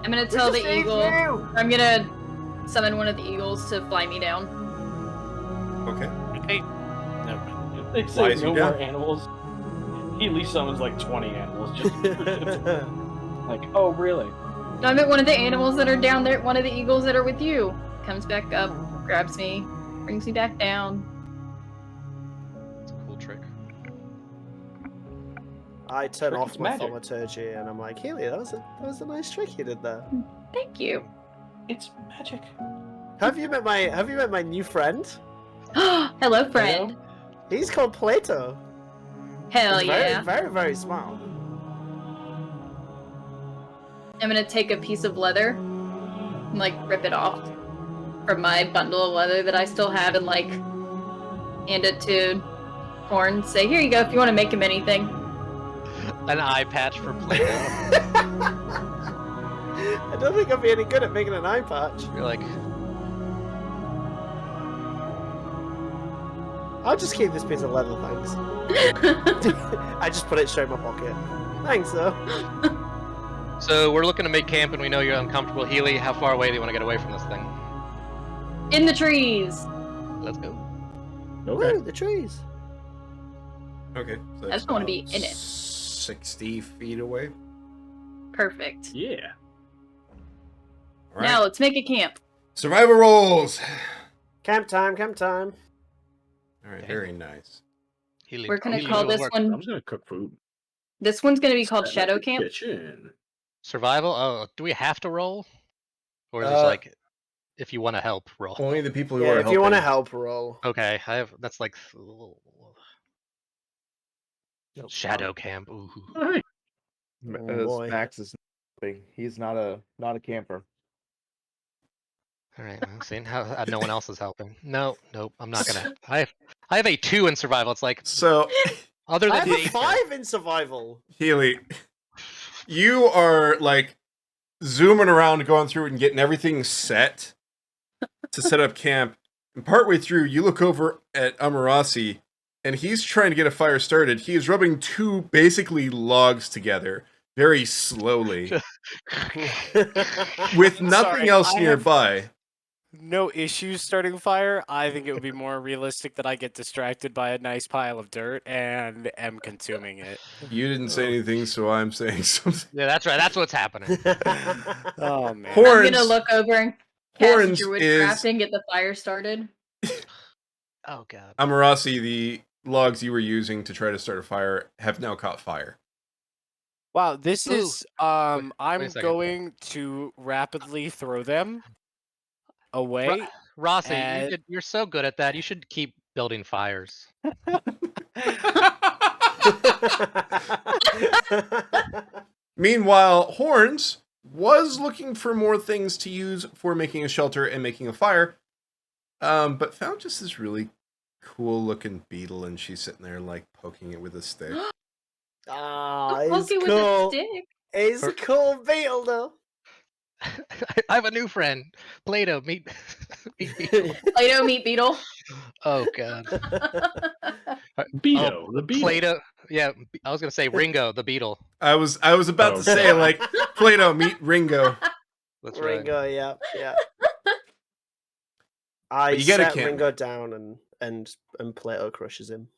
I'm gonna tell We the just need eagle. you! I'm gonna summon one of the eagles to fly me down. Okay. Hey, never mind. They Why say is no he more down? animals. He at least summons like 20 animals. Just like, oh really? No, I meant one of the animals that are down there. One of the eagles that are with you comes back up, grabs me, brings me back down. It's a cool trick. I turn Trick, off it's my magic. Thaumaturgy and I'm like, Healy, that was a nice trick you did there. Thank you. It's magic. Have you met my new friend? Hello, friend. He's called Plato. Hell He's yeah. very, very, very smart. I'm gonna take a piece of leather and like rip it off from my bundle of leather that I still have and like hand it to Horn. Say, here you go if you want to make him anything. An eye patch for Plato. I don't think I'll be any good at making an eye patch. You're like, I'll just keep this piece of leather, thanks. I just put it straight in my pocket. Thanks, though. so we're looking to make camp and we know you're uncomfortable. Healy, how far away do you want to get away from this thing? In the trees. Let's go. Okay. Woo, the trees. Okay. So I just don't wanna be about in it. 60 feet away. Perfect. Yeah. All right. Now let's make a camp. Survival rolls. Camp time, camp time. All right. Very nice. Healy, We're gonna Healy call will this work. one. I'm just gonna cook food. This one's gonna be called Set Shadow up the Camp. Kitchen. Survival? Oh, do we have to roll? Or is this like, if you want to help, roll? Only the people who Yeah, are if you want to helping. help, roll. Okay, that's like shadow camp. Ooh. Oh, boy. Max is helping. He's not a camper. All right, I'm seeing how no one else is helping. Nope, I'm not gonna. I have a 2 in survival. It's like So, other I than have a nature. 5 in survival. Healy, you are like zooming around, going through and getting everything set to set up camp. And partway through, you look over at Amarasi and he's trying to get a fire started. He is rubbing two basically logs together very slowly with nothing Sorry, else I have nearby. no issues starting fire. I think it would be more realistic that I get distracted by a nice pile of dirt and am consuming it. You didn't say anything, so I'm saying something. Yeah, that's right. That's what's happening. Oh man. I'm Horns, gonna look over and cast Horns Druidcraft is and get the fire started. Oh god. Amarasi. The logs you were using to try to start a fire have now caught fire. Wow, this Ooh. is wait I'm a second. going to rapidly throw them away. Rossi, and- you're so good at that. You should keep building fires. Meanwhile, Horns was looking for more things to use for making a shelter and making a fire, but found just this really cool looking beetle, and she's sitting there like poking it with a stick. Ah, Don't it's poke it with a cool. stick. It's a cool beetle, though. I have a new friend, Plato. Meet Beetle. Play-Doh meat beetle. Oh god. Beto, the beetle. Plato. Yeah, I was gonna say Ringo, the beetle. I was about to say like Plato meet Ringo. That's right. Ringo, yeah. you get a set camp. Ringo down and Plato crushes him.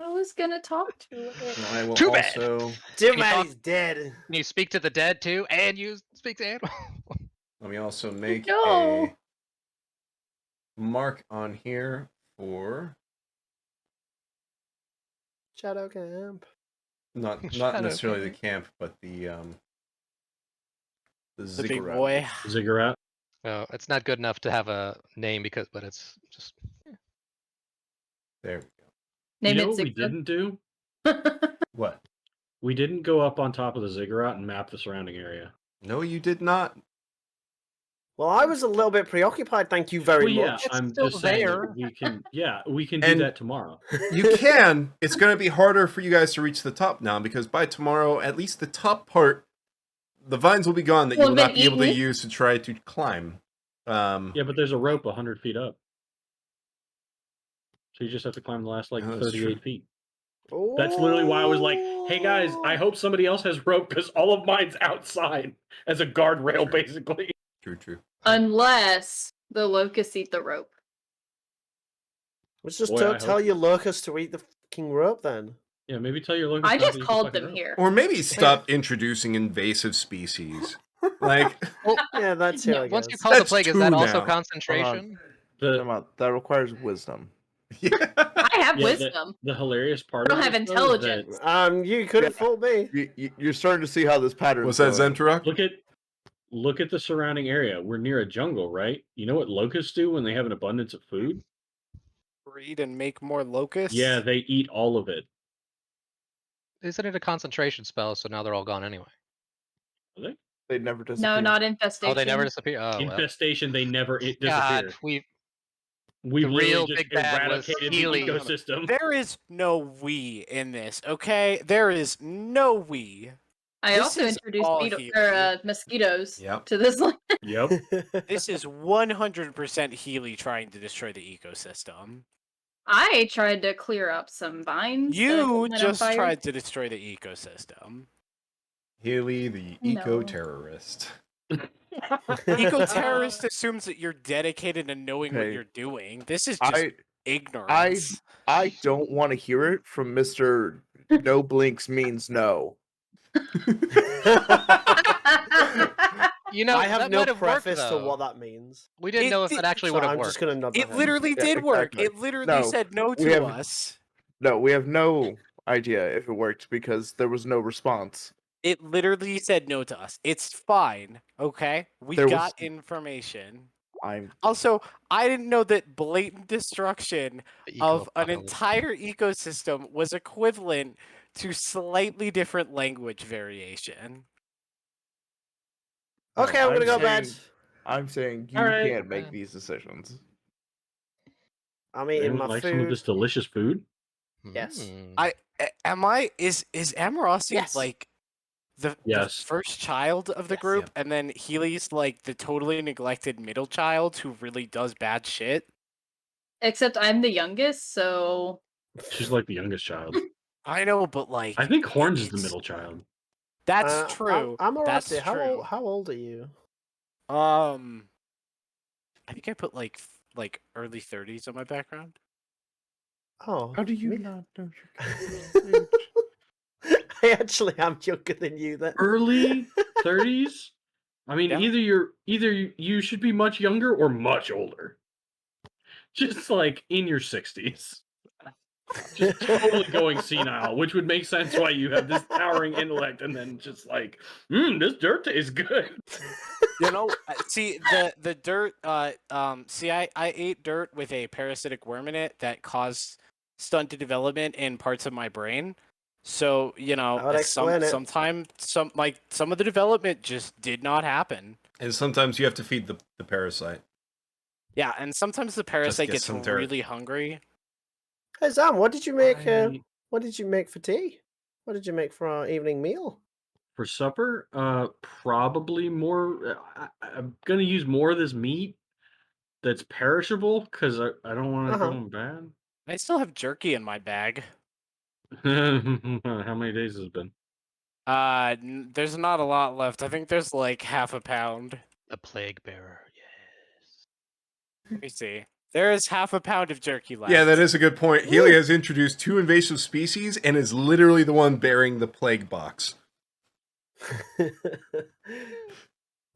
I was gonna talk to it. I will Too bad. also Too you bad talk- he's dead. Can you speak to the dead too, and you speak to animals? let me also make No. a mark on here for Shadow Camp. not Shadow necessarily the camp. camp, but the The big ziggurat. boy. Ziggurat. No, it's not good enough to have a name but it's just There we go. Name You know it what we Zigzag. didn't do? What? We didn't go up on top of the ziggurat and map the surrounding area. No, you did not. Well, I was a little bit preoccupied, thank you very Well, yeah, much. It's I'm still just saying there. we can. Yeah, we can do And- that tomorrow. You can. It's going to be harder for you guys to reach the top now because by tomorrow, at least the top part, the vines will be gone that you Will will have not been be able to eaten? use to try to climb. Yeah, but there's a rope 100 feet up, so you just have to climb the last like Oh, that's 38 true. feet. That's literally why I was like, "Hey guys, I hope somebody else has rope because all of mine's outside as a guardrail, basically." True. Unless the locusts eat the rope. Let's just Boy, don't I tell hope- your locust to eat the fucking rope then. Yeah, maybe tell your locust. I not to just eat the called fucking them rope. here. Or maybe stop introducing invasive species. Like, Yeah, that's here, I once you guess. call the That's plague, is that two also now. concentration? That requires wisdom. yeah. I have Yeah, wisdom. The hilarious part I don't of have this, though, is that- intelligence. You could have fooled me. You're starting to see how this pattern. Was that Zenturok? Look at the surrounding area. We're near a jungle, right? You know what locusts do when they have an abundance of food? Breed and make more locusts. Yeah, they eat all of it. Isn't it a concentration spell? So now they're all gone anyway. Are they? They never disappear. No, not infestation. Oh, they never disappear. Oh, well. Infestation, they never disappear. God, We've the literally real just big bad was eradicated the healing. ecosystem. There is no we in this, okay? There is no we. I This also is introduced all mosquitoes Yep. to this land. Yep. This is 100% Healy trying to destroy the ecosystem. I tried to clear up some vines. that You went on just fire. tried to destroy the ecosystem. Haley, the No. eco-terrorist. Eco-terrorist assumes that you're dedicated to knowing what Hey, you're doing. This is just I ignorance. I don't want to hear it from Mr. No Blinks means no. You know, I have that no might have worked, preface to though. what that means. We didn't know if it actually So would have I'm worked. just gonna nod my It head. literally Yeah, did work. exactly. It literally No, said no we to have- us. No, we have no idea if it worked because there was no response. It literally said no to us. It's fine, okay? We There was- got information. I'm Also, I didn't know that blatant destruction The of an eco-apocalypse. entire ecosystem was equivalent to slightly different language variation. Okay, I'm gonna go bed. I'm saying you All right. can't make these decisions. I'm eating Anyone my like some of food. this delicious food? Yes. Mm. Is Amarasi Yes. like the Yes. first child of the group, and then Healy's like the totally neglected middle child who really does bad shit. Except I'm the youngest, so She's like the youngest child. I know, but like I think Horns is the middle child. That's true. I'm That's Rossi. true. How old are you? I think I put like early 30s on my background. Oh, How do you not know I actually am younger than you then. Early 30s? I mean, Yeah. either you should be much younger or much older. Just like in your 60s. Just totally going senile, which would make sense why you have this towering intellect and then just like, this dirt tastes good. You know, see the dirt. I ate dirt with a parasitic worm in it that caused stunted development in parts of my brain. So you know, That would explain it. sometimes some of the development just did not happen. And sometimes you have to feed the parasite. Yeah, and sometimes the parasite get gets some dirt. really hungry. Hey Sam, what did you make? What did you make for tea? What did you make for our evening meal? For supper, probably more. I'm gonna use more of this meat that's perishable because I don't want to go in bad. I still have jerky in my bag. How many days has it been? There's not a lot left. I think there's like half a pound. The plague bearer, yes. Let me see. There is half a pound of jerky left. Yeah, that is a good point. Healy has introduced 2 invasive species and is literally the one bearing the plague box.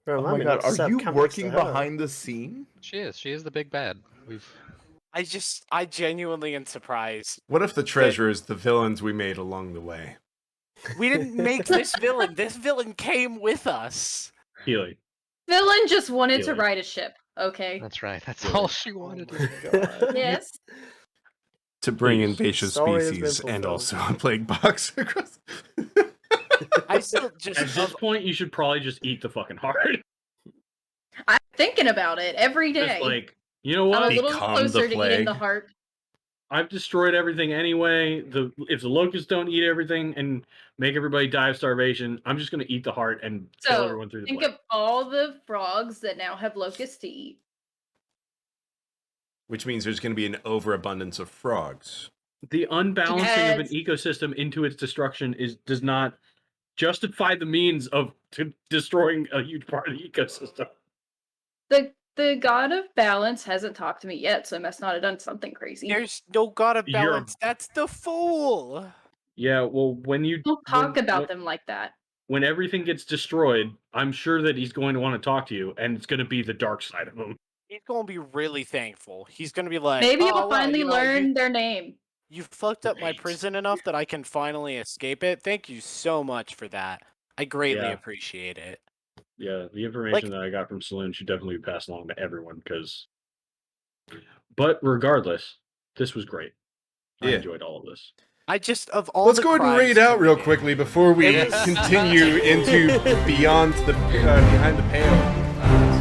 Oh my god, are you working behind the scene? She is. She is the big bad. I genuinely am surprised. What if the treasure is the villains we made along the way? We didn't make this villain. This villain came with us. Healy. villain just wanted to ride a ship. Okay. That's right. That's all she wanted. Yes. To bring invasive species and also a plague box across. I still just at this point you should probably just eat the fucking heart. I'm thinking about it every day. Just like, you know what? I'm a little closer to eating the heart. I've destroyed everything anyway. If the locusts don't eat everything and make everybody die of starvation, I'm just gonna eat the heart and kill everyone through the think plague. of all the frogs that now have locusts to eat. Which means there's going to be an overabundance of frogs. The unbalancing of an ecosystem into its destruction does not justify the means of destroying a huge part of the ecosystem. The god of balance hasn't talked to me yet, so I must not have done something crazy. There's no god of balance. That's the fool. Yeah, well, Don't talk about them like that. When everything gets destroyed, I'm sure that he's going to want to talk to you, and it's going to be the dark side of him. He's going to be really thankful. He's going to be like, maybe I'll I'll finally learn their name. You fucked up my prison enough that I can finally escape it. Thank you so much for that. I greatly appreciate it. Yeah, the information that I got from Saloon should definitely be passed along to everyone, but regardless, this was great. I enjoyed all of this. Let's go ahead and raid out real quickly before we continue into behind the pale.